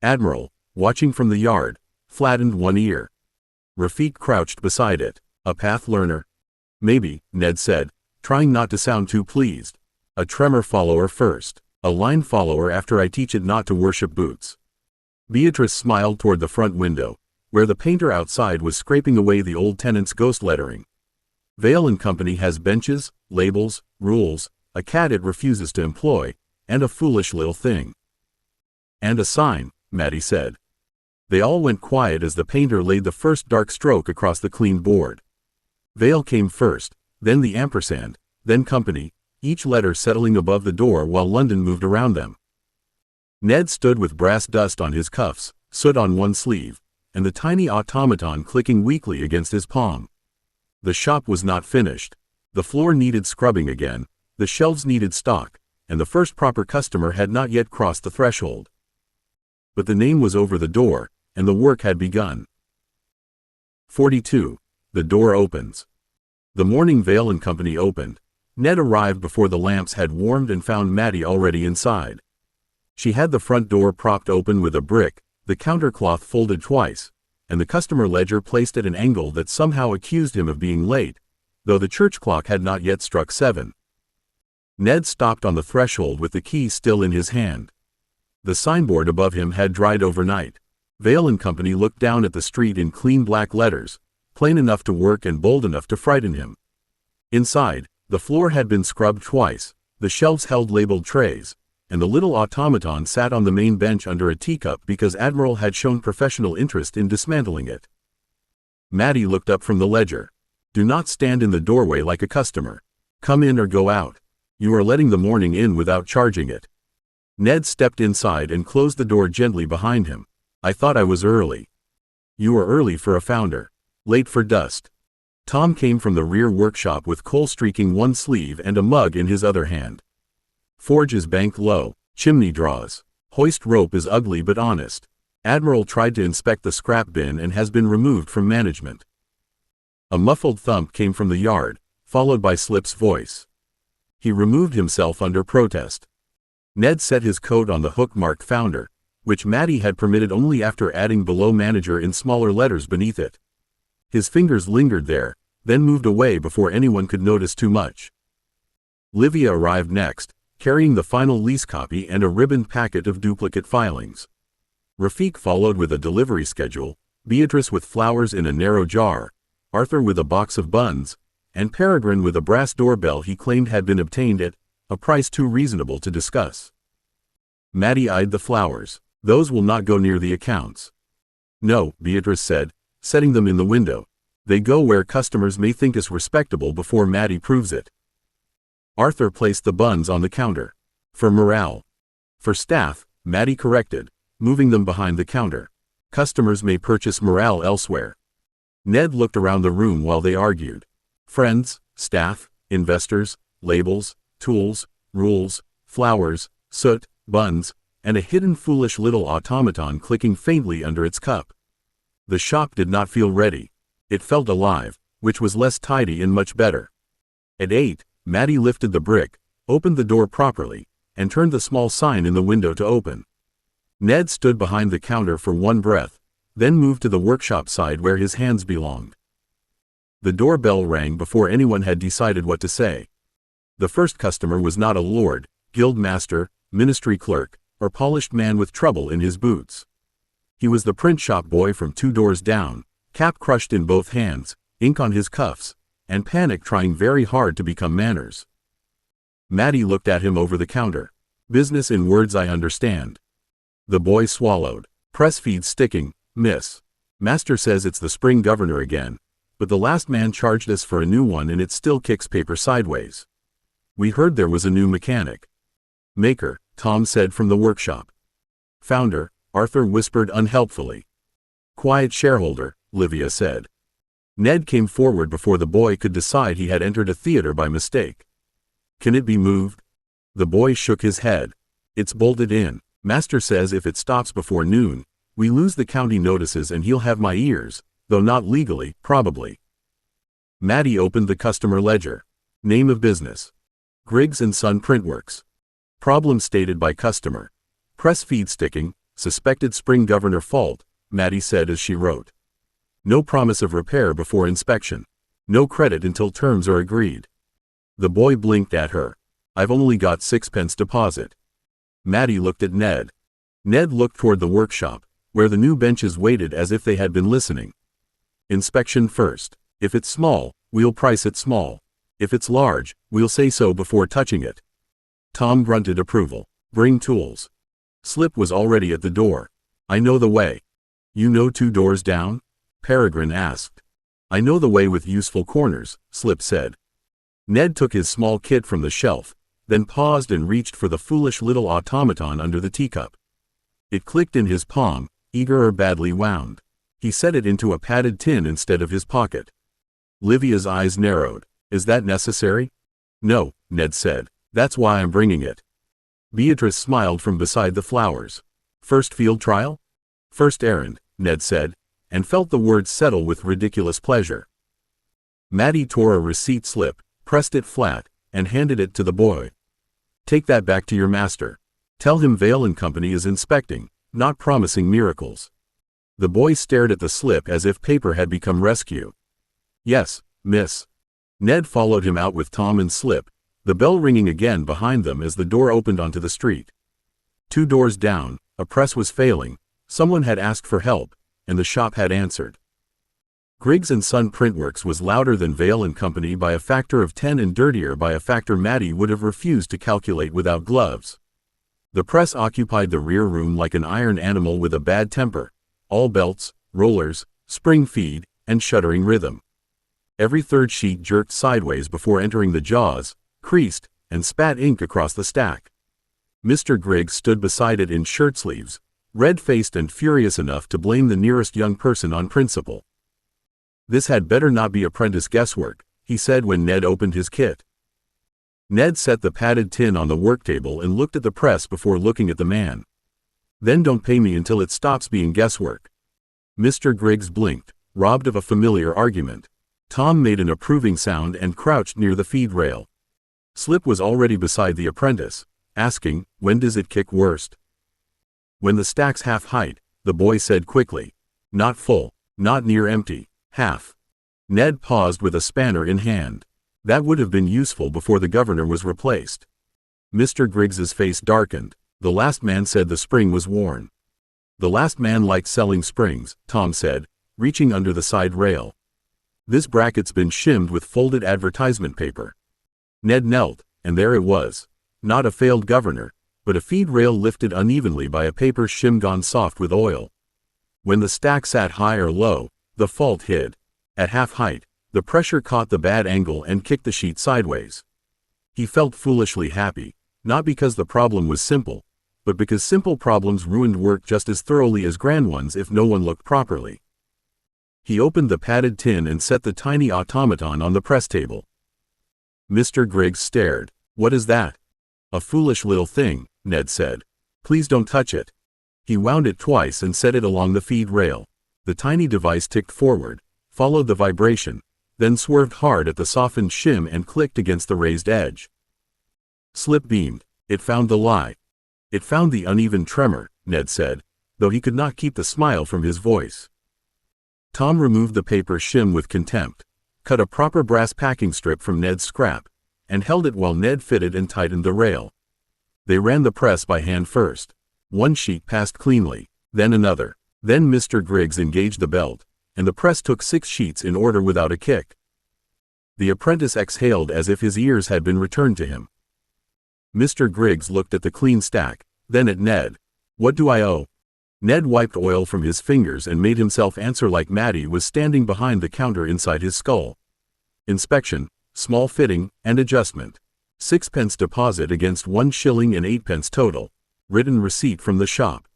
Admiral, watching from the yard, flattened one ear. Rafik crouched beside it. A path learner? Maybe, Ned said, trying not to sound too pleased. A tremor follower first. A line follower after I teach it not to worship boots. Beatrice smiled toward the front window. where the painter outside was scraping away the old tenant's ghost lettering. Vale and Company has benches, labels, rules, a cat it refuses to employ, and a foolish little thing. And a sign, Matty said. They all went quiet as the painter laid the first dark stroke across the clean board. Vale came first, then the ampersand, then Company, each letter settling above the door while London moved around them. Ned stood with brass dust on his cuffs, soot on one sleeve, and the tiny automaton clicking weakly against his palm. The shop was not finished. The floor needed scrubbing again, the shelves needed stock, and the first proper customer had not yet crossed the threshold. But the name was over the door, and the work had begun. 42. The door opens. The morning Vale and Company opened. Ned arrived before the lamps had warmed and found Matty already inside. She had the front door propped open with a brick, the countercloth folded twice, and the customer ledger placed at an angle that somehow accused him of being late, though the church clock had not yet struck 7. Ned stopped on the threshold with the key still in his hand. The signboard above him had dried overnight. Vale and Company looked down at the street in clean black letters, plain enough to work and bold enough to frighten him. Inside, the floor had been scrubbed twice, the shelves held labeled trays, and the little automaton sat on the main bench under a teacup because Admiral had shown professional interest in dismantling it. Matty looked up from the ledger. Do not stand in the doorway like a customer. Come in or go out. You are letting the morning in without charging it. Ned stepped inside and closed the door gently behind him. I thought I was early. You are early for a founder. Late for dust. Tom came from the rear workshop with coal streaking one sleeve and a mug in his other hand. Forge is banked low, chimney draws. Hoist rope is ugly but honest. Admiral tried to inspect the scrap bin and has been removed from management. A muffled thump came from the yard, followed by Slip's voice. He removed himself under protest. Ned set his coat on the hook marked Founder, which Matty had permitted only after adding below Manager in smaller letters beneath it. His fingers lingered there, then moved away before anyone could notice too much. Livia arrived next, carrying the final lease copy and a ribboned packet of duplicate filings. Rafiq followed with a delivery schedule, Beatrice with flowers in a narrow jar, Arthur with a box of buns, and Peregrine with a brass doorbell he claimed had been obtained at a price too reasonable to discuss. Matty eyed the flowers. Those will not go near the accounts. No, Beatrice said, setting them in the window. They go where customers may think us respectable before Matty proves it. Arthur placed the buns on the counter. For morale. For staff, Matty corrected, moving them behind the counter. Customers may purchase morale elsewhere. Ned looked around the room while they argued. Friends, staff, investors, labels, tools, rules, flowers, soot, buns, and a hidden foolish little automaton clicking faintly under its cup. The shop did not feel ready. It felt alive, which was less tidy and much better. At 8, Matty lifted the brick, opened the door properly, and turned the small sign in the window to open. Ned stood behind the counter for one breath, then moved to the workshop side where his hands belonged. The doorbell rang before anyone had decided what to say. The first customer was not a lord, guild master, ministry clerk, or polished man with trouble in his boots. He was the print shop boy from 2 doors down, cap crushed in both hands, ink on his cuffs, and panic trying very hard to become manners. Matty looked at him over the counter. Business in words I understand. The boy swallowed. Press feed sticking, miss. Master says it's the spring governor again, but the last man charged us for a new one and it still kicks paper sideways. We heard there was a new mechanic. Maker, Tom said from the workshop. Founder, Arthur whispered unhelpfully. Quiet shareholder, Livia said. Ned came forward before the boy could decide he had entered a theater by mistake. Can it be moved? The boy shook his head. It's bolted in. Master says if it stops before noon, we lose the county notices and he'll have my ears, though not legally, probably. Matty opened the customer ledger. Name of business. Griggs & Son Printworks. Problem stated by customer. Press feed sticking, suspected spring governor fault, Matty said as she wrote. No promise of repair before inspection. No credit until terms are agreed. The boy blinked at her. I've only got 6 pence deposit. Matty looked at Ned. Ned looked toward the workshop, where the new benches waited as if they had been listening. Inspection first. If it's small, we'll price it small. If it's large, we'll say so before touching it. Tom grunted approval. Bring tools. Slip was already at the door. I know the way. You know 2 doors down? Peregrine asked. I know the way with useful corners, Slip said. Ned took his small kit from the shelf, then paused and reached for the foolish little automaton under the teacup. It clicked in his palm, eager or badly wound. He set it into a padded tin instead of his pocket. Livia's eyes narrowed. Is that necessary? No, Ned said. That's why I'm bringing it. Beatrice smiled from beside the flowers. First field trial? First errand, Ned said, and felt the words settle with ridiculous pleasure. Mattie tore a receipt slip, pressed it flat, and handed it to the boy. Take that back to your master. Tell him Vale & Company is inspecting, not promising miracles. The boy stared at the slip as if paper had become rescue. Yes, miss. Ned followed him out with Tom and Slip, the bell ringing again behind them as the door opened onto the street. 2 doors down, a press was failing, someone had asked for help, and the shop had answered. Griggs & Son Printworks was louder than Vale & Company by a factor of 10 and dirtier by a factor Mattie would have refused to calculate without gloves. The press occupied the rear room like an iron animal with a bad temper, all belts, rollers, spring feed, and shuddering rhythm. Every third sheet jerked sideways before entering the jaws, creased, and spat ink across the stack. Mr. Griggs stood beside it in shirt-sleeves, red-faced and furious enough to blame the nearest young person on principle. This had better not be apprentice guesswork, he said when Ned opened his kit. Ned set the padded tin on the work table and looked at the press before looking at the man. Then don't pay me until it stops being guesswork. Mr. Griggs blinked, robbed of a familiar argument. Tom made an approving sound and crouched near the feed rail. Slip was already beside the apprentice, asking, when does it kick worst? When the stack's half height, the boy said quickly. Not full, not near empty, half. Ned paused with a spanner in hand. That would have been useful before the governor was replaced. Mr. Griggs's face darkened. The last man said the spring was worn. The last man liked selling springs, Tom said, reaching under the side rail. This bracket's been shimmed with folded advertisement paper. Ned knelt, and there it was. Not a failed governor, but a feed rail lifted unevenly by a paper shim gone soft with oil. When the stack sat high or low, the fault hid. At half height, the pressure caught the bad angle and kicked the sheet sideways. He felt foolishly happy, not because the problem was simple, but because simple problems ruined work just as thoroughly as grand ones if no one looked properly. He opened the padded tin and set the tiny automaton on the press table. Mr. Griggs stared. What is that? A foolish little thing, Ned said. Please don't touch it. He wound it twice and set it along the feed rail. The tiny device ticked forward, followed the vibration, then swerved hard at the softened shim and clicked against the raised edge. Slip beamed. It found the lie. It found the uneven tremor, Ned said, though he could not keep the smile from his voice. Tom removed the paper shim with contempt, cut a proper brass packing strip from Ned's scrap, and held it while Ned fitted and tightened the rail. They ran the press by hand first. 1 sheet passed cleanly, then another. Then Mr. Griggs engaged the belt, and the press took 6 sheets in order without a kick. The apprentice exhaled as if his ears had been returned to him. Mr. Griggs looked at the clean stack, then at Ned. What do I owe? Ned wiped oil from his fingers and made himself answer like Mattie was standing behind the counter inside his skull. Inspection, small fitting, and adjustment. 6p deposit against 1 shilling and 8p total. Written receipt from the shop.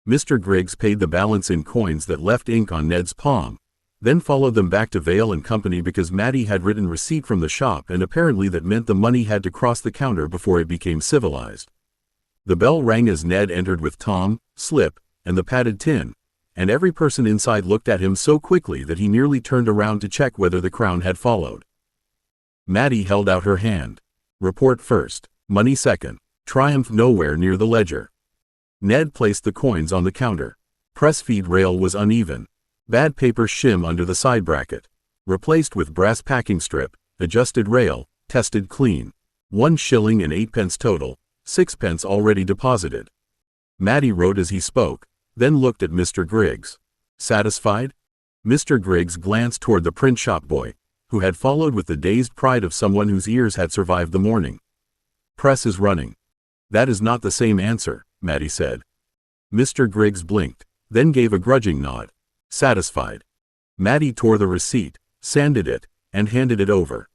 Mr. Griggs paid the balance in coins that left ink on Ned's palm, then followed them back to Vale & Company because Mattie had written receipt from the shop and apparently that meant the money had to cross the counter before it became civilized. The bell rang as Ned entered with Tom, Slip, and the padded tin, and every person inside looked at him so quickly that he nearly turned around to check whether the crown had followed. Mattie held out her hand. Report first, money second. Triumph nowhere near the ledger. Ned placed the coins on the counter. Press feed rail was uneven. Bad paper shim under the side bracket. Replaced with brass packing strip, adjusted rail, tested clean. 1 shilling and 8p total, 6p already deposited. Mattie wrote as he spoke, then looked at Mr. Griggs. Satisfied? Mr. Griggs glanced toward the print shop boy, who had followed with the dazed pride of someone whose ears had survived the morning. Press is running. That is not the same answer, Maddie said. Mr. Griggs blinked, then gave a grudging nod. Satisfied. Maddie tore the receipt, sanded it, and handed it over.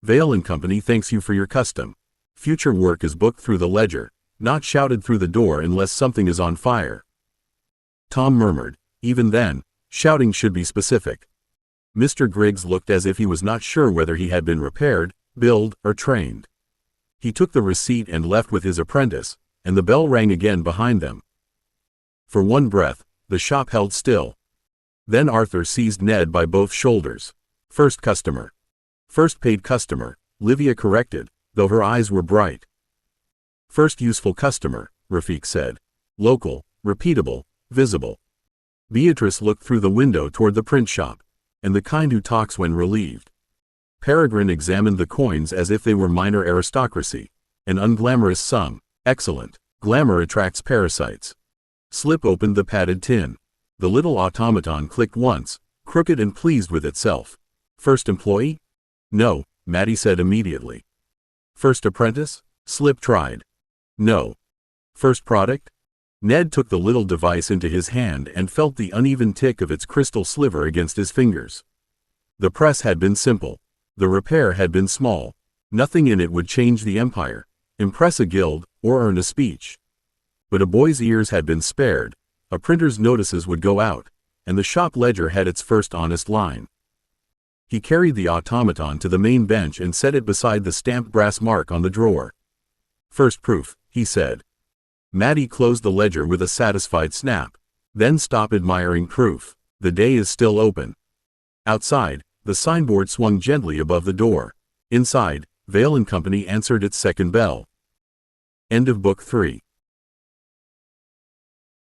Vale & Company thanks you for your custom. Future work is booked through the ledger, not shouted through the door unless something is on fire. Tom murmured, even then, shouting should be specific. Mr. Griggs looked as if he was not sure whether he had been repaired, billed, or trained. He took the receipt and left with his apprentice, and the bell rang again behind them. For one breath, the shop held still. Then Arthur seized Ned by both shoulders. First customer. First paid customer, Livia corrected, though her eyes were bright. First useful customer, Rafik said. Local, repeatable, visible. Beatrice looked through the window toward the print shop, and the kind who talks when relieved. Peregrine examined the coins as if they were minor aristocracy. An unglamorous sum. Excellent. Glamour attracts parasites. Slip opened the padded tin. The little automaton clicked once, crooked and pleased with itself. First employee? No, Maddie said immediately. First apprentice? Slip tried. No. First product? Ned took the little device into his hand and felt the uneven tick of its crystal sliver against his fingers. The press had been simple. The repair had been small. Nothing in it would change the empire, impress a guild, or earn a speech. But a boy's ears had been spared, a printer's notices would go out, and the shop ledger had its first honest line. He carried the automaton to the main bench and set it beside the stamped brass mark on the drawer. First proof, he said. Maddie closed the ledger with a satisfied snap. Then stop admiring proof. The day is still open. Outside, the signboard swung gently above the door. Inside, Vale & Company answered its second bell. End of Book 3.